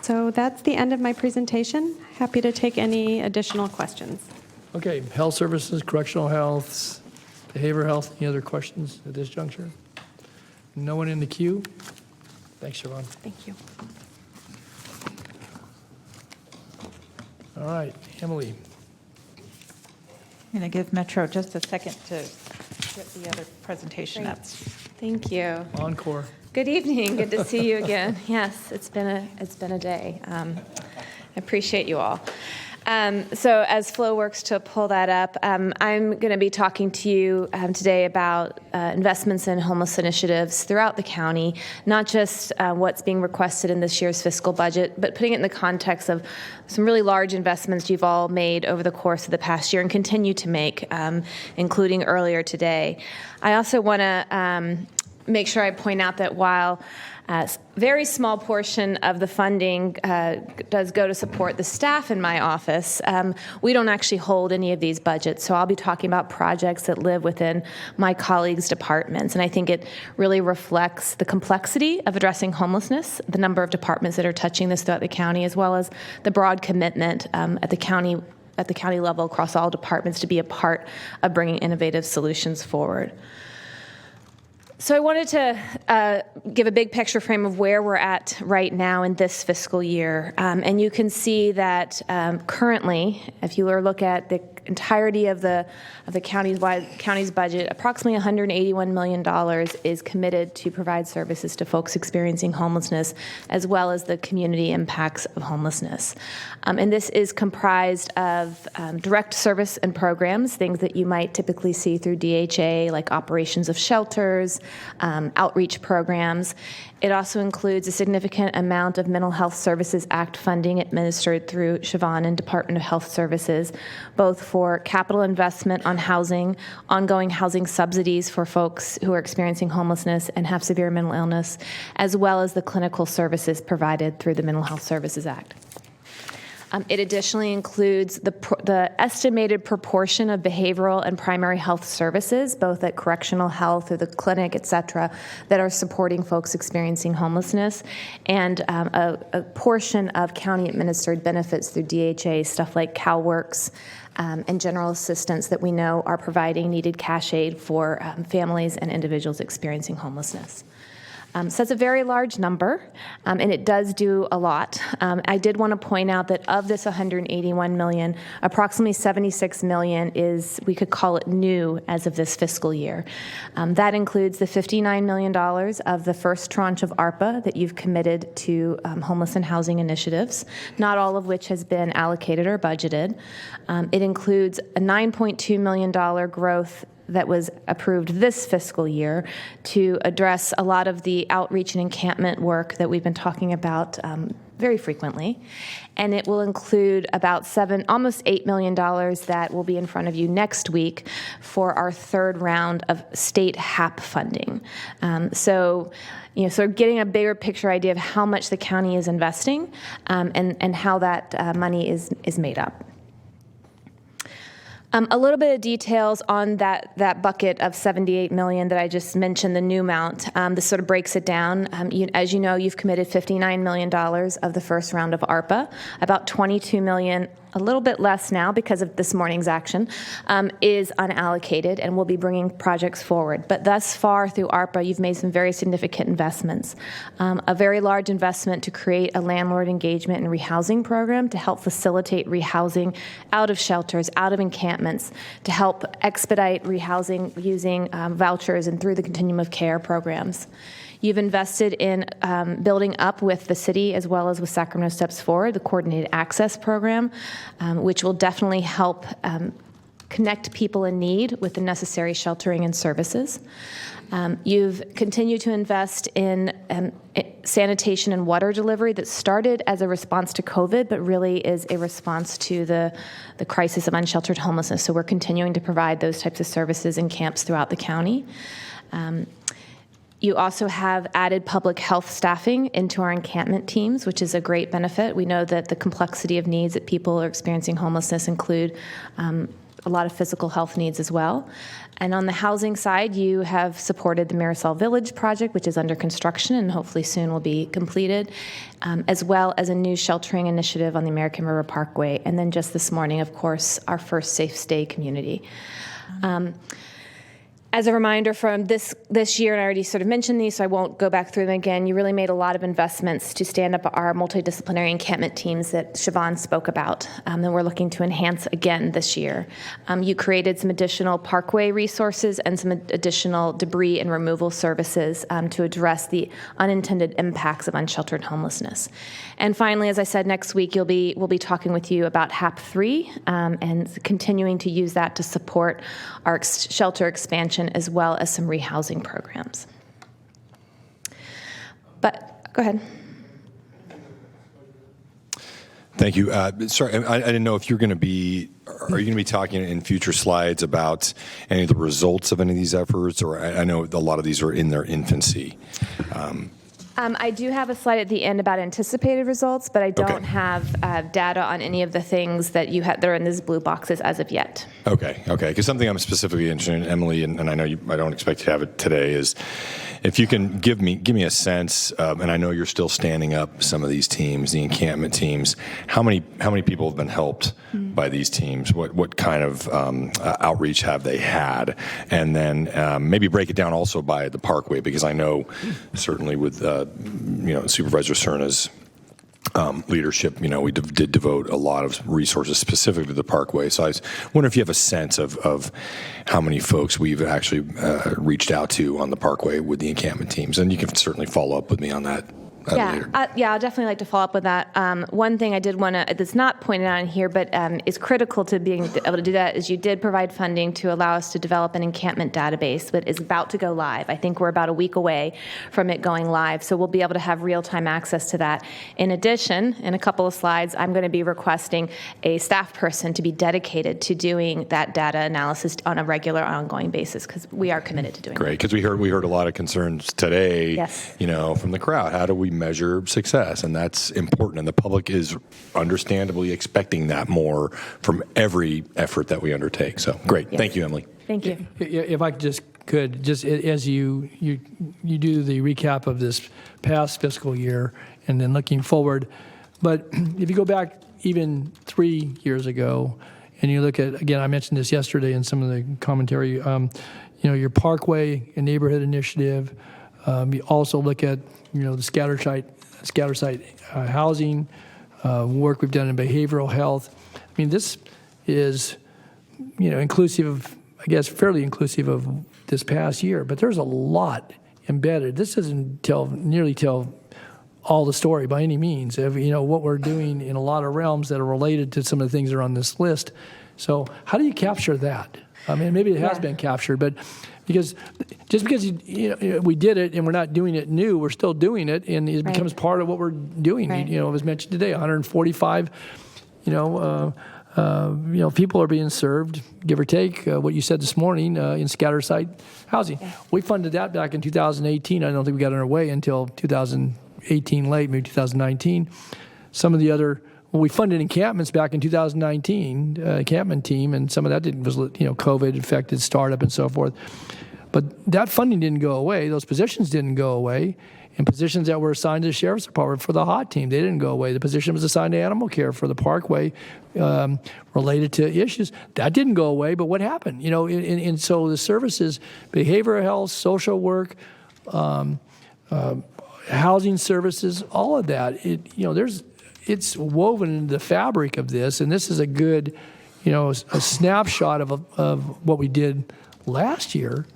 S21: So that's the end of my presentation. Happy to take any additional questions.
S1: Okay, health services, correctional health, behavioral health. Any other questions at this juncture? No one in the queue? Thanks, Siobhan.
S21: Thank you.
S1: All right, Emily.
S4: I'm going to give Metro just a second to get the other presentation up.
S8: Thank you.
S1: Encore.
S8: Good evening. Good to see you again. Yes, it's been a day. I appreciate you all. So as Flo works to pull that up, I'm going to be talking to you today about investments in homeless initiatives throughout the county, not just what's being requested in this year's fiscal budget, but putting it in the context of some really large investments you've all made over the course of the past year and continue to make, including earlier today. I also want to make sure I point out that while a very small portion of the funding does go to support the staff in my office, we don't actually hold any of these budgets. So I'll be talking about projects that live within my colleagues' departments. And I think it really reflects the complexity of addressing homelessness, the number of departments that are touching this throughout the county, as well as the broad commitment at the county level across all departments to be a part of bringing innovative solutions forward. So I wanted to give a big picture frame of where we're at right now in this fiscal year. And you can see that currently, if you were to look at the entirety of the county's budget, approximately $181 million is committed to provide services to folks experiencing homelessness, as well as the community impacts of homelessness. And this is comprised of direct service and programs, things that you might typically see through DHA, like operations of shelters, outreach programs. It also includes a significant amount of Mental Health Services Act funding administered through Siobhan and Department of Health Services, both for capital investment on housing, ongoing housing subsidies for folks who are experiencing homelessness and have severe mental illness, as well as the clinical services provided through the Mental Health Services Act. It additionally includes the estimated proportion of behavioral and primary health services, both at correctional health or the clinic, et cetera, that are supporting folks experiencing homelessness, and a portion of county-administered benefits through DHA, stuff like CalWorks and general assistance that we know are providing needed cash aid for families and individuals experiencing homelessness. So that's a very large number, and it does do a lot. I did want to point out that of this $181 million, approximately $76 million is, we could call it new as of this fiscal year. That includes the $59 million of the first tranche of Arpa that you've committed to homeless and housing initiatives, not all of which has been allocated or budgeted. It includes a $9.2 million growth that was approved this fiscal year to address a lot of the outreach and encampment work that we've been talking about very frequently. And it will include about almost $8 million that will be in front of you next week for our third round of state HAP funding. So getting a bigger picture idea of how much the county is investing and how that money is made up. A little bit of details on that bucket of $78 million that I just mentioned, the new amount. This sort of breaks it down. As you know, you've committed $59 million of the first round of ARPA. About $22 million, a little bit less now because of this morning's action, is unallocated, and we'll be bringing projects forward. But thus far through ARPA, you've made some very significant investments. A very large investment to create a landlord engagement and rehousing program to help facilitate rehousing out of shelters, out of encampments, to help expedite rehousing using vouchers and through the continuum of care programs. You've invested in building up with the city as well as with Sacramento Steps Forward, the Coordinated Access Program, which will definitely help connect people in need with the necessary sheltering and services. You've continued to invest in sanitation and water delivery that started as a response to COVID, but really is a response to the crisis of unsheltered homelessness. So we're continuing to provide those types of services in camps throughout the county. You also have added public health staffing into our encampment teams, which is a great benefit. We know that the complexity of needs that people are experiencing homelessness include a lot of physical health needs as well. And on the housing side, you have supported the Marisol Village project, which is under construction and hopefully soon will be completed, as well as a new sheltering initiative on the American River Parkway. And then just this morning, of course, our first Safe Stay community. As a reminder from this year, and I already sort of mentioned these, so I won't go back through them again, you really made a lot of investments to stand up our multidisciplinary encampment teams that Siobhan spoke about, and we're looking to enhance again this year. You created some additional parkway resources and some additional debris and removal services to address the unintended impacts of unsheltered homelessness. And finally, as I said, next week we'll be talking with you about HAP 3 and continuing to use that to support our shelter expansion as well as some rehousing programs. But go ahead.
S16: Thank you. Sorry, I didn't know if are you going to be talking in future slides about any of the results of any of these efforts, or I know a lot of these are in their infancy.
S8: I do have a slide at the end about anticipated results, but I don't have data on any of the things that that are in these blue boxes as of yet. Okay. Because something I'm specifically interested in, Emily, and I know I don't expect you to have it today, is if you can give me a sense, and I know you're still standing up some of these teams, the encampment teams. How many people have been helped by these teams? What kind of outreach have they had? And then maybe break it down also by the Parkway, because I know certainly with Supervisor Cerna's leadership, we did devote a lot of resources specifically to the Parkway. So I wonder if you have a sense of how many folks we've actually reached out to on the Parkway with the encampment teams. And you can certainly follow up with me on that. Later. I'll definitely like to follow up with that. One thing I did want to, that's not pointed out in here, but is critical to being able to do that, is you did provide funding to allow us to develop an encampment database that is about to go live. I think we're about a week away from it going live, so we'll be able to have real-time access to that. In addition, in a couple of slides, I'm going to be requesting a staff person to be dedicated to doing that data analysis on a regular, ongoing basis, because we are committed to doing that.
S16: Great, because we heard a lot of concerns today, from the crowd. How do we measure success? And that's important, and the public is understandably expecting that more from every effort that we undertake. So great. Thank you, Emily.
S8: Thank you.
S1: If I could just as you do the recap of this past fiscal year and then looking forward, but if you go back even 3 years ago and you look at, again, I mentioned this yesterday in some of the commentary, your Parkway and Neighborhood Initiative. You also look at the scatter site housing, work we've done in behavioral health. I mean, this is inclusive of, I guess, fairly inclusive of this past year. But there's a lot embedded. This doesn't nearly tell all the story by any means of what we're doing in a lot of realms that are related to some of the things that are on this list. So how do you capture that? I mean, maybe it has been captured, but because we did it and we're not doing it new, we're still doing it, and it becomes part of what we're doing. Right. It was mentioned today, 145, people are being served, give or take, what you said this morning, in scatter site housing. Yeah. We funded that back in 2018. I don't think we got underway until 2018 late, maybe 2019. Some of the other. Well, we funded encampments back in 2019, encampment team, and some of that was COVID-affected startup and so forth. But that funding didn't go away. Those positions didn't go away. And positions that were assigned to the Sheriff's Department for the HOT team, they didn't go away. The position was assigned to animal care for the Parkway related to issues. That didn't go away, but what happened? And so the services, behavioral health, social work, housing services, all of that, it's woven into the fabric of this, and this is a good, a snapshot of what we did last year,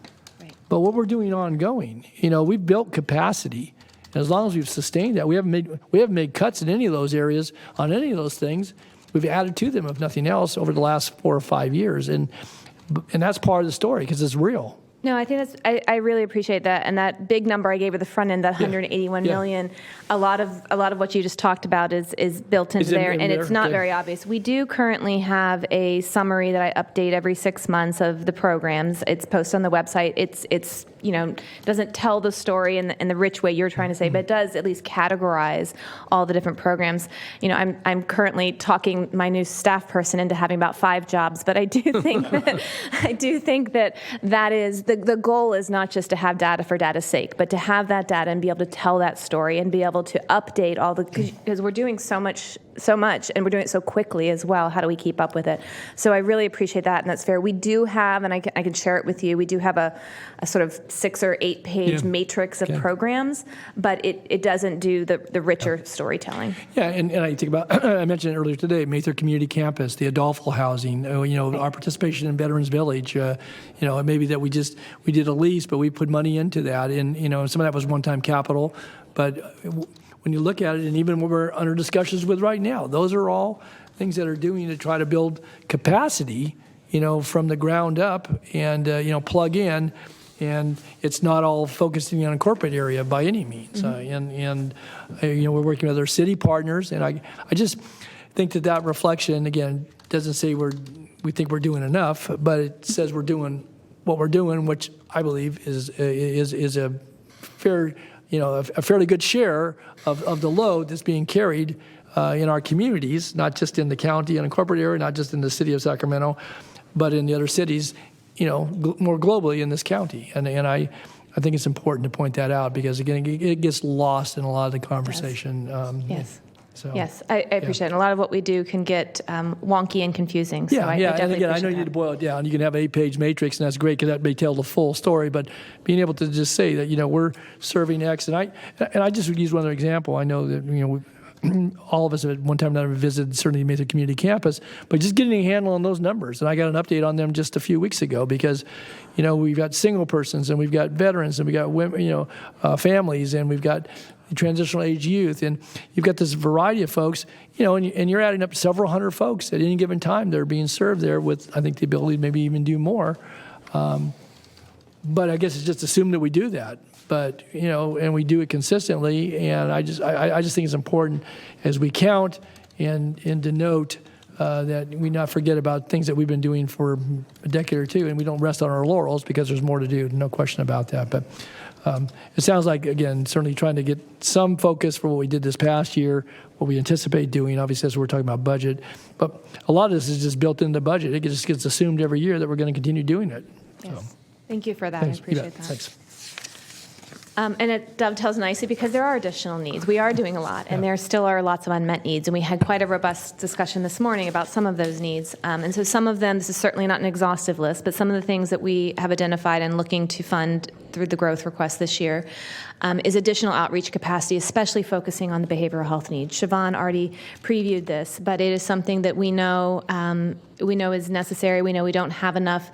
S1: but what we're doing ongoing. We've built capacity, and as long as we've sustained that, we haven't made cuts in any of those areas on any of those things. We've added to them, if nothing else, over the last 4 or 5 years, and that's part of the story because it's real.
S8: No, I think I really appreciate that, and that big number I gave at the front end, that 181 million. A lot of what you just talked about is built into there, and it's not very obvious. We do currently have a summary that I update every 6 months of the programs. It's posted on the website. It's doesn't tell the story in the rich way you're trying to say, but it does at least categorize all the different programs. I'm currently talking my new staff person into having about 5 jobs, but I do think that is the goal is not just to have data for data's sake, but to have that data and be able to tell that story and be able to update all because we're doing so much so much, and we're doing it so quickly as well. How do we keep up with it? So I really appreciate that, and that's fair. We do have, and I can share it with you, we do have a sort of 6 or 8 page matrix of programs, but it doesn't do the richer storytelling.
S1: Yeah, and I think about, I mentioned it earlier today, Mather Community Campus, the Adolfo housing, our participation in Veterans Village, maybe that we did a lease, but we put money into that, and some of that was one-time capital, but when you look at it, and even what we're under discussions with right now, those are all things that are doing to try to build capacity, from the ground up and, plug in. And it's not all focusing on a corporate area by any means. We're working with our city partners. And I just think that reflection, again, doesn't say we think we're doing enough, but it says we're doing what we're doing, which I believe is a fair, a fairly good share of the load that's being carried in our communities, not just in the county and a corporate area, not just in the city of Sacramento, but in the other cities, more globally in this county. And I think it's important to point that out because, again, it gets lost in a lot of the conversation.
S8: Yes.
S1: So,
S8: yes, I appreciate it. And a lot of what we do can get wonky and confusing. So I definitely
S1: and again, I know you
S8: appreciate
S1: need to boil it down. You can have an 8-page matrix, and that's great because that may tell the full story. But being able to just say that, we're serving X, and I just would use one other example. I know that all of us at one time or another visited certainly Mather Community Campus, but just getting a handle on those numbers. And I got an update on them just a few weeks ago because, we've got single persons and we've got veterans and we've got women, families, and we've got transitional age youth, and you've got this variety of folks, and you're adding up several hundred folks at any given time that are being served there with, I think, the ability to maybe even do more. But I guess it's just assumed that we do that. But, and we do it consistently, and I just think it's important as we count and denote that we not forget about things that we've been doing for a decade or two, and we don't rest on our laurels because there's more to do, no question about that. But it sounds like, again, certainly trying to get some focus for what we did this past year, what we anticipate doing, obviously, as we're talking about budget. But a lot of this is just built into the budget. It just gets assumed every year that we're going to continue doing it.
S8: Yes.
S1: So.
S8: Thank you for that.
S1: Thanks.
S8: I appreciate that.
S1: Thanks.
S8: And it dovetails nicely because there are additional needs. We are doing a lot, and there still are lots of unmet needs. And we had quite a robust discussion this morning about some of those needs. And so some of them, this is certainly not an exhaustive list, but some of the things that we have identified and looking to fund through the growth request this year is additional outreach capacity, especially focusing on the behavioral health needs. Siobhan already previewed this, but it is something that we know is necessary. We know we don't have enough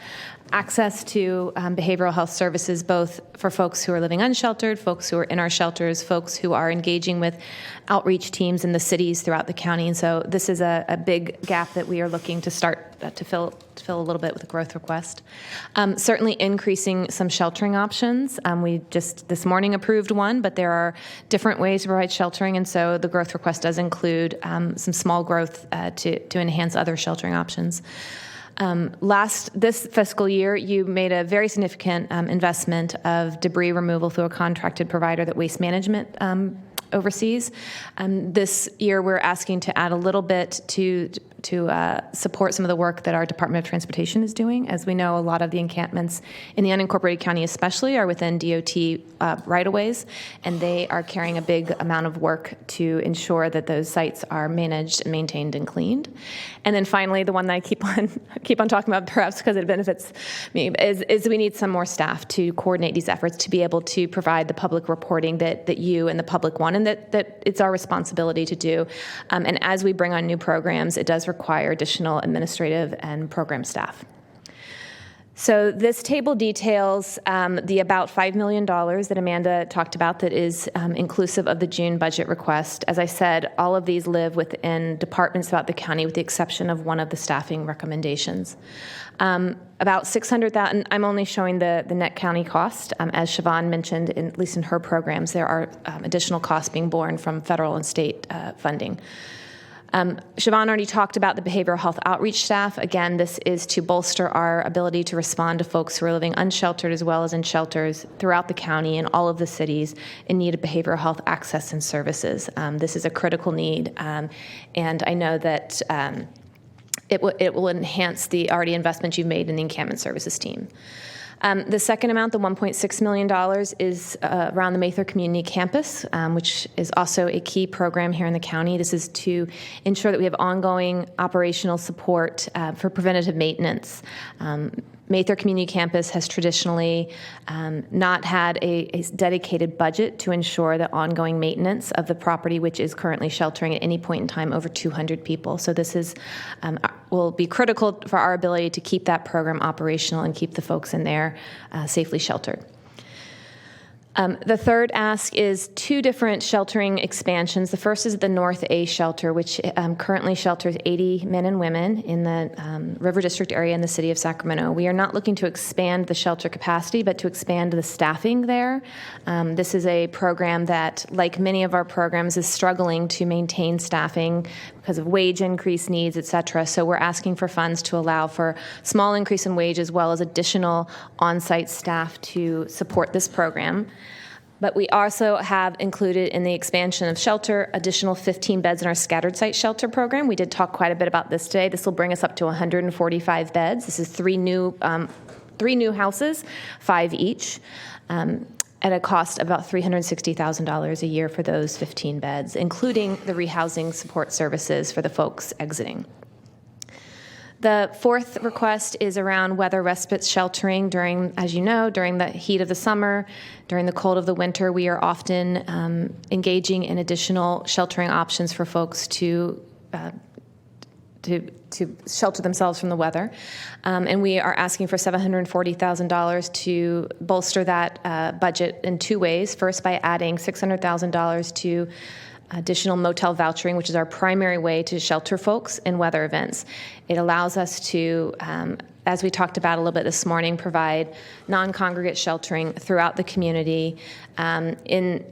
S8: access to behavioral health services, both for folks who are living unsheltered, folks who are in our shelters, folks who are engaging with outreach teams in the cities throughout the county. And so this is a big gap that we are looking to start to fill a little bit with a growth request. Certainly increasing some sheltering options. We just this morning approved one, but there are different ways to provide sheltering, and so the growth request does include some small growth to enhance other sheltering options. This fiscal year, you made a very significant investment of debris removal through a contracted provider that Waste Management overseas. This year, we're asking to add a little bit to support some of the work that our Department of Transportation is doing. As we know, a lot of the encampments in the unincorporated county especially are within DOT right-of-ways, and they are carrying a big amount of work to ensure that those sites are managed, maintained, and cleaned. And then finally, the one that I keep on talking about, perhaps because it benefits me, is we need some more staff to coordinate these efforts, to be able to provide the public reporting that you and the public want, and that it's our responsibility to do. And as we bring on new programs, it does require additional administrative and program staff. So this table details the about $5 million that Amanda talked about that is inclusive of the June budget request. As I said, all of these live within departments throughout the county with the exception of one of the staffing recommendations. About $600,000, I'm only showing the net county cost. As Siobhan mentioned, at least in her programs, there are additional costs being borne from federal and state funding. Siobhan already talked about the behavioral health outreach staff. Again, this is to bolster our ability to respond to folks who are living unsheltered as well as in shelters throughout the county and all of the cities in need of behavioral health access and services. This is a critical need, and I know that it will enhance the already investment you've made in the encampment services team. The second amount, the $1.6 million, is around the Mather Community Campus, which is also a key program here in the county. This is to ensure that we have ongoing operational support for preventative maintenance. Mather Community Campus has traditionally not had a dedicated budget to ensure the ongoing maintenance of the property, which is currently sheltering at any point in time over 200 people. So this is will be critical for our ability to keep that program operational and keep the folks in there safely sheltered. The third ask is 2 different sheltering expansions. The first is the North A shelter, which currently shelters 80 men and women in the River District area in the city of Sacramento. We are not looking to expand the shelter capacity, but to expand the staffing there. This is a program that, like many of our programs, is struggling to maintain staffing because of wage increase needs, et cetera. So we're asking for funds to allow for small increase in wage as well as additional on-site staff to support this program. But we also have included in the expansion of shelter additional 15 beds in our scattered site shelter program. We did talk quite a bit about this today. This will bring us up to 145 beds. This is 3 new houses, 5 each, at a cost of about $360,000 a year for those 15 beds, including the rehousing support services for the folks exiting. The fourth request is around weather respite sheltering during, as you know, during the heat of the summer, during the cold of the winter. We are often engaging in additional sheltering options for folks to shelter themselves from the weather. And we are asking for $740,000 to bolster that budget in 2 ways. First, by adding $600,000 to additional motel vouchering, which is our primary way to shelter folks in weather events. It allows us to, as we talked about a little bit this morning, provide non-congregate sheltering throughout the community and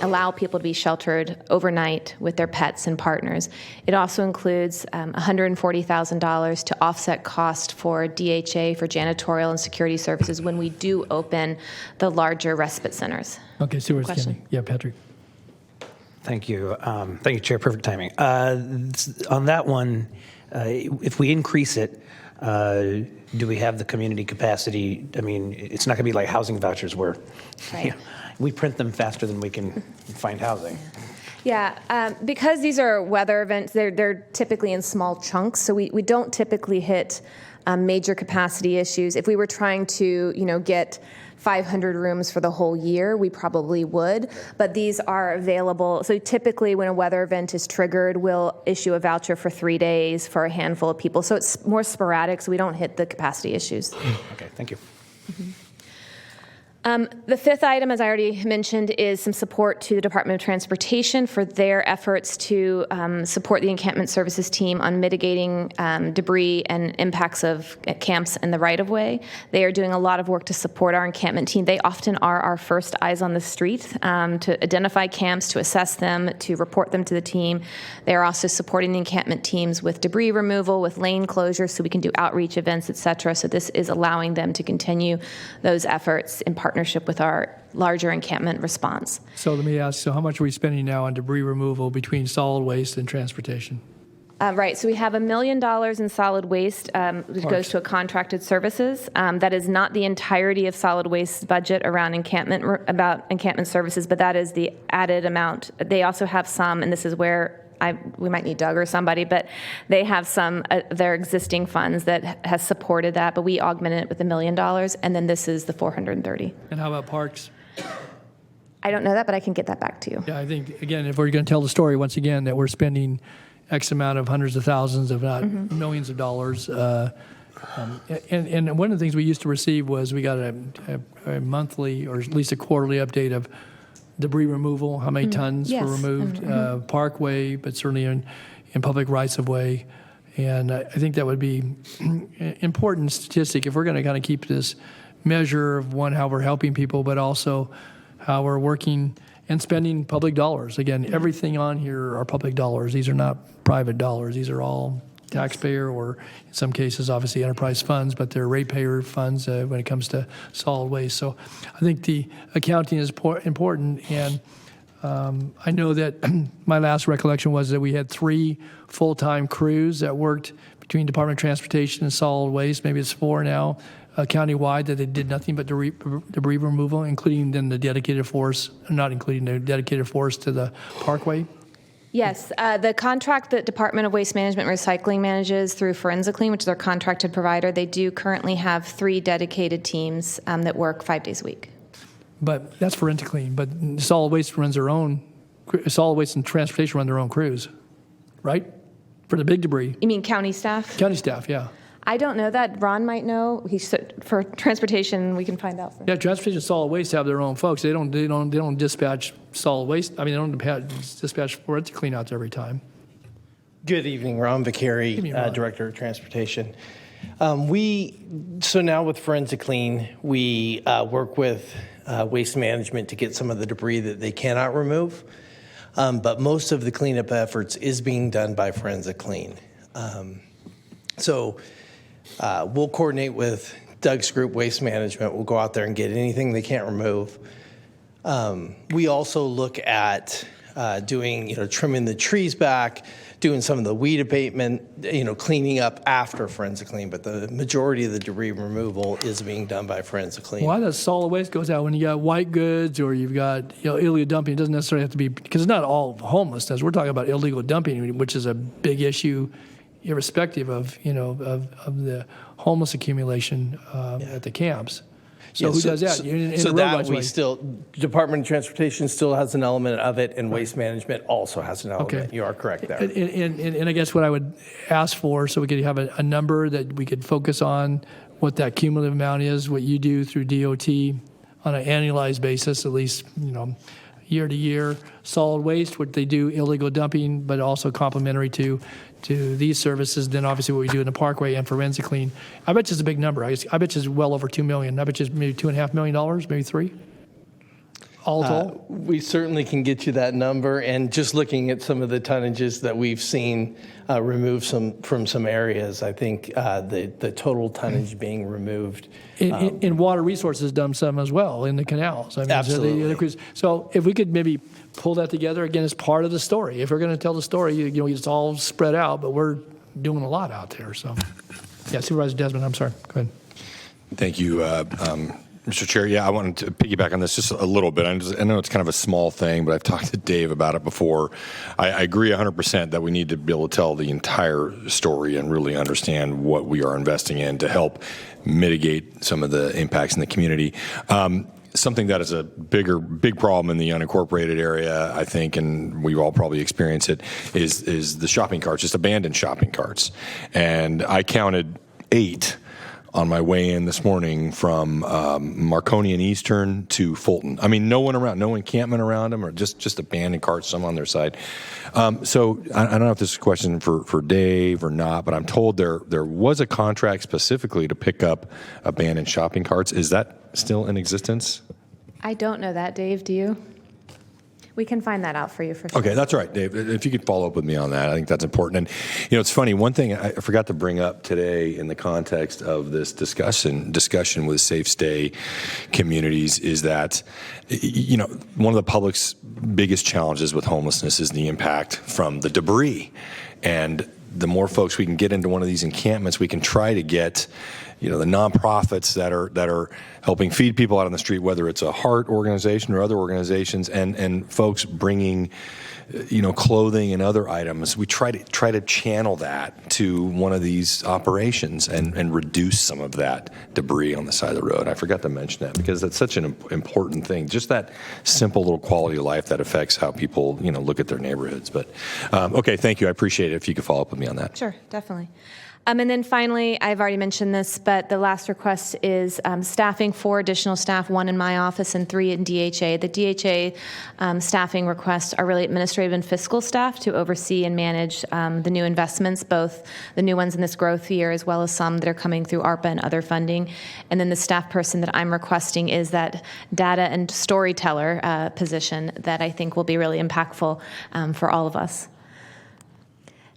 S8: allow people to be sheltered overnight with their pets and partners. It also includes $140,000 to offset cost for DHA, for janitorial and security services when we do open the larger respite centers.
S1: Okay, Supervisor
S8: Question?
S1: Kennedy. Yeah, Patrick.
S19: Thank you. Thank you, Chair. Perfect timing. On that one, if we increase it, do we have the community capacity? I mean, it's not going to be like housing vouchers where we print them faster than we can find housing.
S8: Yeah, because these are weather events, they're typically in small chunks, so we don't typically hit major capacity issues. If we were trying to, get 500 rooms for the whole year, we probably would, but these are available. So typically when a weather event is triggered, we'll issue a voucher for 3 days for a handful of people. So it's more sporadic, so we don't hit the capacity issues.
S19: Okay, thank you.
S8: Mm-hmm. The fifth item, as I already mentioned, is some support to the Department of Transportation for their efforts to support the encampment services team on mitigating debris and impacts of camps in the right-of-way. They are doing a lot of work to support our encampment team. They often are our first eyes on the street to identify camps, to assess them, to report them to the team. They are also supporting the encampment teams with debris removal, with lane closures, so we can do outreach events, et cetera. So this is allowing them to continue those efforts in partnership with our larger encampment response.
S1: So let me ask, so how much are we spending now on debris removal between solid waste and transportation?
S8: Right, so we have $1 million in solid waste, which goes to a contracted services. That is not the entirety of solid waste budget around encampment services, but that is the added amount. They also have some, and this is where we might need Doug or somebody, but they have some their existing funds that has supported that, but we augmented it with $1 million, and then this is the 430.
S1: And how about parks?
S8: I don't know that, but I can get that back to you.
S1: Yeah, I think, again, if we're going to tell the story once again that we're spending X amount of hundreds of thousands, if not millions of dollars, and one of the things we used to receive was we got a monthly or at least a quarterly update of debris removal, how many tons were removed, parkway, but certainly in public rights of way. And I think that would be an important statistic if we're going to kind of keep this measure of, one, how we're helping people, but also how we're working and spending public dollars. Again, everything on here are public dollars. These are not private dollars. These are all taxpayer, or in some cases, obviously, enterprise funds, but they're ratepayer funds when it comes to solid waste. So I think the accounting is important, and I know that my last recollection was that we had 3 full-time crews that worked between Department of Transportation and Solid Waste. Maybe it's 4 now, countywide, that they did nothing but debris removal, including then the dedicated force, not including the dedicated force to the Parkway.
S8: Yes, the contract that Department of Waste Management and Recycling manages through Forensically, which is our contracted provider, they do currently have 3 dedicated teams that work 5 days a week.
S1: But that's Forensically. But Solid Waste runs their own, Solid Waste and Transportation run their own crews, right? For the big debris.
S8: You mean county staff?
S1: County staff, yeah.
S8: I don't know that. Ron might know. For transportation, we can find out.
S1: Yeah, Transportation and Solid Waste have their own folks. They don't dispatch solid waste. I mean, they don't dispatch Forensically out there every time.
S3: Good evening, Ron Vicari, Director of Transportation. So now with Forensically, we work with Waste Management to get some of the debris that they cannot remove. But most of the cleanup efforts is being done by Forensically. So we'll coordinate with Doug's group, Waste Management. We'll go out there and get anything they can't remove. We also look at doing, trimming the trees back, doing some of the weed abatement, cleaning up after Forensically. But the majority of the debris removal is being done by Forensically.
S1: Why does solid waste goes out when you got white goods or you've got illegal dumping? It doesn't necessarily have to be, because it's not all homelessness. We're talking about illegal dumping, which is a big issue, irrespective of of the homeless accumulation at the camps. So who does that?
S3: Department of Transportation still has an element of it, and Waste Management also has an element. Okay. You are correct there.
S1: And I guess what I would ask for, so we could have a number that we could focus on what that cumulative amount is, what you do through DOT on an annualized basis, at least year to year. Solid waste, what they do, illegal dumping, but also complementary to these services. Then obviously what we do in the Parkway and Forensically. I bet you it's a big number. I bet you it's well over $2 million. I bet you it's maybe $2.5 million, maybe $3 million. All told?
S3: We certainly can get you that number, and just looking at some of the tonnages that we've seen removed from some areas, I think the total tonnage being removed.
S1: In water resources done some as well in the canals. I mean,
S3: absolutely.
S1: So if we could maybe pull that together, again, as part of the story. If we're going to tell the story, it's all spread out, but we're doing a lot out there. So, yeah, Supervisor Desmond, I'm sorry. Go ahead.
S16: Thank you, Mr. Chair. Yeah, I wanted to piggyback on this just a little bit. I know it's kind of a small thing, but I've talked to Dave about it before. I agree 100% that we need to be able to tell the entire story and really understand what we are investing in to help mitigate some of the impacts in the community. Something that is a big problem in the unincorporated area, I think, and we all probably experience it, is the shopping carts, just abandoned shopping carts. And I counted 8 on my way in this morning from Marconi and Eastern to Fulton. I mean, no one around, no encampment around them, or just abandoned carts, some on their side. So I don't know if this is a question for Dave or not, but I'm told there was a contract specifically to pick up abandoned shopping carts. Is that still in existence?
S8: I don't know that, Dave. Do you? We can find that out for you for sure.
S16: Okay, that's all right, Dave. If you could follow up with me on that, I think that's important. And, it's funny, one thing I forgot to bring up today in the context of this discussion with safe stay communities is that, one of the public's biggest challenges with homelessness is the impact from the debris. And the more folks we can get into one of these encampments, we can try to get the nonprofits that are helping feed people out on the street, whether it's a Heart organization or other organizations, and folks bringing, clothing and other items. We try to channel that to one of these operations and reduce some of that debris on the side of the road. I forgot to mention that because that's such an important thing. Just that simple little quality of life that affects how people, look at their neighborhoods. But okay, thank you. I appreciate it. If you could follow up with me on that.
S8: Sure, definitely. And then finally, I've already mentioned this, but the last request is staffing 4 additional staff, 1 in my office and 3 in DHA. The DHA staffing requests are really administrative and fiscal staff to oversee and manage the new investments, both the new ones in this growth year as well as some that are coming through ARPA and other funding. And then the staff person that I'm requesting is that data and storyteller position that I think will be really impactful for all of us.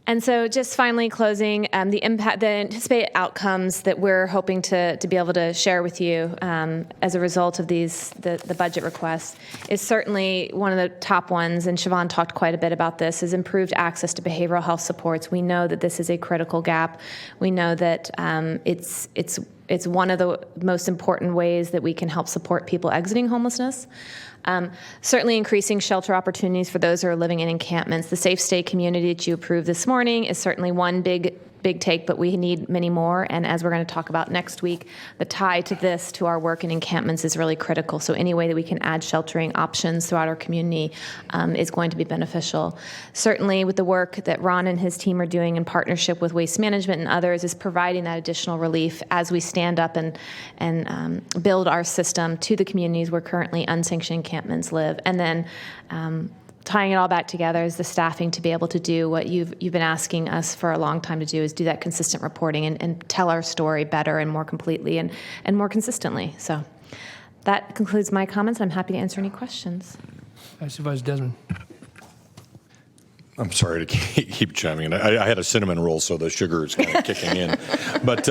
S8: And so just finally closing, the anticipated outcomes that we're hoping to be able to share with you as a result of the budget requests is certainly one of the top ones, and Siobhan talked quite a bit about this, is improved access to behavioral health supports. We know that this is a critical gap. We know that it's one of the most important ways that we can help support people exiting homelessness. Certainly increasing shelter opportunities for those who are living in encampments. The Safe Stay community that you approved this morning is certainly one big take, but we need many more. And as we're going to talk about next week, the tie to this, to our work in encampments, is really critical. So any way that we can add sheltering options throughout our community is going to be beneficial. Certainly with the work that Ron and his team are doing in partnership with Waste Management and others is providing that additional relief as we stand up and build our system to the communities where currently unsanctioned encampments live. And then tying it all back together is the staffing to be able to do what you've been asking us for a long time to do, is do that consistent reporting and tell our story better and more completely and more consistently. So that concludes my comments. I'm happy to answer any questions.
S1: Supervisor Desmond.
S16: I'm sorry to keep chiming in. I had a cinnamon roll, so the sugar is kind of kicking in. But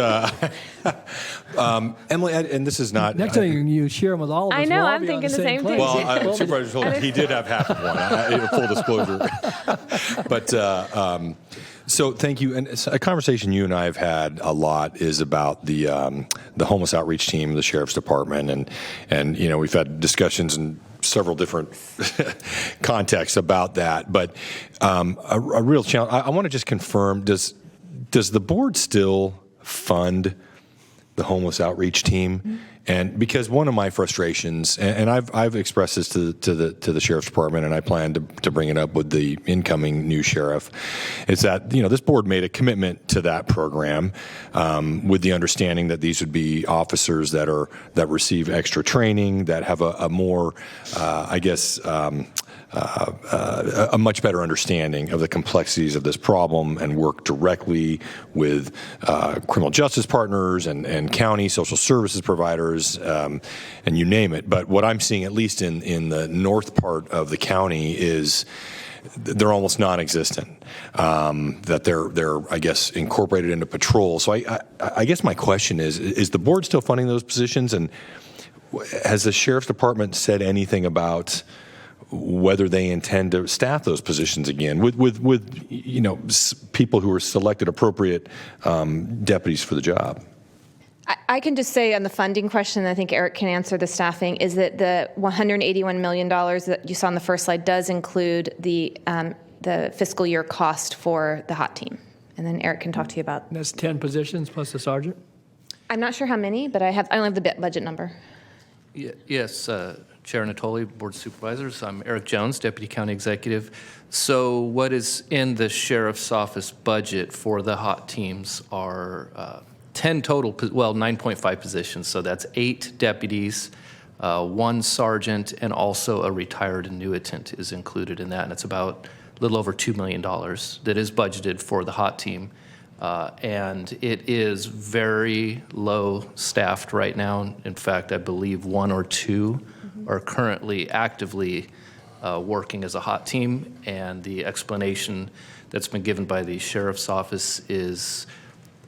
S16: Emily, and this is not.
S1: Next time you share them with all of us.
S8: I know.
S1: We'll
S8: I'm thinking the same thing.
S16: Well, Supervisor told me he did have half of one. Full disclosure. But so thank you. And a conversation you and I have had a lot is about the homeless outreach team, the sheriff's department, and we've had discussions in several different contexts about that. But a real challenge. I want to just confirm: does the board still fund the homeless outreach team? Mm-hmm. And because one of my frustrations, and I've expressed this to the sheriff's department, and I plan to bring it up with the incoming new sheriff, is that this board made a commitment to that program with the understanding that these would be officers that receive extra training, that have a more, a much better understanding of the complexities of this problem and work directly with criminal justice partners and county social services providers, and you name it. But what I'm seeing, at least in the north part of the county, is they're almost non-existent. That they're I guess incorporated into patrol. So I guess my question is the board still funding those positions, and has the sheriff's department said anything about whether they intend to staff those positions again with people who are selected appropriate deputies for the job?
S8: I can just say on the funding question, I think Eric can answer the staffing, is that the $181 million that you saw on the first slide does include the fiscal year cost for the HOT team. And then Eric can talk to you about.
S1: And that's 10 positions plus the sergeant?
S8: I'm not sure how many, but I only have the budget number.
S10: Yes, Chair Natoli, Board of Supervisors. I'm Eric Jones, Deputy County Executive. So what is in the Sheriff's Office budget for the HOT teams are 10 total, 9.5 positions. So that's 8 deputies, 1 sergeant, and also a retired annuitant is included in that. And it's about a little over $2 million that is budgeted for the HOT team. And it is very low staffed right now. In fact, I believe 1 or 2 are currently actively working as a HOT team. And the explanation that's been given by the Sheriff's Office is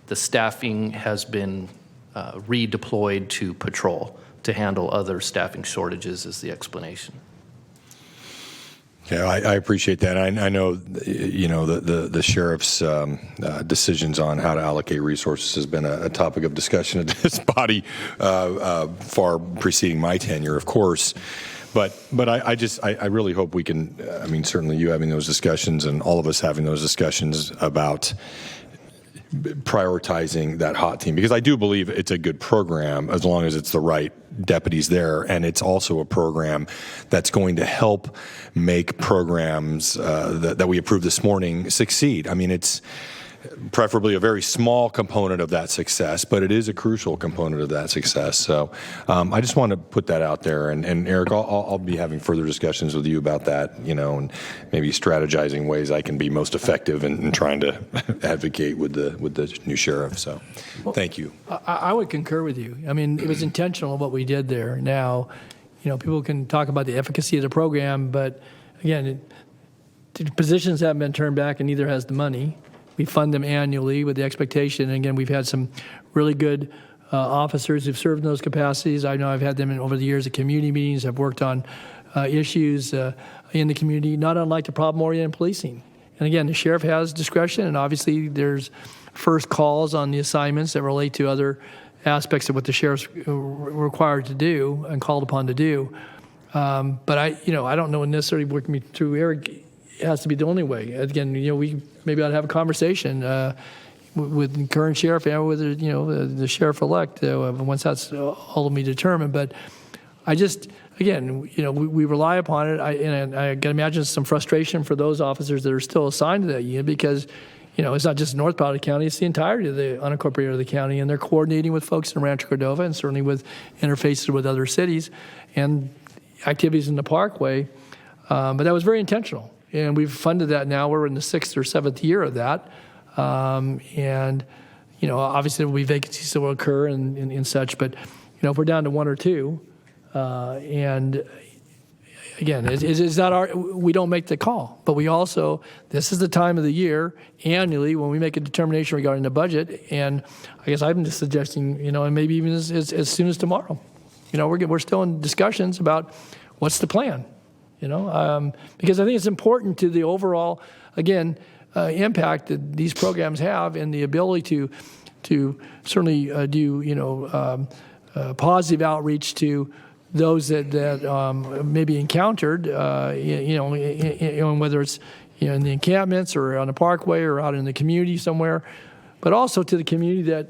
S10: the staffing has been redeployed to patrol to handle other staffing shortages is the explanation.
S16: Yeah, I appreciate that. I know, the sheriff's decisions on how to allocate resources has been a topic of discussion at this body far preceding my tenure, of course. But I really hope we can. I mean, certainly you having those discussions and all of us having those discussions about prioritizing that HOT team, because I do believe it's a good program as long as it's the right deputies there, and it's also a program that's going to help make programs that we approved this morning succeed. I mean, it's preferably a very small component of that success, but it is a crucial component of that success. So I just want to put that out there. And Eric, I'll be having further discussions with you about that, and maybe strategizing ways I can be most effective in trying to advocate with the new sheriff. So thank you.
S1: I would concur with you. I mean, it was intentional what we did there. Now, people can talk about the efficacy of the program, but again, the positions haven't been turned back and neither has the money. We fund them annually with the expectation. And again, we've had some really good officers who've served in those capacities. I know I've had them over the years at community meetings. I've worked on issues in the community, not unlike the problem-oriented policing. And again, the sheriff has discretion, and obviously there's first calls on the assignments that relate to other aspects of what the sheriff's required to do and called upon to do. But I don't know necessarily working me through Eric has to be the only way. Again, we maybe ought to have a conversation with the current sheriff and with the sheriff-elect once that's ultimately determined. But I just, again, we rely upon it. And I can imagine some frustration for those officers that are still assigned to that unit because, it's not just North Powder County, it's the entirety of the unincorporated of the county. And they're coordinating with folks in Rancho Cordova and certainly with interfaces with other cities and activities in the Parkway. But that was very intentional. And we've funded that now. We're in the 6th or 7th year of that. And, obviously there will be vacancies that will occur and such. But, if we're down to 1 or 2, and again, it's not we don't make the call, but we also, this is the time of the year annually when we make a determination regarding the budget. And I guess I'm just suggesting, and maybe even as soon as tomorrow, we're still in discussions about what's the plan, because I think it's important to the overall, again, impact that these programs have and the ability to certainly do, positive outreach to those that may be encountered, whether it's in the encampments or on the Parkway or out in the community somewhere, but also to the community that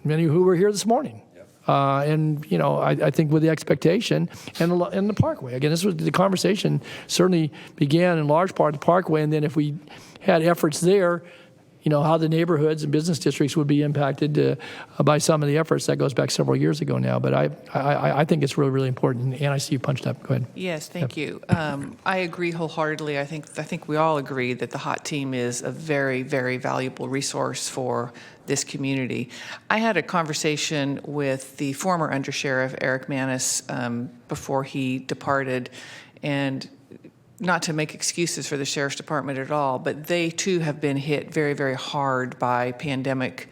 S1: many who were here this morning. And I think with the expectation and the Parkway. Again, this was the conversation certainly began in large part at the Parkway, and then if we had efforts there, how the neighborhoods and business districts would be impacted by some of the efforts. That goes back several years ago now. But I think it's really, really important. And I see you punched up. Go ahead.
S2: Yes, thank you. I agree wholeheartedly. I think we all agree that the HOT team is a very, very valuable resource for this community. I had a conversation with the former undersheriff, Eric Manis, before he departed, and not to make excuses for the Sheriff's Department at all, but they too have been hit very, very hard by pandemic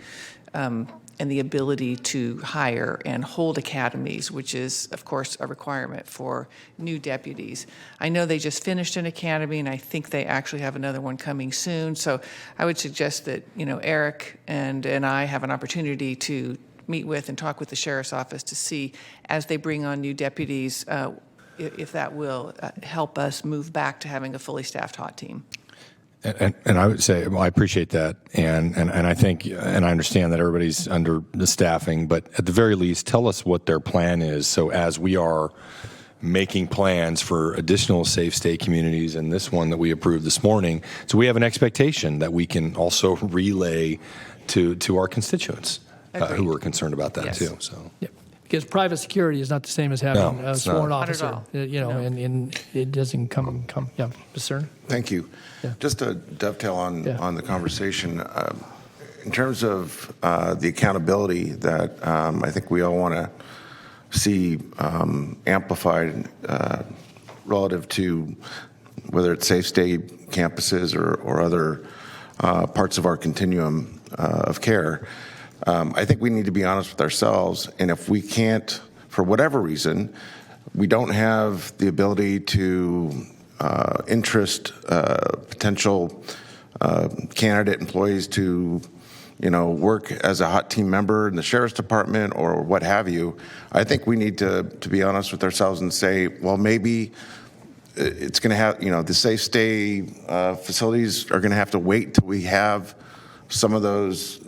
S2: and the ability to hire and hold academies, which is, of course, a requirement for new deputies. I know they just finished an academy, and I think they actually have another one coming soon. So I would suggest that, Eric and I have an opportunity to meet with and talk with the Sheriff's Office to see, as they bring on new deputies, if that will help us move back to having a fully staffed HOT team.
S16: And I would say, I appreciate that, and I think, and I understand that everybody's under the staffing, but at the very least, tell us what their plan is. So as we are making plans for additional safe stay communities, and this one that we approved this morning, so we have an expectation that we can also relay to our constituents who are concerned about that too. So. Yep.
S1: Because private security is not the same as having a sworn officer,
S2: Not at all.
S1: And it doesn't come. Yeah, Mr. Stern?
S20: Thank you.
S1: Yeah.
S20: Just to dovetail on the conversation, in terms of the accountability that I think we all want to see amplified relative to whether it's safe stay campuses or other parts of our continuum of care. I think we need to be honest with ourselves, and if we can't, for whatever reason, we don't have the ability to interest potential candidate employees to, work as a HOT team member in the Sheriff's Department or what have you, I think we need to be honest with ourselves and say, well, maybe it's going to have, the safe stay facilities are going to have to wait till we have some of those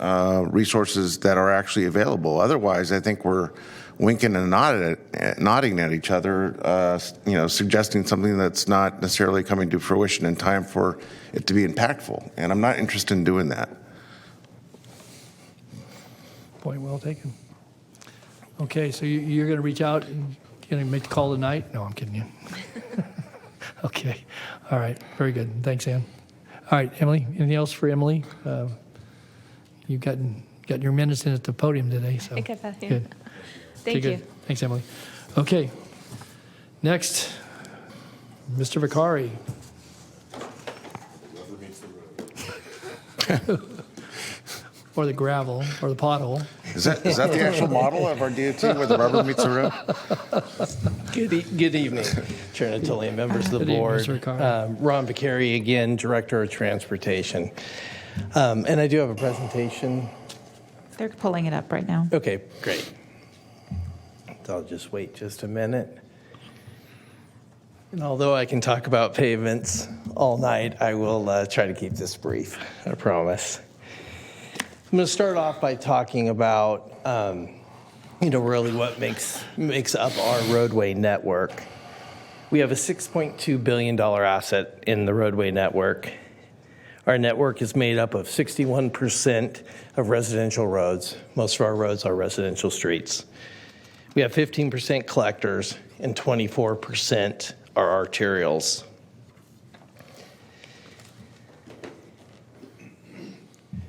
S20: resources that are actually available. Otherwise, I think we're winking and nodding at each other, suggesting something that's not necessarily coming to fruition in time for it to be impactful. And I'm not interested in doing that.
S1: Point well taken. Okay, so you're going to reach out and going to make the call tonight? No, I'm kidding you. Okay. All right. Very good. Thanks, Ann. All right, Emily, anything else for Emily? You've gotten your minutes in at the podium today, so.
S8: Okay, yeah.
S1: Good.
S8: Thank
S1: Okay,
S8: you.
S1: good. Thanks, Emily. Okay. Next, Mr. Vicari. or the gravel, or the pothole.
S20: Is that the actual model of our DOT where the rubber meets the road?
S3: Good evening, Chair Natoli and members of the
S1: Good evening,
S3: board.
S1: Mr. Carr.
S3: Ron Vicari again, Director of Transportation. And I do have a presentation.
S4: They're pulling it up right now.
S3: Okay, great. So I'll just wait just a minute. And although I can talk about pavements all night, I will try to keep this brief, I promise. I'm going to start off by talking about, really what makes up our roadway network. We have a $6.2 billion asset in the roadway network. Our network is made up of 61% of residential roads. Most of our roads are residential streets. We have 15% collectors and 24% are arterials.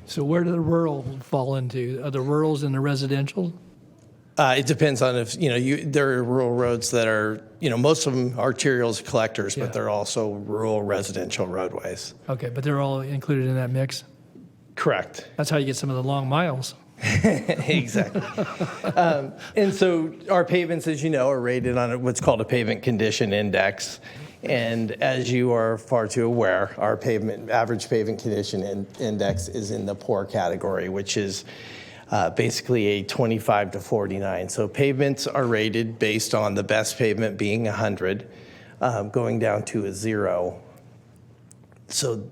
S1: So where do the rural fall into? Are the rurals in the residential?
S3: It depends on if, there are rural roads that are, most of them arterials, collectors, but they're also rural residential roadways.
S1: Okay, but they're all included in that mix?
S3: Correct.
S1: That's how you get some of the long miles.
S3: Exactly. And so our pavements, as you know, are rated on what's called a pavement condition index. And as you are far too aware, our average pavement condition index is in the poor category, which is basically a 25 to 49. So pavements are rated based on the best pavement being 100, going down to a 0. So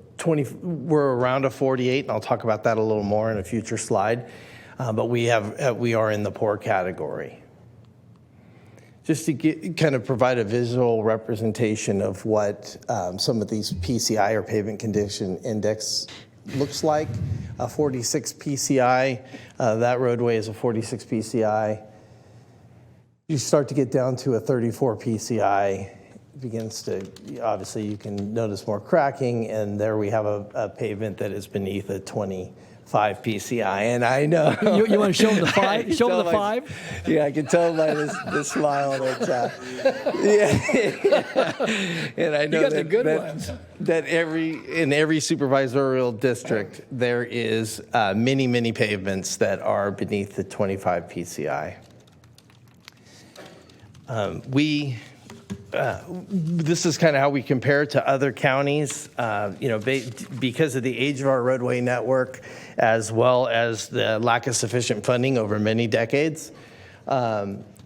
S3: we're around a 48, and I'll talk about that a little more in a future slide. But we are in the poor category. Just to kind of provide a visual representation of what some of these PCI or pavement condition index looks like. A 46 PCI, that roadway is a 46 PCI. You start to get down to a 34 PCI, begins to, obviously you can notice more cracking, and there we have a pavement that is beneath a 25 PCI, and I know.
S1: You want to show them the 5? Show them the 5?
S3: Yeah, I can tell by the smile that, and I know
S1: you got the good ones.
S3: That in every supervisorial district, there is many pavements that are beneath the 25 PCI. This is kind of how we compare to other counties, because of the age of our roadway network, as well as the lack of sufficient funding over many decades.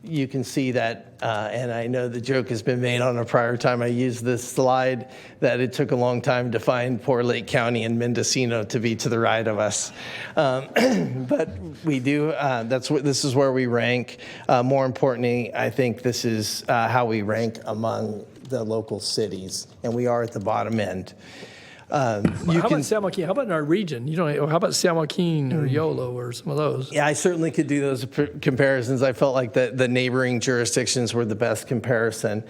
S3: You can see that, and I know the joke has been made on a prior time I used this slide, that it took a long time to find Poor Lake County and Mendocino to be to the right of us. But we do, this is where we rank. More importantly, I think this is how we rank among the local cities, and we are at the bottom end.
S1: How about San Joaquin? How about in our region? Or how about San Joaquin or Yolo or some of those?
S3: Yeah, I certainly could do those comparisons. I felt like the neighboring jurisdictions were the best comparison.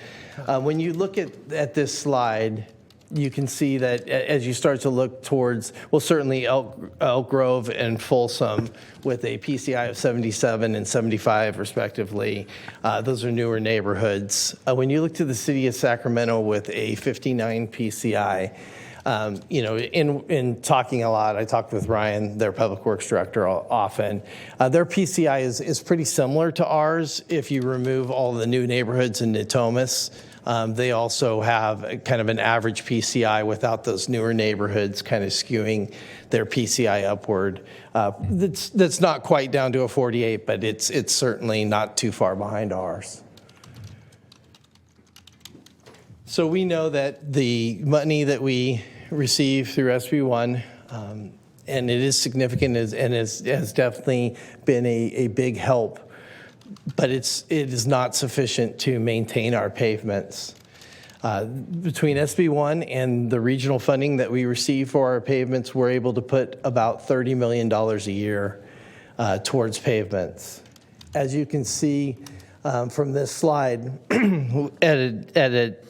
S3: When you look at this slide, you can see that as you start to look towards, certainly Elk Grove and Folsom with a PCI of 77 and 75 respectively. Those are newer neighborhoods. When you look to the city of Sacramento with a 59 PCI, in talking a lot, I talked with Ryan, their public works director, often. Their PCI is pretty similar to ours if you remove all the new neighborhoods in Natomas. They also have kind of an average PCI without those newer neighborhoods kind of skewing their PCI upward. That's not quite down to a 48, but it's certainly not too far behind ours. So we know that the money that we receive through SB1, and it is significant and has definitely been a big help, but it is not sufficient to maintain our pavements. Between SB1 and the regional funding that we receive for our pavements, we're able to put about $30 million a year towards pavements. As you can see, from this slide,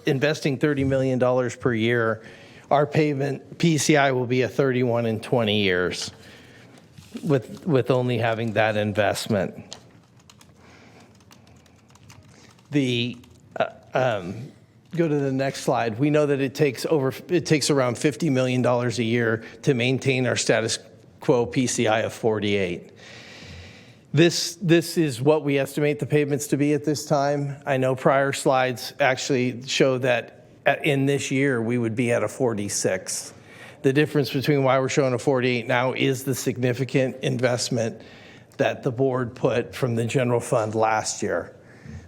S3: investing $30 million per year, our pavement PCI will be a 31 in 20 years with only having that investment. The go to the next slide, we know that it takes around $50 million a year to maintain our status quo PCI of 48. This is what we estimate the payments to be at this time. I know prior slides actually show that in this year we would be at a 46. The difference between why we're showing a 48 now is the significant investment that the board put from the general fund last year.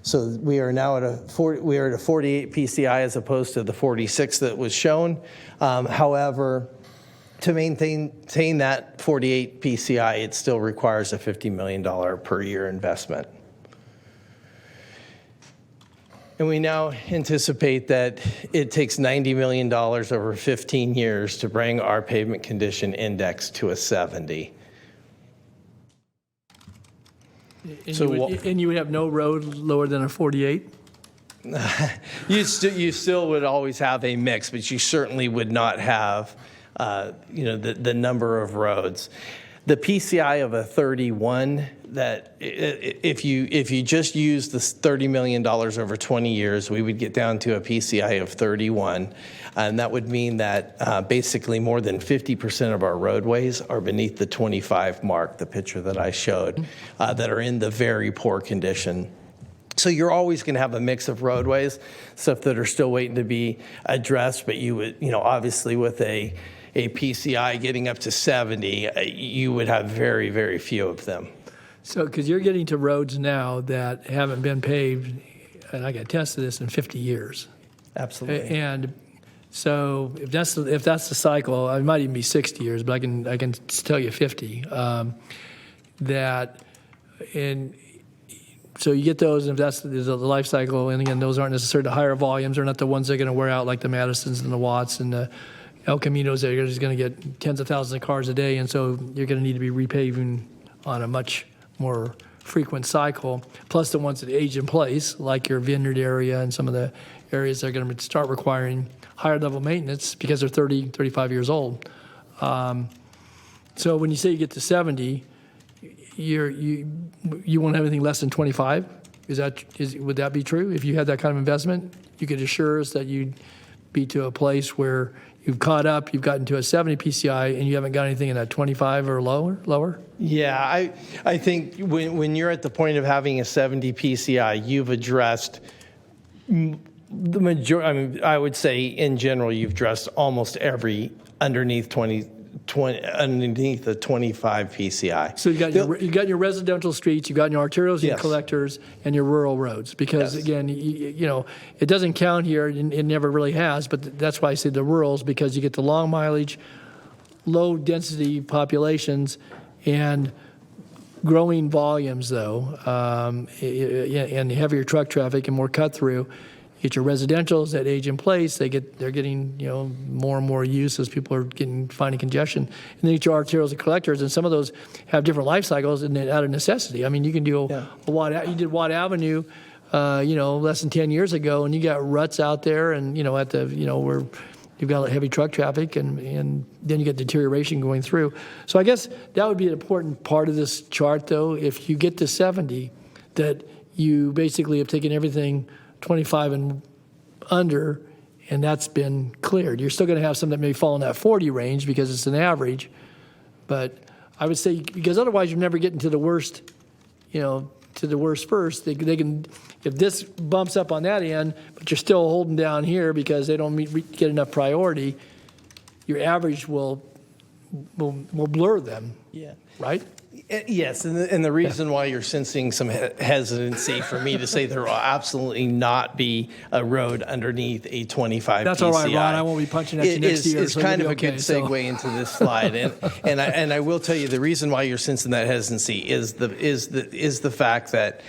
S3: So we are now at a 48 PCI as opposed to the 46 that was shown. However, to maintain that 48 PCI, it still requires a $50 million per year investment. And we now anticipate that it takes $90 million over 15 years to bring our pavement condition index to a 70.
S1: And you would have no road lower than a 48?
S3: You still would always have a mix, but you certainly would not have the number of roads. The PCI of a 31, that if you just use this $30 million over 20 years, we would get down to a PCI of 31. And that would mean that basically more than 50% of our roadways are beneath the 25 mark, the picture that I showed, that are in the very poor condition. So you're always going to have a mix of roadways, stuff that are still waiting to be addressed, but you would, obviously with a PCI getting up to 70, you would have very, very few of them.
S1: So, because you're getting to roads now that haven't been paved, and I got tested this in 50 years.
S3: Absolutely.
S1: And so, if that's the cycle, it might even be 60 years, but I can tell you 50. So you get those, and if that's the life cycle, and again, those aren't necessarily the higher volumes. They're not the ones that are going to wear out like the Madisons and the Watts and the El Caminos that are just going to get tens of thousands of cars a day, and so you're going to need to be repaving on a much more frequent cycle, plus the ones that age in place, like your Vineyard area and some of the areas that are going to start requiring higher level maintenance because they're 30, 35 years old. So when you say you get to 70, you won't have anything less than 25? Would that be true? If you had that kind of investment, you could assure us that you'd be to a place where you've caught up, you've gotten to a 70 PCI, and you haven't got anything in that 25 or lower?
S3: Yeah, I think when you're at the point of having a 70 PCI, you've addressed the majority. I mean, I would say in general, you've addressed almost every underneath underneath the 25 PCI.
S1: So you got your residential streets, you've got your arterials, your collectors, and your rural roads. Because again, it doesn't count here, and it never really has. But that's why I say the rurals, because you get the long mileage, low density populations, and growing volumes though, and heavier truck traffic and more cut through. You get your residentials that age in place. They're getting more and more use as people are finding congestion. And then you get your arterials and collectors, and some of those have different life cycles and out of necessity. I mean, you can do you did Watt Avenue, less than 10 years ago, and you got ruts out there, and at the where you've got heavy truck traffic, and then you get deterioration going through. So I guess that would be an important part of this chart, though. If you get to 70, that you basically have taken everything 25 and under, and that's been cleared. You're still going to have some that may fall in that 40 range because it's an average, but I would say, because otherwise you're never getting to the worst, to the worst first. They can, if this bumps up on that end, but you're still holding down here because they don't get enough priority, your average will blur them. Yeah. Right?
S3: Yes, and the reason why you're sensing some hesitancy for me to say there will absolutely not be a road underneath a 25
S1: That's
S3: PCI.
S1: all right, Ron. I won't be punching at you next year.
S3: It's kind of a good segue into this slide, and I will tell you the reason why you're sensing that hesitancy is the fact that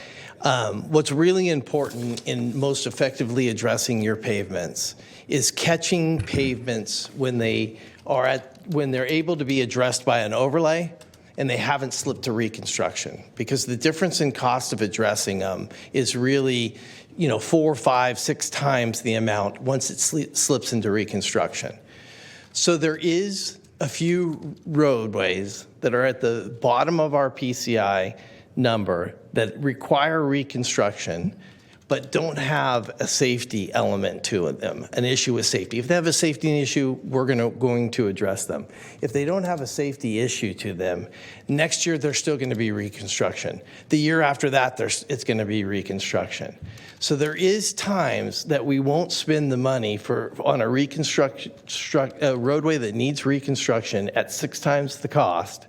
S3: what's really important in most effectively addressing your pavements is catching pavements when they're able to be addressed by an overlay and they haven't slipped to reconstruction, because the difference in cost of addressing them is really 4, 5, 6 times the amount once it slips into reconstruction. So there is a few roadways that are at the bottom of our PCI number that require reconstruction, but don't have a safety element to them, an issue with safety. If they have a safety issue, we're going to address them. If they don't have a safety issue to them, next year there's still going to be reconstruction. The year after that, it's going to be reconstruction. So there is times that we won't spend the money on a roadway that needs reconstruction at 6 times the cost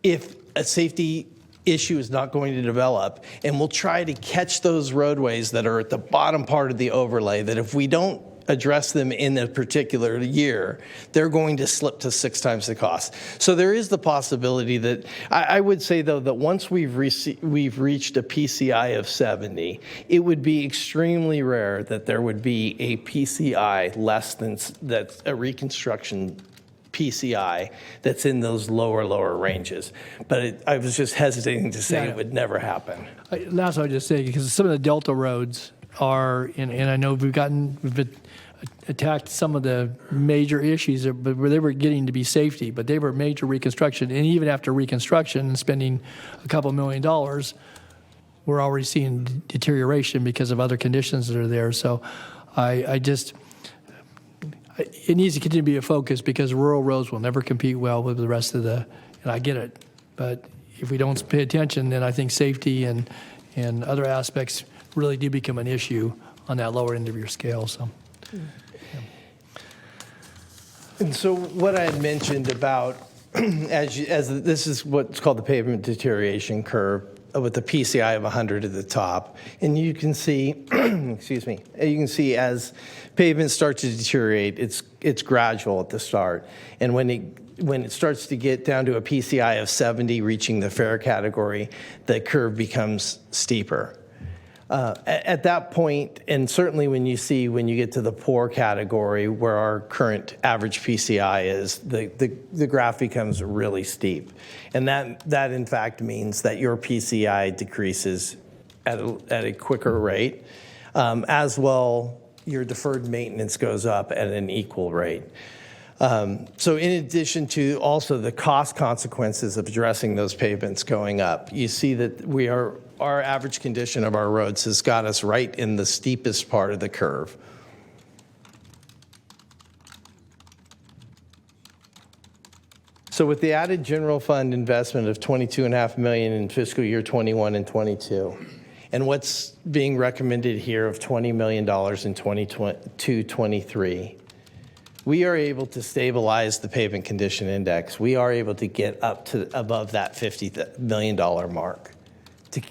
S3: if a safety issue is not going to develop, and we'll try to catch those roadways that are at the bottom part of the overlay, that if we don't address them in a particular year, they're going to slip to 6 times the cost. So there is the possibility that, I would say though, that once we've reached a PCI of 70, it would be extremely rare that there would be a PCI less than, that's a reconstruction PCI that's in those lower ranges. But I was just hesitating to say it would never happen.
S1: Last, I would just say, because some of the Delta roads are, and I know we've attacked some of the major issues, but where they were getting to be safety, but they were major reconstruction. And even after reconstruction and spending a couple $1 million, we're already seeing deterioration because of other conditions that are there. So it needs to continue to be a focus, because rural roads will never compete well with the rest of the, and I get it, but if we don't pay attention, then I think safety and other aspects really do become an issue on that lower end of your scale. So,
S3: And so what I had mentioned about, as this is what's called the pavement deterioration curve, with the PCI of 100 at the top, and you can see, excuse me, you can see as pavement starts to deteriorate, it's gradual at the start, and when it starts to get down to a PCI of 70, reaching the fair category, the curve becomes steeper. At that point, and certainly when you get to the poor category, where our current average PCI is, the graph becomes really steep. And that in fact means that your PCI decreases at a quicker rate. As well, your deferred maintenance goes up at an equal rate. So in addition to also the cost consequences of addressing those pavements going up, you see that our average condition of our roads has got us right in the steepest part of the curve. So with the added general fund investment of $22.5 million in fiscal year 21 and 22, and what's being recommended here of $20 million in 22-23, we are able to stabilize the pavement condition index. We are able to get up to above that $50 million mark to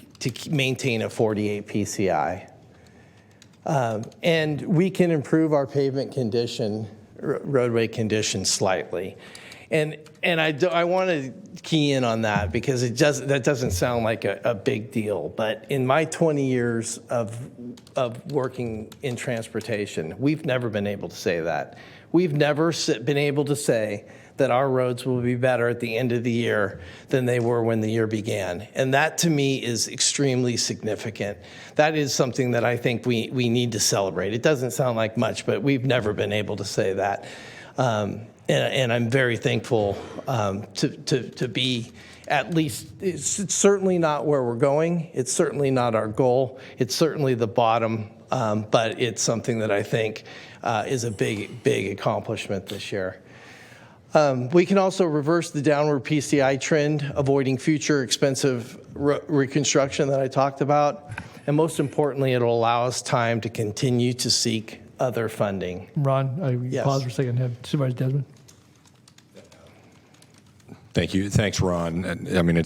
S3: maintain a 48 PCI. And we can improve our pavement condition, roadway condition slightly. And I want to key in on that, because that doesn't sound like a big deal. But in my 20 years of working in transportation, we've never been able to say that. We've never been able to say that our roads will be better at the end of the year than they were when the year began. And that, to me, is extremely significant. That is something that I think we need to celebrate. It doesn't sound like much, but we've never been able to say that. And I'm very thankful to be, at least, it's certainly not where we're going. It's certainly not our goal. It's certainly the bottom, but it's something that I think is a big accomplishment this year. We can also reverse the downward PCI trend, avoiding future expensive reconstruction that I talked about. And most importantly, it'll allow us time to continue to seek other funding.
S1: Ron,
S3: Yes.
S1: Pause for a second. Have Supervisor Desmond.
S16: Thank you. Thanks, Ron. I mean,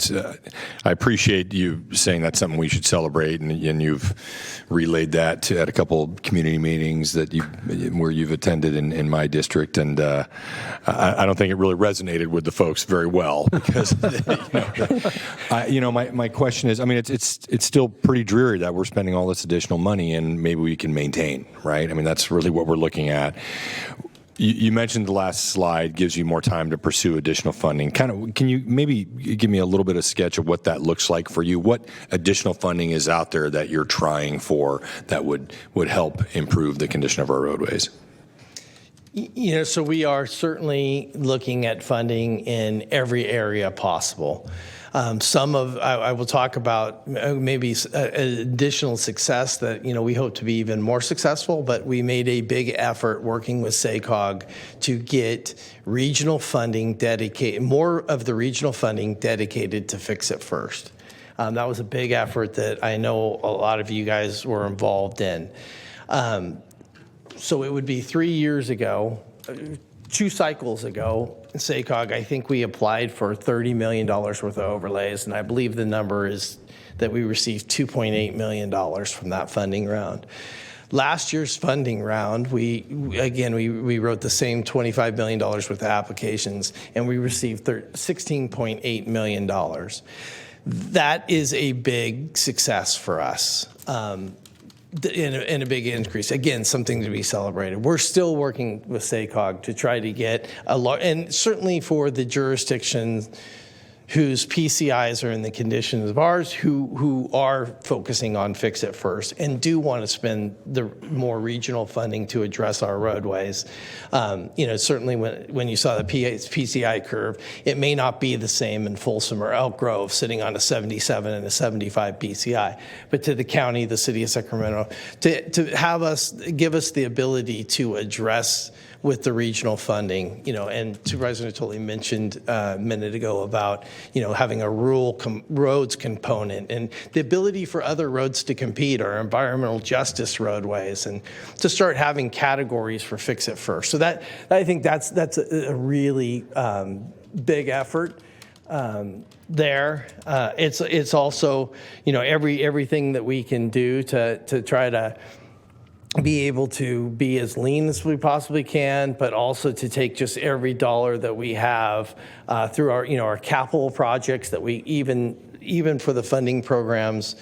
S16: I appreciate you saying that's something we should celebrate, and you've relayed that at a couple community meetings where you've attended in my district, and I don't think it really resonated with the folks very well, because my question is, I mean, it's still pretty dreary that we're spending all this additional money, and maybe we can maintain, right? I mean, that's really what we're looking at. You mentioned the last slide gives you more time to pursue additional funding. Can you maybe give me a little bit of sketch of what that looks like for you? What additional funding is out there that you're trying for that would help improve the condition of our roadways?
S3: So we are certainly looking at funding in every area possible. I will talk about maybe additional success that, we hope to be even more successful, but we made a big effort working with SACOG to get regional funding dedicated, more of the regional funding dedicated to Fix It First. That was a big effort that I know a lot of you guys were involved in. So it would be 3 years ago, 2 cycles ago, in SACOG, I think we applied for $30 million worth of overlays, and I believe the number is that we received $2.8 million from that funding round. Last year's funding round, we wrote the same $25 million worth of applications, and we received $16.8 million. That is a big success for us. In a big increase. Again, something to be celebrated. We're still working with SACOG to try to get and certainly for the jurisdictions whose PCIs are in the conditions of ours, who are focusing on Fix It First and do want to spend the more regional funding to address our roadways. Certainly when you saw the PCI curve, it may not be the same in Folsom or Elk Grove sitting on a 77 and a 75 PCI, but to the county, the city of Sacramento, to have us, give us the ability to address with the regional funding, and Supervisor Natoli mentioned a minute ago about, having a rural roads component and the ability for other roads to compete, or environmental justice roadways, and to start having categories for Fix It First. So that, I think that's a really big effort. There, it's also, everything that we can do to try to be able to be as lean as we possibly can, but also to take just every dollar that we have through our capital projects that we even for the funding programs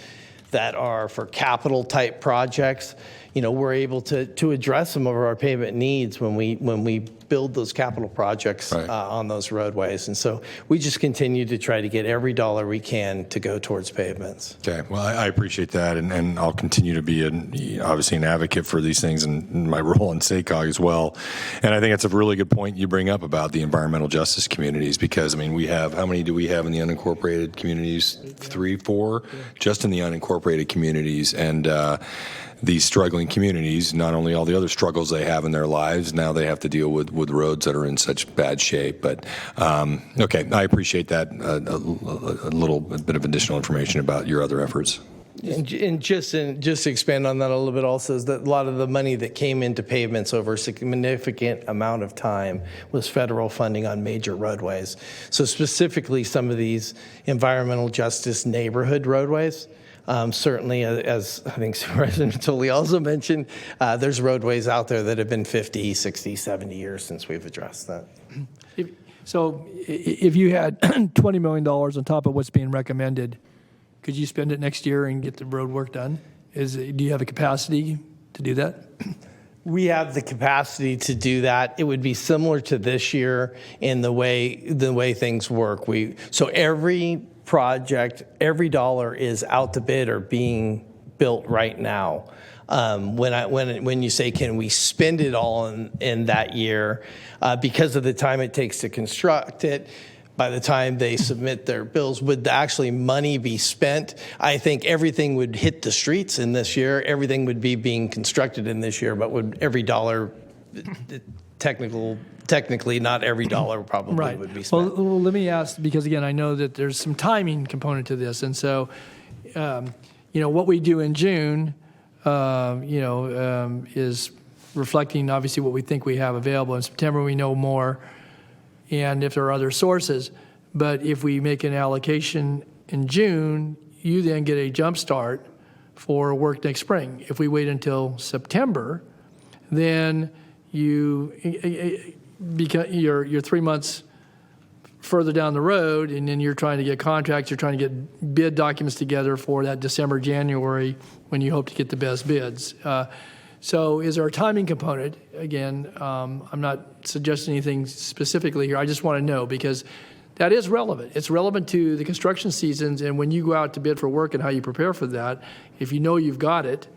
S3: that are for capital type projects, we're able to address some of our payment needs when we build those capital projects on those roadways. And so we just continue to try to get every dollar we can to go towards pavements.
S16: Okay, well, I appreciate that, and I'll continue to be obviously an advocate for these things in my role in SACOG as well. And I think it's a really good point you bring up about the environmental justice communities, because, we have, how many do we have in the unincorporated communities? 3, 4? Just in the unincorporated communities. And these struggling communities, not only all the other struggles they have in their lives, now they have to deal with roads that are in such bad shape. But okay, I appreciate that, a little bit of additional information about your other efforts.
S3: And just to expand on that a little bit also, is that a lot of the money that came into pavements over a significant amount of time was federal funding on major roadways. So specifically some of these environmental justice neighborhood roadways, certainly, as I think Supervisor Natoli also mentioned, there's roadways out there that have been 50, 60, 70 years since we've addressed that.
S1: So if you had $20 million on top of what's being recommended, could you spend it next year and get the road work done? Do you have the capacity to do that?
S3: We have the capacity to do that. It would be similar to this year in the way things work. So every project, every dollar is out to bid or being built right now. When you say, can we spend it all in that year, because of the time it takes to construct it, by the time they submit their bills, would actually money be spent? I think everything would hit the streets in this year. Everything would be being constructed in this year, but would every dollar, technically not every dollar probably would be spent.
S1: Well, let me ask, because again, I know that there's some timing component to this. And so, what we do in June, is reflecting obviously what we think we have available. In September, we know more, and if there are other sources. But if we make an allocation in June, you then get a jump start for work next spring. If we wait until September, then because you're 3 months further down the road, and then you're trying to get contracts, you're trying to get bid documents together for that December, January, when you hope to get the best bids. So is there a timing component? Again, I'm not suggesting anything specifically here. I just want to know, because that is relevant. It's relevant to the construction seasons, and when you go out to bid for work and how you prepare for that, if you know you've got it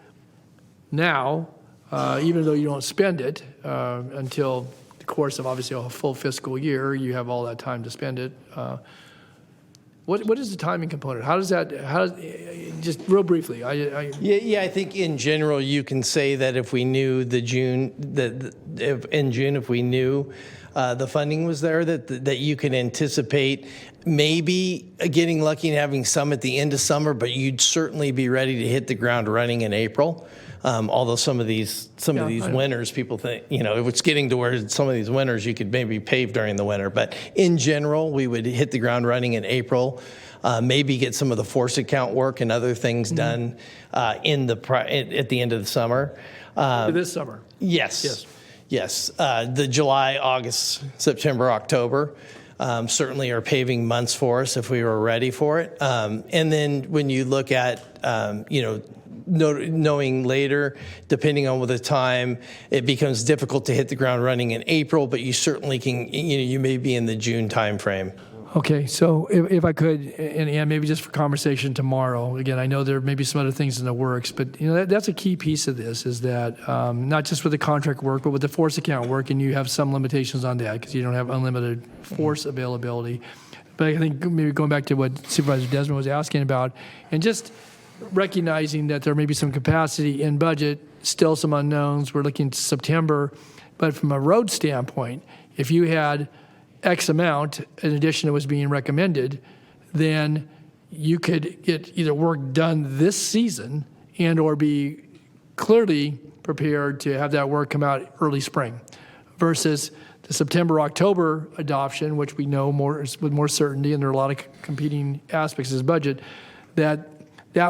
S1: now, even though you don't spend it until the course of obviously a full fiscal year, you have all that time to spend it. What is the timing component? How does that, just real briefly,
S3: Yeah, I think in general, you can say that if we knew if we knew the funding was there, that you can anticipate maybe getting lucky and having some at the end of summer, but you'd certainly be ready to hit the ground running in April. Although some of these winters, people think, if it's getting to where some of these winters you could maybe pave during the winter. But in general, we would hit the ground running in April, maybe get some of the force account work and other things done at the end of the summer.
S1: This summer?
S3: Yes. The July, August, September, October certainly are paving months for us if we were ready for it. And then when you look at, knowing later, depending on the time, it becomes difficult to hit the ground running in April, but you certainly can, you may be in the June timeframe.
S1: Okay, so if I could, and maybe just for conversation tomorrow, again, I know there may be some other things in the works, but that's a key piece of this, is that not just with the contract work, but with the force account work, and you have some limitations on that because you don't have unlimited force availability. But I think maybe going back to what Supervisor Desmond was asking about, and just recognizing that there may be some capacity in budget, still some unknowns. We're looking to September, but from a road standpoint, if you had X amount in addition to what's being recommended, then you could get either work done this season and or be clearly prepared to have that work come out early spring versus the September, October adoption, which we know with more certainty, and there are a lot of competing aspects of this budget, that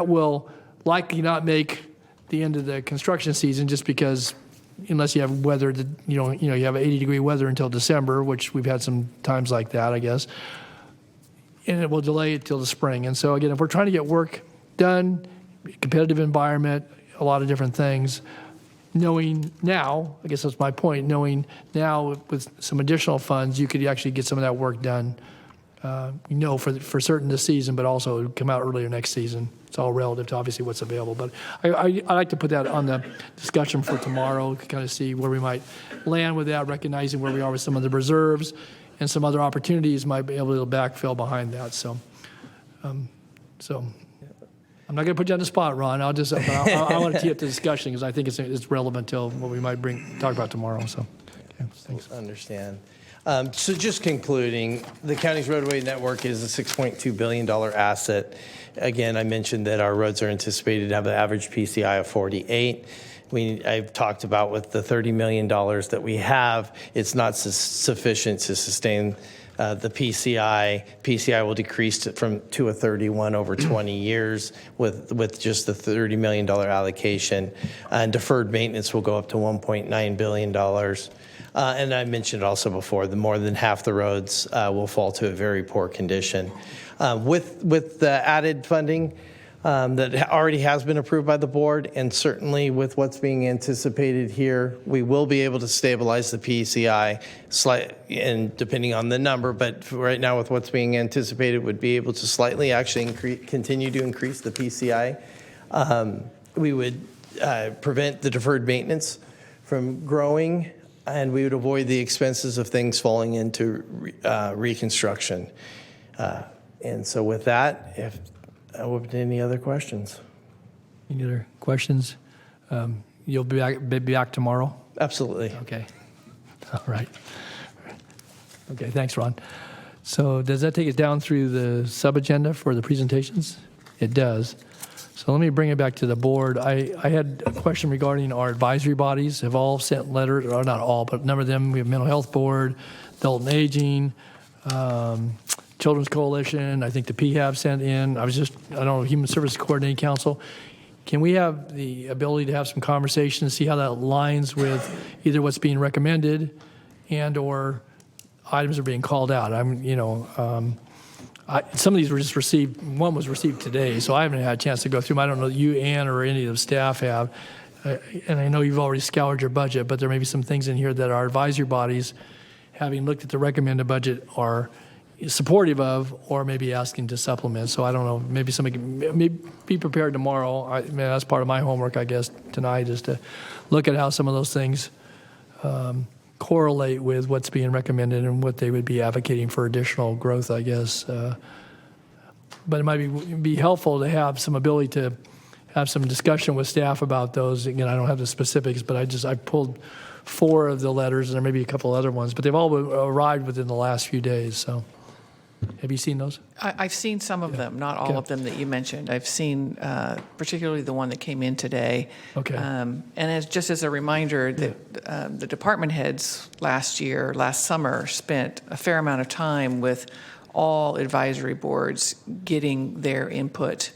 S1: will likely not make the end of the construction season just because unless you have weather that you have 80-degree weather until December, which we've had some times like that, I guess, and it will delay it till the spring. And so again, if we're trying to get work done, competitive environment, a lot of different things, knowing now, I guess that's my point, knowing now with some additional funds, you could actually get some of that work done, for certain this season, but also come out earlier next season. It's all relative to obviously what's available. But I like to put that on the discussion for tomorrow, to kind of see where we might land with that, recognizing where we are with some of the reserves and some other opportunities might be able to backfill behind that. So I'm not going to put you on the spot, Ron. I want to tee up the discussion because I think it's relevant to what we might talk about tomorrow. So, okay, thanks.
S3: Understand. So just concluding, the county's roadway network is a $6.2 billion asset. Again, I mentioned that our roads are anticipated to have an average PCI of 48. I've talked about with the $30 million that we have, it's not sufficient to sustain the PCI. PCI will decrease to a 31 over 20 years with just the $30 million allocation. And deferred maintenance will go up to $1.9 billion. And I mentioned also before, more than half the roads will fall to a very poor condition. With the added funding that already has been approved by the board, and certainly with what's being anticipated here, we will be able to stabilize the PCI, and depending on the number, but right now with what's being anticipated, would be able to slightly actually continue to increase the PCI. We would prevent the deferred maintenance from growing, and we would avoid the expenses of things falling into reconstruction. And so with that, if open to any other questions.
S1: Any other questions? You'll be back tomorrow?
S3: Absolutely.
S1: Okay. All right. Okay, thanks, Ron. So does that take us down through the sub-agenda for the presentations? It does. So let me bring it back to the board. I had a question regarding our advisory bodies. Have all sent letters, or not all, but a number of them. We have Mental Health Board, Adult and Aging, Children's Coalition. I think the PHAB sent in. I don't know, Human Services Coordinating Council. Can we have the ability to have some conversation to see how that aligns with either what's being recommended and or items are being called out? Some of these were just received. One was received today, so I haven't had a chance to go through them. I don't know that you, Ann, or any of the staff have. And I know you've already scoured your budget, but there may be some things in here that our advisory bodies, having looked at the recommended budget, are supportive of, or maybe asking to supplement. So I don't know, maybe somebody can be prepared tomorrow. I mean, that's part of my homework, I guess, tonight, is to look at how some of those things correlate with what's being recommended and what they would be advocating for additional growth, I guess. But it might be helpful to have some ability to have some discussion with staff about those. Again, I don't have the specifics, but I pulled 4 of the letters, and there may be a couple other ones, but they've all arrived within the last few days. So have you seen those?
S2: I've seen some of them, not all of them that you mentioned. I've seen particularly the one that came in today.
S1: Okay.
S2: And just as a reminder, that the department heads last summer, spent a fair amount of time with all advisory boards getting their input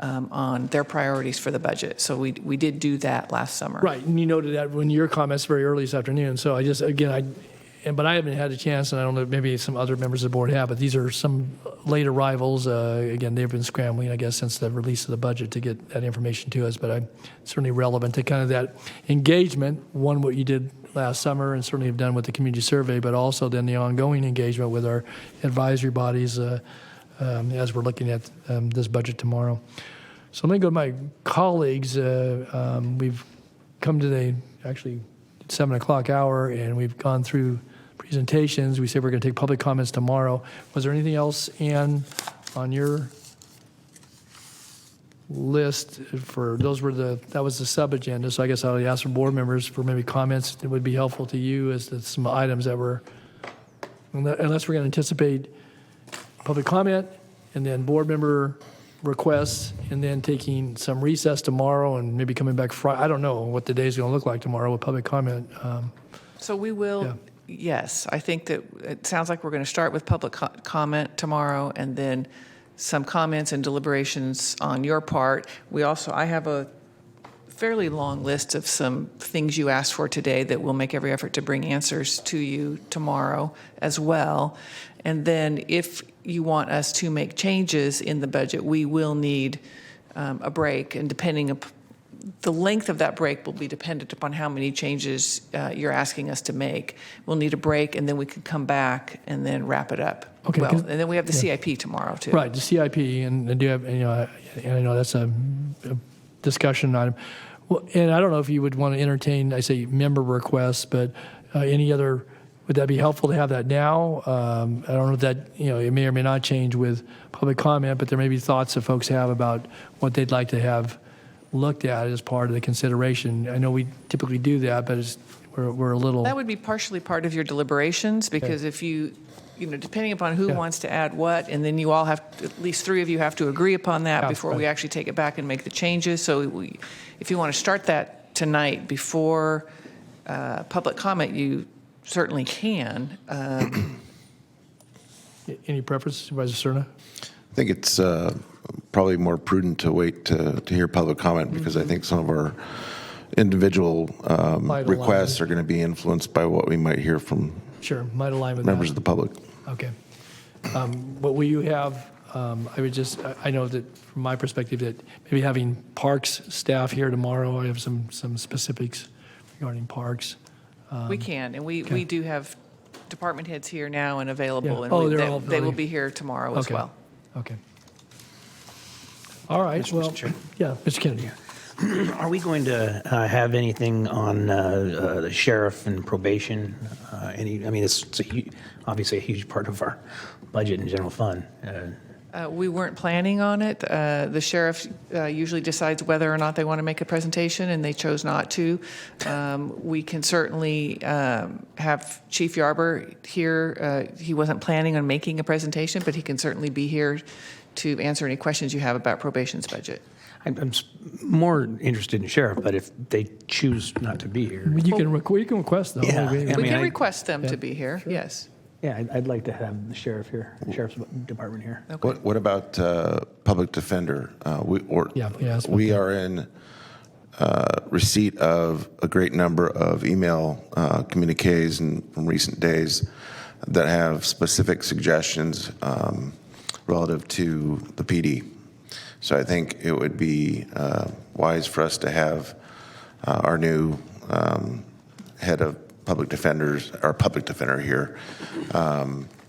S2: on their priorities for the budget. So we did do that last summer.
S1: Right, and you noted that in your comments very early this afternoon. So I just, again, but I haven't had a chance, and I don't know, maybe some other members of the board have, but these are some late arrivals. Again, they've been scrambling, I guess, since the release of the budget to get that information to us, but I'm certainly relevant to kind of that engagement, one, what you did last summer and certainly have done with the community survey, but also then the ongoing engagement with our advisory bodies as we're looking at this budget tomorrow. So let me go to my colleagues. We've come to the actually 7 o'clock hour, and we've gone through presentations. We said we're going to take public comments tomorrow. Was there anything else, Ann, on your list for those? That was the sub agenda. So I guess I'll ask for board members for maybe comments that would be helpful to you as to some items that were, unless we're going to anticipate public comment and then board member requests, and then taking some recess tomorrow and maybe coming back Friday. I don't know what the day's going to look like tomorrow with public comment.
S2: So we will, yes. I think that it sounds like we're going to start with public comment tomorrow, and then some comments and deliberations on your part. I have a fairly long list of some things you asked for today that we'll make every effort to bring answers to you tomorrow as well. And then if you want us to make changes in the budget, we will need a break, and the length of that break will be dependent upon how many changes you're asking us to make. We'll need a break, and then we can come back and then wrap it up.
S1: Okay.
S2: Well, and then we have the CIP tomorrow too.
S1: Right, the CIP, and do you have, and I know that's a discussion item. Well, and I don't know if you would want to entertain, I say member requests, but any other. Would that be helpful to have that now? I don't know if that, it may or may not change with public comment, but there may be thoughts that folks have about what they'd like to have looked at as part of the consideration. I know we typically do that, but we're a little.
S2: That would be partially part of your deliberations, because if you depending upon who wants to add what, and then you all have, at least 3 of you have to agree upon that before we actually take it back and make the changes. So if you want to start that tonight before public comment, you certainly can.
S1: Any preference, Supervisor Cerna?
S20: I think it's probably more prudent to wait to hear public comment, because I think some of our individual requests are going to be influenced by what we might hear from
S1: might align with
S20: members of the public.
S1: Okay. What will you have? I know that from my perspective that maybe having parks staff here tomorrow, I have some specifics regarding parks.
S2: We can, and we do have department heads here now and available, and they will be here tomorrow as well.
S1: Okay. All right. Well, yeah, Mr. Kennedy.
S19: Are we going to have anything on the sheriff and probation? It's obviously a huge part of our budget and general fund.
S2: We weren't planning on it. The sheriff usually decides whether or not they want to make a presentation, and they chose not to. We can certainly have Chief Yarber here. He wasn't planning on making a presentation, but he can certainly be here to answer any questions you have about probation's budget.
S19: I'm more interested in sheriff, but if they choose not to be here.
S1: You can request, though.
S19: Yeah,
S2: we can request them to be here, yes.
S19: Yeah, I'd like to have the sheriff's department here.
S2: Okay.
S20: What about public defender? We are in receipt of a great number of email communiques from recent days that have specific suggestions relative to the PD. So I think it would be wise for us to have our new head of public defender here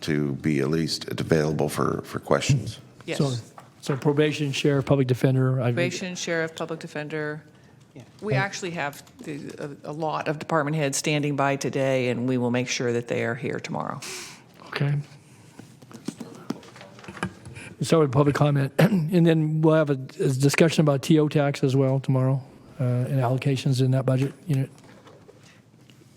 S20: to be at least available for questions.
S2: Yes.
S1: So probation, sheriff, public defender.
S2: Probation, sheriff, public defender. We actually have a lot of department heads standing by today, and we will make sure that they are here tomorrow.
S1: Okay. Start with public comment, and then we'll have a discussion about TO tax as well tomorrow, and allocations in that budget unit.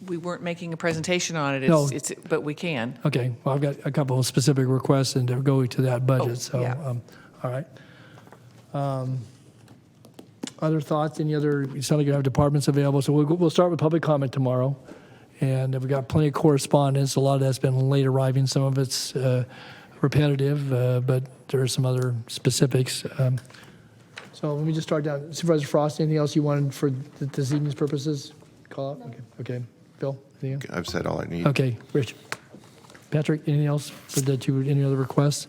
S2: We weren't making a presentation on it,
S1: No.
S2: but we can.
S1: Okay, well, I've got a couple of specific requests and to go to that budget, so,
S2: yeah.
S1: All right. Other thoughts, any other, it sounds like you have departments available, so we'll start with public comment tomorrow. And we've got plenty of correspondence, a lot of that's been late arriving, some of it's repetitive, but there are some other specifics. So let me just start down. Supervisor Frost, anything else you wanted for this evening's purposes? Call out? Okay. Phil, anything else?
S20: I've said all I need.
S1: Okay, Rich. Patrick, anything else any other requests?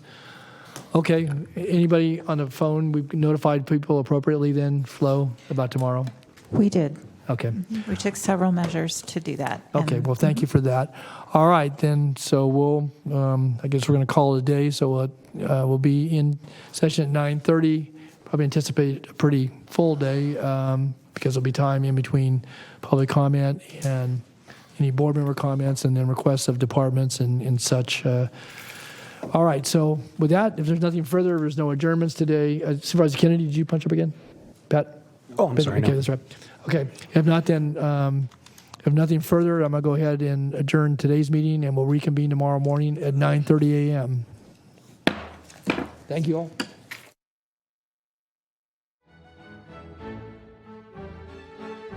S1: Okay, anybody on the phone? We've notified people appropriately then, Flo, about tomorrow?
S4: We did.
S1: Okay.
S4: We took several measures to do that.
S1: Okay, well, thank you for that. All right, then, so we'll, I guess we're going to call it a day. So we'll be in session at 9:30. Probably anticipate a pretty full day because there'll be time in between public comment and any board member comments and then requests of departments and such. All right, so with that, if there's nothing further, there's no adjournments today. Supervisor Kennedy, did you punch up again? Pat?
S18: Oh, I'm sorry,
S1: Okay,
S18: no.
S1: that's right. Okay, if not, then if nothing further, I'm going to go ahead and adjourn today's meeting, and we'll reconvene tomorrow morning at 9:30 a.m. Thank you all.